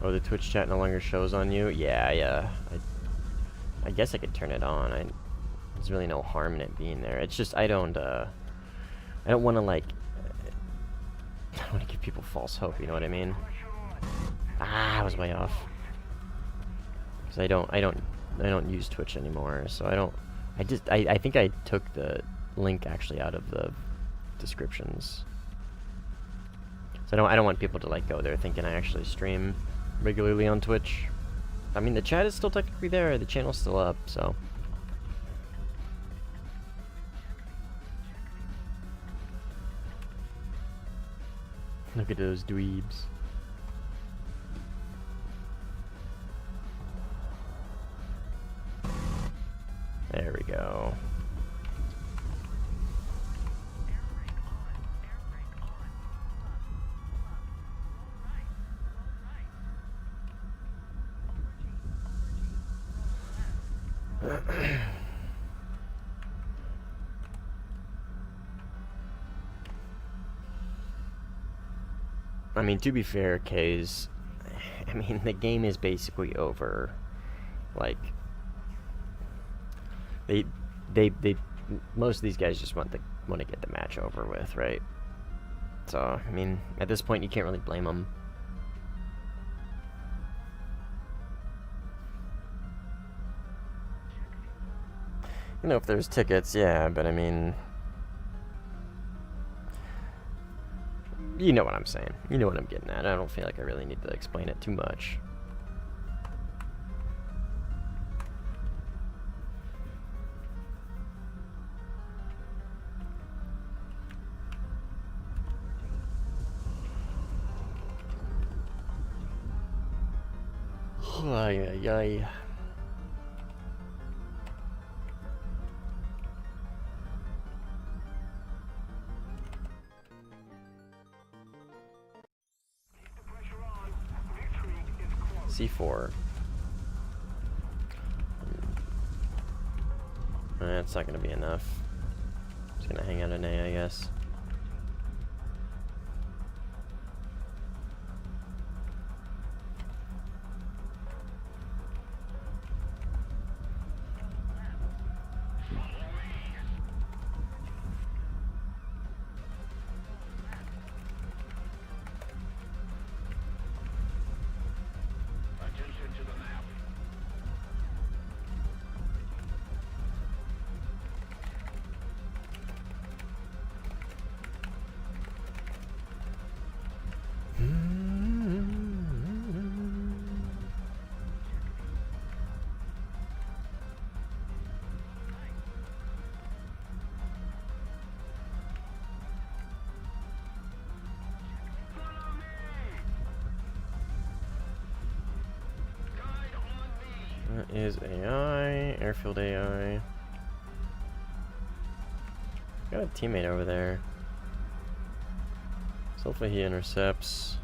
Oh, the Twitch chat no longer shows on you? Yeah. I guess I could turn it on. There's really no harm in it being there. It's just, I don't want to, like, I don't want to give people false hope, you know what I mean? Ah, I was way off. Because I don't use Twitch anymore, so I think I took the link actually out of the descriptions. So I don't want people to like go there thinking I actually stream regularly on Twitch. I mean, the chat is still technically there, the channel's still up, so. Look at those dweebs. There we go. I mean, to be fair, K's, I mean, the game is basically over. Like, they most of these guys just want to get the match over with, right? So, I mean, at this point, you can't really blame them. You know, if there's tickets, yeah, but I mean, you know what I'm saying. You know what I'm getting at. I don't feel like I really need to explain it too much. Ay, ay, ay. C4. That's not going to be enough. Just going to hang out an A, I guess. That is AI, airfield AI. Got a teammate over there. So hopefully he intercepts.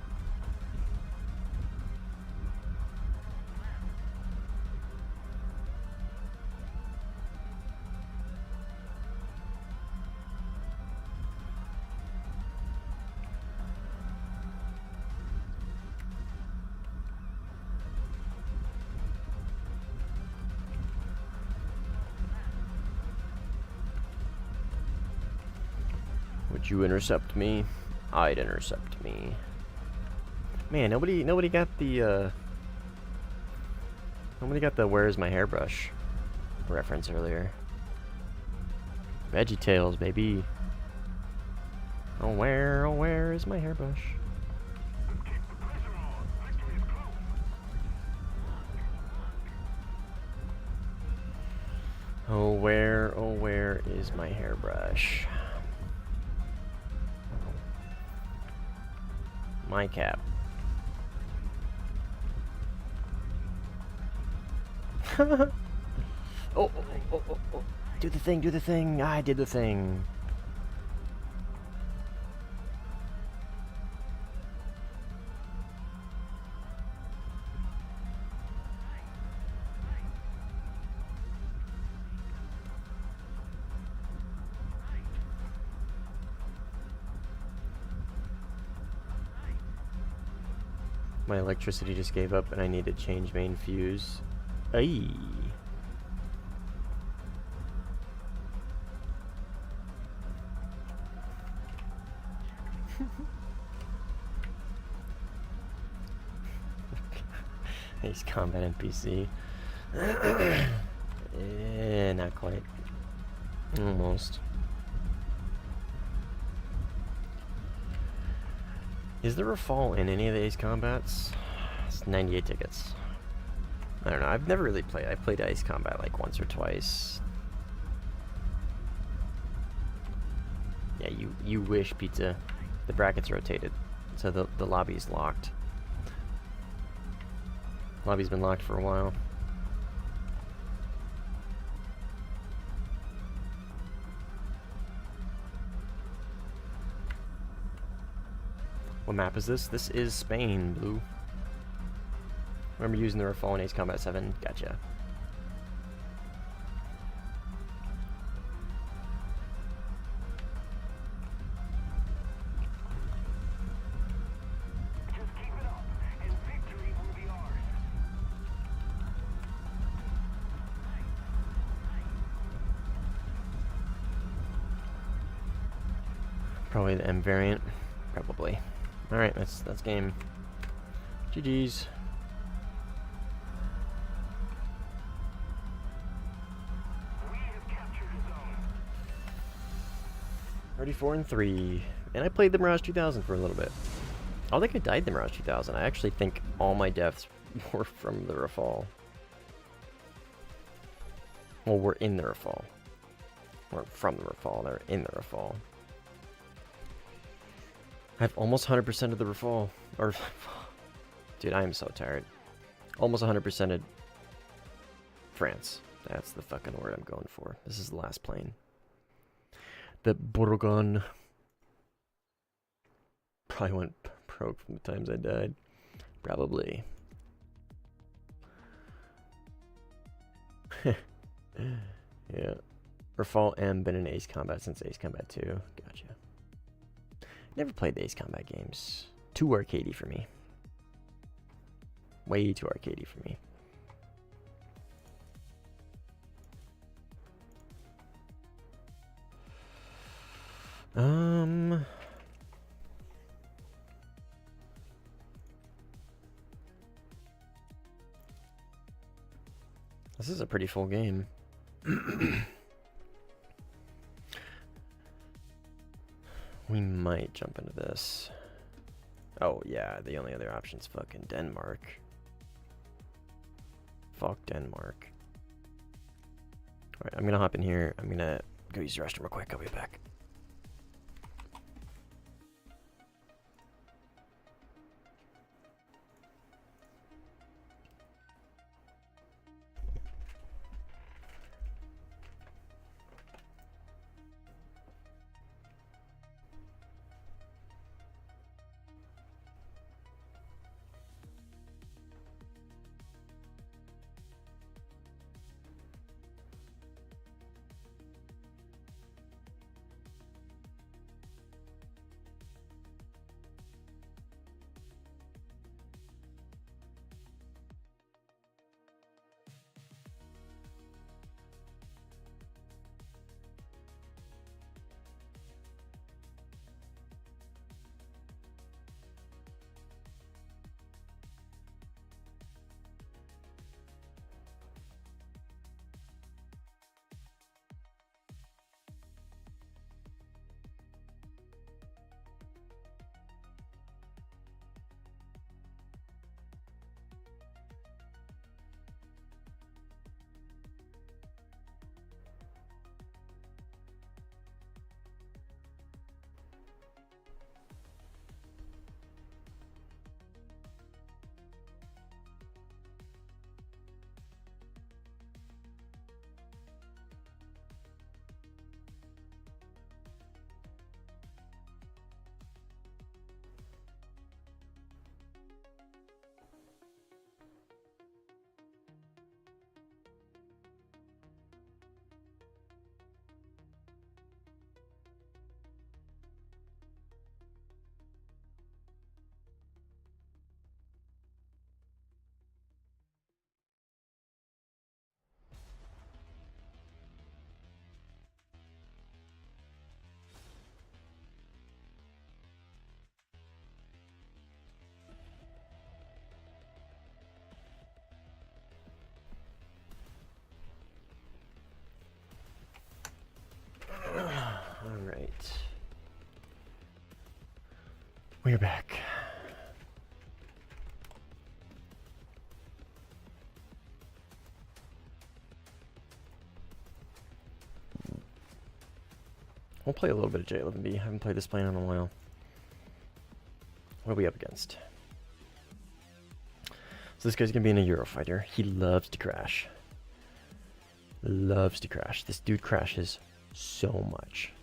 Would you intercept me? I'd intercept me. Man, nobody got the "Where's my hairbrush" reference earlier. Veggie Tales, baby. Oh where is my hairbrush? Keep the pressure on. Victory is close. Oh where is my hairbrush? My cap. Oh. Do the thing. I did the thing. My electricity just gave up and I need to change main fuse. Aye. Ace Combat NPC. Not quite. Almost. Is there a fall in any of the Ace Combats? It's 98 tickets. I don't know. I've never really played. I played Ace Combat like once or twice. Yeah, you wish, Pizza. The bracket's rotated, so the lobby's locked. Lobby's been locked for a while. What map is this? This is Spain, Blue. Remember using the Rafale in Ace Combat 7? Gotcha. Just keep it up, and victory will be ours. Probably the M variant. Probably. Alright, that's game. GG's. We have captured a zone. 34-3. And I played the Mirage 2000 for a little bit. I don't think I died in the Mirage 2000. I actually think all my deaths were from the Rafale. Well, we're in the Rafale. Or from the Rafale. They're in the Rafale. I have almost 100% of the Rafale. Or, dude, I am so tired. Almost 100%ed France. That's the fucking word I'm going for. This is the last plane. The Bourgogne. Probably went broke from the times I died. Probably. Yeah. Rafale M been in Ace Combat since Ace Combat 2. Gotcha. Never played the Ace Combat games. Too arcadey for me. Way too arcadey for me. This is a pretty full game. We might jump into this. Oh yeah, the only other option's fucking Denmark. Fuck Denmark. Alright, I'm gonna hop in here. I'm gonna go use the restroom real quick. I'll be back. We're back. We'll play a little bit of J11B. I haven't played this plane in a while. What are we up against? So this guy's gonna be in a Eurofighter. He loves to crash. Loves to crash. This dude crashes so much.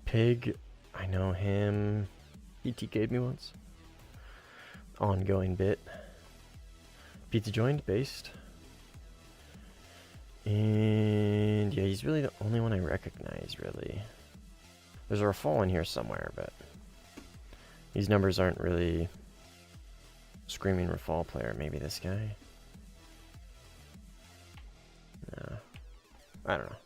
Pig, I know him. He TK'd me once. Ongoing bit. Pizza joined, based. And yeah, he's really the only one I recognize, really. There's a Rafal in here somewhere, but these numbers aren't really screaming Rafal player. Maybe this guy? No. I don't know.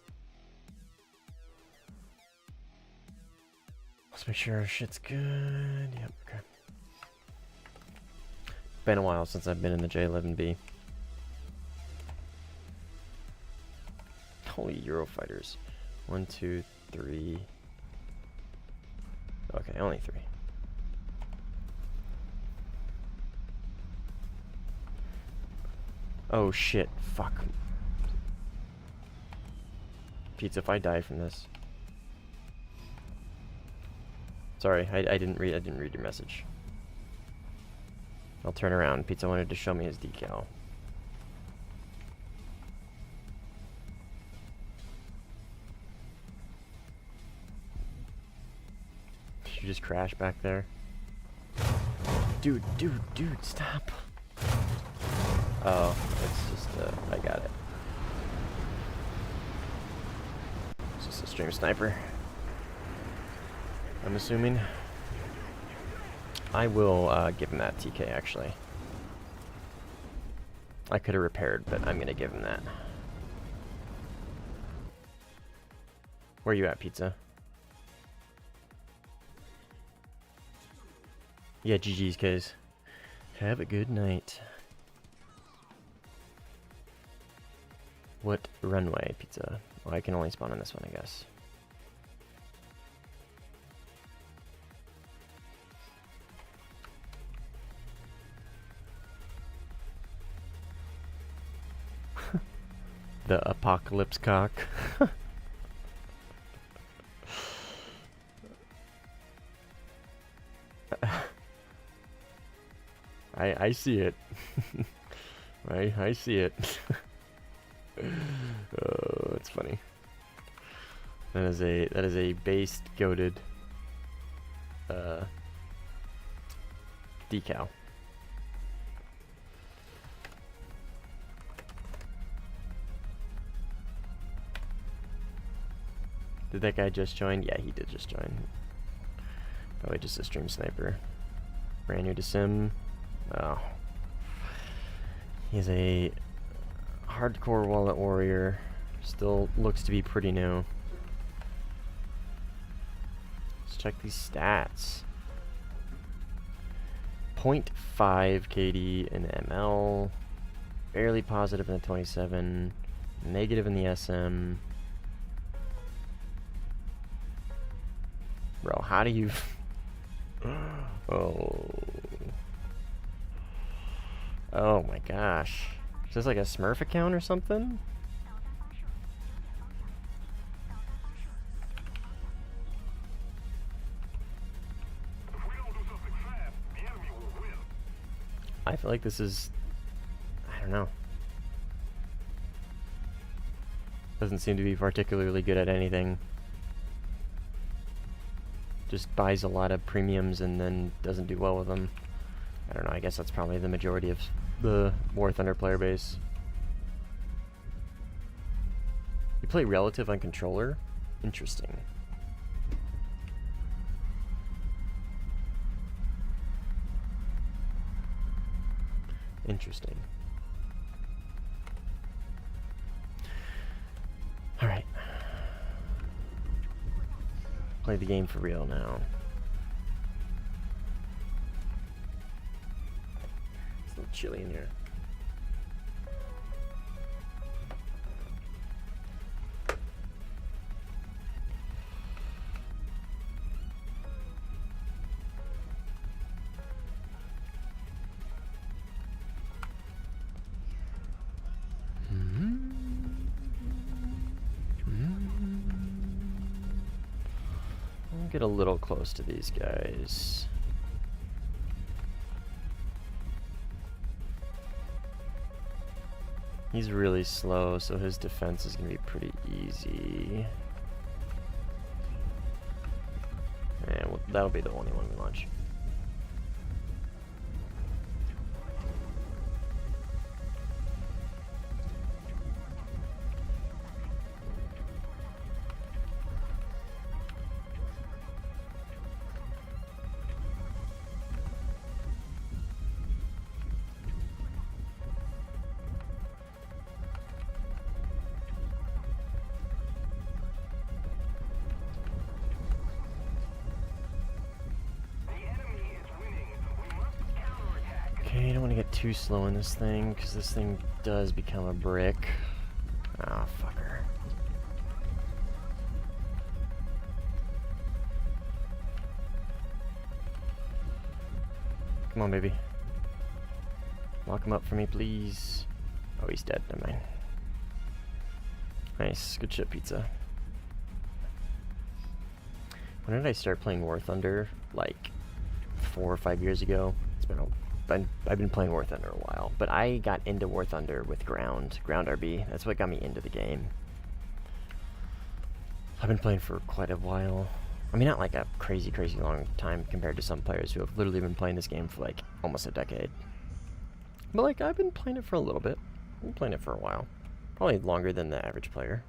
Let's make sure our shit's good. Yep, okay. Been a while since I've been in the J11B. Holy Eurofighters. 1, 2, 3. Okay, only 3. Oh shit, fuck. Pizza, if I die from this. Sorry, I didn't read your message. I'll turn around. Pizza wanted to show me his decal. Did you just crash back there? Dude, stop. Oh, it's just, I got it. It's just a stream sniper. I'm assuming. I will give him that TK, actually. I could have repaired, but I'm going to give him that. Where you at, Pizza? Yeah, GG's, cuz. Have a good night. What runway, Pizza? Well, I can only spawn on this one, I guess. The apocalypse cock. I see it. I see it. Oh, that's funny. That is a based goated decal. Did that guy just join? Yeah, he did just join. Probably just a stream sniper. Brand new to sim. Oh. He's a hardcore wallet warrior. Still looks to be pretty new. Let's check these stats. 0.5 KD in ML. Barely positive in the 27. Negative in the SM. Bro, how do you... Oh. Oh my gosh. Is this like a Smurf account or something? I feel like this is... I don't know. Doesn't seem to be particularly good at anything. Just buys a lot of premiums and then doesn't do well with them. I don't know, I guess that's probably the majority of the Warthunder player base. You play relative on controller? Interesting. Interesting. Alright. Play the game for real now. It's a little chilly in here. get a little close to these guys. He's really slow, so his defense is going to be pretty easy. And that'll be the only one we launch. Okay, I don't want to get too slow in this thing, because this thing does become a brick. Ah, fucker. Come on, baby. Lock him up for me, please. Oh, he's dead. Never mind. Nice. Good shit, pizza. When did I start playing Warthunder? Like 4 or 5 years ago. It's been I've been playing Warthunder a while, but I got into Warthunder with Ground RB. That's what got me into the game. I've been playing for quite a while. I mean, not like a crazy long time compared to some players who have literally been playing this game for like almost a decade. But like, I've been playing it for a little bit. I've been playing it for a while. Probably longer than the average player,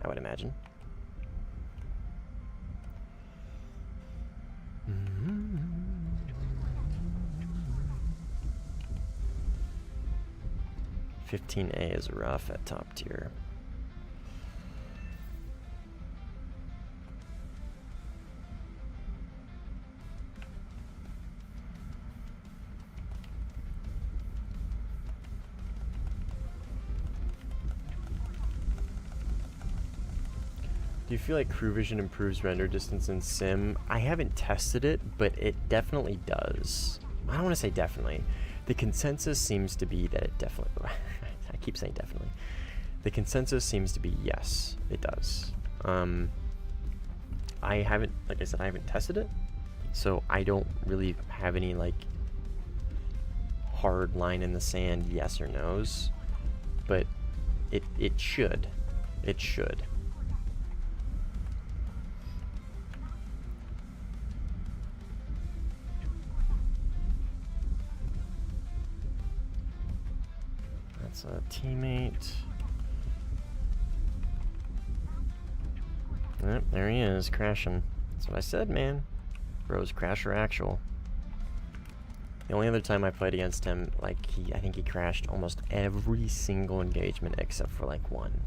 I would imagine. 15A is rough at top tier. Do you feel like crew vision improves render distance in sim? I haven't tested it, but it definitely does. I don't want to say definitely. The consensus seems to be that it definitely... I keep saying definitely. The consensus seems to be yes, it does. I haven't, like I said, I haven't tested it, so I don't really have any like hard line in the sand yes or no's, but it should. It should. That's a teammate. Yep, there he is, crashing. That's what I said, man. Bro's crasher actual. The only other time I played against him, like, I think he crashed almost every single engagement except for, like, one.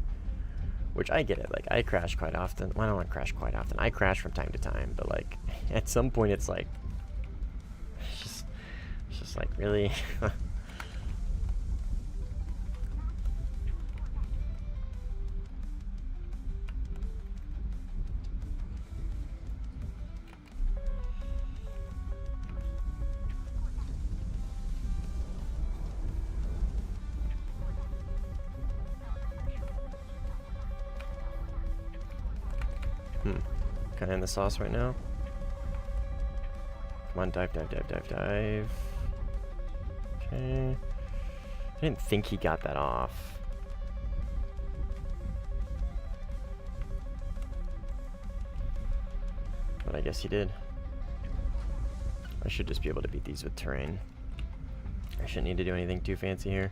Which, I get it. Like, I crash quite often. Well, I don't crash quite often. I crash from time to time, but, like, at some point it's like... It's just like, really? Kind of in the sauce right now. Come on, dive, dive, dive, dive, dive. Okay. I didn't think he got that off. But I guess he did. I should just be able to beat these with terrain. I shouldn't need to do anything too fancy here.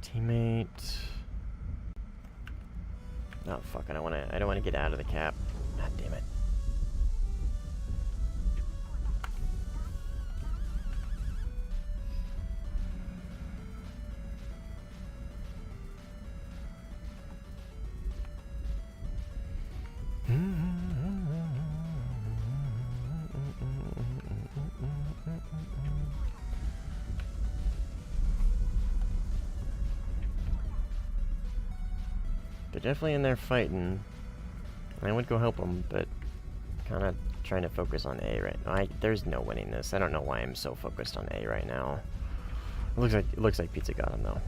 Teammate. Oh fuck! I don't want to get out of the cap. God damn it. They're definitely in there fighting. I would go help them, but kind of trying to focus on A right now. There's no winning this. I don't know why I'm so focused on A right now. It looks like Pizza got him though.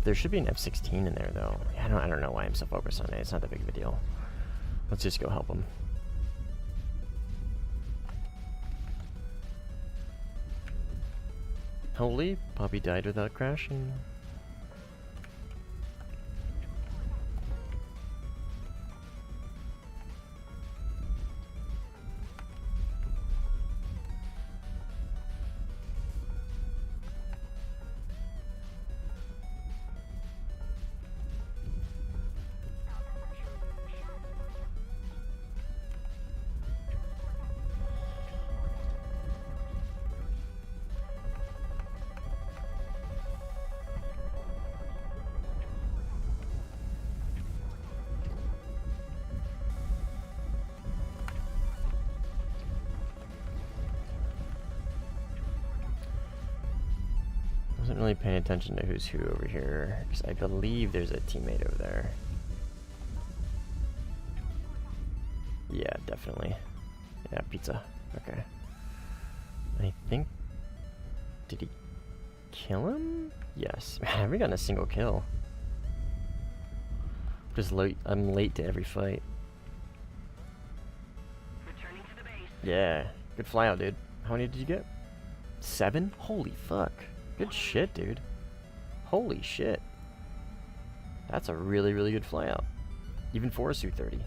There should be an F-16 in there though. I don't know why I'm so focused on A. It's not that big of a deal. Let's just go help him. Holy, Poppy died without crashing. I wasn't really paying attention to who's who over here, because I believe there's a teammate over there. Yeah, definitely. Yeah, pizza. Okay. I think... Did he kill him? Yes. Man, I haven't gotten a single kill. Just late. I'm late to every fight. Returning to the base. Yeah. Good flyout, dude. How many did you get? 7? Holy fuck. Good shit, dude. Holy shit. That's a really, really good flyout. Even for a Su-30.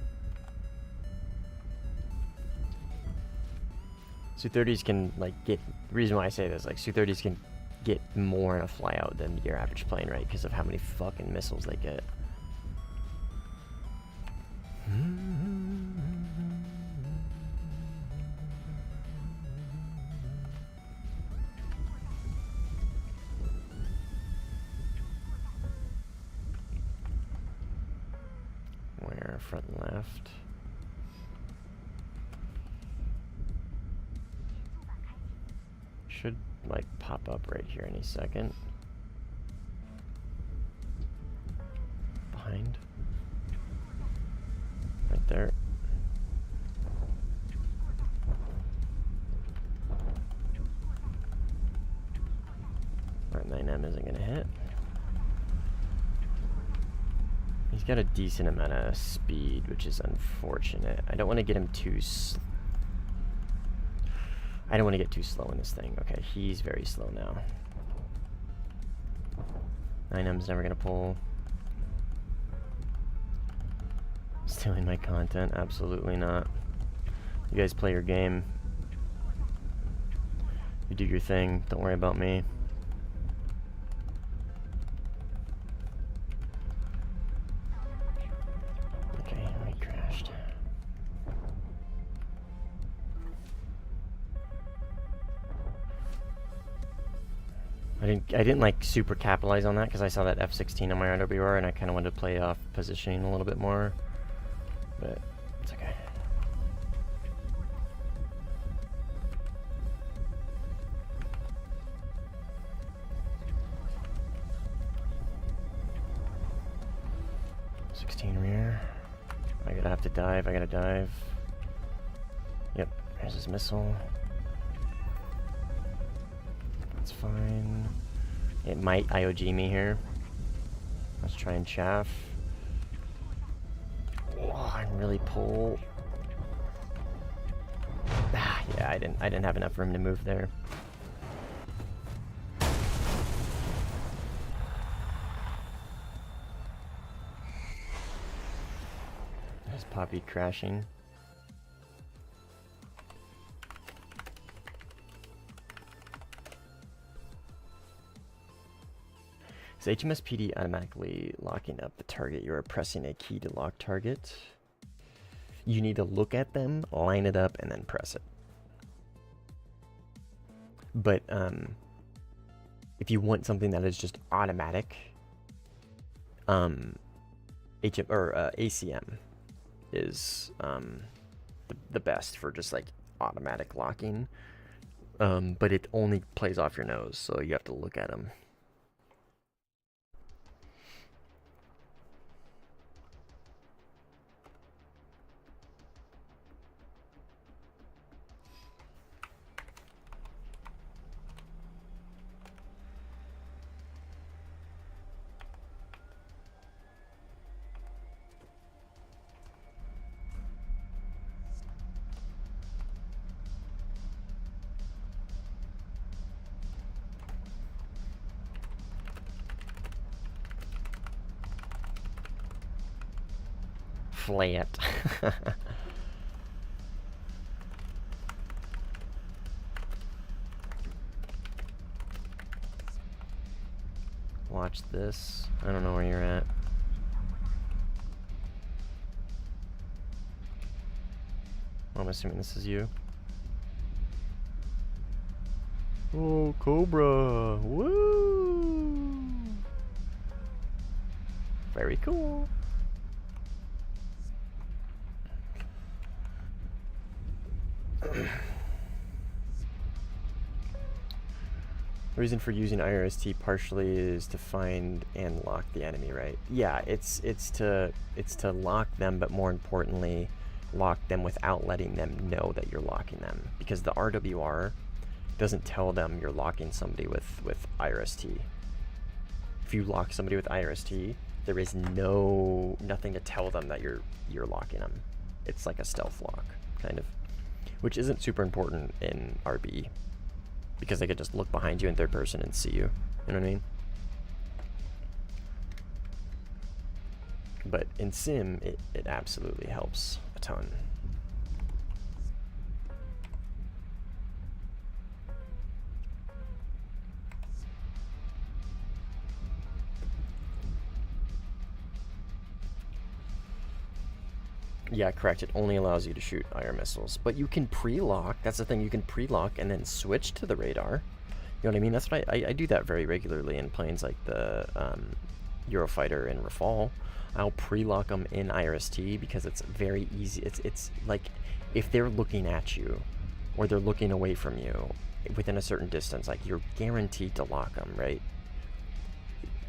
Su-30s can, like, get... The reason why I say this, like, Su-30s can get more in a flyout than your average plane, right? Because of how many fucking missiles they get. Where? Front and left. Should, like, pop up right here any second. Behind. Right there. Our 9M isn't gonna hit. He's got a decent amount of speed, which is unfortunate. I don't want to get him too I don't want to get too slow in this thing. Okay, he's very slow now. 9M's never gonna pull. Stealing my content? Absolutely not. You guys play your game. You do your thing. Don't worry about me. Okay, we crashed. I didn't like super capitalize on that because I saw that F-16 on my RWR and I kind of wanted to play off positioning a little bit more, but it's okay. Rear. I gotta dive. I gotta dive. Yep, there's his missile. That's fine. It might IOG me here. Let's try and chaff. Oh, I really pull. Ah, yeah, I didn't have enough room to move there. There's Poppy crashing. Is HMSPD automatically locking up the target? You are pressing a key to lock target. You need to look at them, line it up, and then press it. But if you want something that is just automatic, ACM is the best for just like automatic locking. But it only plays off your nose, so you have to look at them. flat. Watch this. I don't know where you're at. I'm assuming this is you. Oh, Cobra! Woo! Very cool. The reason for using IRST partially is to find and lock the enemy, right? Yeah, it's to lock them, but more importantly, lock them without letting them know that you're locking them, because the RWR doesn't tell them you're locking somebody with IRST. If you lock somebody with IRST, there is nothing to tell them that you're locking them. It's like a stealth lock, kind of, which isn't super important in RB, because they could just look behind you in third person and see you. You know what I mean? But in Sim, it absolutely helps a ton. Yeah, correct. It only allows you to shoot IR missiles. But you can pre-lock. That's the thing. You can pre-lock and then switch to the radar. You know what I mean? That's what I do that very regularly in planes like the Eurofighter and Rafale. I'll pre-lock them in IRST because it's very easy. It's like if they're looking at you or they're looking away from you within a certain distance, like you're guaranteed to lock them, right?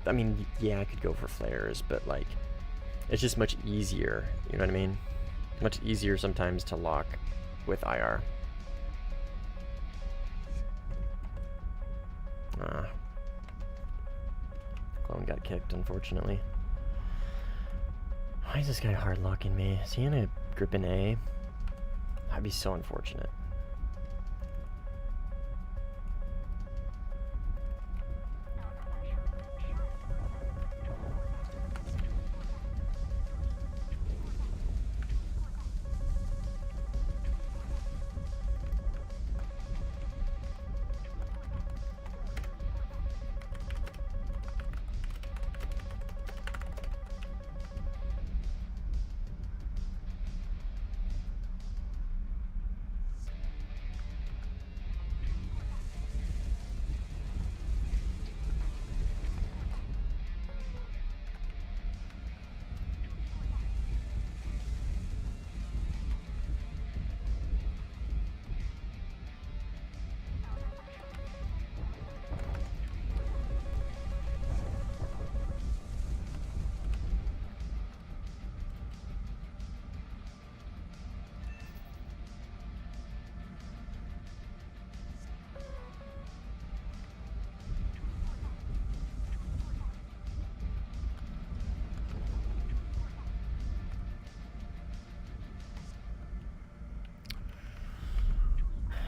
I mean, yeah, I could go for flares, but like it's just much easier. You know what I mean? Much easier sometimes to lock with IR. Clone got kicked, unfortunately. Why is this guy hard locking me? Is he in a grip in A? That'd be so unfortunate.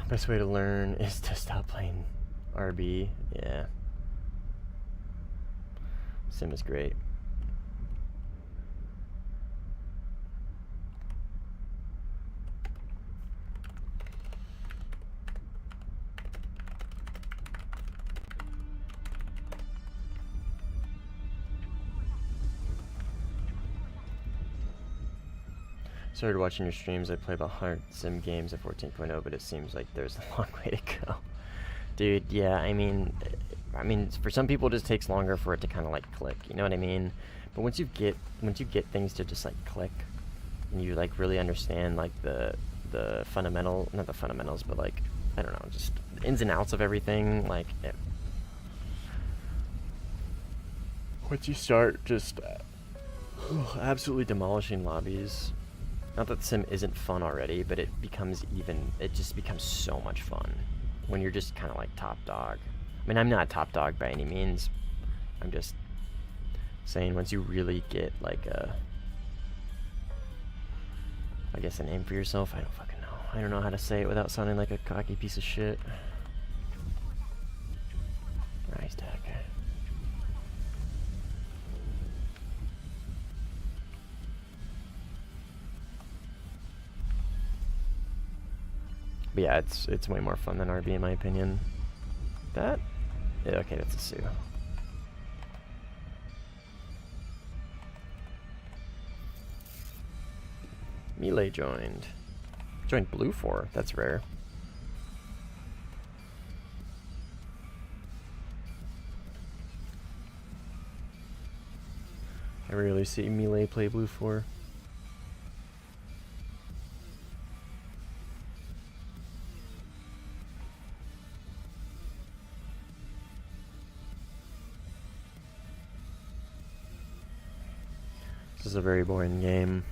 Best way to learn is to stop playing RB. Yeah. Sim is great. Started watching your streams. I play about 100 sim games at 14.0, but it seems like there's a long way to go. Dude, yeah, I mean, for some people it just takes longer for it to kind of like click, you know what I mean? But once you get things to just like click, and you like really understand like the fundamental, not the fundamentals, but like, I don't know, just the ins and outs of everything, like, once you start just absolutely demolishing lobbies. Not that Sim isn't fun already, but it just becomes so much fun when you're just kind of like top dog. I mean, I'm not top dog by any means. I'm just saying once you really get like I guess a name for yourself, I don't fucking know. I don't know how to say it without sounding like a cocky piece of shit. Nice tech. But yeah, it's way more fun than RB in my opinion. That? Yeah, okay, that's a Sioux. Melee joined. Joined blue 4. That's rare. I rarely see melee play blue 4. This is a very boring game.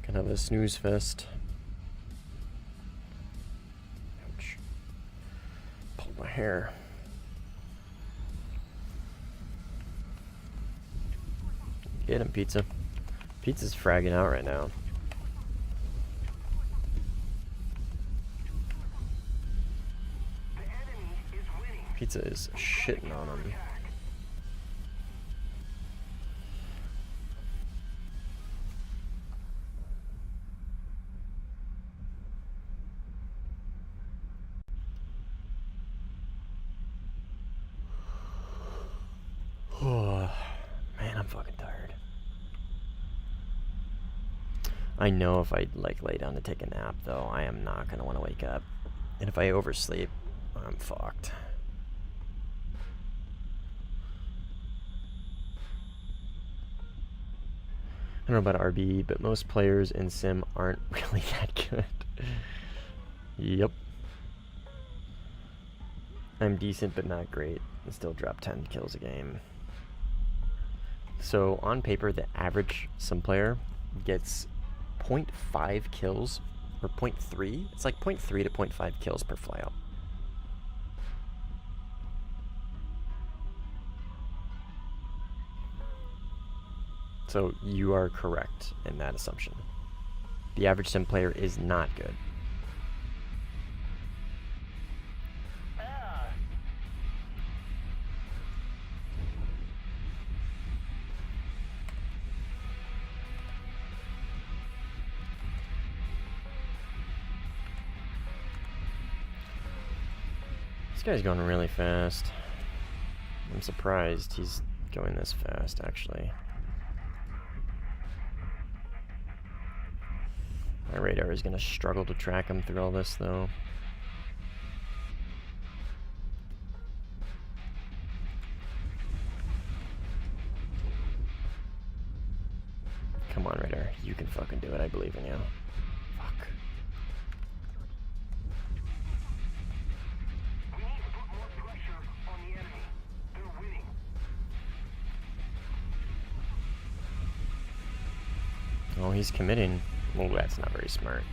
Kind of a snooze fest. Ouch. Pulled my hair. Get him, Pizza. Pizza's fragging out right now. Pizza is shitting on him. Man, I'm fucking tired. I know if I like lay down to take a nap though, I am not gonna want to wake up. And if I oversleep, I'm fucked. I don't know about RB, but most players in Sim aren't really that good. Yep. I'm decent but not great, and still drop 10 kills a game. So on paper, the average Sim player gets 0.5 kills, or 0.3. It's like 0.3 to 0.5 kills per flyout. So you are correct in that assumption. The average Sim player is not good. This guy's going really fast. I'm surprised he's going this fast, actually. My radar is going to struggle to track him through all this, though. Come on, radar. You can fucking do it. I believe in you. Fuck. We need to put more pressure on the enemy. They're winning. Oh, he's committing. Well, that's not very smart.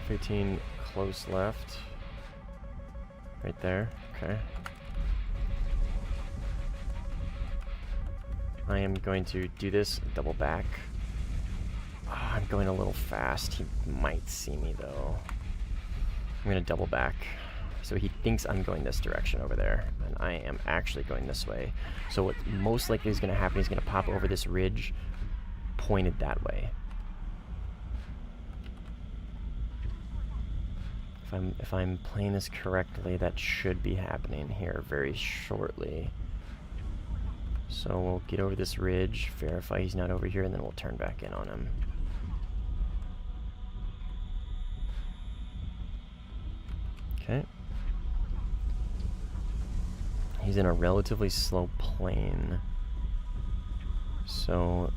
F-18 close left. Right there. Okay. I am going to do this, double back. Oh, I'm going a little fast. He might see me, though. I'm going to double back. So he thinks I'm going this direction over there, and I am actually going this way. So what most likely is going to happen is going to pop over this ridge, pointed that way. If I'm playing this correctly, that should be happening here very shortly. So we'll get over this ridge, verify he's not over here, and then we'll turn back in on him. Okay. He's in a relatively slow plane. So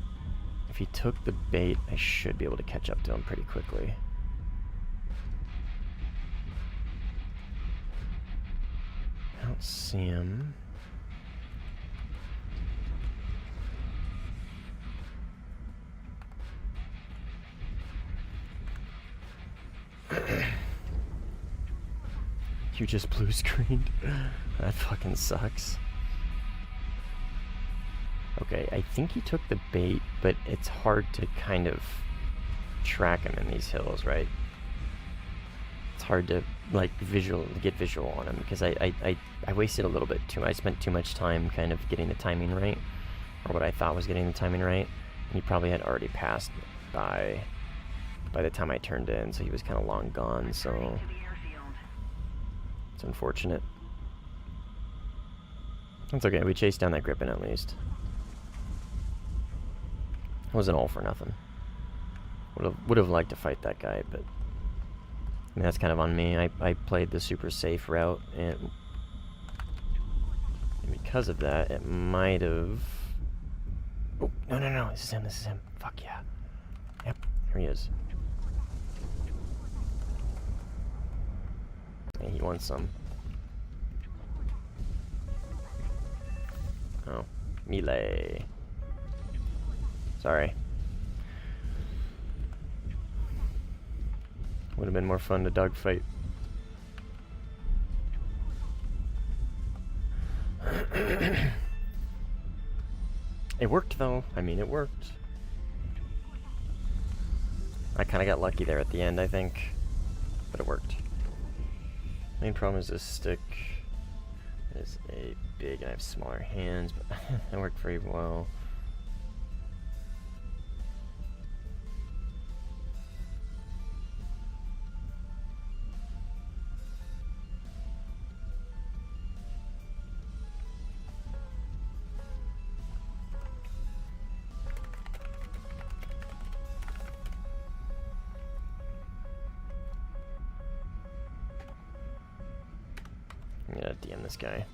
if he took the bait, I should be able to catch up to him pretty quickly. I don't see him. You just blue screened? That fucking sucks. Okay, I think he took the bait, but it's hard to kind of track him in these hills, right? It's hard to like get visual on him because I wasted a little bit too. I spent too much time kind of getting the timing right, or what I thought was getting the timing right. And he probably had already passed by the time I turned in, so he was kind of long gone. So it's unfortunate. That's okay. We chased down that Griffin at least. It wasn't all for nothing. Would have liked to fight that guy, but I mean, that's kind of on me. I played the super safe route, and because of that, it might have... Oh, no, this is him. Fuck yeah. Yep, here he is. Hey, he wants some. Oh, melee. Sorry. Would have been more fun to dogfight. It worked though. I mean, it worked. I kind of got lucky there at the end, I think. But it worked. Main problem is this stick is a big, and I have smaller hands, but it worked very well. I'm gonna DM this guy.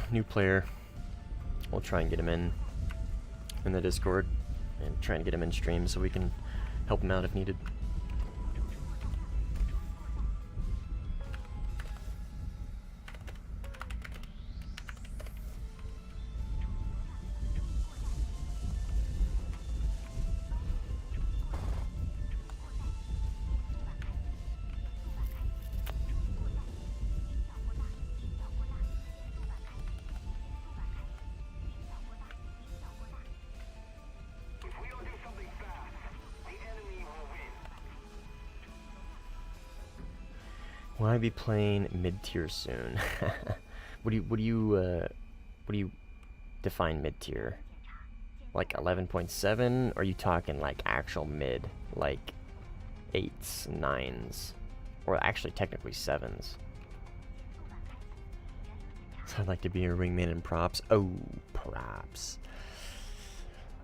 New player. We'll try and get him in the Discord and try and get him in stream so we can help him out if needed. Will I be playing mid-tier soon? What do you define mid-tier? Like 11.7? Or are you talking like actual mid, like 8s, 9s, or actually technically 7s? So I'd like to be a ringman in props. Oh, props.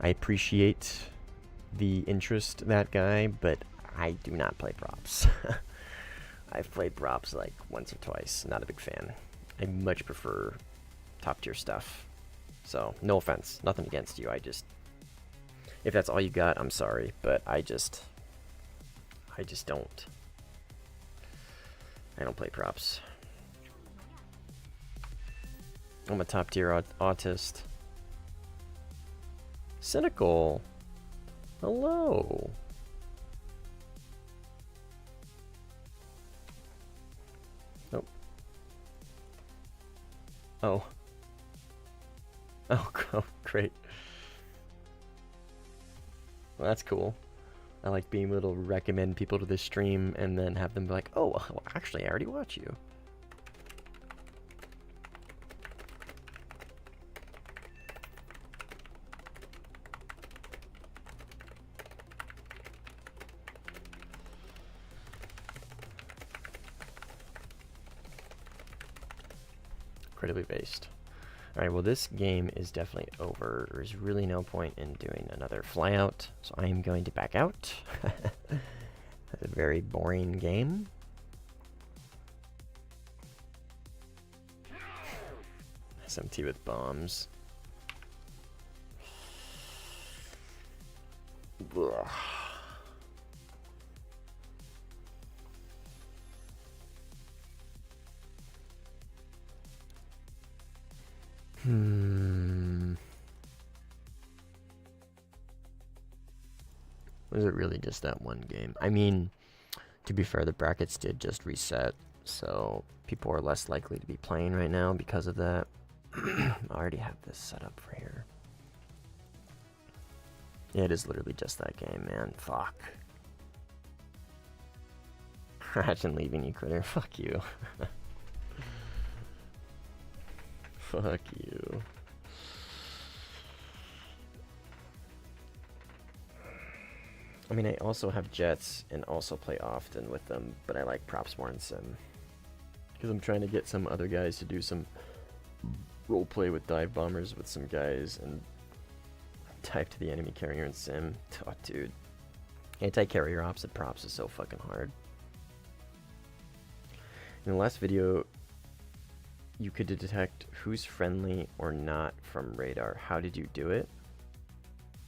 I appreciate the interest, that guy, but I do not play props. I've played props like once or twice. Not a big fan. I much prefer top tier stuff. So, no offense. Nothing against you. If that's all you got, I'm sorry. But I just don't. I don't play props. I'm a top tier autist. Cynical. Hello. Oh. Oh, great. Well, that's cool. I like being able to recommend people to this stream and then have them be like, oh, well, actually, I already watch you. Critically based. Alright, well this game is definitely over. There's really no point in doing another flyout, so I am going to back out. That's a very boring game. SMT with bombs. Ugh. Was it really just that one game? I mean, to be fair, the brackets did just reset, so people are less likely to be playing right now because of that. I already have this set up for here. Yeah, it is literally just that game, man. Fuck. Crash and leaving you, critter. Fuck you. Fuck you. I mean, I also have jets and also play often with them, but I like props more in sim. Because I'm trying to get some other guys to do some roleplay with dive bombers with some guys and type to the enemy carrier in sim. Oh, dude. Anti-carrier opposite props is so fucking hard. In the last video, you could detect who's friendly or not from radar. How did you do it?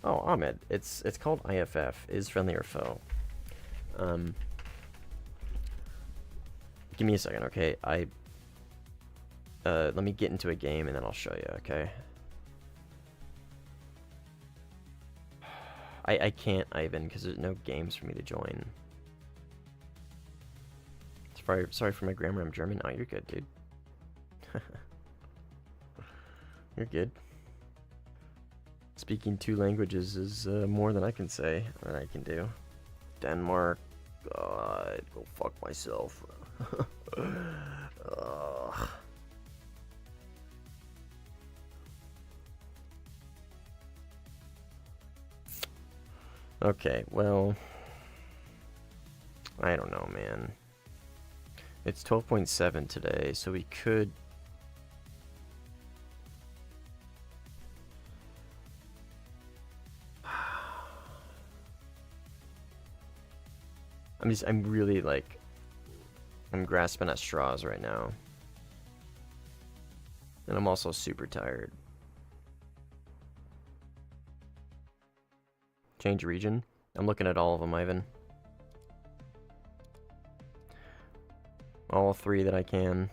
Oh, Ahmed, it's called IFF, is friendly or foe. Give me a second, okay? Let me get into a game and then I'll show you, okay? I can't, Ivan, because there's no games for me to join. Sorry for my grammar, I'm German. Oh, you're good, dude. You're good. Speaking 2 languages is more than I can say, than I can do. Denmark, God, go fuck myself. Okay, well, I don't know, man. It's 12.7 today, so we could... I'm really like, I'm grasping at straws right now. And I'm also super tired. Change region? I'm looking at all of them, Ivan. All 3 that I can.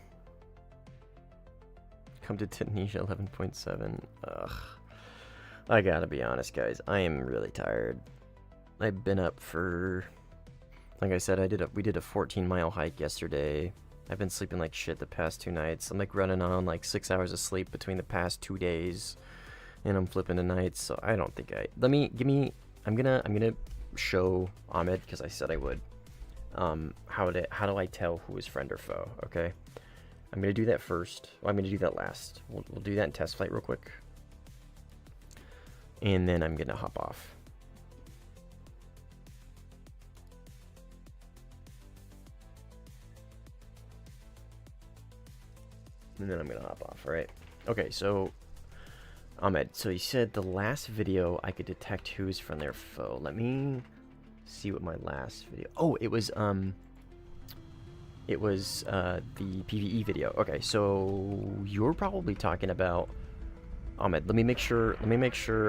Come to Tunisia 11.7. Ugh. I gotta be honest, guys. I am really tired. I've been up for... Like I said, we did a 14-mile hike yesterday. I've been sleeping like shit the past 2 nights. I'm like running on like 6 hours of sleep between the past 2 days, and I'm flipping the nights. So I don't think I'm gonna show Ahmed, because I said I would. How do I tell who is friend or foe? Okay, I'm gonna do that first. Well, I'm gonna do that last. We'll do that in test flight real quick, and then I'm gonna hop off. And then I'm gonna hop off, alright? Okay, so Ahmed, so you said the last video I could detect who's friendly or foe. Let me see what my last video... Oh, it was the PvE video. Okay, so you're probably talking about... Ahmed, let me make sure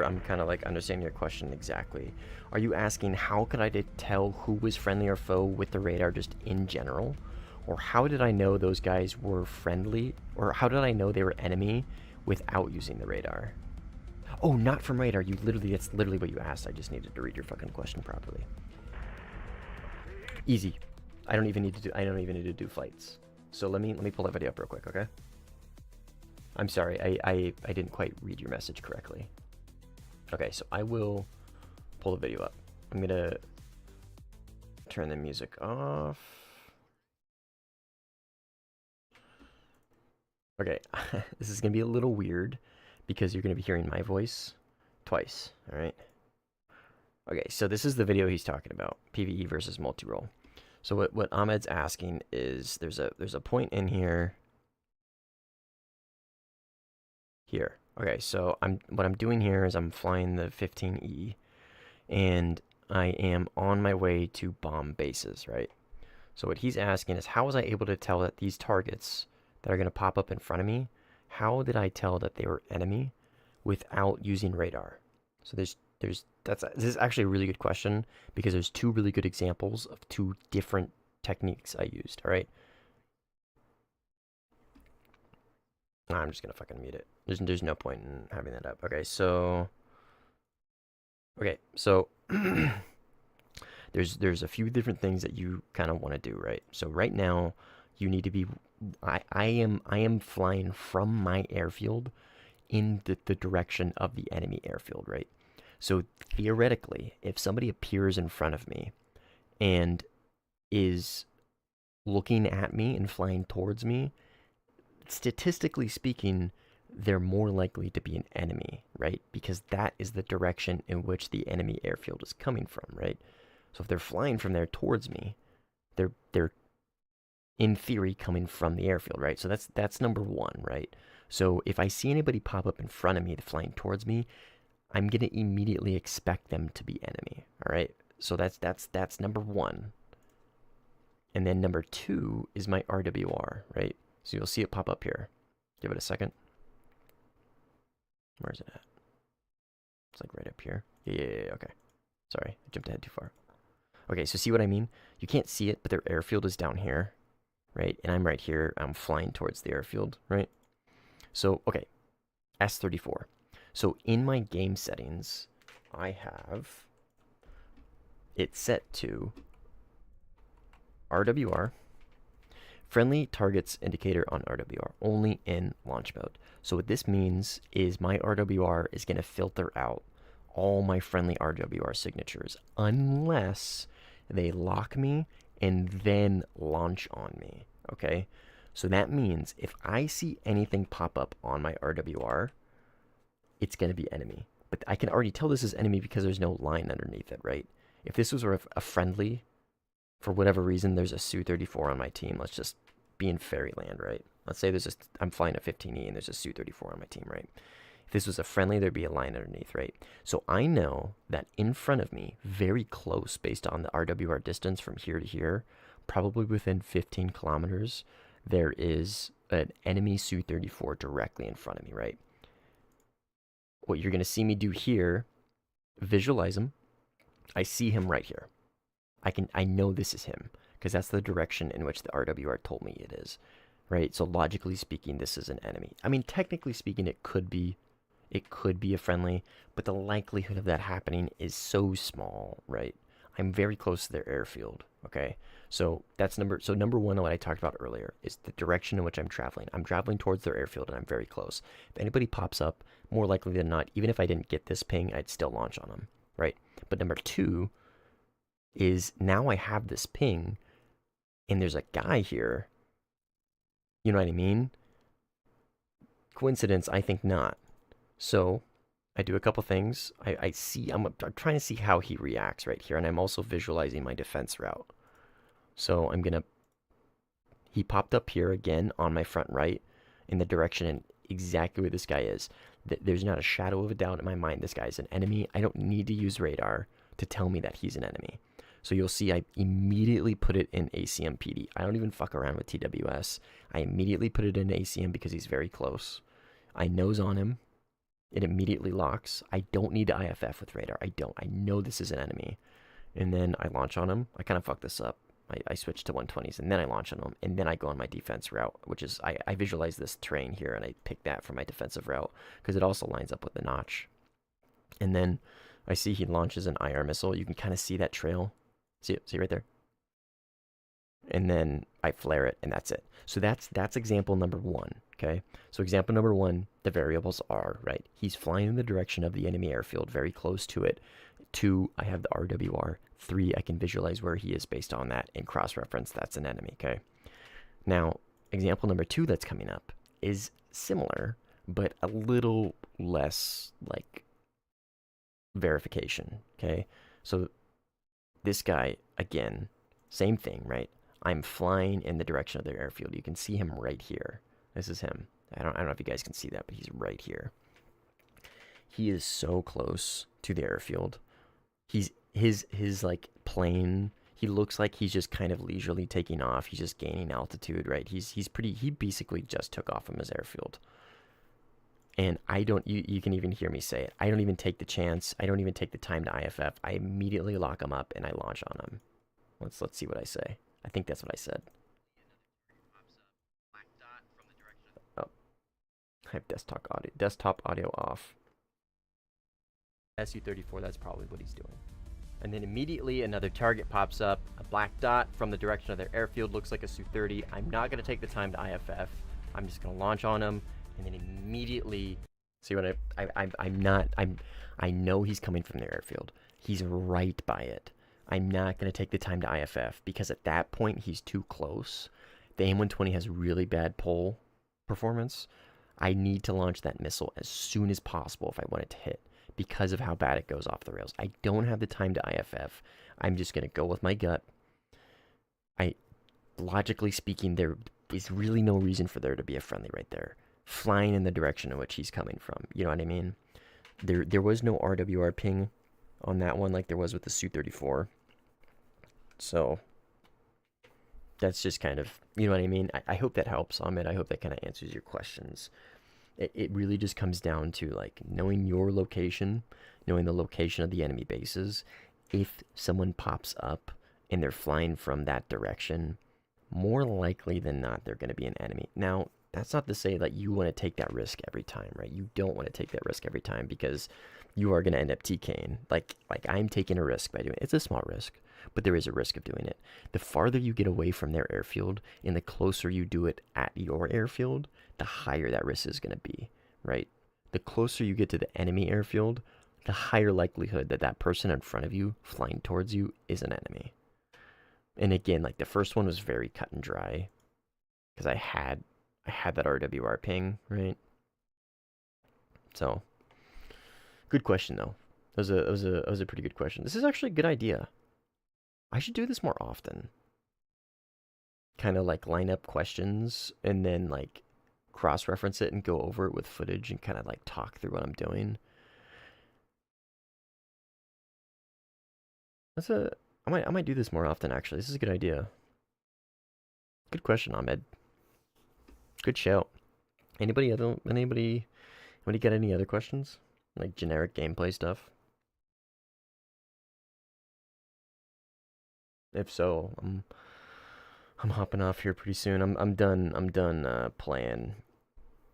I'm kind of like understanding your question exactly. Are you asking how could I tell who was friendly or foe with the radar just in general? Or how did I know those guys were friendly? Or how did I know they were enemy without using the radar? Oh, not from radar. That's literally what you asked. I just needed to read your fucking question properly. Easy. I don't even need to do flights. So let me pull that video up real quick, okay? I'm sorry. I didn't quite read your message correctly. Okay, so I will pull the video up. I'm gonna turn the music off. Okay, this is going to be a little weird because you're going to be hearing my voice twice, alright? Okay, so this is the video he's talking about, PvE versus multi-role. So what Ahmed's asking is, there's a point in here. here. Okay, so what I'm doing here is I'm flying the 15E, and I am on my way to bomb bases, right? So what he's asking is, how was I able to tell that these targets that are going to pop up in front of me, how did I tell that they were enemy without using radar? So this is actually a really good question, because there's two really good examples of two different techniques I used, all right? I'm just gonna fucking mute it. There's no point in having that up. Okay, so there's a few different things that you kind of want to do, right? So right now you need to be I am flying from my airfield in the direction of the enemy airfield, right? So theoretically, if somebody appears in front of me and is looking at me and flying towards me, statistically speaking, they're more likely to be an enemy, right? Because that is the direction in which the enemy airfield is coming from, right? So if they're flying from there towards me, they're in theory coming from the airfield, right? So that's number one, right? So if I see anybody pop up in front of me flying towards me, I'm gonna immediately expect them to be enemy, all right? So that's number one. And then number two is my RWR, right? So you'll see it pop up here. Give it a second. Where is it at? It's like right up here. Yeah, okay. Sorry, I jumped ahead too far. Okay, so see what I mean? You can't see it, but their airfield is down here, right? And I'm right here. I'm flying towards the airfield, right? So, okay, S34. So in my game settings, I have it set to RWR, friendly targets indicator on RWR, only in launch mode. So what this means is my RWR is going to filter out all my friendly RWR signatures unless they lock me and then launch on me, okay? So that means if I see anything pop up on my RWR, it's going to be enemy. But I can already tell this is enemy because there's no line underneath it, right? If this was a friendly, for whatever reason, there's a Su-34 on my team. Let's just be in fairyland, right? Let's say I'm flying a 15E and there's a Su-34 on my team, right? If this was a friendly, there'd be a line underneath, right? So I know that in front of me, very close based on the RWR distance from here to here, probably within 15 kilometers, there is an enemy Su-34 directly in front of me, right? What you're going to see me do here, visualize him. I see him right here. I know this is him because that's the direction in which the RWR told me it is, right? So logically speaking, this is an enemy. I mean, technically speaking, it could be a friendly, but the likelihood of that happening is so small, right? I'm very close to their airfield, okay? So number one, what I talked about earlier is the direction in which I'm traveling. I'm traveling towards their airfield and I'm very close. If anybody pops up, more likely than not, even if I didn't get this ping, I'd still launch on them, right? But number two is now I have this ping and there's a guy here. You know what I mean? Coincidence? I think not. So I do a couple things. I'm trying to see how he reacts right here, and I'm also visualizing my defense route. So he popped up here again on my front right in the direction and exactly where this guy is. There's not a shadow of a doubt in my mind this guy's an enemy. I don't need to use radar to tell me that he's an enemy. So you'll see I immediately put it in ACM PD. I don't even fuck around with TWS. I immediately put it in ACM because he's very close. I nose on him. It immediately locks. I don't need to IFF with radar. I don't. I know this is an enemy. And then I launch on him. I kind of fucked this up. I switch to 120s and then I launch on him. And then I go on my defense route, which is I visualize this terrain here and I pick that for my defensive route because it also lines up with the notch. And then I see he launches an IR missile. You can kind of see that trail. See it right there? And then I flare it, and that's it. So that's example number one, okay? So example number one, the variables are, right? He's flying in the direction of the enemy airfield, very close to it. 2, I have the RWR. 3, I can visualize where he is based on that and cross-reference that's an enemy, okay? Now, example number 2 that's coming up is similar, but a little less, like, verification, okay? So this guy, again, same thing, right? I'm flying in the direction of their airfield. You can see him right here. This is him. I don't know if you guys can see that, but he's right here. He is so close to the airfield. He's his like plane. He looks like he's just kind of leisurely taking off. He's just gaining altitude, right? He basically just took off from his airfield. And I don't, you can even hear me say it. I don't even take the chance. I don't even take the time to IFF. I immediately lock him up and I launch on him. Let's see what I say. I think that's what I said. Oh, I have desktop audio off. Su-34, that's probably what he's doing. And then immediately another target pops up, a black dot from the direction of their airfield, looks like a Su-30. I'm not going to take the time to IFF. I'm just going to launch on him, and then immediately, see what I know he's coming from their airfield. He's right by it. I'm not going to take the time to IFF, because at that point, he's too close. The AIM-120 has really bad pole performance. I need to launch that missile as soon as possible if I want it to hit, because of how bad it goes off the rails. I don't have the time to IFF. I'm just going to go with my gut. Logically speaking, there is really no reason for there to be a friendly right there, flying in the direction in which he's coming from. You know what I mean? There was no RWR ping on that one like there was with the Su-34. So that's just kind of, you know what I mean? I hope that helps, Ahmed. I hope that kind of answers your questions. It really just comes down to like knowing your location, knowing the location of the enemy bases. If someone pops up and they're flying from that direction, more likely than not, they're going to be an enemy. Now, that's not to say that you want to take that risk every time, right? You don't want to take that risk every time, because you are going to end up TKing. Like I'm taking a risk by doing it. It's a small risk, but there is a risk of doing it. The farther you get away from their airfield and the closer you do it at your airfield, the higher that risk is going to be, right? The closer you get to the enemy airfield, the higher likelihood that that person in front of you flying towards you is an enemy. And again, like the first one was very cut and dry, because I had that RWR ping, right? So, good question though. That was a pretty good question. This is actually a good idea. I should do this more often. Kind of like line up questions and then like cross-reference it and go over it with footage and kind of like talk through what I'm doing. I might do this more often actually. This is a good idea. Good question, Ahmed. Good shout. Anybody got any other questions? Like generic gameplay stuff? If so, I'm hopping off here pretty soon. I'm done playing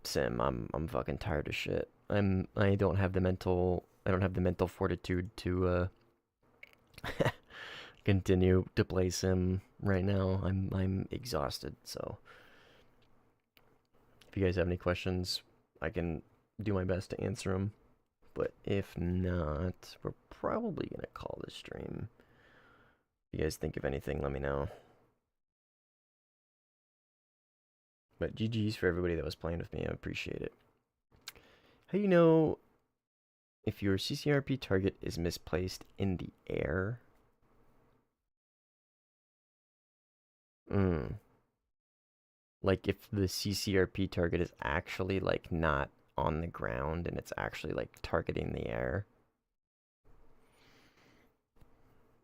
sim. I'm fucking tired of shit. I don't have the mental fortitude to continue to play sim right now. I'm exhausted, so if you guys have any questions, I can do my best to answer them. But if not, we're probably gonna call this stream. If you guys think of anything, let me know. But GG's for everybody that was playing with me. I appreciate it. How do you know if your CCRP target is misplaced in the air? Like if the CCRP target is actually like not on the ground and it's actually like targeting the air.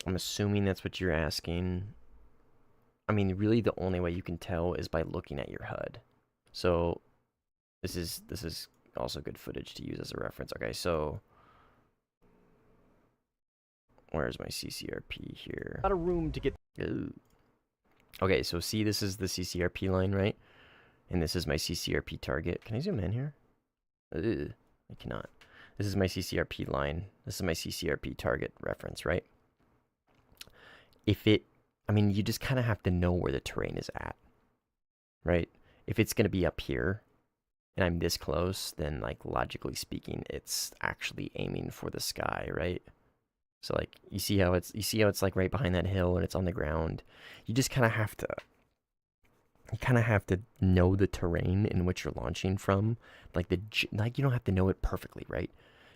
I'm assuming that's what you're asking. I mean, really the only way you can tell is by looking at your HUD. So this is also good footage to use as a reference. Okay, so where's my CCRP here? Out of room to get. Ooh. Okay, so see, this is the CCRP line, right? And this is my CCRP target. Can I zoom in here? Ugh, I cannot. This is my CCRP line. This is my CCRP target reference, right? I mean, you just kind of have to know where the terrain is at, right? If it's going to be up here and I'm this close, then like logically speaking, it's actually aiming for the sky, right? So like you see how it's like right behind that hill and it's on the ground. You just kind of have to know the terrain in which you're launching from. Like you don't have to know it perfectly, right?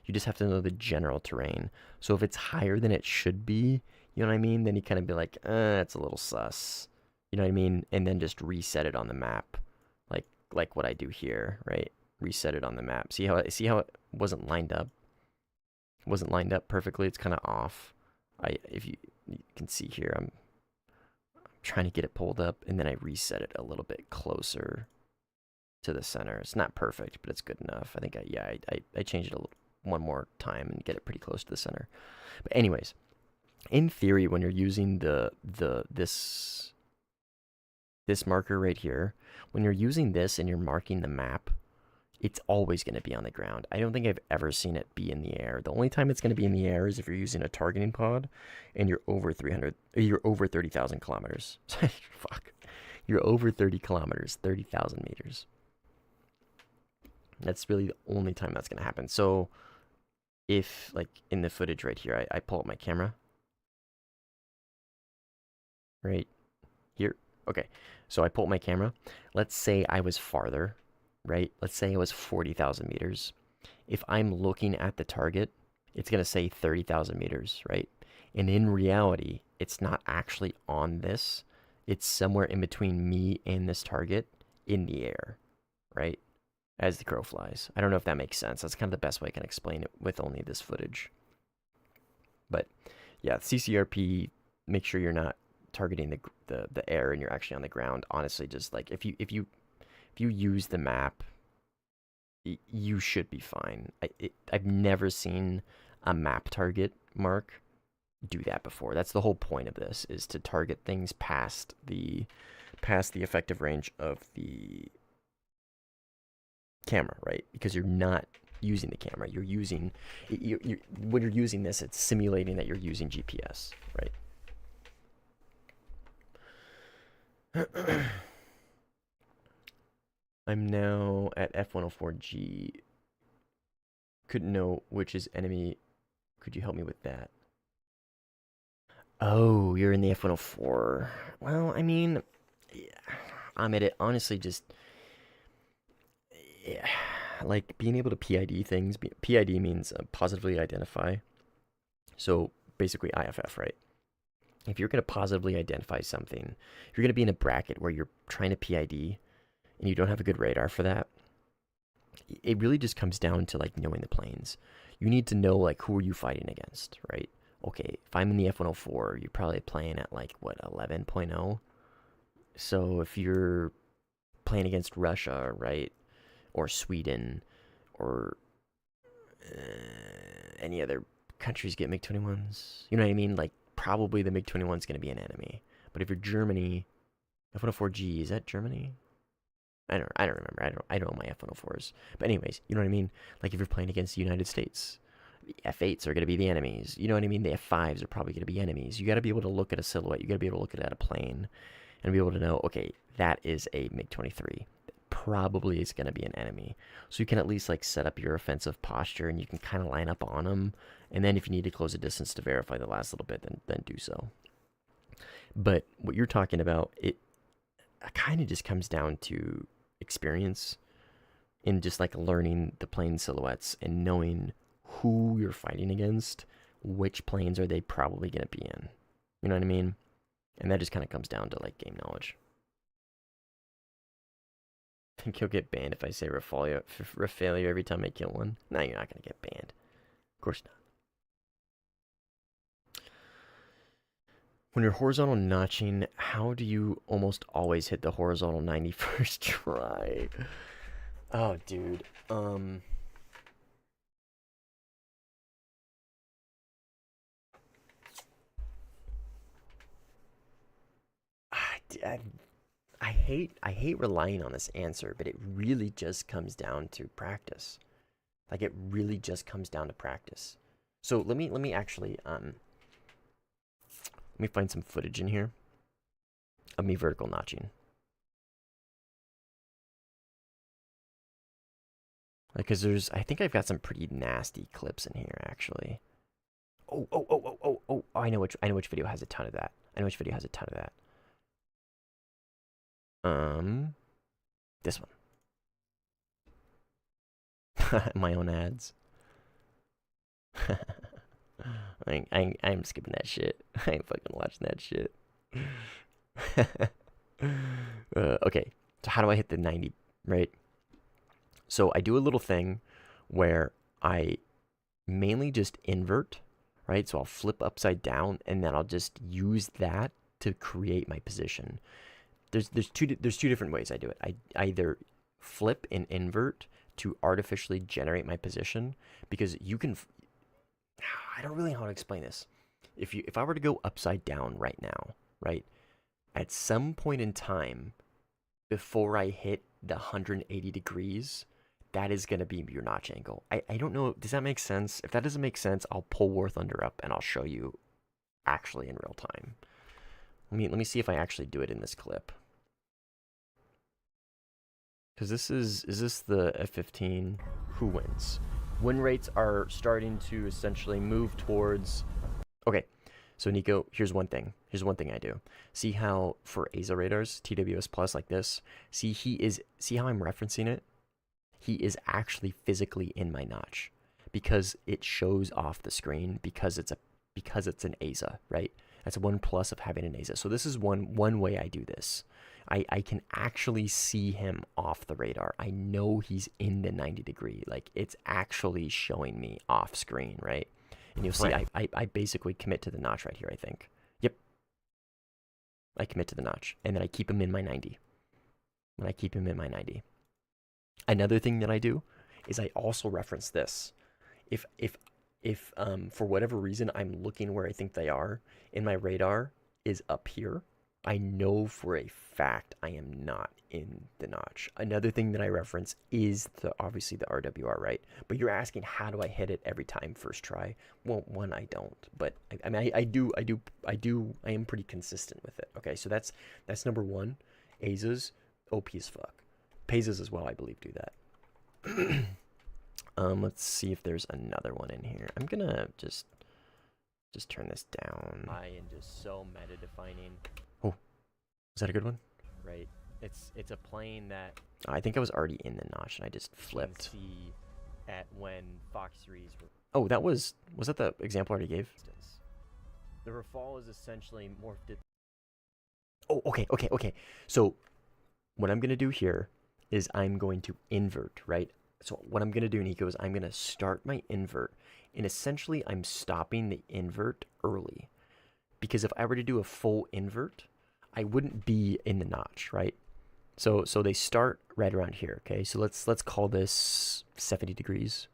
You just have to know the general terrain. So if it's higher than it should be, you know what I mean? Then you kind of be like, it's a little sus. You know what I mean? And then just reset it on the map. Like like what I do here, right? Reset it on the map. See how it wasn't lined up? It wasn't lined up perfectly. It's kind of off. If you can see here, I'm trying to get it pulled up, and then I reset it a little bit closer to the center. It's not perfect, but it's good enough. I think I changed it one more time and get it pretty close to the center. But anyways, in theory, when you're using this marker right here, when you're using this and you're marking the map, it's always going to be on the ground. I don't think I've ever seen it be in the air. The only time it's going to be in the air is if you're using a targeting pod and you're over 30,000 kilometers. Fuck. You're over 30 kilometers, 30,000 meters. That's really the only time that's going to happen. So if, like, in the footage right here, I pull up my camera. Right here. Okay. So I pull up my camera. Let's say I was farther, right? Let's say I was 40,000 meters. If I'm looking at the target, it's going to say 30,000 meters, right? And in reality, it's not actually on this. It's somewhere in between me and this target in the air, right? As the crow flies. I don't know if that makes sense. That's kind of the best way I can explain it with only this footage. But yeah, CCRP, make sure you're not targeting the air and you're actually on the ground. Honestly, just like if you use the map, you should be fine. I've never seen a map target mark do that before. That's the whole point of this, is to target things past the effective range of the camera, right? Because you're not using the camera. You're using when you're using this, it's simulating that you're using GPS, right? I'm now at F104G. Couldn't know which is enemy. Could you help me with that? Oh, you're in the F104. Well, I mean, yeah, I'm at it. Honestly, just yeah, like being able to PID things. PID means positively identify. So basically IFF, right? If you're going to positively identify something, if you're going to be in a bracket where you're trying to PID and you don't have a good radar for that, it really just comes down to like knowing the planes. You need to know like who are you fighting against, right? Okay, if I'm in the F104, you're probably playing at like what, 11.0. So if you're playing against Russia, right, or Sweden, or any other countries get MiG-21s, you know what I mean? Like probably the MiG-21 is going to be an enemy. But if you're Germany, F104G, is that Germany? I don't remember. I don't know my F104s. But anyways, you know what I mean? Like if you're playing against the United States, the F8s are going to be the enemies. You know what I mean? The F5s are probably going to be enemies. You got to be able to look at a silhouette. You got to be able to look at a plane and be able to know, okay, that is a MiG-23. Probably is going to be an enemy. So you can at least like set up your offensive posture and you can kind of line up on them. And then if you need to close a distance to verify the last little bit, then do so. But what you're talking about, it kind of just comes down to experience in just like learning the plane silhouettes and knowing who you're fighting against, which planes are they probably going to be in. You know what I mean? And that just kind of comes down to like game knowledge. I think he'll get banned if I say Rafalia every time I kill one. No, you're not going to get banned. Of course not. When you're horizontal notching, how do you almost always hit the horizontal 91st try? Oh, dude. I hate relying on this answer, but it really just comes down to practice. Like it really just comes down to practice. So let me actually let me find some footage in here of me vertical notching. Because I think I've got some pretty nasty clips in here actually. Oh! I know which video has a ton of that. This one. My own ads. I'm skipping that shit. I ain't fucking watching that shit. Okay, so how do I hit the 90 right? So I do a little thing where I mainly just invert, right? So I'll flip upside down, and then I'll just use that to create my position. There's two different ways I do it. I either flip and invert to artificially generate my position, because you can. I don't really know how to explain this. If I were to go upside down right now, right, at some point in time before I hit the 180 degrees, that is going to be your notch angle. I don't know. Does that make sense? If that doesn't make sense, I'll pull Warthunder up and I'll show you actually in real time. Let me see if I actually do it in this clip. Because is this the F-15? Who wins? Win rates are starting to essentially move towards... Okay, so Nico, here's one thing. Here's one thing I do. See how for ASA radars, TWS Plus like this, see how I'm referencing it? He is actually physically in my notch because it shows off the screen because it's an ASA, right? That's one plus of having an ASA. So this is one way I do this. I can actually see him off the radar. I know he's in the 90 degree. Like, it's actually showing me off screen, right? And you'll see I basically commit to the notch right here, I think. Yep. I commit to the notch. And then I keep him in my 90. And I keep him in my 90. Another thing that I do is I also reference this. If for whatever reason I'm looking where I think they are, and my radar is up here, I know for a fact I am not in the notch. Another thing that I reference is obviously the RWR, right? But you're asking, how do I hit it every time first try? Well, one, I don't, but I mean, I am pretty consistent with it. Okay, so that's number one. ASAs, OP as fuck. Pazes as well, I believe, do that. Let's see if there's another one in here. I'm gonna just turn this down. I am just so meta defining. Oh, is that a good one? Right. It's a plane that I think I was already in the notch and I just flipped. See at when Fox series. Oh, was that the example I already gave? The Rafale is essentially morphed it. Oh, okay. So what I'm gonna do here is I'm going to invert, right? So what I'm going to do, Nico, is I'm going to start my invert, and essentially I'm stopping the invert early. Because if I were to do a full invert, I wouldn't be in the notch, right? So they start right around here, okay? So let's call this 70 degrees.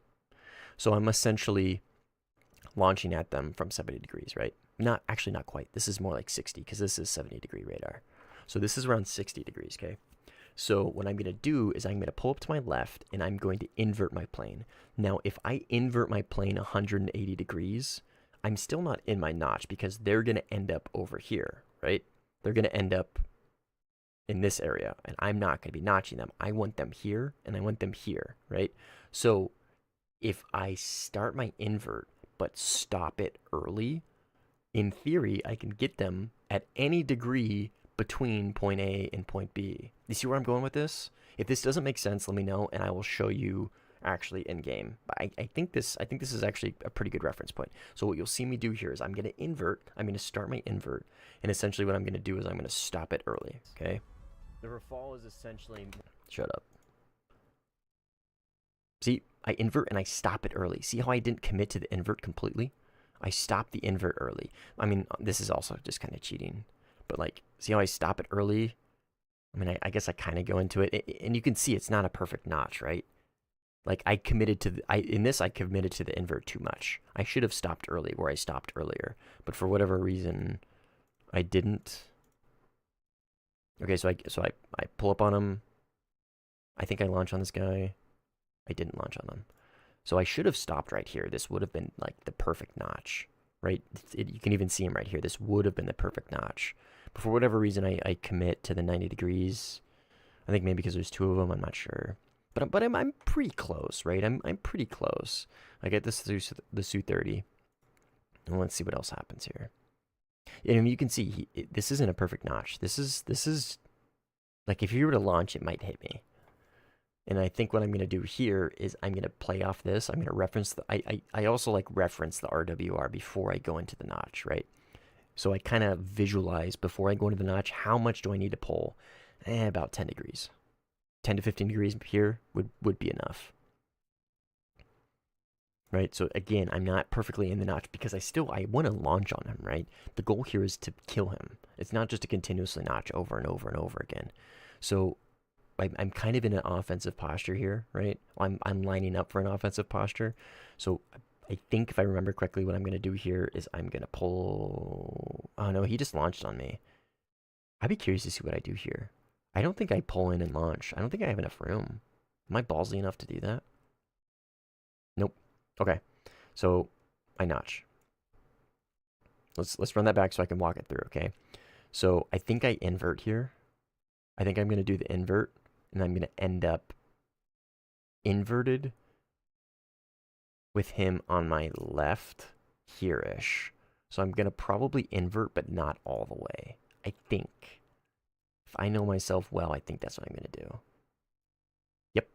So I'm essentially launching at them from 70 degrees, right? Not quite. This is more like 60 because this is 70 degree radar. So this is around 60 degrees, okay? So what I'm going to do is I'm going to pull up to my left and I'm going to invert my plane. Now, if I invert my plane 180 degrees, I'm still not in my notch because they're going to end up over here, right? They're going to end up in this area and I'm not going to be notching them. I want them here and I want them here, right? So if I start my invert but stop it early, in theory, I can get them at any degree between point A and point B. You see where I'm going with this? If this doesn't make sense, let me know, and I will show you actually in game. But I think this is actually a pretty good reference point. So what you'll see me do here is I'm going to invert. I'm going to start my invert, and essentially what I'm going to do is I'm going to stop it early. Okay. The Rafale is essentially. Shut up. See, I invert and I stop it early. See how I didn't commit to the invert completely? I stopped the invert early. I mean, this is also just kind of cheating. But, like, see how I stop it early? I mean, I guess I kind of go into it. And you can see it's not a perfect notch, right? Like, I committed to I committed to the invert too much. I should have stopped early where I stopped earlier. But for whatever reason, I didn't. Okay, so I pull up on him. I think I launch on this guy. I didn't launch on him. So I should have stopped right here. This would have been, like, the perfect notch, right? You can even see him right here. This would have been the perfect notch. But for whatever reason, I commit to the 90 degrees. I think maybe because there's two of them. I'm not sure. But I'm pretty close, right? I'm pretty close. I get this through the Su-30. And let's see what else happens here. And you can see, this isn't a perfect notch. This is, like, if you were to launch, it might hit me. And I think what I'm going to do here is I'm going to play off this. I'm going to reference I also like reference the RWR before I go into the notch, right? So I kind of visualize before I go into the notch, how much do I need to pull? About 10 degrees. 10 to 15 degrees here would be enough. Right? So again, I'm not perfectly in the notch because I want to launch on him, right? The goal here is to kill him. It's not just to continuously notch over and over and over again. So I'm kind of in an offensive posture here, right? I'm lining up for an offensive posture. So I think if I remember correctly, what I'm going to do here is I'm going to pull... Oh no, he just launched on me. I'd be curious to see what I do here. I don't think I pull in and launch. I don't think I have enough room. Am I ballsy enough to do that? Nope. Okay, so I notch. Let's run that back so I can walk it through, okay? So I think I invert here. I think I'm going to do the invert, and I'm going to end up inverted with him on my left here-ish. So I'm going to probably invert, but not all the way. I think. If I know myself well, I think that's what I'm going to do. Yep.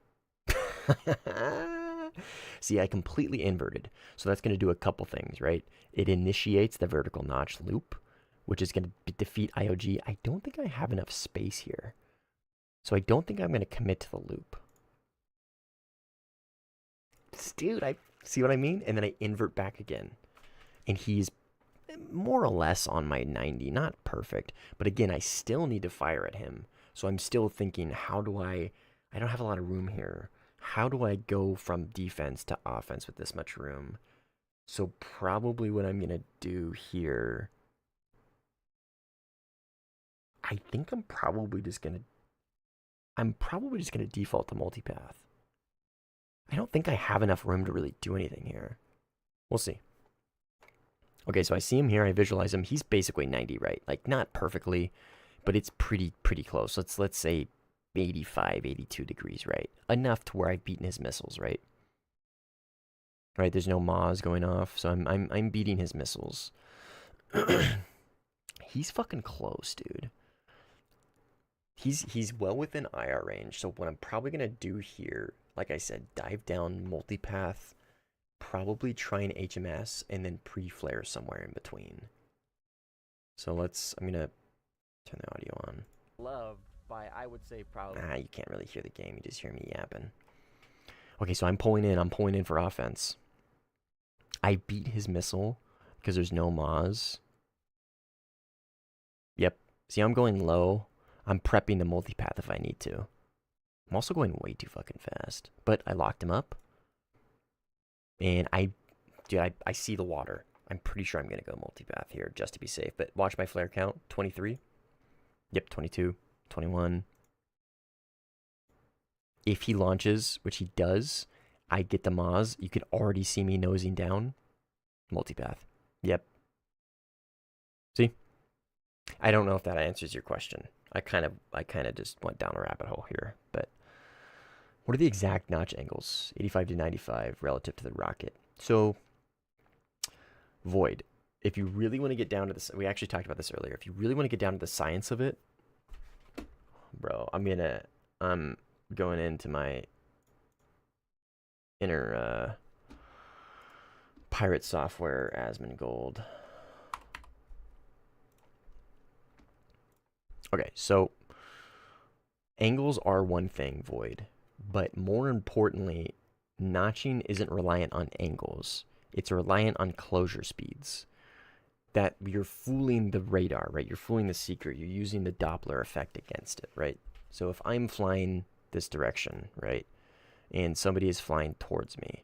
See, I completely inverted. So that's going to do a couple things, right? It initiates the vertical notch loop, which is going to defeat IOG. I don't think I have enough space here. So I don't think I'm going to commit to the loop. Dude, I see what I mean? And then I invert back again. And he's more or less on my 90. Not perfect. But again, I still need to fire at him. So I'm still thinking, how do I don't have a lot of room here. How do I go from defense to offense with this much room? So probably what I'm going to do here, I think I'm probably just going to default to multipath. I don't think I have enough room to really do anything here. We'll see. Okay, so I see him here. I visualize him. He's basically 90, right? Like, not perfectly, but it's pretty close. Let's say 85, 82 degrees, right? Enough to where I've beaten his missiles, right? Right, there's no Maws going off, so I'm beating his missiles. He's fucking close, dude. He's well within IR range, so what I'm probably gonna do here, like I said, dive down multipath, probably try an HMS, and then pre-flare somewhere in between. So I'm gonna turn the audio on. Love. I would say probably. You can't really hear the game. You just hear me yapping. Okay, so I'm pulling in for offense. I beat his missile because there's no Maws. Yep. See, I'm going low. I'm prepping the multipath if I need to. I'm also going way too fucking fast. But I locked him up. And I see the water. I'm pretty sure I'm going to go multipath here just to be safe. But watch my flare count. 23. Yep, 22. 21. If he launches, which he does, I get the Maws. You could already see me nosing down. Multipath. Yep. See? I don't know if that answers your question. I kind of just went down a rabbit hole here, but what are the exact notch angles? 85 to 95 relative to the rocket. So Void, if you really want to get down to this, we actually talked about this earlier. If you really want to get down to the science of it, bro, I'm going into my inner pirate software Asmongold. Okay, so angles are one thing, Void, but more importantly, notching isn't reliant on angles. It's reliant on closure speeds. That you're fooling the radar, right? You're fooling the seeker. You're using the Doppler effect against it, right? So if I'm flying this direction, right, and somebody is flying towards me,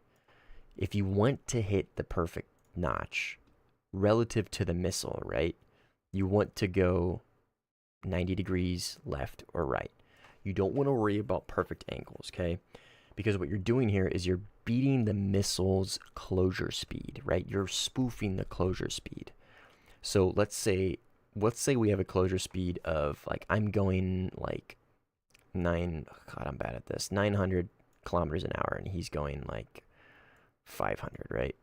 if you want to hit the perfect notch relative to the missile, right, you want to go 90 degrees left or right. You don't want to worry about perfect angles, okay? Because what you're doing here is you're beating the missile's closure speed, right? You're spoofing the closure speed. So let's say we have a closure speed of, like, I'm going like 900 kilometers an hour, and he's going like 500, right?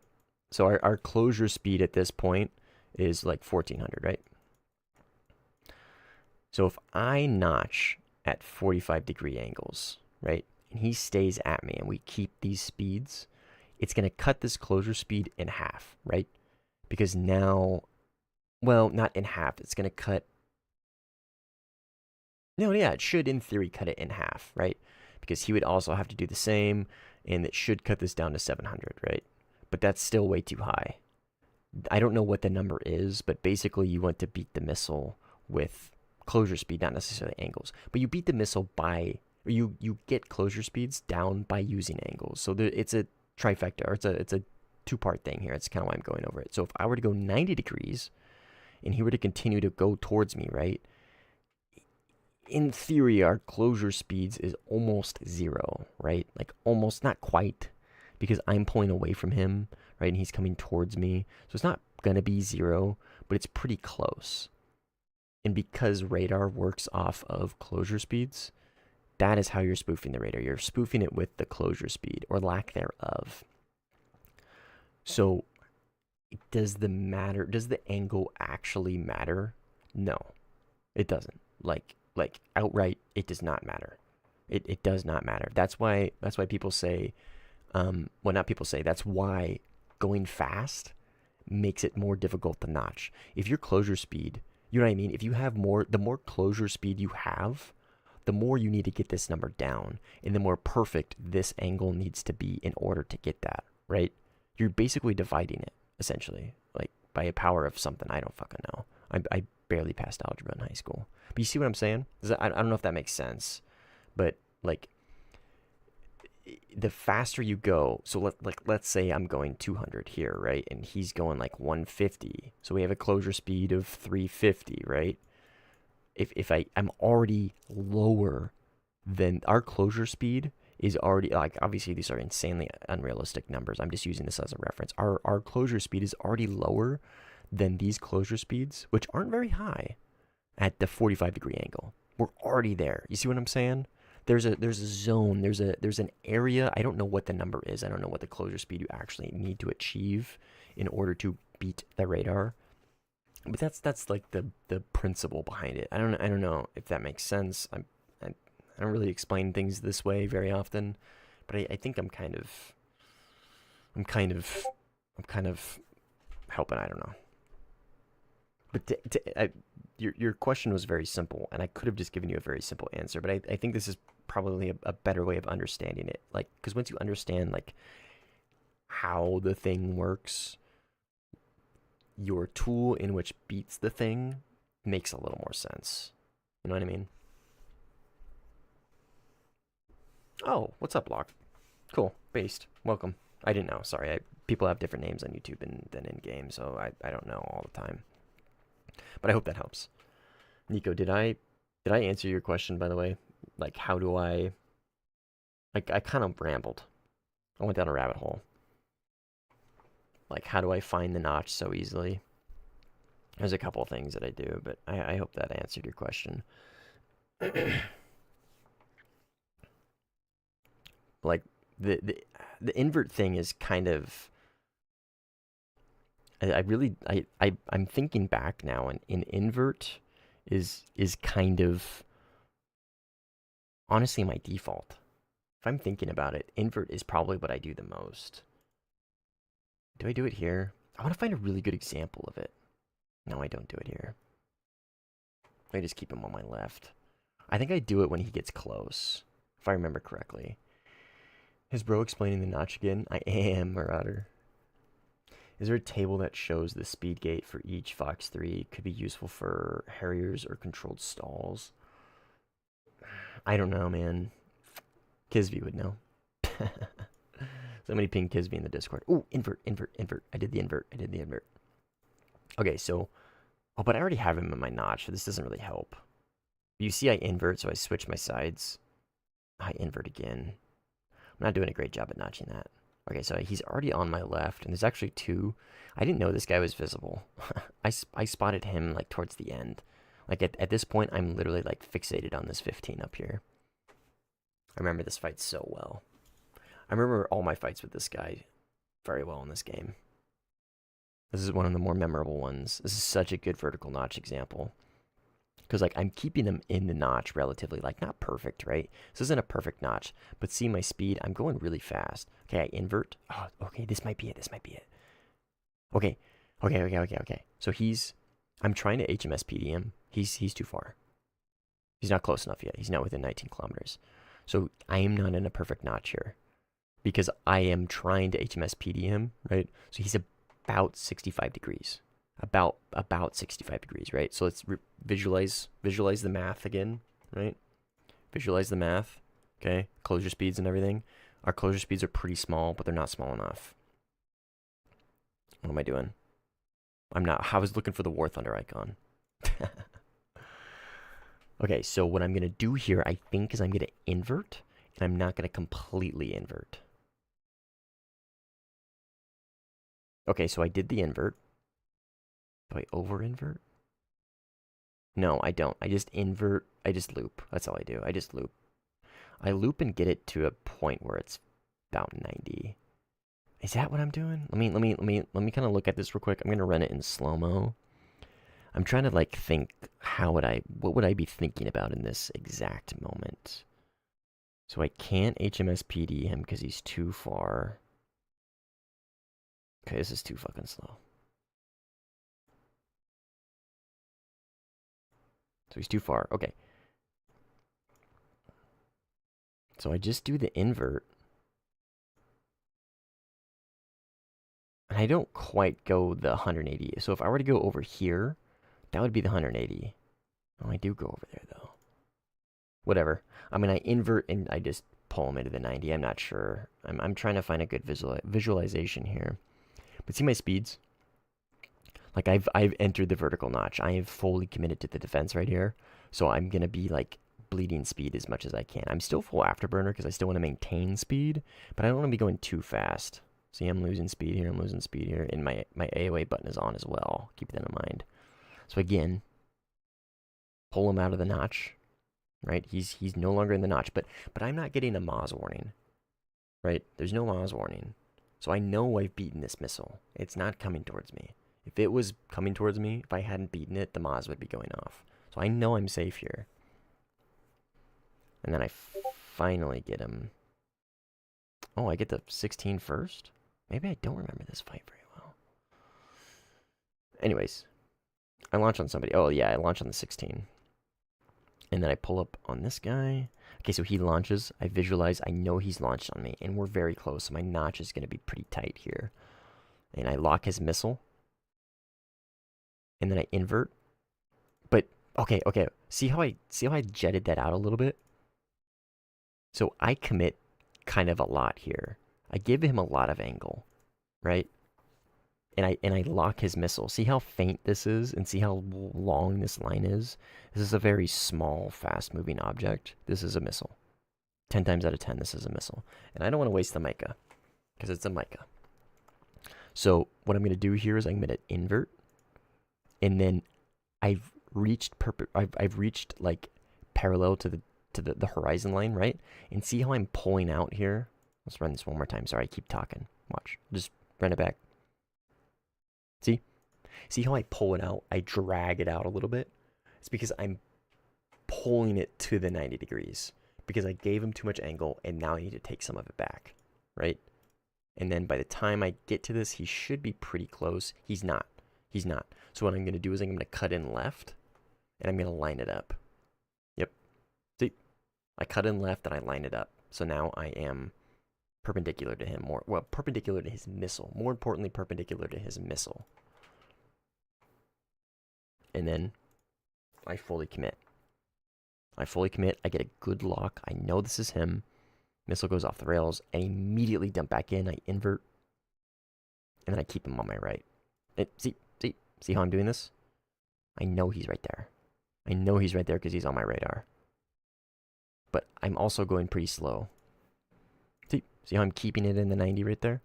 So our closure speed at this point is like 1400, right? So if I notch at 45-degree angles, right, and he stays at me and we keep these speeds, it's going to cut this closure speed in half, right? Because now, well, not in half, it's going to cut No, yeah, it should in theory cut it in half, right? Because he would also have to do the same, and it should cut this down to 700, right? But that's still way too high. I don't know what the number is, but basically you want to beat the missile with closure speed, not necessarily angles. But you beat the missile by, or you get closure speeds down by using angles. So it's a trifecta, or it's a two-part thing here. It's kind of why I'm going over it. So if I were to go 90 degrees, and he were to continue to go towards me, right? In theory, our closure speeds is almost zero, right? Like almost, not quite, because I'm pulling away from him, right? And he's coming towards me. So it's not going to be zero, but it's pretty close. And because radar works off of closure speeds, that is how you're spoofing the radar. You're spoofing it with the closure speed, or lack thereof. So does the angle actually matter? No, it doesn't. Like outright, it does not matter. It does not matter. That's why people say, well, not people say, that's why going fast makes it more difficult to notch. If your closure speed, you know what I mean? If you have the more closure speed you have, the more you need to get this number down, and the more perfect this angle needs to be in order to get that, right? You're basically dividing it, essentially, like by a power of something. I don't fucking know. I barely passed algebra in high school. But you see what I'm saying? I don't know if that makes sense, but like the faster you go, so let's say I'm going 200 here, right? And he's going like 150. So we have a closure speed of 350, right? If I'm already lower than our closure speed is already, like, obviously these are insanely unrealistic numbers. I'm just using this as a reference. Our closure speed is already lower than these closure speeds, which aren't very high at the 45-degree angle. We're already there. You see what I'm saying? There's a zone, there's an area. I don't know what the number is. I don't know what the closure speed you actually need to achieve in order to beat the radar. But that's like the principle behind it. I don't know if that makes sense. I don't really explain things this way very often, but I think I'm kind of helping. I don't know. But your question was very simple, and I could have just given you a very simple answer. But I think this is probably a better way of understanding it. Like, because once you understand like how the thing works, your tool in which beats the thing makes a little more sense. You know what I mean? Oh, what's up, Locke? Cool, based. Welcome. I didn't know. Sorry, people have different names on YouTube than in game, so I don't know all the time. But I hope that helps. Nico, did I answer your question, by the way? Like, how do I kind of rambled. I went down a rabbit hole. Like, how do I find the notch so easily? There's a couple of things that I do, but I hope that answered your question. Like, the invert thing is kind of... I'm thinking back now, and an invert is kind of honestly my default. If I'm thinking about it, invert is probably what I do the most. Do I do it here? I want to find a really good example of it. No, I don't do it here. I just keep him on my left. I think I do it when he gets close, if I remember correctly. Is bro explaining the notch again? I am, Marauder. Is there a table that shows the speed gate for each Fox 3? Could be useful for Harriers or controlled stalls. I don't know, man. Kisby would know. Somebody ping Kisby in the Discord. Ooh, invert. I did the invert. Okay, so... Oh, but I already have him in my notch, so this doesn't really help. You see I invert, so I switch my sides. I invert again. I'm not doing a great job at notching that. Okay, so he's already on my left, and there's actually two. I didn't know this guy was visible. I spotted him, like, towards the end. Like, at this point, I'm literally, like, fixated on this 15 up here. I remember this fight so well. I remember all my fights with this guy very well in this game. This is one of the more memorable ones. This is such a good vertical notch example. Because, like, I'm keeping them in the notch relatively, like, not perfect, right? This isn't a perfect notch, but see my speed? I'm going really fast. Okay, I invert. Oh, okay, this might be it. Okay. So I'm trying to HMS PD him. He's too far. He's not close enough yet. He's not within 19 kilometers. So I am not in a perfect notch here because I am trying to HMS PD him, right? So he's about 65 degrees. About 65 degrees, right? So let's visualize the math again, right? Visualize the math, okay? Closure speeds and everything. Our closure speeds are pretty small, but they're not small enough. What am I doing? I was looking for the Warthunder icon. Okay, so what I'm going to do here, I think, is I'm going to invert, and I'm not going to completely invert. Okay, so I did the invert. Do I over-invert? No, I don't. I just invert. I just loop. That's all I do. I just loop. I loop and get it to a point where it's about 90. Is that what I'm doing? Let me kind of look at this real quick. I'm going to run it in slow-mo. I'm trying to like think what would I be thinking about in this exact moment? So I can't HMS PD him because he's too far. Okay, this is too fucking slow. So he's too far. Okay. So I just do the invert. And I don't quite go the 180. So if I were to go over here, that would be the 180. Oh, I do go over there though. Whatever. I mean, I invert and I just pull him into the 90. I'm not sure. I'm trying to find a good visualization here. But see my speeds? Like I've entered the vertical notch. I have fully committed to the defense right here. So I'm gonna be like bleeding speed as much as I can. I'm still full afterburner because I still want to maintain speed, but I don't want to be going too fast. See, I'm losing speed here. I'm losing speed here, and my AOA button is on as well. Keep that in mind. So again, pull him out of the notch. Right? He's no longer in the notch, but I'm not getting a Moz warning. Right? There's no Moz warning. So I know I've beaten this missile. It's not coming towards me. If it was coming towards me, if I hadn't beaten it, the Moz would be going off. So I know I'm safe here. And then I finally get him. Oh, I get the 16 first? Maybe I don't remember this fight very well. Anyways, I launch on somebody. Oh, yeah, I launch on the 16. And then I pull up on this guy. Okay, so he launches. I visualize. I know he's launched on me. And we're very close. So my notch is going to be pretty tight here. And I lock his missile. And then I invert. But, okay. See how I jetted that out a little bit? So I commit kind of a lot here. I give him a lot of angle, right? And I lock his missile. See how faint this is, and see how long this line is? This is a very small, fast-moving object. This is a missile. 10 times out of 10, this is a missile. And I don't want to waste the mica, because it's a mica. So what I'm going to do here is I'm going to invert, and then I've reached like parallel to the horizon line, right? And see how I'm pulling out here? Let's run this one more time. Sorry, I keep talking. Watch. Just run it back. See how I pull it out? I drag it out a little bit. It's because I'm pulling it to the 90 degrees. Because I gave him too much angle, and now I need to take some of it back, right? And then by the time I get to this, he should be pretty close. He's not. So what I'm going to do is I'm going to cut in left, and I'm going to line it up. Yep. See? I cut in left, and I line it up. So now I am perpendicular to him. Perpendicular to his missile. More importantly, perpendicular to his missile. And then I fully commit. I get a good lock. I know this is him. Missile goes off the rails. I immediately dump back in. I invert. And then I keep him on my right. See how I'm doing this? I know he's right there. I know he's right there because he's on my radar. But I'm also going pretty slow. See how I'm keeping it in the 90 right there?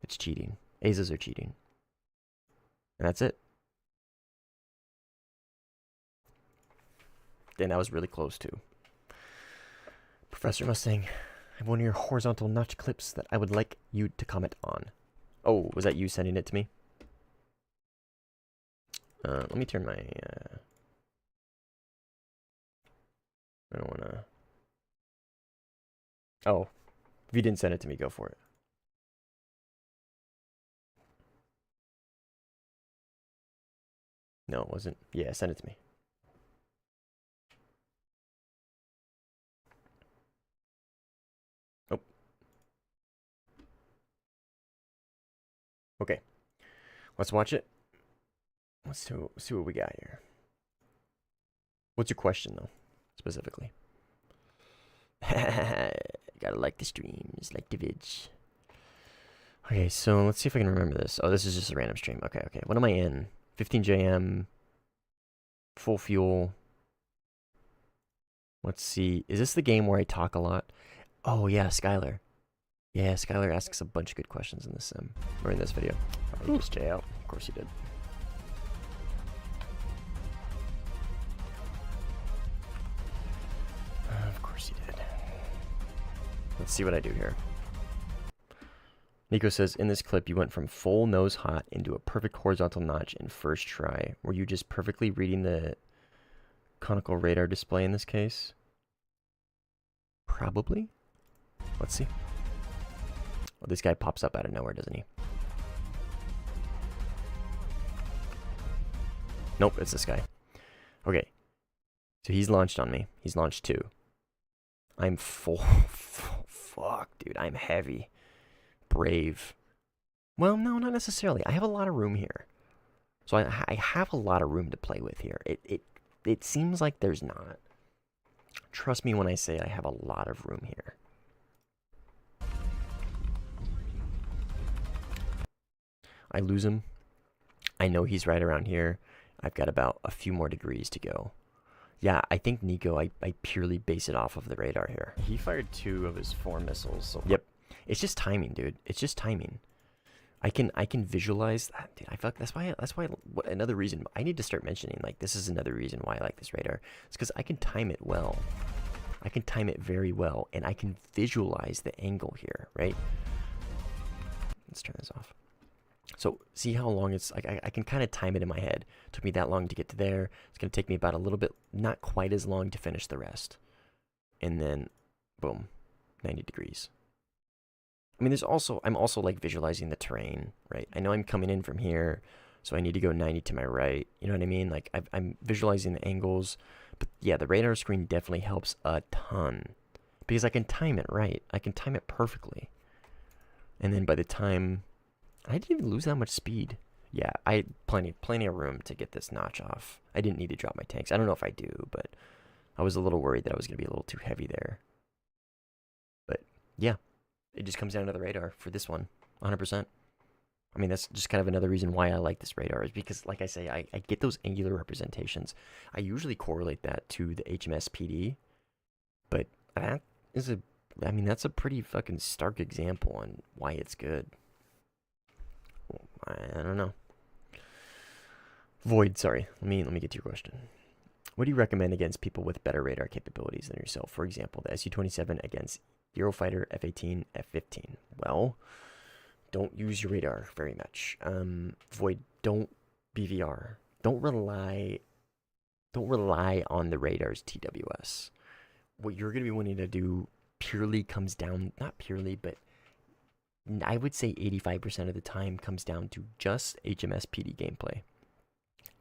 It's cheating. Azes are cheating. And that's it. And that was really close too. Professor Mustang, I have one of your horizontal notch clips that I would like you to comment on. Oh, was that you sending it to me? Let me turn my, I don't wanna... Oh, if you didn't send it to me, go for it. No, it wasn't. Yeah, send it to me. Okay, let's watch it. Let's see what we got here. What's your question, though, specifically? Gotta like the streams, like the vids. Okay, so let's see if I can remember this. Oh, this is just a random stream. Okay. What am I in? 15 JM. Full fuel. Let's see. Is this the game where I talk a lot? Oh, yeah, Skylar. Yeah, Skylar asks a bunch of good questions in this sim. Or in this video. Oh, he just J out. Of course he did. Of course he did. Let's see what I do here. Nico says, in this clip, you went from full nose hot into a perfect horizontal notch in first try. Were you just perfectly reading the conical radar display in this case? Probably. Let's see. Well, this guy pops up out of nowhere, doesn't he? Nope, it's this guy. Okay. So he's launched on me. He's launched 2. I'm full. Fuck, dude. I'm heavy. Brave. Well, no, not necessarily. I have a lot of room here. So I have a lot of room to play with here. It seems like there's not. Trust me when I say I have a lot of room here. I lose him. I know he's right around here. I've got about a few more degrees to go. Yeah, I think Nico, I purely base it off of the radar here. He fired 2 of his 4 missiles. So yep. It's just timing, dude. It's just timing. I can visualize that, dude. I feel like that's why another reason I need to start mentioning, like, this is another reason why I like this radar. It's because I can time it well. I can time it very well, and I can visualize the angle here, right? Let's turn this off. So see how long it's like I can kind of time it in my head. It took me that long to get to there. It's gonna take me about a little bit, not quite as long to finish the rest. And then boom, 90 degrees. I mean, I'm also like visualizing the terrain, right? I know I'm coming in from here, so I need to go 90 to my right. You know what I mean? Like I'm visualizing the angles. But yeah, the radar screen definitely helps a ton because I can time it right. I can time it perfectly. And then by the time I didn't even lose that much speed. Yeah, I had plenty of room to get this notch off. I didn't need to drop my tanks. I don't know if I do, but I was a little worried that I was going to be a little too heavy there. But yeah, it just comes down to the radar for this one, 100%. I mean, that's just kind of another reason why I like this radar is because, like I say, I get those angular representations. I usually correlate that to the HMS PD, but that is that's a pretty fucking stark example on why it's good. I don't know. Void, sorry. Let me get to your question. What do you recommend against people with better radar capabilities than yourself? For example, the Su-27 against Eurofighter, F-18, F-15. Well, don't use your radar very much. Void, don't BVR. Don't rely on the radar's TWS. What you're going to be wanting to do purely comes down, not purely, but I would say 85% of the time comes down to just HMS PD gameplay.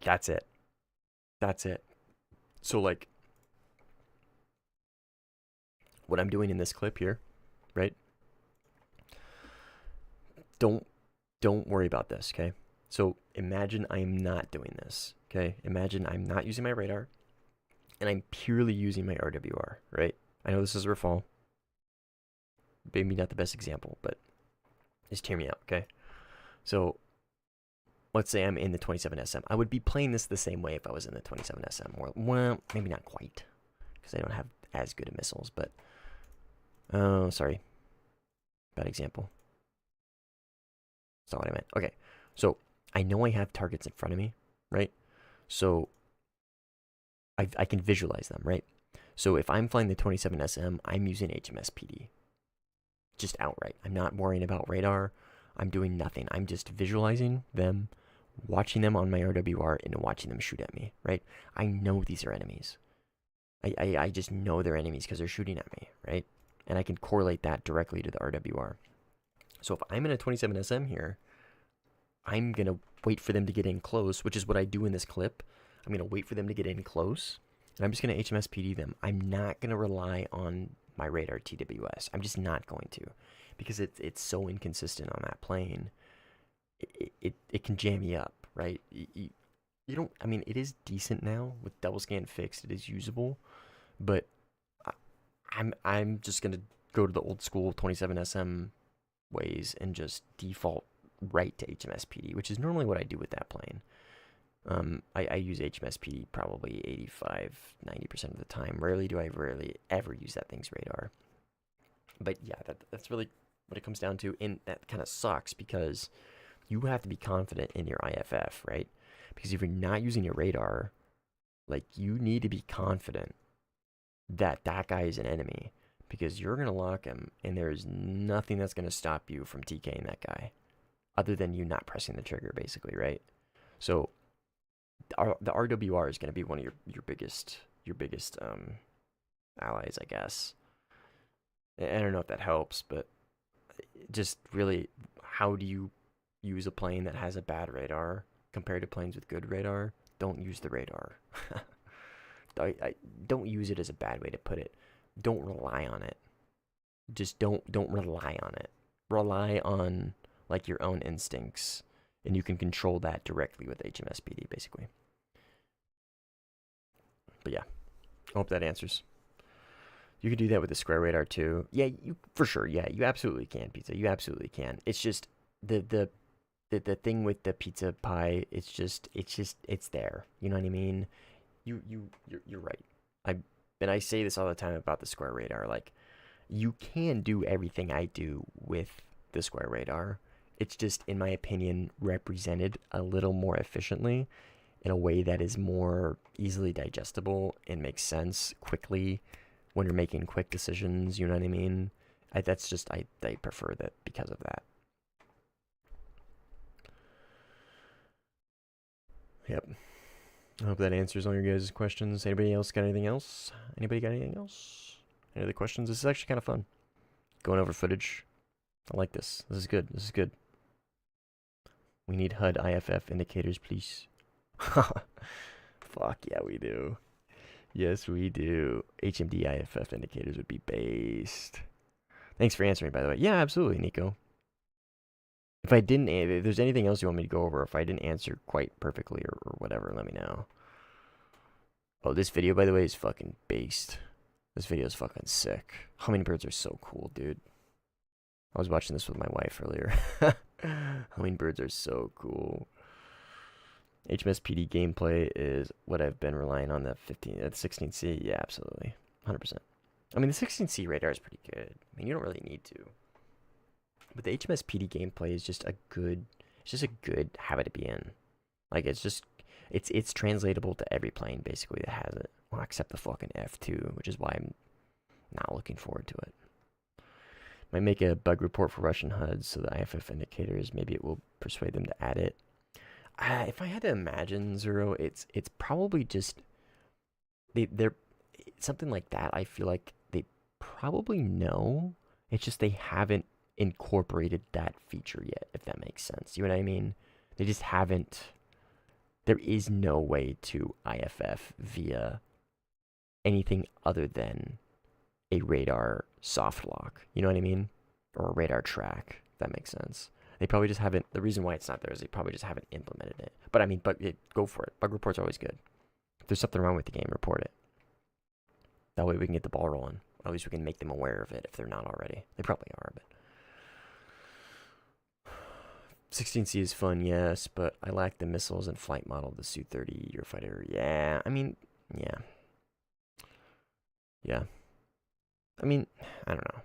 That's it. That's it. So, like, what I'm doing in this clip here, right? Don't worry about this, okay? So, imagine I am not doing this, okay? Imagine I'm not using my radar, and I'm purely using my RWR, right? I know this is Rafale. Maybe not the best example, but just hear me out, okay? So, let's say I'm in the 27SM. I would be playing this the same way if I was in the 27SM. Or, well, maybe not quite, because I don't have as good of missiles, but... Oh, sorry. Bad example. That's not what I meant. Okay, so I know I have targets in front of me, right? So I can visualize them, right? So if I'm flying the 27SM, I'm using HMS PD. Just outright. I'm not worrying about radar. I'm doing nothing. I'm just visualizing them, watching them on my RWR, and watching them shoot at me, right? I know these are enemies. I just know they're enemies because they're shooting at me, right? And I can correlate that directly to the RWR. So if I'm in a 27SM here, I'm going to wait for them to get in close, which is what I do in this clip. I'm going to wait for them to get in close, and I'm just going to HMS PD them. I'm not going to rely on my radar TWS. I'm just not going to, because it's so inconsistent on that plane. it can jam you up, right? You don't. I mean, it is decent now with double scan fixed. It is usable, but I, I'm just gonna go to the old school 27 SM ways and just default right to HMSPD, which is normally what I do with that plane. I use HMSPD probably 85-90% of the time. Rarely do I ever use that thing's radar. But yeah, that's really what it comes down to, and that kind of sucks because you have to be confident in your IFF, right? Because if you're not using your radar, like, you need to be confident that that guy is an enemy, because you're gonna lock him, and there's nothing that's gonna stop you from TKing that guy, other than you not pressing the trigger, basically, right? So the RWR is gonna be one of your biggest allies, I guess. I don't know if that helps, but just really, how do you use a plane that has a bad radar compared to planes with good radar? Don't use the radar. I don't use it as a bad way to put it. Don't rely on it. Just don't rely on it. Rely on, like, your own instincts, and you can control that directly with HMSPD, basically. But yeah, I hope that answers. You can do that with the square radar too. Yeah, you for sure. Yeah, you absolutely can, Pizza. You absolutely can. It's just the thing with the pizza pie. It's there. You know what I mean? You're right. I say this all the time about the square radar. Like, you can do everything I do with the square radar. It's just, in my opinion, represented a little more efficiently, in a way that is more easily digestible and makes sense quickly when you're making quick decisions. You know what I mean? That's just, I prefer that because of that. Yep. I hope that answers all your guys' questions. Anybody else got anything else? Anybody got anything else? Any other questions? This is actually kind of fun. Going over footage. I like this. This is good. This is good. We need HUD IFF indicators, please. Fuck yeah, we do. Yes, we do. HMD IFF indicators would be based. Thanks for answering, by the way. Yeah, absolutely, Nico. If I didn't, if there's anything else you want me to go over, if I didn't answer quite perfectly or whatever, let me know. Oh, this video, by the way, is fucking based. This video is fucking sick. Hummingbirds are so cool, dude. I was watching this with my wife earlier. Hummingbirds are so cool. HMSPD gameplay is what I've been relying on. The 16C, yeah, absolutely, 100%. I mean, the 16C radar is pretty good. I mean, you don't really need to. But the HMSPD gameplay is just a good, it's just a good habit to be in. Like, it's translatable to every plane, basically, that has it. Well, except the fucking F2, which is why I'm not looking forward to it. Might make a bug report for Russian HUDs, so the IFF indicators, maybe it will persuade them to add it. If I had to imagine, Zero, it's probably just, they're something like that. I feel like they probably know. It's just they haven't incorporated that feature yet, if that makes sense. You know what I mean? They just haven't. There is no way to IFF via anything other than a radar soft lock. You know what I mean? Or a radar track, if that makes sense. They probably just haven't. The reason why it's not there is they probably just haven't implemented it. But I mean, go for it. Bug report's always good. If there's something wrong with the game, report it. That way we can get the ball rolling. Or at least we can make them aware of it if they're not already. They probably are, but 16C is fun, yes, but I lack the missiles and flight model of the Su-30 Eurofighter. Yeah, I mean, yeah. Yeah. I mean, I don't know.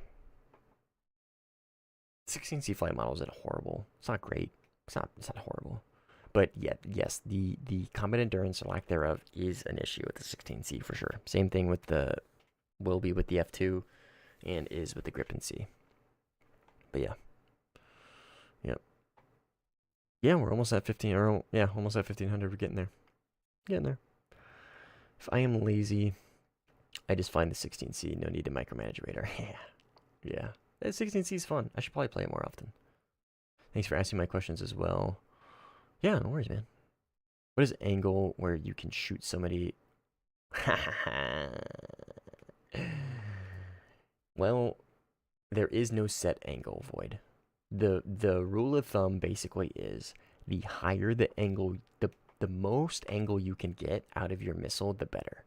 16C flight model isn't horrible. It's not great. It's not horrible. But yeah, yes, the combat endurance or lack thereof is an issue with the 16C for sure. Same thing with will be with the F2 and is with the Gripen C. But yeah. Yep. Yeah, we're almost at 15, or yeah, almost at 1500. We're getting there. Getting there. If I am lazy, I just find the 16C. No need to micromanage radar. Yeah. Yeah. The 16C is fun. I should probably play it more often. Thanks for asking my questions as well. Yeah, no worries, man. What is angle where you can shoot somebody? Well, there is no set angle, Void. The rule of thumb basically is the higher the angle, the most angle you can get out of your missile, the better.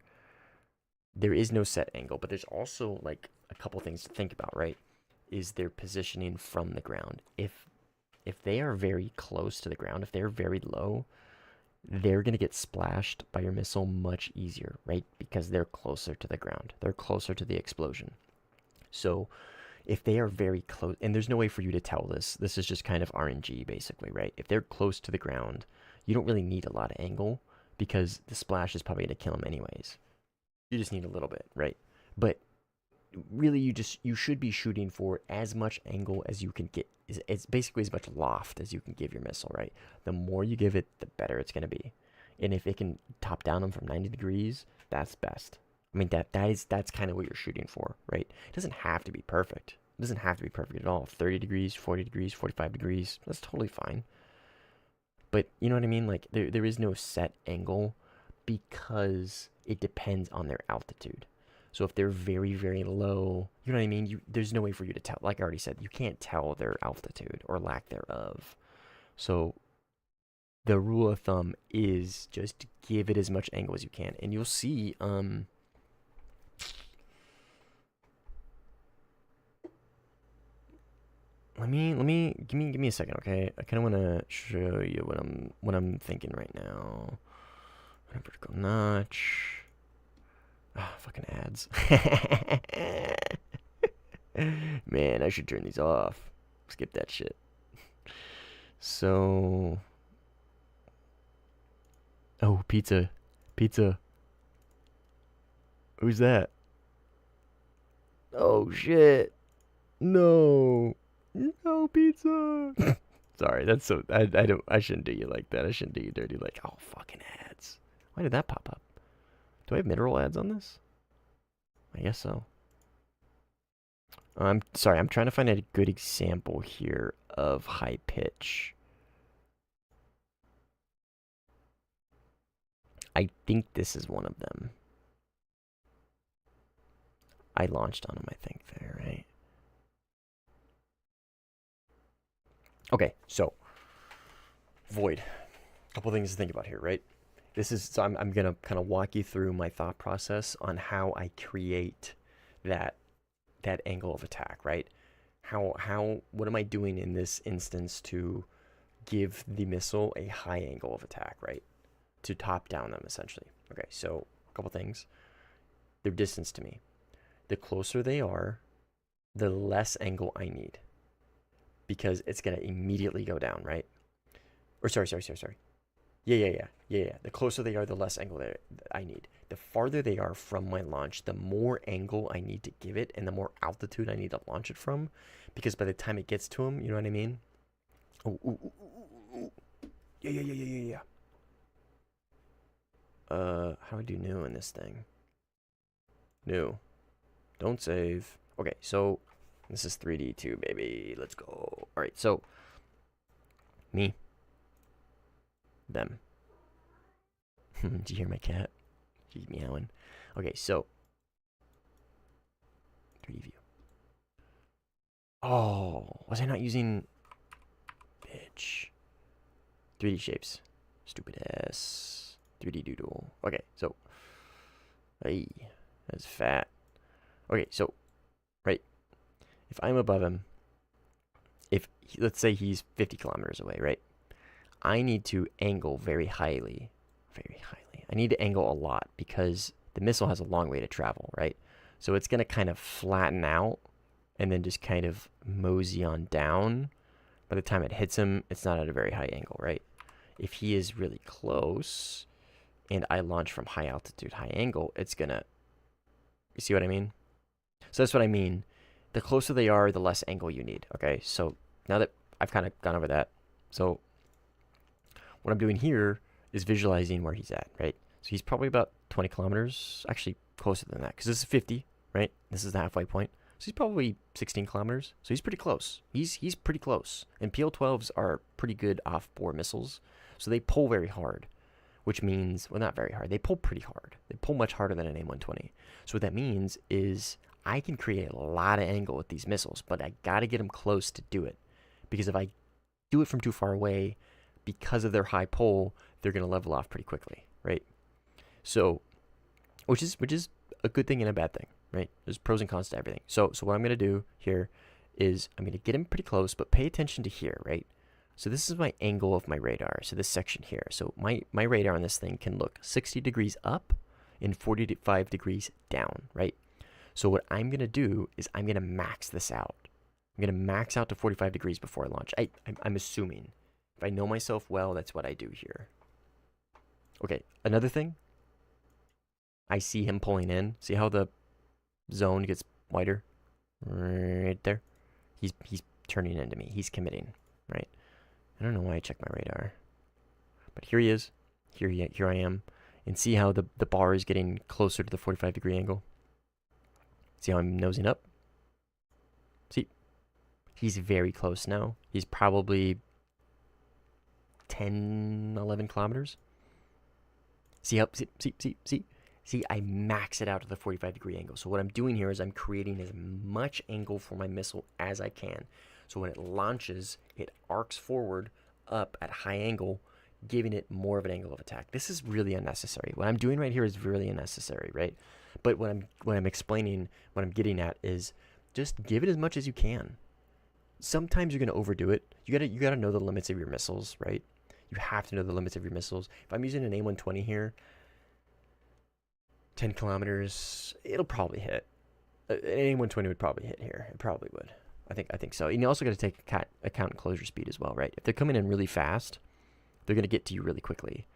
There is no set angle, but there's also like a couple things to think about, right? Is their positioning from the ground. If they are very close to the ground, if they're very low, they're going to get splashed by your missile much easier, right? Because they're closer to the ground. They're closer to the explosion. So if they are very close, and there's no way for you to tell this. This is just kind of RNG, basically, right? If they're close to the ground, you don't really need a lot of angle because the splash is probably going to kill them anyways. You just need a little bit, right? But really, you should be shooting for as much angle as you can get. It's basically as much loft as you can give your missile, right? The more you give it, the better it's going to be. And if it can top down them from 90 degrees, that's best. I mean, that's kind of what you're shooting for, right? It doesn't have to be perfect. It doesn't have to be perfect at all. 30 degrees, 40 degrees, 45 degrees, that's totally fine. But you know what I mean? Like, there is no set angle because it depends on their altitude. So if they're very, very low, you know what I mean? There's no way for you to tell. Like I already said, you can't tell their altitude or lack thereof. So the rule of thumb is just give it as much angle as you can. And you'll see, give me a second, okay? I kind of want to show you what I'm thinking right now. Vertical notch. Ah, fucking ads. Man, I should turn these off. Skip that shit. So, oh, pizza. Who's that? Oh shit. No, pizza. Sorry, that's so. I shouldn't do you like that. I shouldn't do you dirty. Like, oh, fucking ads. Why did that pop up? Do I have mineral ads on this? I guess so. I'm sorry, I'm trying to find a good example here of high pitch. I think this is one of them. I launched on them, I think, there, right? Okay, so void. A couple things to think about here, right? So I'm gonna kind of walk you through my thought process on how I create that angle of attack, right? What am I doing in this instance to give the missile a high angle of attack, right? To top down them, essentially. Okay, so a couple things. Their distance to me. The closer they are, the less angle I need. Because it's gonna immediately go down, right? Or sorry. Yeah. The closer they are, the less angle I need. The farther they are from my launch, the more angle I need to give it, and the more altitude I need to launch it from. Because by the time it gets to them, you know what I mean? Ooh. Yeah. How do I do new in this thing? New. Don't save. Okay, so this is 3D2, baby. Let's go. All right, so me. Them. Did you hear my cat? She's meowing. Okay, so 3D view. Oh, was I not using bitch? 3D shapes. Stupid ass. 3D doodle. Okay, so hey, that's fat. Okay, so right. If I'm above him, let's say he's 50 kilometers away, right? I need to angle very highly. I need to angle a lot because the missile has a long way to travel, right? So it's going to kind of flatten out and then just kind of mosey on down. By the time it hits him, it's not at a very high angle, right? If he is really close and I launch from high altitude, high angle, it's going to... You see what I mean? So that's what I mean. The closer they are, the less angle you need, okay? So now that I've kind of gone over that, so what I'm doing here is visualizing where he's at, right? So he's probably about 20 kilometers, actually closer than that, because this is 50, right? This is the halfway point. So he's probably 16 kilometers. So he's pretty close. He's pretty close. And PL-12s are pretty good off-bore missiles. So they pull very hard, which means, well, not very hard. They pull pretty hard. They pull much harder than an AIM-120. So what that means is I can create a lot of angle with these missiles, but I got to get them close to do it Because if I do it from too far away, because of their high pull, they're going to level off pretty quickly, right? So, which is a good thing and a bad thing, right? There's pros and cons to everything. So what I'm going to do here is I'm going to get him pretty close, but pay attention to here, right? So this is my angle of my radar. So this section here. So my radar on this thing can look 60 degrees up and 45 degrees down, right? So what I'm going to do is I'm going to max this out. I'm going to max out to 45 degrees before I launch. I'm assuming. If I know myself well, that's what I do here. Okay, another thing. I see him pulling in. See how the zone gets wider? Right there. He's turning into me. He's committing, right? I don't know why I checked my radar. But here he is. Here I am. And see how the bar is getting closer to the 45 degree angle? See how I'm nosing up? See? He's very close now. He's probably 10, 11 kilometers. See how, see, I max it out to the 45 degree angle. So what I'm doing here is I'm creating as much angle for my missile as I can. So when it launches, it arcs forward up at high angle, giving it more of an angle of attack. This is really unnecessary. What I'm doing right here is really unnecessary, right? But what I'm explaining, what I'm getting at is just give it as much as you can. Sometimes you're going to overdo it. You gotta know the limits of your missiles, right? You have to know the limits of your missiles. If I'm using an A120 here, 10 kilometers, it'll probably hit. An A120 would probably hit here. It probably would. I think so. And you also got to take account closure speed as well, right? If they're coming in really fast, they're going to get to you really quickly.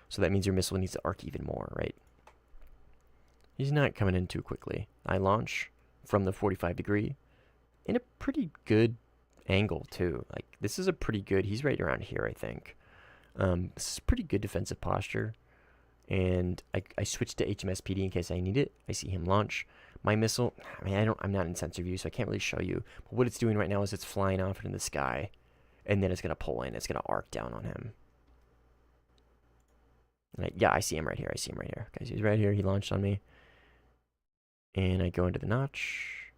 So that means your missile needs to arc even more, right? He's not coming in too quickly. I launch from the 45 degree in a pretty good angle too. Like this is a pretty good, he's right around here, I think. This is pretty good defensive posture. And I switched to HMS PD in case I need it. I see him launch. My missile, I mean, I'm not in sensor view, so I can't really show you. But what it's doing right now is it's flying off into the sky. And then it's going to pull in. It's going to arc down on him. And yeah, I see him right here. I see him right here. Guys, he's right here. He launched on me. And I go into the notch.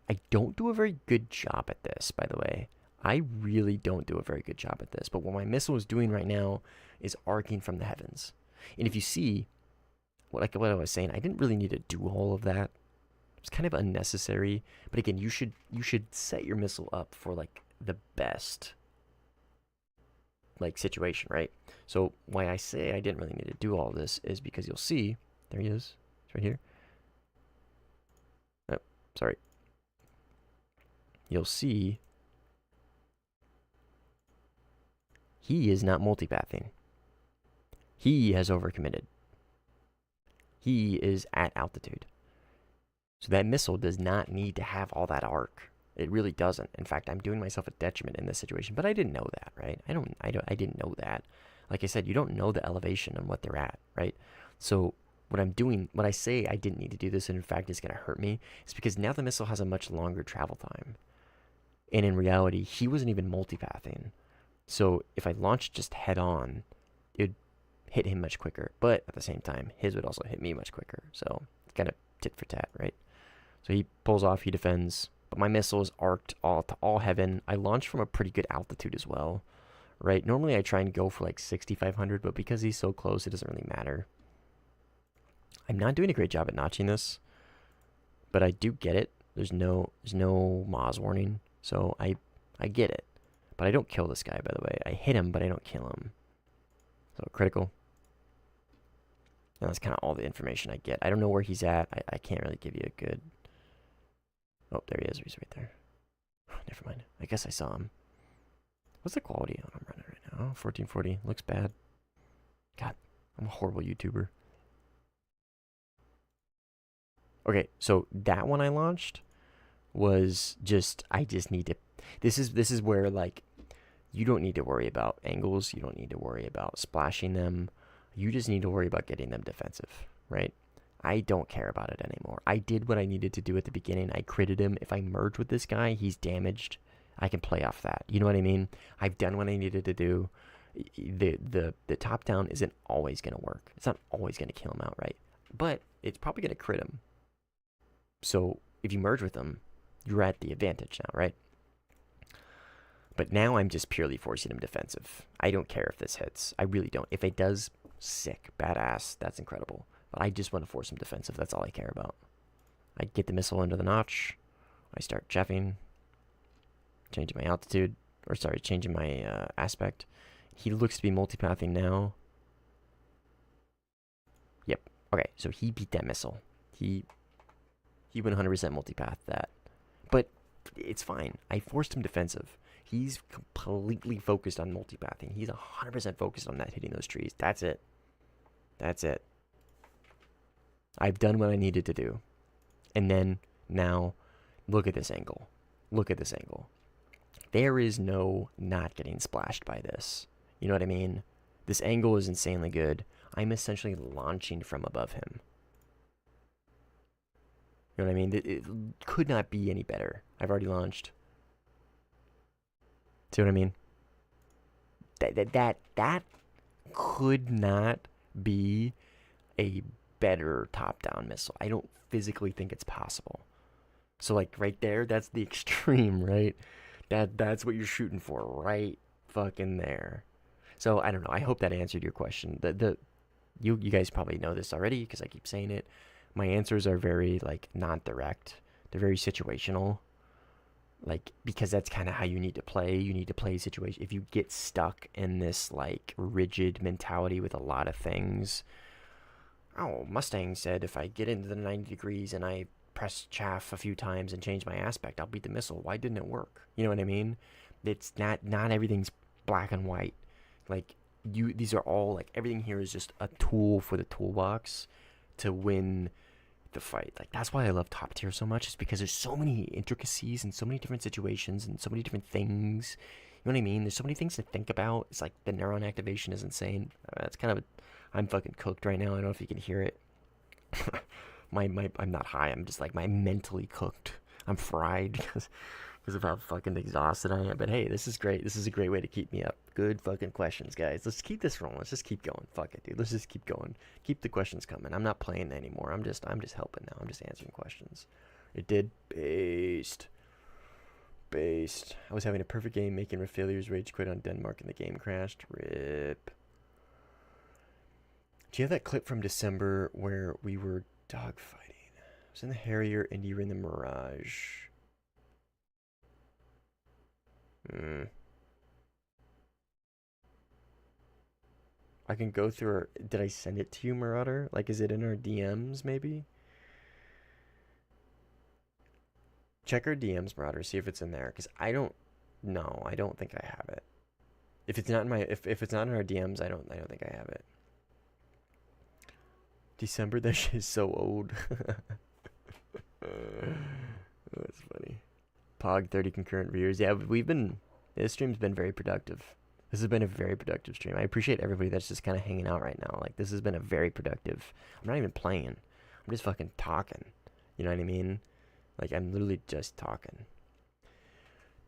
I don't do a very good job at this, by the way. I really don't do a very good job at this. But what my missile is doing right now is arcing from the heavens. And if you see, what I was saying, I didn't really need to do all of that. It's kind of unnecessary. But again, you should set your missile up for like the best like situation, right? So why I say I didn't really need to do all this is because you'll see, there he is. It's right here. Oh, sorry. You'll see he is not multipathing. He has overcommitted. He is at altitude. So that missile does not need to have all that arc. It really doesn't. In fact, I'm doing myself a detriment in this situation, but I didn't know that, right? I didn't know that. Like I said, you don't know the elevation and what they're at, right? So what I'm doing, what I say I didn't need to do this, and in fact it's going to hurt me, is because now the missile has a much longer travel time. And in reality, he wasn't even multipathing. So if I launched just head on, it would hit him much quicker. But at the same time, his would also hit me much quicker. So it's kind of tit for tat, right? So he pulls off, he defends. But my missile is arced to all heaven. I launched from a pretty good altitude as well, right? Normally I try and go for like 6,500, but because he's so close, it doesn't really matter. I'm not doing a great job at notching this, but I do get it. There's no Moz warning, so I get it. But I don't kill this guy, by the way. I hit him, but I don't kill him. So critical. And that's kind of all the information I get. I don't know where he's at. I can't really give you a good... Oh, there he is. He's right there. Never mind. I guess I saw him. What's the quality on him running right now? Oh, 1440. Looks bad. God, I'm a horrible YouTuber. Okay, so that one I launched was just, I just need to, this is where like, you don't need to worry about angles. You don't need to worry about splashing them. You just need to worry about getting them defensive, right? I don't care about it anymore. I did what I needed to do at the beginning. I critted him. If I merge with this guy, he's damaged. I can play off that. You know what I mean? I've done what I needed to do. The top down isn't always going to work. It's not always going to kill him outright. But it's probably going to crit him. So if you merge with him, you're at the advantage now, right? But now I'm just purely forcing him defensive. I don't care if this hits. I really don't. If it does, sick, badass, that's incredible. But I just want to force him defensive. That's all I care about. I get the missile into the notch. I start cheffing. Changing my altitude. Or sorry, changing my aspect. He looks to be multipathing now. Yep. Okay, so he beat that missile. He 100% multipath that. But it's fine. I forced him defensive. He's completely focused on multipathing. He's 100% focused on that, hitting those trees. That's it. That's it. I've done what I needed to do. And then, now, look at this angle. Look at this angle. There is no not getting splashed by this. You know what I mean? This angle is insanely good. I'm essentially launching from above him. You know what I mean? It could not be any better. I've already launched. See what I mean? That could not be a better top-down missile. I don't physically think it's possible. So, like, right there, that's the extreme, right? That's what you're shooting for, right fucking there. So, I don't know. I hope that answered your question. You guys probably know this already because I keep saying it. My answers are very, like, non-direct. They're very situational. Like, because that's kind of how you need to play. You need to play situation. If you get stuck in this, like, rigid mentality with a lot of things. Oh, Mustang said if I get into the 90 degrees and I press chaff a few times and change my aspect, I'll beat the missile. Why didn't it work? You know what I mean? It's not everything's black and white. Like, these are all, like, everything here is just a tool for the toolbox to win the fight. Like, that's why I love top tier so much, is because there's so many intricacies and so many different situations and so many different things. You know what I mean? There's so many things to think about. It's like the neuron activation is insane. That's kind of I'm fucking cooked right now. I don't know if you can hear it. I'm not high. I'm just like, I'm mentally cooked. I'm fried because of how fucking exhausted I am. But hey, this is great. This is a great way to keep me up. Good fucking questions, guys. Let's keep this rolling. Let's just keep going. Fuck it, dude. Let's just keep going. Keep the questions coming. I'm not playing anymore. I'm just helping now. I'm just answering questions. It did based. I was having a perfect game, making failures, rage quit on Denmark, and the game crashed. Rip. Do you have that clip from December where we were dogfighting? I was in the Harrier and you were in the Mirage. I can go through our... Did I send it to you, Marauder? Like, is it in our DMs, maybe? Check our DMs, Marauder, see if it's in there. Because I don't... No, I don't think I have it. If it's not in my... If it's not in our DMs, I don't think I have it. December, that shit is so old. That's funny. Pog 30 concurrent viewers. Yeah, this stream's been very productive. This has been a very productive stream. I appreciate everybody that's just kind of hanging out right now. Like, this has been a very productive... I'm not even playing. I'm just fucking talking. You know what I mean? Like, I'm literally just talking.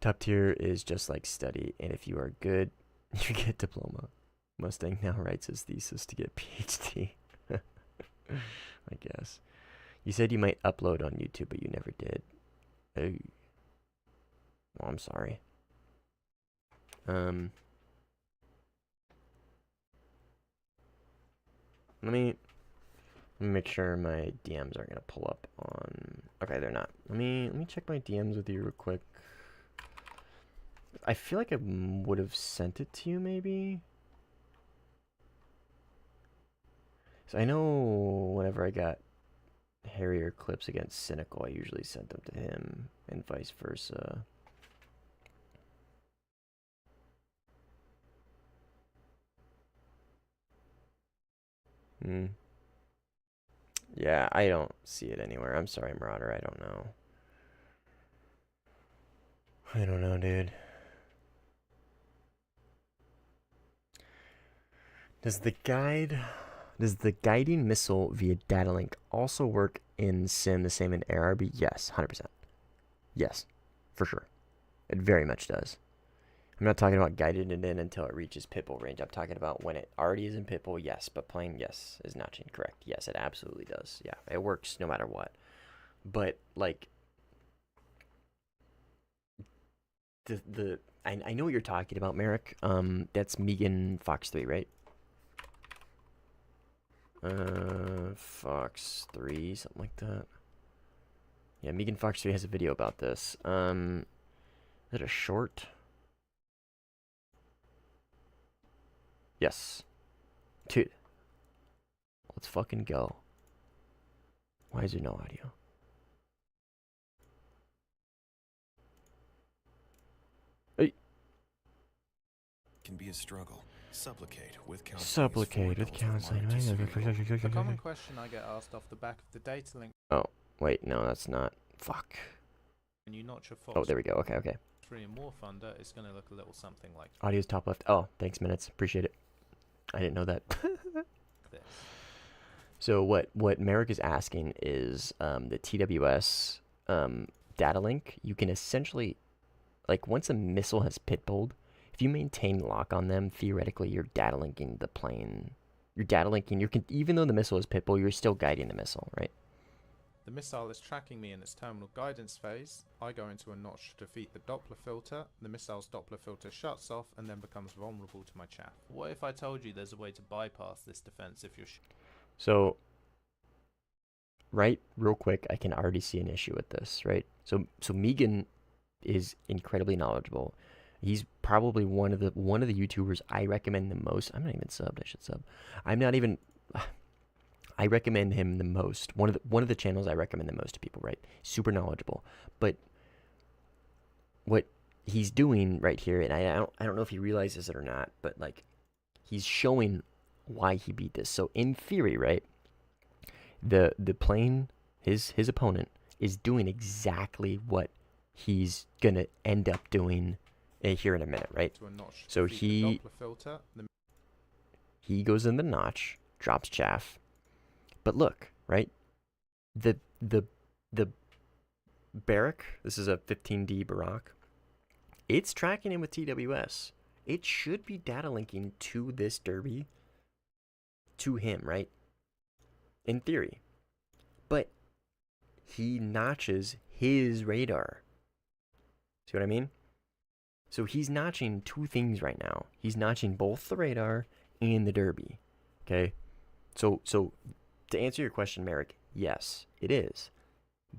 Top tier is just like study, and if you are good, you get diploma. Mustang now writes his thesis to get PhD. I guess. You said you might upload on YouTube, but you never did. Oh. Well, I'm sorry. Let me make sure my DMs aren't gonna pull up on... Okay, they're not. Let me check my DMs with you real quick. I feel like I would have sent it to you, maybe. So I know whenever I got Harrier clips against Cynical, I usually sent them to him, and vice versa. Yeah, I don't see it anywhere. I'm sorry, Marauder. I don't know. I don't know, dude. Does the guiding missile via data link also work in Sim the same in ARB? Yes, 100%. Yes, for sure. It very much does. I'm not talking about guiding it in until it reaches pitbull range. I'm talking about when it already is in pitbull, yes, but playing, yes, is not incorrect. Yes, it absolutely does. Yeah, it works no matter what. But, like, I know what you're talking about, Merrick. That's Megan Fox 3, right? Fox 3, something like that. Yeah, Megan Fox 3 has a video about this. Is it a short? Yes. Dude. Let's fucking go. Why is there no audio? Hey. Can be a struggle. Supplicate with counseling. Supplicate with counseling. The common question I get asked off the back of the data link Oh, wait, no, that's not. Fuck. when you notch a Oh, Fox there we go. Okay, okay. 3 in Warthunder, it's going to look a little something like Audio's top left. Oh, thanks, minutes. Appreciate it. I didn't know that. this. So what Merrick is asking is the TWS data link. You can essentially, like, once a missile has pitbulled, if you maintain lock on them, theoretically you're data linking the plane. You're data linking. Even though the missile is pitbull, you're still guiding the missile, right? The missile is tracking me in its terminal guidance phase. I go into a notch to defeat the Doppler filter. The missile's Doppler filter shuts off and then becomes vulnerable to my chaff. What if I told you there's a way to bypass this defense if you're So, right, real quick, I can already see an issue with this, right? So Megan is incredibly knowledgeable. He's probably one of the YouTubers I recommend the most. I'm not even subbed. I should sub. I'm not even. I recommend him the most. One of the channels I recommend the most to people, right? Super knowledgeable. But what he's doing right here, and I don't know if he realizes it or not, but like he's showing why he beat this. So in theory, right? The plane, his opponent is doing exactly what he's gonna end up doing here in a minute, right? to a notch to So defeat the he Doppler filter, goes in the notch, drops chaff. But look, right? The barrack, this is a 15D Barak. It's tracking him with TWS. It should be data linking to this derby to him, right? In theory. But he notches his radar. See what I mean? So he's notching two things right now. He's notching both the radar and the derby. Okay? So to answer your question, Merrick, yes, it is.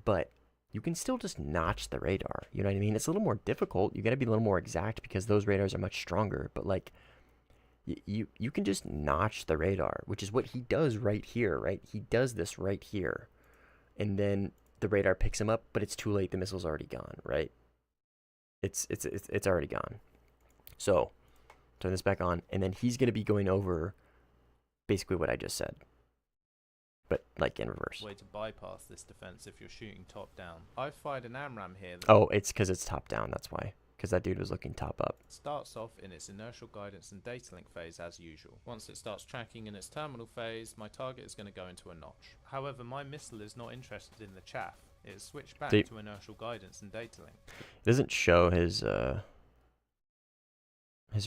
But you can still just notch the radar. You know what I mean? It's a little more difficult. You got to be a little more exact because those radars are much stronger. But like, you can just notch the radar, which is what he does right here, right? He does this right here. And then the radar picks him up, but it's too late. The missile's already gone, right? It's already gone. So, turn this back on, and then he's going to be going over basically what I just said. But like in reverse. way to bypass this defense if you're shooting top down. I've fired an AMRAM here that Oh, it's because it's top down, that's why. Because that dude was looking top up. starts off in its inertial guidance and data link phase as usual. Once it starts tracking in its terminal phase, my target is going to go into a notch. However, my missile is not interested in the chaff. It has switched back See- to inertial guidance and data link. It doesn't show his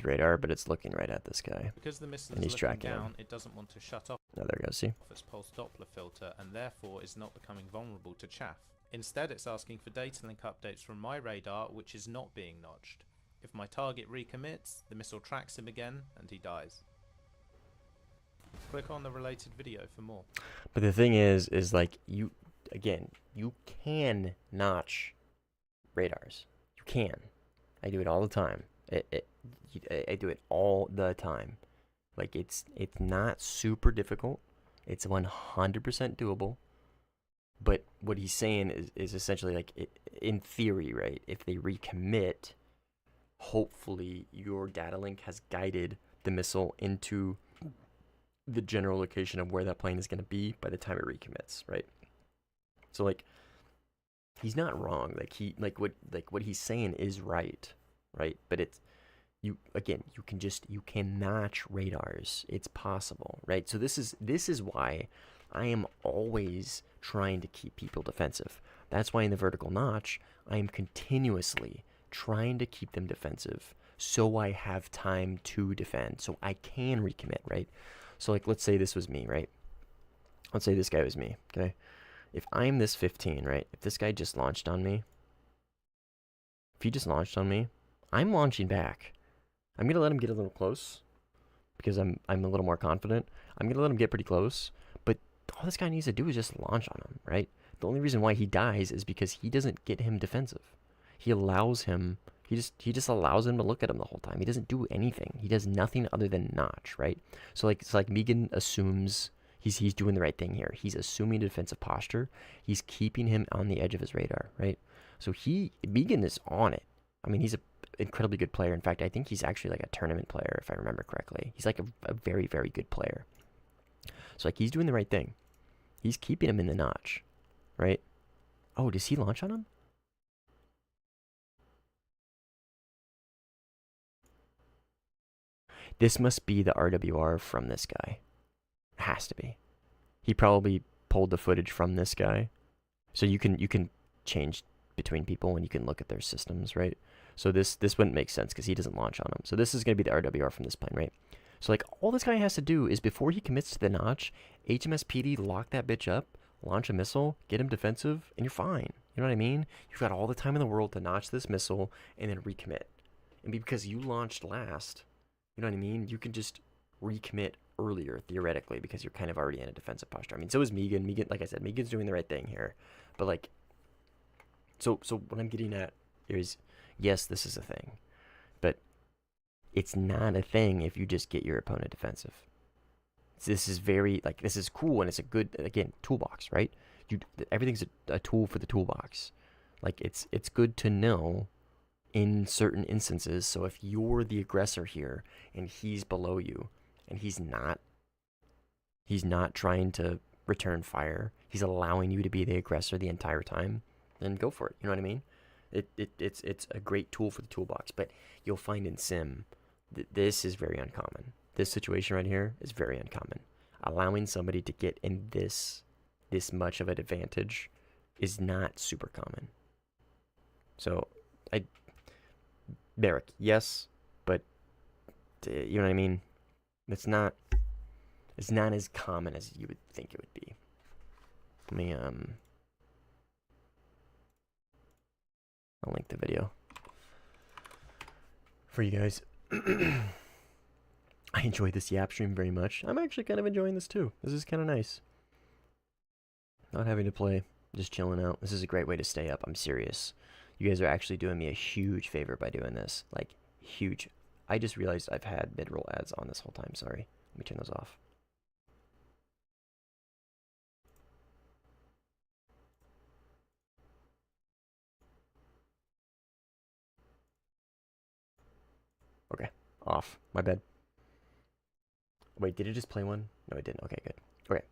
radar, but it's looking right at this guy. Because the missile And is he's looking tracking him. down, it doesn't want to shut off Oh, there it goes, see? its pulse Doppler filter and therefore is not becoming vulnerable to chaff. Instead, it's asking for data link updates from my radar, which is not being notched. If my target recommits, the missile tracks him again and he dies. Click on the related video for more. But the thing is like, you can notch radars. You can. I do it all the time. I do it all the time. Like, it's not super difficult. It's 100% doable. But what he's saying is essentially like, in theory, right? If they recommit, hopefully your data link has guided the missile into the general location of where that plane is going to be by the time it recommits, right? So like, he's not wrong. Like what he's saying is right? But it's you can notch radars. It's possible, right? So this is why I am always trying to keep people defensive. That's why in the vertical notch, I am continuously trying to keep them defensive so I have time to defend, so I can recommit, right? So like, let's say this was me, right? Let's say this guy was me, okay? If I'm this 15, right? If this guy just launched on me, if he just launched on me, I'm launching back. I'm gonna let him get a little close because I'm a little more confident. I'm gonna let him get pretty close, but all this guy needs to do is just launch on him, right? The only reason why he dies is because he doesn't get him defensive. He allows him. He just allows him to look at him the whole time. He doesn't do anything. He does nothing other than notch, right? So like it's like Megan assumes he's doing the right thing here. He's assuming a defensive posture. He's keeping him on the edge of his radar, right? So Megan is on it. I mean, he's an incredibly good player. In fact, I think he's actually like a tournament player, if I remember correctly. He's like a very, very good player. So like he's doing the right thing. He's keeping him in the notch, right? Oh, does he launch on him? This must be the RWR from this guy. It has to be. He probably pulled the footage from this guy. So you can change between people and you can look at their systems, right? So this wouldn't make sense because he doesn't launch on him. So this is going to be the RWR from this plane, right? So like all this guy has to do is before he commits to the notch, HMS PD lock that bitch up, launch a missile, get him defensive, and you're fine. You know what I mean? You've got all the time in the world to notch this missile and then recommit. And because you launched last, you know what I mean? You can just recommit earlier, theoretically, because you're kind of already in a defensive posture. I mean, so is Megan. Megan, like I said, Megan's doing the right thing here. But, like, so what I'm getting at is, yes, this is a thing. But it's not a thing if you just get your opponent defensive. This is very, like, this is cool, and it's a good, again, toolbox, right? Everything's a tool for the toolbox. Like, it's good to know in certain instances. So if you're the aggressor here and he's below you and he's not trying to return fire, he's allowing you to be the aggressor the entire time, then go for it. You know what I mean? It's a great tool for the toolbox, but you'll find in sim this is very uncommon. This situation right here is very uncommon. Allowing somebody to get in this much of an advantage is not super common. So Merrick, yes, but you know what I mean? It's not as common as you would think it would be. Let me I'll link the video for you guys. I enjoy this Yap stream very much. I'm actually kind of enjoying this too. This is kind of nice. Not having to play, just chilling out. This is a great way to stay up. I'm serious. You guys are actually doing me a huge favor by doing this. Like, huge. I just realized I've had mid-roll ads on this whole time. Sorry. Let me turn those off. Okay. Off. My bad. Wait, did it just play one? No, it didn't. Okay, good. Okay.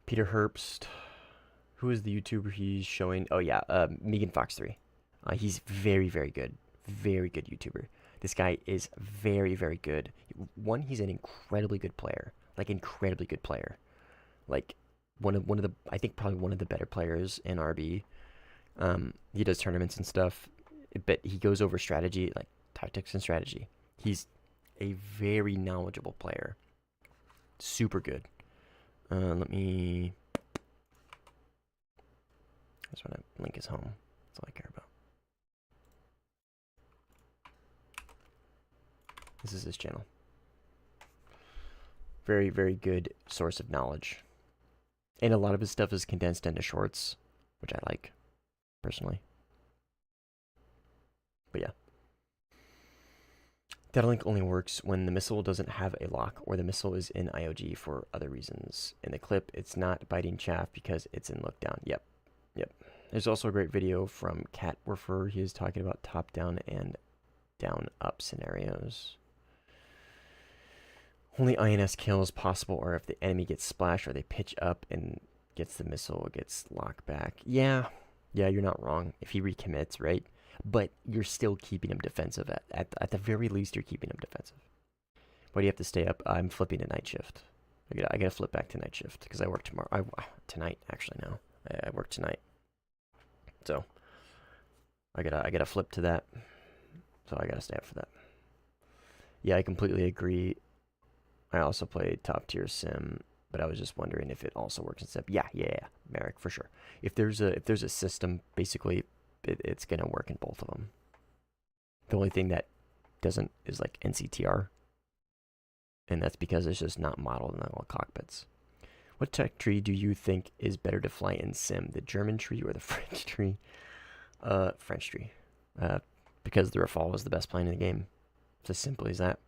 Peter Herbst. Who is the YouTuber he's showing? Oh, yeah. Megan Fox 3. He's very, very good. Very good YouTuber. This guy is very, very good. One, he's an incredibly good player. Like, incredibly good player. Like, one of the, I think probably one of the better players in RB. He does tournaments and stuff. But he goes over strategy, like tactics and strategy. He's a very knowledgeable player. Super good. Let me... I just want to link his home. That's all I care about. This is his channel. Very, very good source of knowledge. And a lot of his stuff is condensed into shorts, which I like, personally. But yeah. Data link only works when the missile doesn't have a lock or the missile is in IOG for other reasons. In the clip, it's not biting chaff because it's in look down. Yep. There's also a great video from Cat Werfer. He is talking about top-down and down-up scenarios. Only INS kills possible are if the enemy gets splashed or they pitch up and gets the missile, gets locked back. Yeah, you're not wrong. If he recommits, right? But you're still keeping him defensive. At the very least, you're keeping him defensive. Why do you have to stay up? I'm flipping to night shift. I gotta flip back to night shift because I work tomorrow. Tonight, actually, now. I work tonight. So, I gotta flip to that. So I gotta stay up for that. Yeah, I completely agree. I also play top tier sim, but I was just wondering if it also works in sim. Yeah, Merrick, for sure. If there's a system, basically, it's gonna work in both of them. The only thing that doesn't is like NCTR. And that's because it's just not modeled in all cockpits. What tech tree do you think is better to fly in sim? The German tree or the French tree? French tree. Because the Rafale was the best plane in the game. It's as simple as that.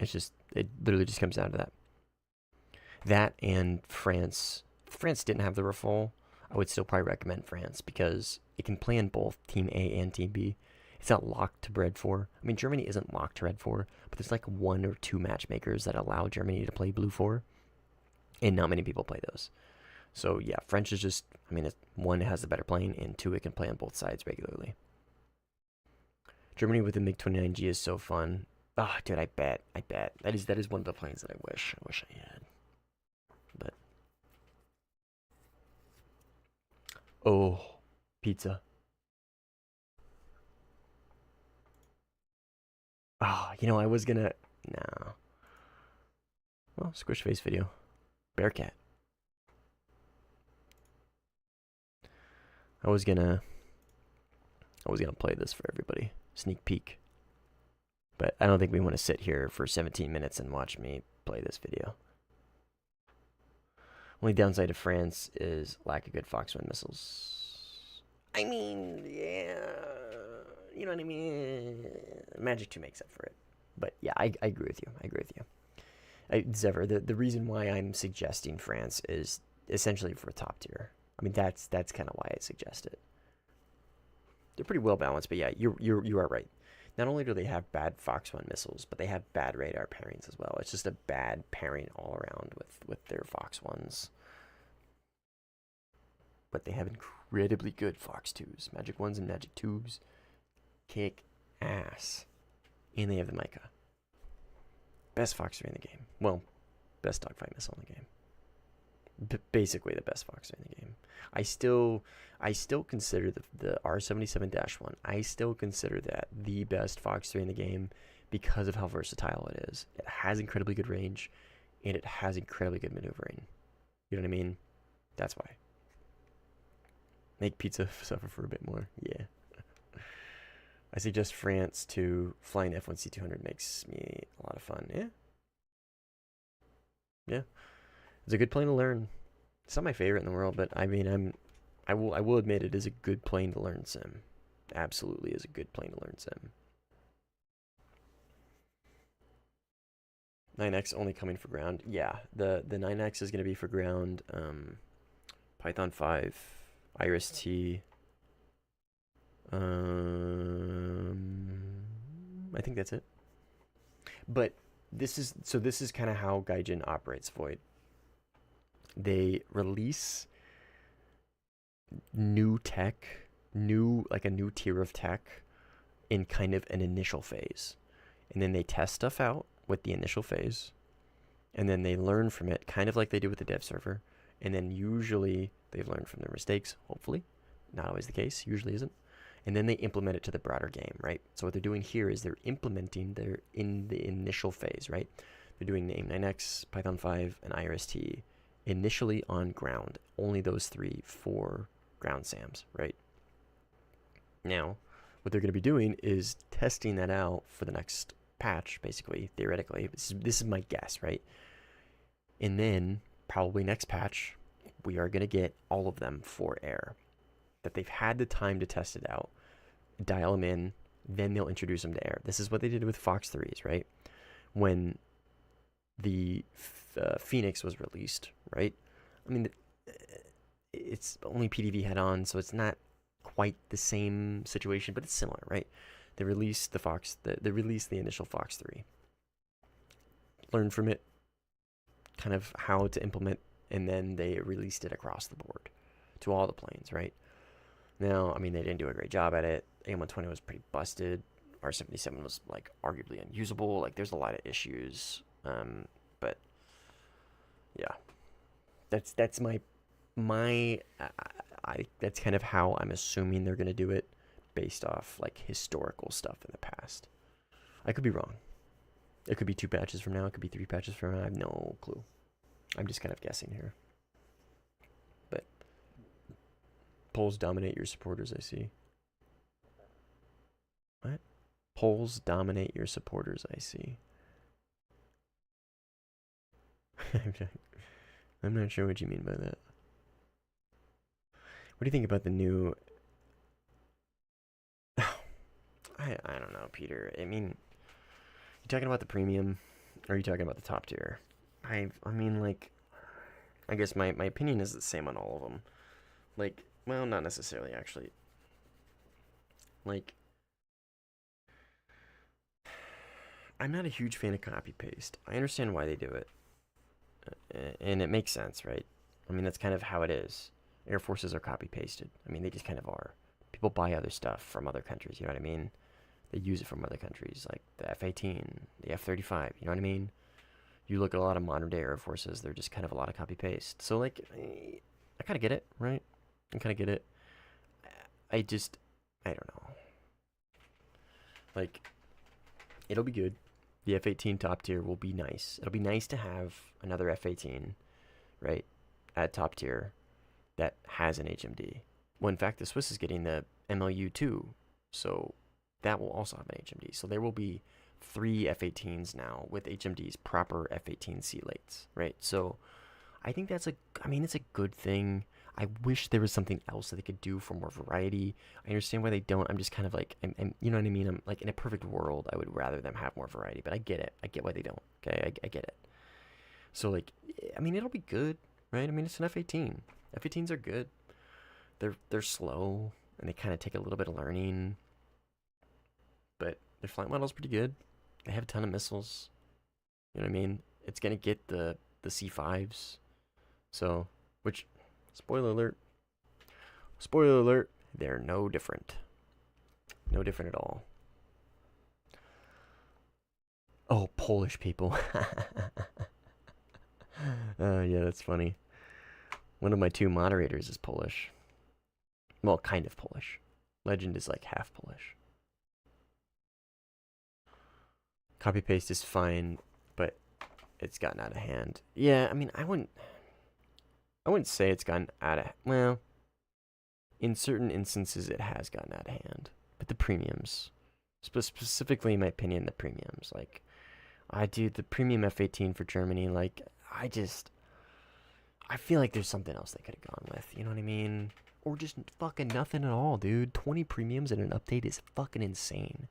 It literally just comes down to that. That and France. If France didn't have the Rafale, I would still probably recommend France because it can play in both Team A and Team B. It's not locked to Red 4. I mean, Germany isn't locked to Red 4, but there's like 1 or 2 matchmakers that allow Germany to play Blue 4, and not many people play those. So yeah, French is just, I mean, one, it has the better plane, and 2, it can play on both sides regularly. Germany with the MiG-29G is so fun. Ah, oh, dude, I bet. That is one of the planes that I wish I had. But oh, pizza. Ah, oh, you know, I was gonna, no. Well, squish face video. Bearcat. I was gonna play this for everybody. Sneak peek. But I don't think we want to sit here for 17 minutes and watch me play this video. Only downside of France is lack of good Fox-1 missiles. I mean, yeah, you know what I mean? Magic 2 makes up for it. But yeah, I agree with you. Zephyr, the reason why I'm suggesting France is essentially for top tier. I mean, that's kind of why I suggest it. They're pretty well balanced, but yeah, you are right. Not only do they have bad Fox-1 missiles, but they have bad radar pairings as well. It's just a bad pairing all around with their Fox-1s. But they have incredibly good Fox-2s. Magic 1s and Magic 2s kick ass. And they have the Micah. Best Fox-3 in the game. Well, best dogfight missile in the game. Basically the best Fox-3 in the game. I still consider the R77-1, I still consider that the best Fox-3 in the game because of how versatile it is. It has incredibly good range, and it has incredibly good maneuvering. You know what I mean? That's why. Make pizza suffer for a bit more. Yeah. I suggest France to flying F1C200 makes me a lot of fun. Yeah. Yeah. It's a good plane to learn. It's not my favorite in the world, but I mean, I will admit it is a good plane to learn sim. Absolutely is a good plane to learn sim. 9X only coming for ground. Yeah, the 9X is going to be for ground. Python 5, IRIS-T. I think that's it. But this is kind of how Gaijin operates, Void. They release new tech, like a new tier of tech in kind of an initial phase. And then they test stuff out with the initial phase. And then they learn from it, kind of like they do with the dev server. And then usually they've learned from their mistakes, hopefully. Not always the case, usually isn't. And then they implement it to the broader game, right? So what they're doing here is they're implementing in the initial phase, right? They're doing Name 9X, Python 5, and IRIS-T initially on ground. Only those 3 for ground SAMs, right? Now, what they're going to be doing is testing that out for the next patch, basically, theoretically. This is my guess, right? And then, probably next patch, we are going to get all of them for air. That they've had the time to test it out, dial them in, then they'll introduce them to air. This is what they did with Fox 3s, right? When the Phoenix was released, right? I mean, it's only PDV head on, so it's not quite the same situation, but it's similar, right? They released they released the initial Fox 3. Learned from it, kind of how to implement, and then they released it across the board to all the planes, right? Now, I mean, they didn't do a great job at it. AM120 was pretty busted. R77 was, like, arguably unusable. Like, there's a lot of issues. But, yeah. That's that's kind of how I'm assuming they're going to do it based off, like, historical stuff in the past. I could be wrong. It could be 2 patches from now. It could be 3 patches from now. I have no clue. I'm just kind of guessing here. But polls dominate your supporters, I see. What? Polls dominate your supporters, I see. I'm not sure what you mean by that. What do you think about the new... I don't know, Peter. I mean, you talking about the premium, or are you talking about the top tier? I mean, like, I guess my opinion is the same on all of them. Like, well, not necessarily, actually. Like, I'm not a huge fan of copy-paste. I understand why they do it. And it makes sense, right? I mean, that's kind of how it is. Air Forces are copy-pasted. I mean, they just kind of are. People buy other stuff from other countries, you know what I mean? They use it from other countries, like the F-18, the F-35, you know what I mean? You look at a lot of modern-day Air Forces, they're just kind of a lot of copy-paste. So, like, I kind of get it, right? I kind of get it. I don't know. Like, it'll be good. The F-18 top tier will be nice. It'll be nice to have another F-18, right, at top tier that has an HMD. Well, in fact, the Swiss is getting the MLU-2, so that will also have an HMD. So there will be 3 F-18s now with HMDs, proper F-18 C-lates, right? So I think it's a good thing. I wish there was something else that they could do for more variety. I understand why they don't. I'm just kind of like, you know what I mean? I'm like, in a perfect world, I would rather them have more variety, but I get it. I get why they don't. Okay, I get it. So, like, I mean, it'll be good, right? I mean, it's an F-18. F-18s are good. They're slow, and they kind of take a little bit of learning, but their flight model's pretty good. They have a ton of missiles. You know what I mean? It's gonna get the C5s. So, which, spoiler alert, they're no different. No different at all. Oh, Polish people. Yeah, that's funny. One of my 2 moderators is Polish. Well, kind of Polish. Legend is like half Polish. Copy paste is fine, but it's gotten out of hand. Yeah, I mean, I wouldn't say it's gotten out of, well, in certain instances it has gotten out of hand. But the premiums, specifically in my opinion, the premiums, like, the premium F-18 for Germany, like, I feel like there's something else they could have gone with, you know what I mean? Or just fucking nothing at all, dude. 20 premiums and an update is fucking insane.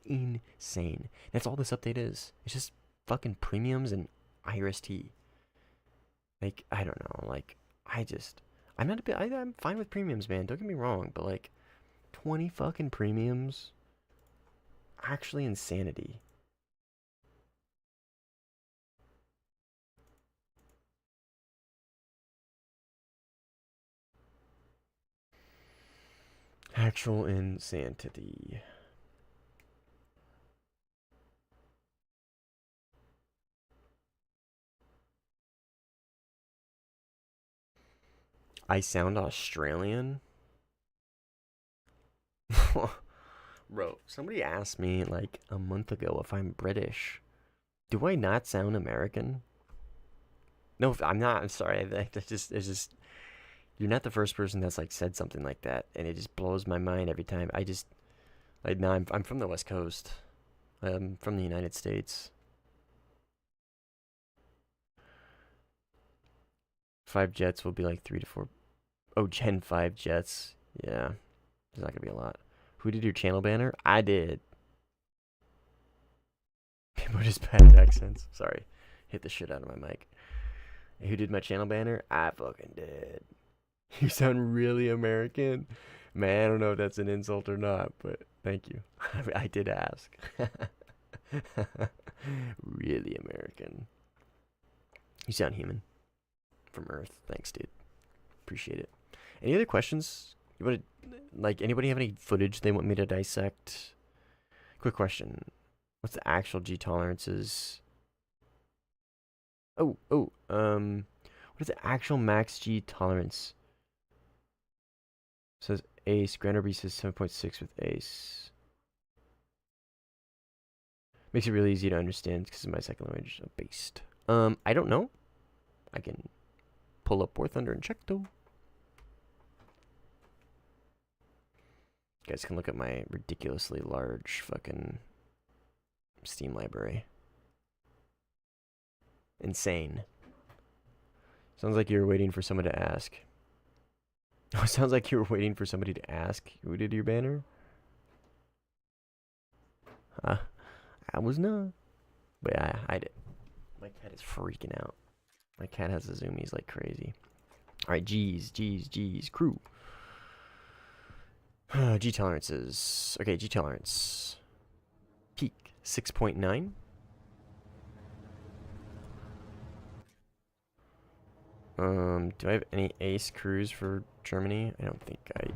Insane. That's all this update is. It's just fucking premiums and IRST. Like, I don't know, like, I'm fine with premiums, man, don't get me wrong, but like, 20 fucking premiums? Actually insanity. Actual insanity. I sound Australian? Bro, somebody asked me like a month ago if I'm British. Do I not sound American? No, I'm not. I'm sorry. It's just you're not the first person that's like said something like that, and it just blows my mind every time. No, I'm from the West Coast. I'm from the United States. 5 jets will be like 3 to 4. Oh, Gen 5 jets. Yeah, there's not gonna be a lot. Who did your channel banner? I did. People just bad accents. Sorry, hit the shit out of my mic. Who did my channel banner? I fucking did. You sound really American. Man, I don't know if that's an insult or not, but thank you. I did ask. Really American. You sound human. From Earth. Thanks, dude. Appreciate it. Any other questions? You want to, like, anybody have any footage they want me to dissect? Quick question. What's the actual G tolerances? What is the actual max G tolerance? It says Ace. Grand RB says 7.6 with Ace. Makes it really easy to understand because it's my second language based. I don't know. I can pull up Warthunder and check though. You guys can look at my ridiculously large fucking Steam library. Insane. Sounds like you were waiting for someone to ask. Oh, sounds like you were waiting for somebody to ask who did your banner. I was not. But yeah, I did. My cat is freaking out. My cat has the zoomies like crazy. Alright, G's, crew. G tolerances. Okay, G tolerance. Peak 6.9. Do I have any ace crews for Germany? I don't think I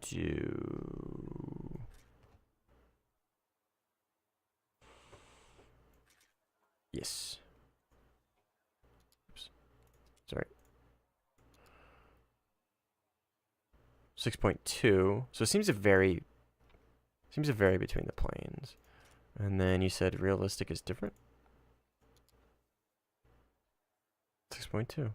do. Yes. Oops. Sorry. 6.2. So it seems to vary between the planes. And then you said realistic is different? 6.2.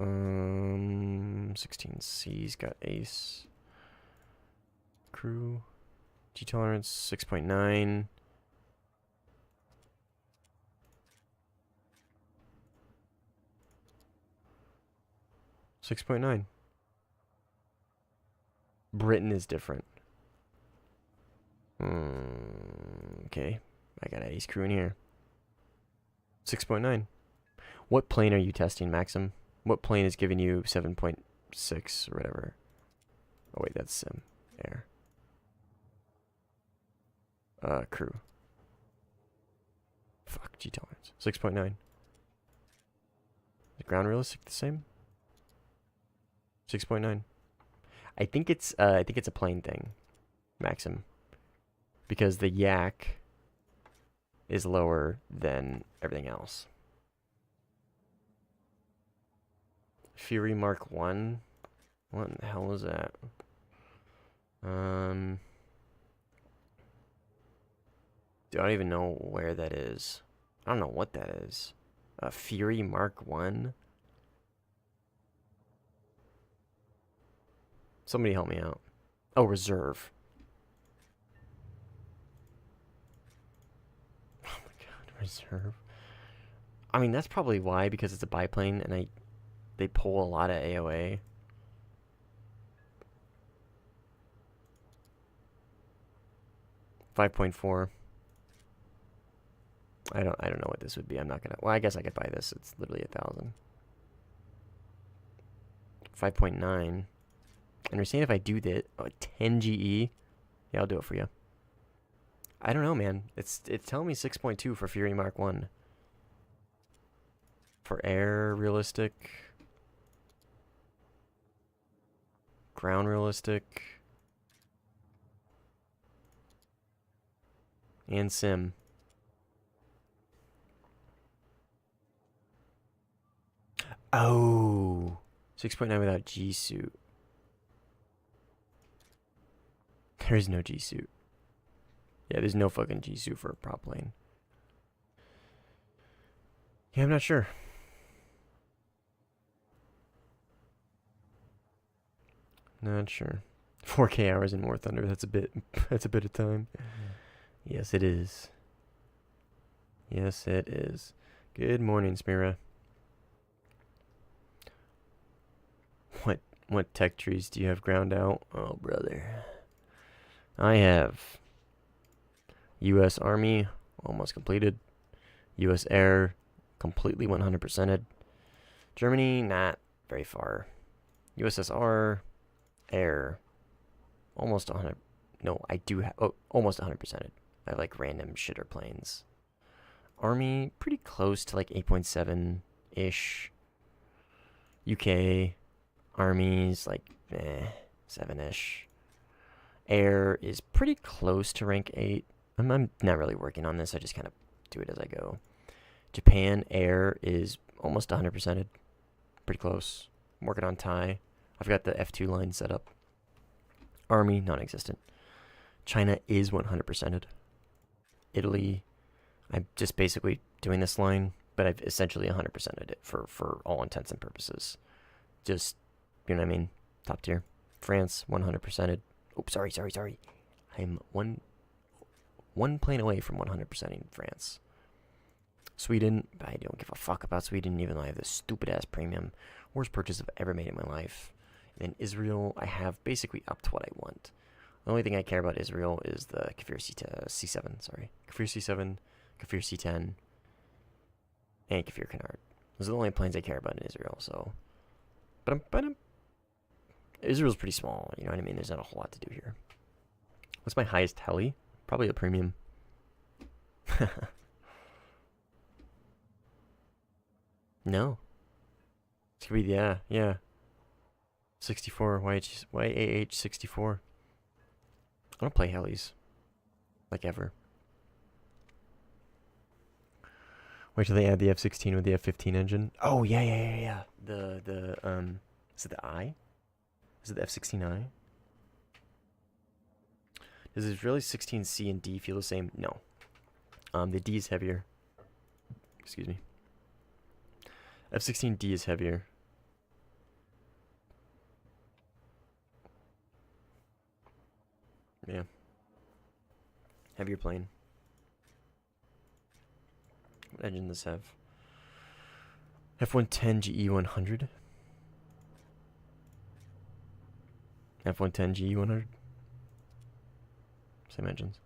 16C's got ace. Crew. G tolerance 6.9. Britain is different. Okay. I got an ace crew in here. 6.9. What plane are you testing, Maxim? What plane is giving you 7.6 or whatever? Oh wait, that's sim. Air. Crew. Fuck, G tolerance. 6.9. Is ground realistic the same? 6.9. I think it's a plane thing, Maxim. Because the yak is lower than everything else. Fury Mark 1. What in the hell is that? I don't even know where that is. I don't know what that is. Fury Mark 1? Somebody help me out. Oh, reserve. Oh my god, reserve. I mean, that's probably why, because it's a biplane and they pull a lot of AOA. $5.4. I don't know what this would be. I'm not gonna. Well, I guess I could buy this. It's literally 1,000. 5.9. And we're saying if I do that, 10 GE, yeah, I'll do it for you. I don't know, man. It's telling me 6.2 for Fury Mark 1. For air realistic. Ground realistic. And sim. Oh. 6.9 without G suit. There is no G suit. Yeah, there's no fucking G suit for a prop plane. Yeah, I'm not sure. Not sure. 4K hours in Warthunder. That's a bit of time. Yes, it is. Yes, it is. Good morning, Smira. What tech trees do you have ground out? Oh, brother. I have U.S. Army, almost completed. U.S. Air, completely 100%ed. Germany, not very far. USSR, Air, almost 100. No, I do have, almost 100%ed. I have like random shitter planes. Army, pretty close to like 8.7-ish. UK, Army's like 7-ish. Air is pretty close to rank 8. I'm not really working on this. I just kind of do it as I go. Japan Air is almost 100%ed. Pretty close. I'm working on Thai. I've got the F2 line set up. Army, non-existent. China is 100%ed. Italy, I'm just basically doing this line, but I've essentially 100%ed it for all intents and purposes. Just, you know what I mean? Top tier. France, 100%ed. Oops, sorry. I'm one plane away from 100%ing France. Sweden, I don't give a fuck about Sweden, even though I have this stupid-ass premium. Worst purchase I've ever made in my life. And then Israel, I have basically up to what I want. The only thing I care about Israel is the Kafir C7, sorry. Kafir C7, Kafir C10, and Kafir Canard. Those are the only planes I care about in Israel, so... But Israel's pretty small, you know what I mean? There's not a whole lot to do here. What's my highest heli? Probably a premium. No. It's gonna be, yeah. 64, YAH 64. I don't play helis. Like ever. Wait till they add the F-16 with the F-15 engine. Oh, yeah. Is it the I? Is it the F-16I? Does the Israeli 16C and D feel the same? No. The D is heavier. Excuse me. F-16D is heavier. Yeah. Heavier plane. What engine does this have? F-110 GE100. F-110 GE100. Same engines.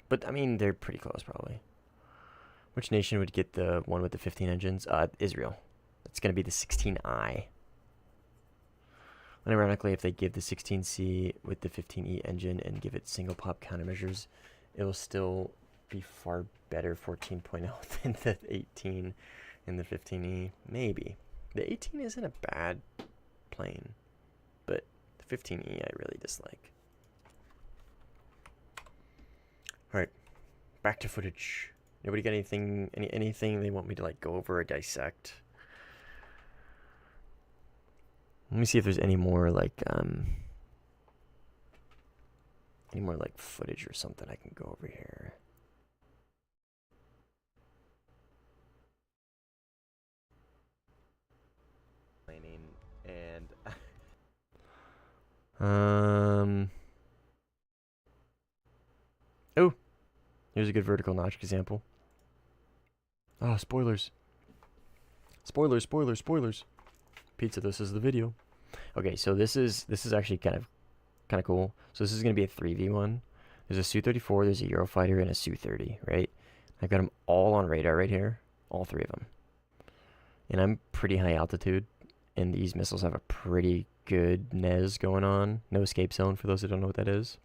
But, I mean, they're pretty close, probably. Which nation would get the one with the 15 engines? Israel. It's going to be the 16I. And ironically, if they give the 16C with the 15E engine and give it single pop countermeasures, it will still be far better 14.0 than the 18 and the 15E. Maybe. The 18 isn't a bad plane, but the 15E I really dislike. Alright, back to footage. Nobody got anything they want me to like go over or dissect? Let me see if there's any more like footage or something I can go over here. And oh, here's a good vertical notch example. Oh, spoilers. Spoilers. Pizza, this is the video. Okay, so this is actually kind of cool. So this is going to be a 3v1. There's a Su-34, there's a Eurofighter, and a Su-30, right? I've got them all on radar right here. All three of them. And I'm pretty high altitude. And these missiles have a pretty good NES going on. No escape zone, for those that don't know what that is.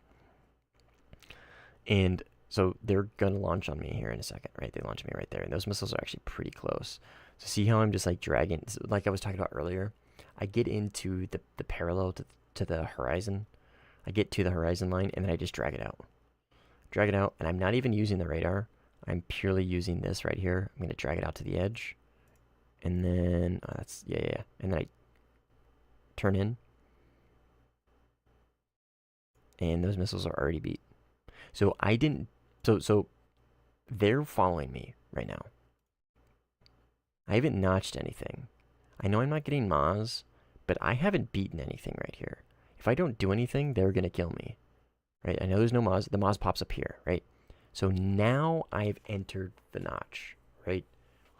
And so they're going to launch on me here in a second, right? They launch me right there. And those missiles are actually pretty close. So see how I'm just like dragging, like I was talking about earlier? I get into the parallel to the horizon. I get to the horizon line, and then I just drag it out. Drag it out, and I'm not even using the radar. I'm purely using this right here. I'm going to drag it out to the edge. And then, yeah. And then I turn in. And those missiles are already beat. So I didn't, so they're following me right now. I haven't notched anything. I know I'm not getting Maz, but I haven't beaten anything right here. If I don't do anything, they're going to kill me. Right? I know there's no Maz. The Maz pops up here, right? So now I've entered the notch, right?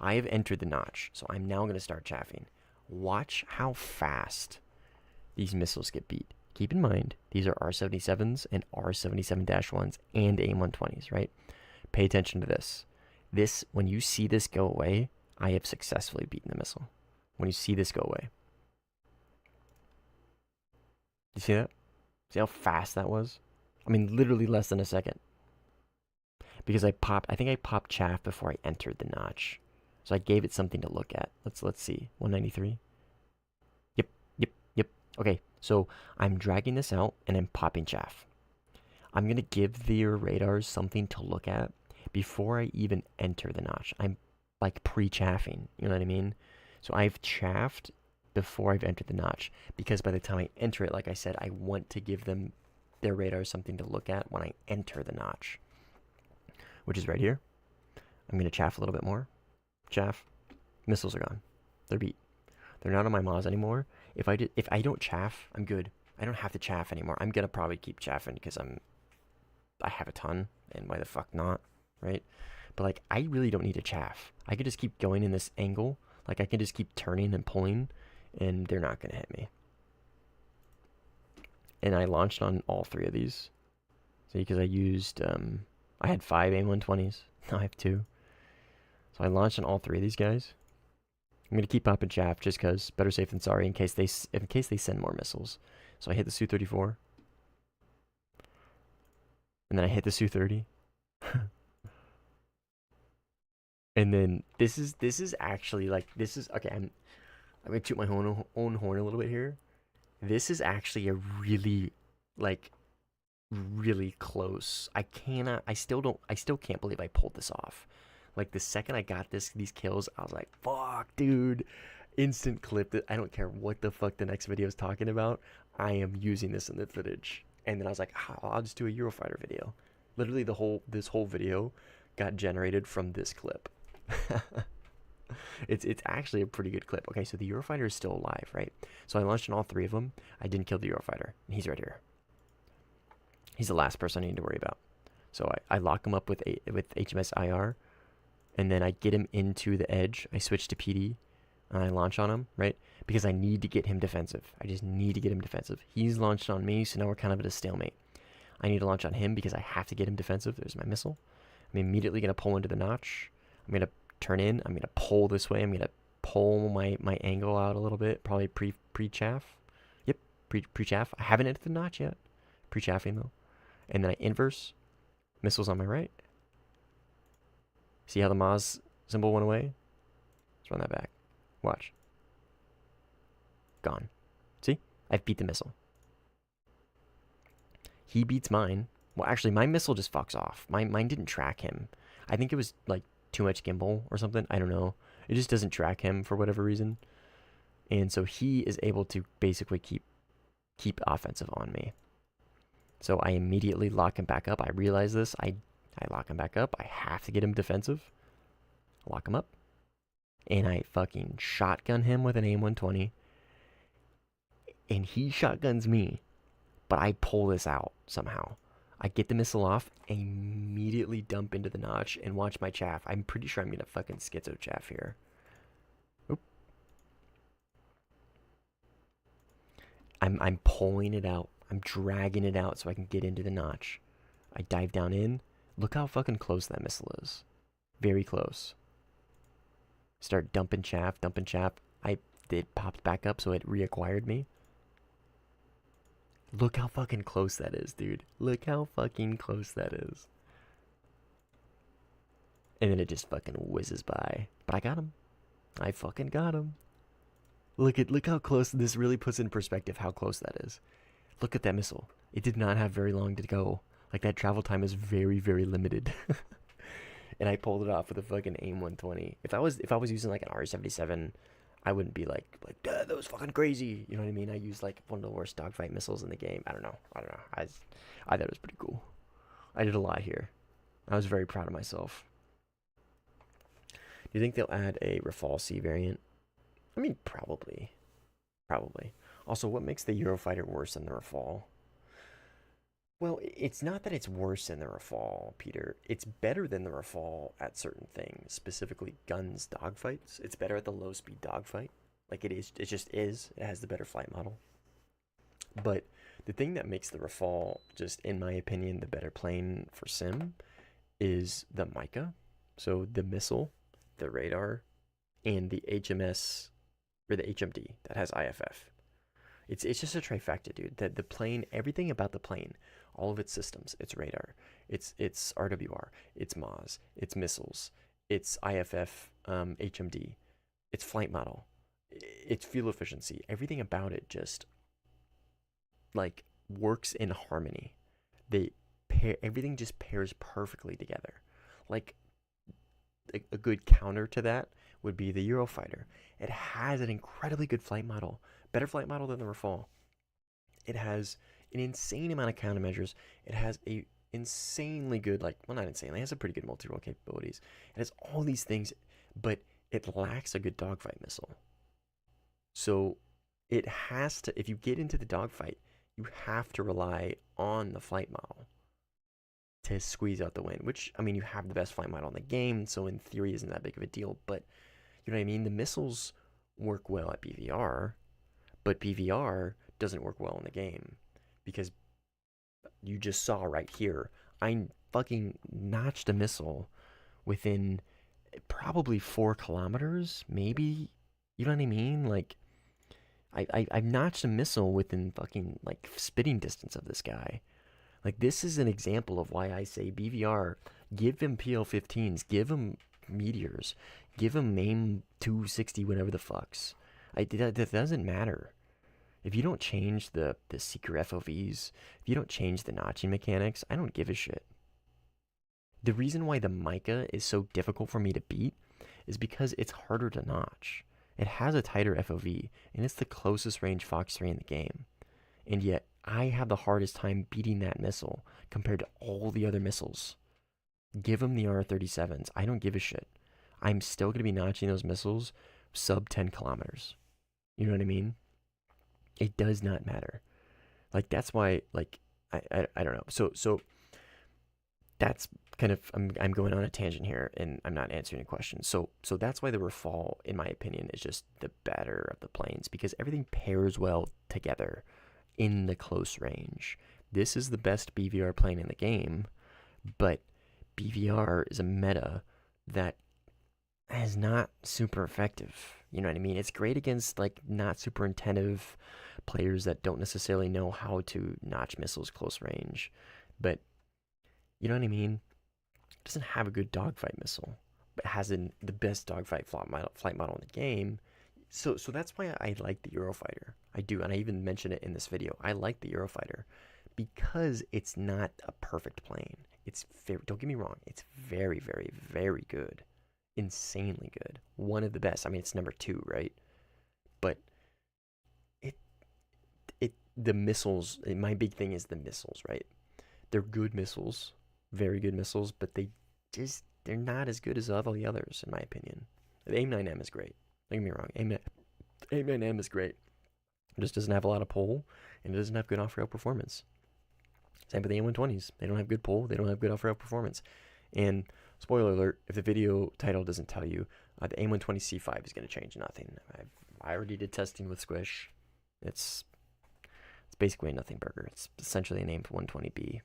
I have entered the notch. So I'm now going to start chaffing. Watch how fast these missiles get beat. Keep in mind, these are R-77s and R-77-1s and AIM-120s, right? Pay attention to this. This, when you see this go away, I have successfully beaten the missile. When you see this go away. You see that? See how fast that was? I mean, literally less than a second. Because I think I popped chaff before I entered the notch. So I gave it something to look at. Let's see. 193. Yep. Okay, so I'm dragging this out and I'm popping chaff. I'm going to give their radars something to look at before I even enter the notch. I'm like pre-chaffing, you know what I mean? So I've chaffed before I've entered the notch, because by the time I enter it, like I said, I want to give them their radars something to look at when I enter the notch, which is right here. I'm going to chaff a little bit more. Chaff. Missiles are gone. They're beat. They're not on my Maz anymore. If I don't chaff, I'm good. I don't have to chaff anymore. I'm gonna probably keep chaffing because I have a ton, and why the fuck not, right? But like, I really don't need to chaff. I could just keep going in this angle. Like, I can just keep turning and pulling, and they're not gonna hit me. And I launched on all 3 of these. See, because I used, I had 5 AIM-120s. Now I have 2. So I launched on all 3 of these guys. I'm gonna keep popping chaff just because better safe than sorry in case they send more missiles. So I hit the Su-34, and then I hit the Su-30, and then this is actually like okay. I'm gonna toot my own horn a little bit here. This is actually a really really close. I still can't believe I pulled this off. Like, the second I got these kills, I was like, fuck, dude. Instant clip it. I don't care what the fuck the next video is talking about. I am using this in the footage. And then I was like, oh, I'll just do a Eurofighter video. Literally this whole video got generated from this clip. It's actually a pretty good clip. Okay, so the Eurofighter is still alive, right? So I launched on all 3 of them. I didn't kill the Eurofighter. And he's right here. He's the last person I need to worry about. So I lock him up with HMS IR. And then I get him into the edge. I switch to PD. And I launch on him, right? Because I need to get him defensive. I just need to get him defensive. He's launched on me, so now we're kind of at a stalemate. I need to launch on him because I have to get him defensive. There's my missile. I'm immediately going to pull into the notch. I'm going to turn in. I'm going to pull this way. I'm going to pull my angle out a little bit. Probably pre-chaff. Yep, pre-chaff. I haven't hit the notch yet. Pre-chaffing, though. And then I inverse. Missiles on my right. See how the Maz symbol went away? Let's run that back. Watch. Gone. See? I've beat the missile. He beats mine. Well, actually, my missile just fucks off. Mine didn't track him. I think it was, like, too much gimbal or something. I don't know. It just doesn't track him for whatever reason. And so he is able to basically keep offensive on me. So I immediately lock him back up. I realize this. I lock him back up. I have to get him defensive. Lock him up. And I fucking shotgun him with an AIM-120. And he shotguns me. But I pull this out somehow. I get the missile off and immediately dump into the notch and watch my chaff. I'm pretty sure I'm going to fucking schizo chaff here. Oop. I'm pulling it out. I'm dragging it out so I can get into the notch. I dive down in. Look how fucking close that missile is. Very close. Start dumping chaff. It popped back up, so it reacquired me. Look how fucking close that is, dude. Look how fucking close that is. And then it just fucking whizzes by. But I got him. I fucking got him. Look how close. This really puts in perspective how close that is. Look at that missile. It did not have very long to go. Like, that travel time is very, very limited. And I pulled it off with a fucking AIM-120. If I was using like an R-77, I wouldn't be like, Dad, that was fucking crazy. You know what I mean? I used like one of the worst dogfight missiles in the game. I don't know. I thought it was pretty cool. I did a lot here. I was very proud of myself. Do you think they'll add a Rafale C variant? I mean, probably. Probably. Also, what makes the Eurofighter worse than the Rafale? Well, it's not that it's worse than the Rafale, Peter. It's better than the Rafale at certain things, specifically guns, dogfights. It's better at the low-speed dogfight. Like, it just is. It has the better flight model. But the thing that makes the Rafale, just in my opinion, the better plane for sim is the Mica. So the missile, the radar, and the HMS, or the HMD that has IFF. It's just a trifecta, dude. The plane, everything about the plane, all of its systems, its radar, its RWR, its Maz, its missiles, its IFF, HMD, its flight model, its fuel efficiency, everything about it just like works in harmony. Everything just pairs perfectly together. Like a good counter to that would be the Eurofighter. It has an incredibly good flight model. Better flight model than the Rafale. It has an insane amount of countermeasures. It has a insanely good, not insanely, it has a pretty good multi-role capabilities. It has all these things, but it lacks a good dogfight missile. So it has to, if you get into the dogfight, you have to rely on the flight model to squeeze out the win, which, I mean, you have the best flight model in the game, so in theory isn't that big of a deal, but you know what I mean? The missiles work well at BVR, but BVR doesn't work well in the game because you just saw right here, I fucking notched a missile within probably 4 kilometers, maybe. You know what I mean? Like, I've notched a missile within fucking, like, spitting distance of this guy. Like, this is an example of why I say BVR, give him PL-15s, give him meteors, give him AIM 260, whatever the fucks. That doesn't matter. If you don't change the seeker FOVs, if you don't change the notching mechanics, I don't give a shit. The reason why the Micah is so difficult for me to beat is because it's harder to notch. It has a tighter FOV, and it's the closest range Fox 3 in the game. And yet, I have the hardest time beating that missile compared to all the other missiles. Give them the R-37s. I don't give a shit. I'm still going to be notching those missiles sub 10 kilometers. You know what I mean? It does not matter. Like, that's why, like, I don't know. So that's kind of, I'm going on a tangent here, and I'm not answering a question. So that's why the Rafale, in my opinion, is just the better of the planes, because everything pairs well together in the close range. This is the best BVR plane in the game, but BVR is a meta that is not super effective. You know what I mean? It's great against, like, not super attentive players that don't necessarily know how to notch missiles close range, but you know what I mean? It doesn't have a good dogfight missile, but it has the best dogfight flight model in the game. So that's why I like the Eurofighter. I do, and I even mentioned it in this video. I like the Eurofighter because it's not a perfect plane. It's very, don't get me wrong, it's very, very, very good. Insanely good. One of the best. I mean, it's number 2, right? But the missiles, my big thing is the missiles, right? They're good missiles, very good missiles, but they're not as good as all the others, in my opinion. The AIM-9M is great. Don't get me wrong. AIM-9M is great. It just doesn't have a lot of pull, and it doesn't have good off-rail performance. Same with the AIM-120s. They don't have good pull. They don't have good off-rail performance. And spoiler alert, if the video title doesn't tell you, the AIM-120 C5 is going to change nothing. I already did testing with Squish. It's basically a nothing burger. It's essentially an AIM-120B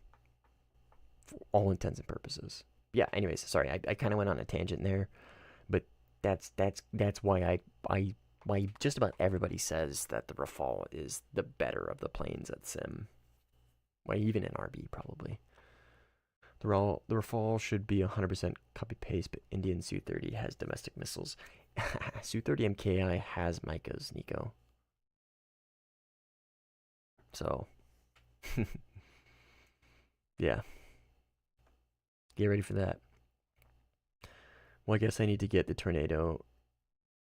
for all intents and purposes. Yeah, anyways, sorry, I kind of went on a tangent there, but that's why why just about everybody says that the Rafale is the better of the planes at Sim. Why, even in RB, probably. The Rafale should be 100% copy-paste, but Indian Su-30 has domestic missiles. Su-30 MKI has Micah's, Nico. So, yeah. Get ready for that. Well, I guess I need to get the Tornado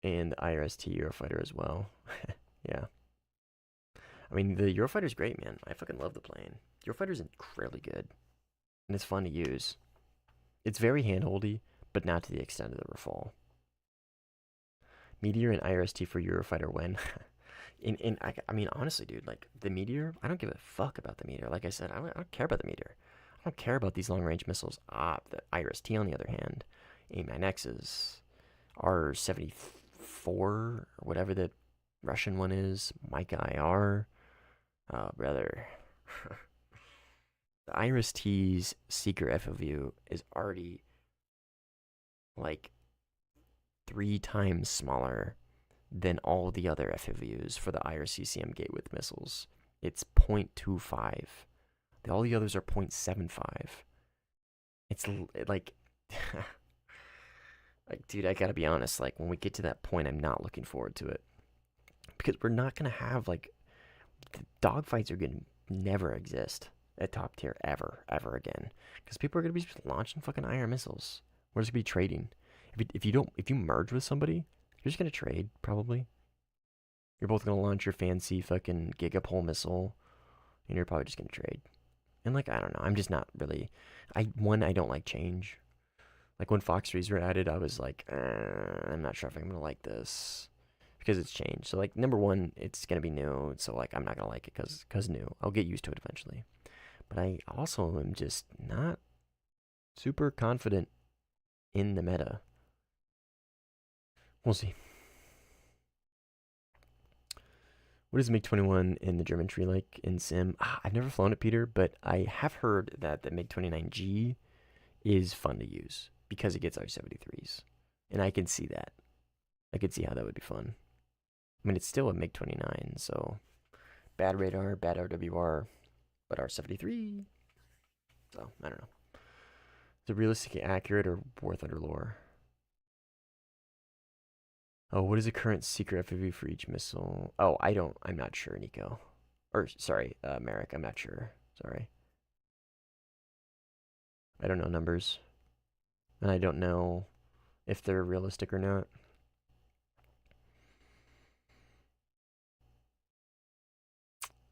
and the IRST Eurofighter as well. Yeah. I mean, the Eurofighter's great, man. I fucking love the plane. Eurofighter's incredibly good. And it's fun to use. It's very handholdy, but not to the extent of the Rafale. Meteor and IRST for Eurofighter win. I mean, honestly, dude, like, the Meteor, I don't give a fuck about the Meteor. Like I said, I don't care about the Meteor. I don't care about these long-range missiles. The IRST, on the other hand, AIM-9Xs, R-74, or whatever the Russian one is, Micah IR, brother. The IRST's Seeker FOV is already, like, 3 times smaller than all the other FOVs for the IRCCM Gatewith missiles. It's 0.25. All the others are 0.75. It's like, like, dude, I gotta be honest. Like, when we get to that point, I'm not looking forward to it, because we're not gonna have, like, dogfights are gonna never exist at top tier ever again, because people are gonna be just launching fucking IR missiles. We're just gonna be trading. If you merge with somebody, you're just gonna trade, probably. You're both gonna launch your fancy fucking gigapole missile, and you're probably just gonna trade. And, like, I don't know, I'm just not really, I don't like change. Like, when Fox 3s were added, I was like, I'm not sure if I'm gonna like this, because it's changed. So like number one, it's gonna be new, so like I'm not gonna like it because new. I'll get used to it eventually. But I also am just not super confident in the meta. We'll see. What is the MiG-21 in the German tree like in Sim? I've never flown it, Peter, but I have heard that the MiG-29G is fun to use because it gets R-73s. And I can see that. I could see how that would be fun. I mean, it's still a MiG-29, so bad radar, bad RWR, but R-73. So, I don't know. Is it realistically accurate or Warthunder lore? Oh, what is the current secret FPV for each missile? Oh, I'm not sure, Nico. Or, sorry, Merrick, I'm not sure. Sorry. I don't know numbers. And I don't know if they're realistic or not.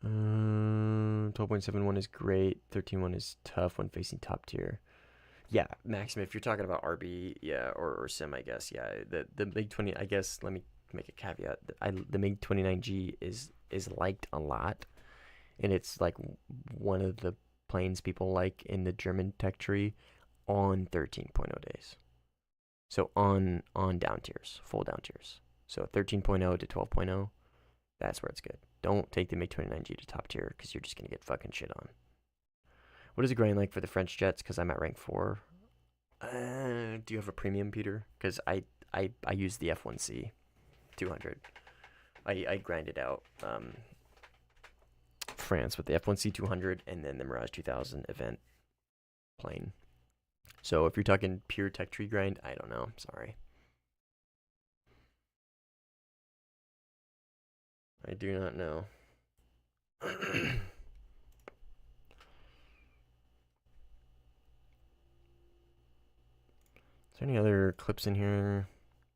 Uh, 12.71 is great. 13.1 is tough when facing top tier. Yeah, Maxim, if you're talking about RB, yeah, or Sim, I guess, yeah. The MiG-20, I guess, let me make a caveat. The MiG-29G is liked a lot, and it's like one of the planes people like in the German tech tree on 13.0 days. So on down tiers, full down tiers. So 13.0 to 12.0, that's where it's good. Don't take the MiG-29G to top tier because you're just going to get fucking shit on. What is the grind like for the French jets? Because I'm at rank 4. Do you have a premium, Peter? Because I use the F1C 200. I grinded out France with the F1C 200 and then the Mirage 2000 event plane. So if you're talking pure tech tree grind, I don't know. Sorry. I do not know. Is there any other clips in here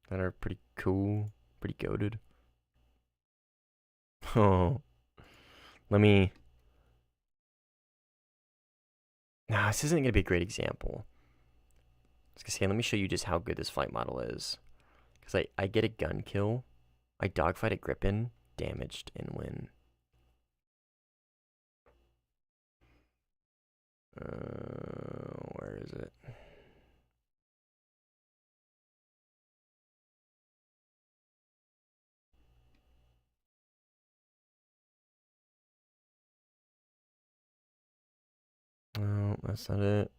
that are pretty cool, pretty goated? Oh, let me. Nah, this isn't gonna be a great example. I was gonna say, let me show you just how good this flight model is. Because I get a gun kill, I dogfight a Gripen, damaged, and win. Where is it? No, that's not it.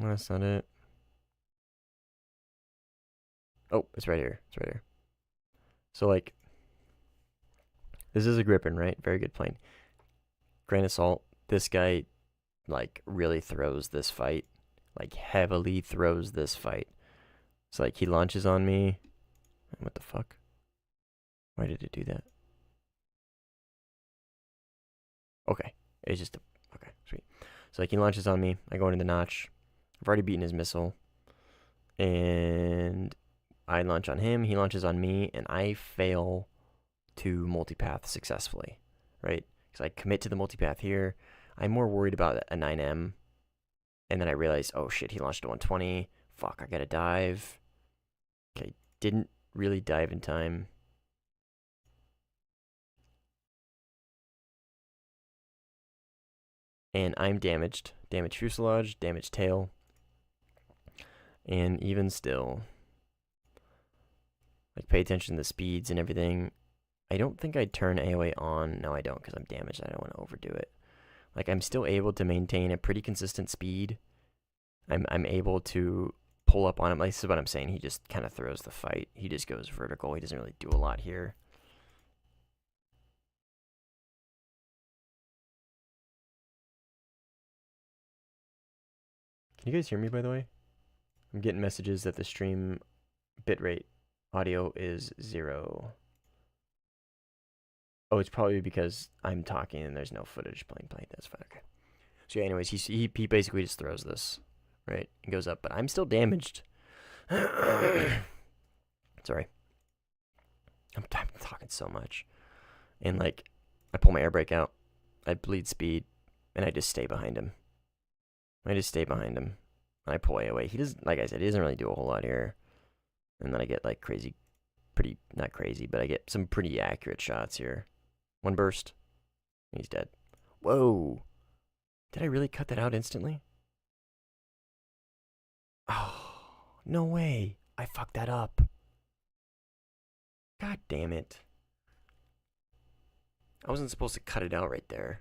That's not it. Oh, it's right here. It's right here. So, like, this is a Gripen, right? Very good plane. Grain of salt. This guy, like, really throws this fight. Like, heavily throws this fight. It's like, he launches on me. What the fuck? Why did it do that? Okay. It's just a... Okay, sweet. So, like, he launches on me. I go into the notch. I've already beaten his missile. And I launch on him. He launches on me. And I fail to multipath successfully. Right? Because I commit to the multipath here. I'm more worried about a 9M. And then I realize, oh shit, he launched a 120. Fuck, I gotta dive. Okay, didn't really dive in time. And I'm damaged. Damaged fuselage, damaged tail. And even still, like, pay attention to the speeds and everything. I don't think I'd turn AOA on. No, I don't, because I'm damaged. I don't want to overdo it. Like, I'm still able to maintain a pretty consistent speed. I'm able to pull up on him. Like, this is what I'm saying. He just kind of throws the fight. He just goes vertical. He doesn't really do a lot here. Can you guys hear me, by the way? I'm getting messages that the stream bitrate audio is 0. Oh, it's probably because I'm talking and there's no footage playing. That's fine. Okay. So yeah, anyways, he basically just throws this, right? It goes up, but I'm still damaged. Sorry. I'm talking so much. And, like, I pull my air brake out. I bleed speed. And I just stay behind him. I pull AOA. He doesn't, like I said, he doesn't really do a whole lot here. And then I get, like, crazy pretty, not crazy, but I get some pretty accurate shots here. One burst. He's dead. Whoa. Did I really cut that out instantly? Oh, no way. I fucked that up. God damn it. I wasn't supposed to cut it out right there.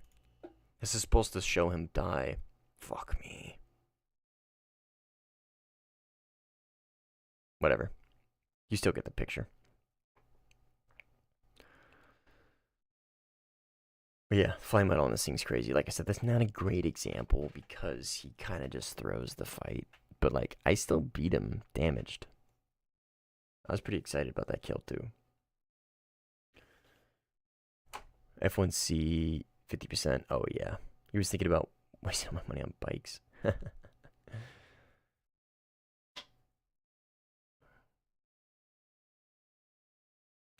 This is supposed to show him die. Fuck me. Whatever. You still get the picture. But yeah, flame metal on this thing's crazy. Like I said, that's not a great example because he kind of just throws the fight. But like, I still beat him damaged. I was pretty excited about that kill too. F1C 50%. Oh yeah. He was thinking about wasting my money on bikes.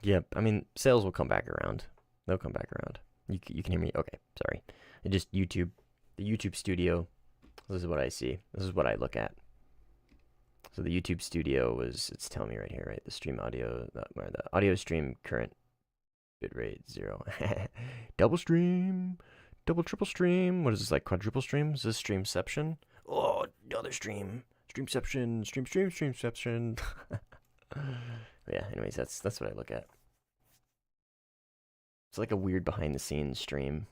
Yep, I mean, sales will come back around. They'll come back around. You can hear me? Okay, sorry. It just YouTube, the YouTube studio, this is what I see. This is what I look at. So the YouTube studio was, it's telling me right here, right? The stream audio, the audio stream current bitrate 0. Double stream, double triple stream. What is this, like quadruple stream? Is this streamception? Oh, another stream. Streamception, streamception. Yeah, anyways, that's what I look at. It's like a weird behind the scenes stream.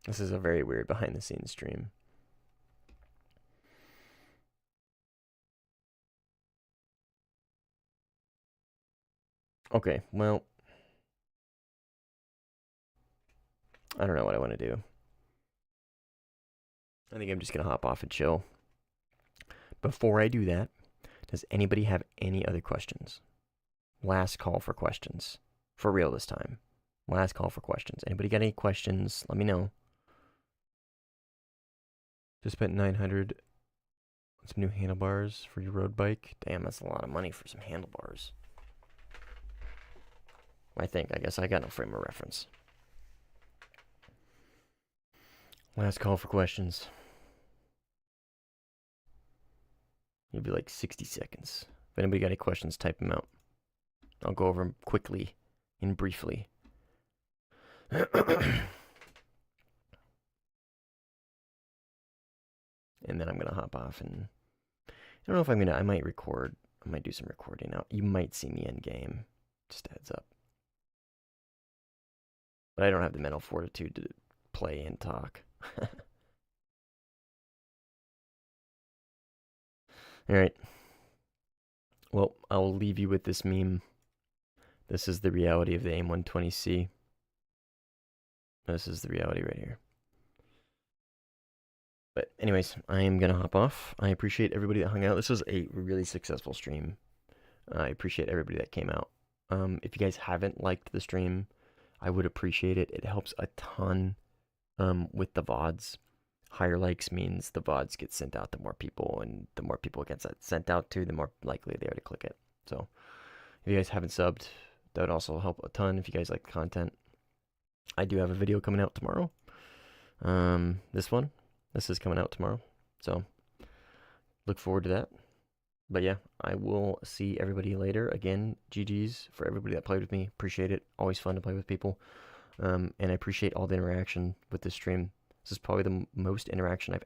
This is a very weird behind the scenes stream. Okay, well, I don't know what I want to do. I think I'm just going to hop off and chill. Before I do that, does anybody have any other questions? Last call for questions. For real this time. Last call for questions. Anybody got any questions? Let me know. Just spent $900 on some new handlebars for your road bike. Damn, that's a lot of money for some handlebars. I guess I got no frame of reference. Last call for questions. It'll be like 60 seconds. If anybody got any questions, type them out. I'll go over them quickly and briefly. And then I'm going to hop off and I don't know if I might record. I might do some recording now. You might see me in game. Just a heads up. But I don't have the mental fortitude to play and talk. Alright. Well, I'll leave you with this meme. This is the reality of the AIM-120C. This is the reality right here. But anyways, I am going to hop off. I appreciate everybody that hung out. This was a really successful stream. I appreciate everybody that came out. If you guys haven't liked the stream, I would appreciate it. It helps a ton with the VODs. Higher likes means the VODs get sent out to more people, and the more people it gets sent out to, the more likely they are to click it. So if you guys haven't subbed, that would also help a ton if you guys like the content. I do have a video coming out tomorrow. This is coming out tomorrow. So look forward to that. But yeah, I will see everybody later. Again, GG's for everybody that played with me. Appreciate it. Always fun to play with people. And I appreciate all the interaction with this stream. This is probably the most interaction I've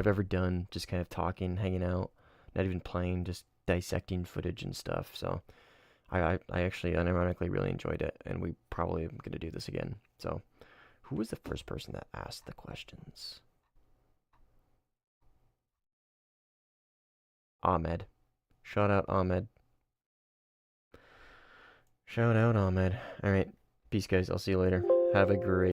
ever done. Just kind of talking, hanging out, not even playing, just dissecting footage and stuff. So I actually unironically really enjoyed it, and we probably am going to do this again. So who was the first person that asked the questions? Ahmed. Shout out Ahmed. Shout out Ahmed. Alright. Peace, guys. I'll see you later. Have a great